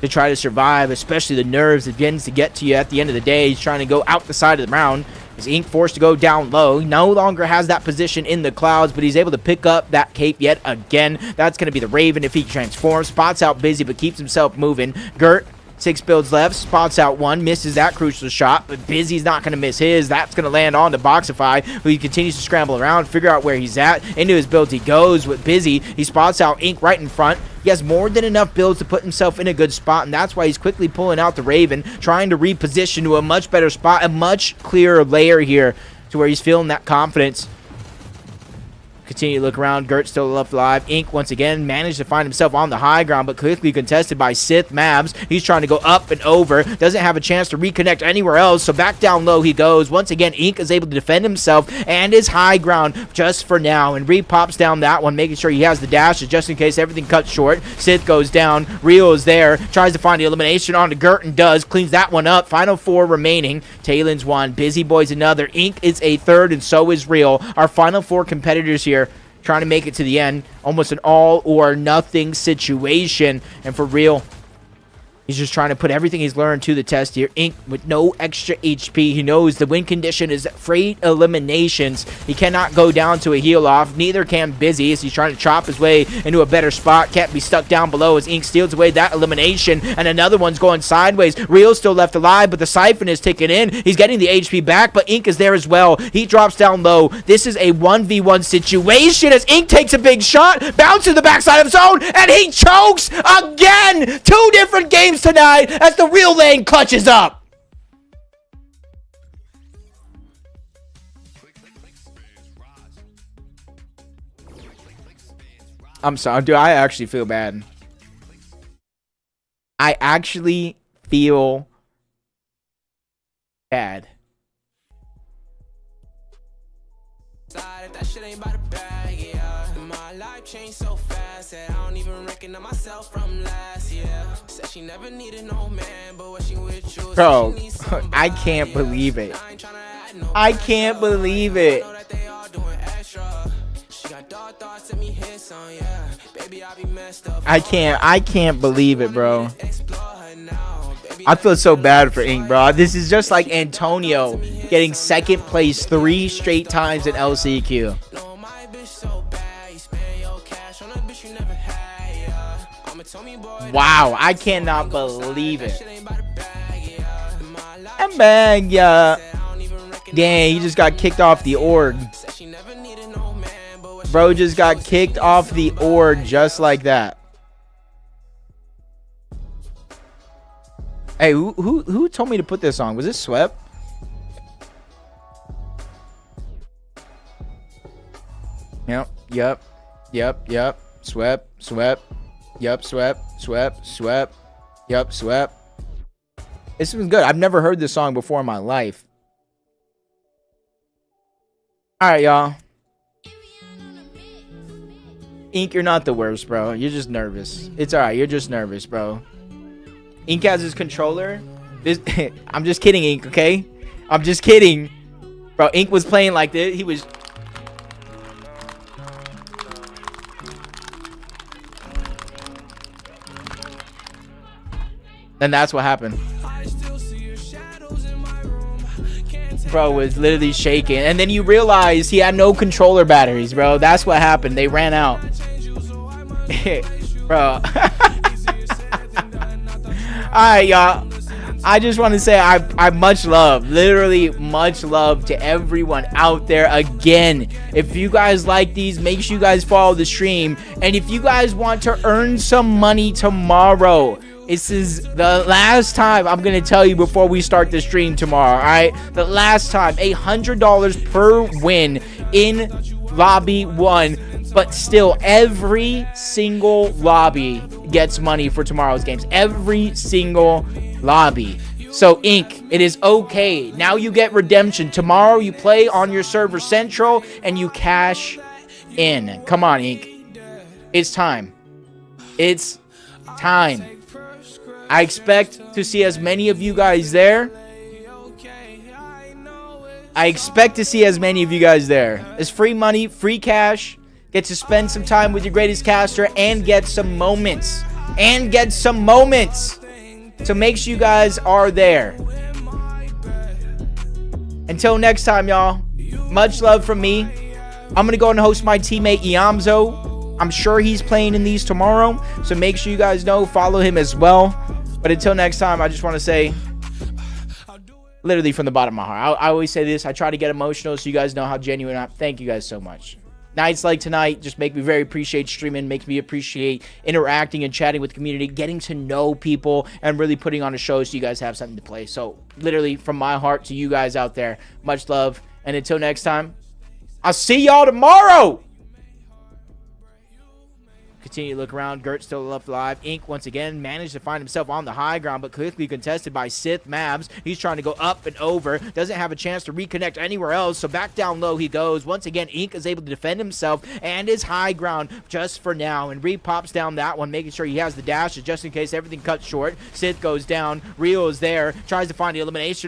to try to survive, especially the nerves it begins to get to you at the end of the day. He's trying to go out the side of the round. Is Ink forced to go down low. He no longer has that position in the clouds, but he's able to pick up that cape yet again. That's going to be the Raven if he transforms. Spots out Busy, but keeps himself moving. Gert, 6 builds left, spots out one, misses that crucial shot, but Busy's not going to miss his. That's going to land on to Boxify, who he continues to scramble around, figure out where he's at. Into his builds he goes with Busy. He spots out Ink right in front. He has more than enough builds to put himself in a good spot, and that's why he's quickly pulling out the Raven, trying to reposition to a much better spot, a much clearer layer here to where he's feeling that confidence. Continue to look around. Gert still left alive. Ink once again managed to find himself on the high ground, but quickly contested by Sith Mabs. He's trying to go up and over. Doesn't have a chance to reconnect anywhere else, so back down low he goes. Once again, Ink is able to defend himself and his high ground just for now, and pops down that one, making sure he has the dashes just in case everything cuts short. Sith goes down. Rio is there. Tries to find the elimination onto Gert and does. Cleans that one up. Final 4 remaining. Talon's one. Busy Boy's another. Ink is a third, and so is Real. Our final 4 competitors here trying to make it to the end. Almost an all or nothing situation. And for Real, he's just trying to put everything he's learned to the test here. Ink with no extra HP. He knows the win condition is freight eliminations. He cannot go down to a heal off. Neither can Busy as he's trying to chop his way into a better spot. Can't be stuck down below as Ink steals away that elimination. And another one's going sideways. Real's still left alive, but the Siphon is ticking in. He's getting the HP back, but Ink is there as well. He drops down low. This is a 1v1 situation as Ink takes a big shot, bounces to the backside of his own, and he chokes again. 2 different games tonight as the Real Lane clutches up. I'm sorry, dude. I actually feel bad. I actually feel bad. That shit ain't by the bag, yeah. My life changed so fast that I don't even recognize myself from last year. Said she never needed no man, but when she with you, bro, I can't believe it. I can't believe it. I can't believe it, bro. I feel so bad for Ink, bro. This is just like Antonio getting 2nd place 3 straight times in LCQ. Wow, I cannot believe it. I'm back, yeah. Dang, he just got kicked off the org. Bro just got kicked off the org just like that. Hey, who told me to put this on? Was this Swept? Yep. Swept. Yep, swept. Yep, swept. This was good. I've never heard this song before in my life. Alright, y'all. Ink, you're not the worst, bro. You're just nervous. It's alright. You're just nervous, bro. Ink has his controller. I'm just kidding, Ink, okay? I'm just kidding. Bro, Ink was playing like this. He was... then that's what happened. Bro was literally shaking, and then you realize he had no controller batteries, bro. That's what happened. They ran out. Bro. Alright, y'all. I just want to say I much love, literally much love to everyone out there. Again, if you guys like these, make sure you guys follow the stream. And if you guys want to earn some money tomorrow, this is the last time I'm going to tell you before we start the stream tomorrow, all right? The last time, $100 per win in lobby 1. But still, every single lobby gets money for tomorrow's games. Every single lobby. So, Inc., it is okay. Now you get redemption. Tomorrow you play on your server Central and you cash in. Come on, Inc. It's time. It's time. I expect to see as many of you guys there. It's free money, free cash. Get to spend some time with your greatest caster and get some moments. So make sure you guys are there. Until next time, y'all. Much love from me. I'm going to go and host my teammate Iamzo. I'm sure he's playing in these tomorrow. So make sure you guys know. Follow him as well. But until next time, I just want to say, literally from the bottom of my heart, I always say this. I try to get emotional so you guys know how genuine I am. Thank you guys so much. Nights like tonight just make me very appreciate streaming, make me appreciate interacting and chatting with the community, getting to know people, and really putting on a show so you guys have something to play. So, literally, from my heart to you guys out there, much love. And until next time, I'll see y'all tomorrow! Continue to look around. Gert still left alive. Inc. once again managed to find himself on the high ground, but quickly contested by Sith Mavs. He's trying to go up and over. Doesn't have a chance to reconnect anywhere else, so back down low he goes. Once again, Inc. is able to defend himself and his high ground just for now. And Reed pops down that one, making sure he has the dash just in case everything cuts short. Sith goes down. Rio is there. Tries to find the elimination.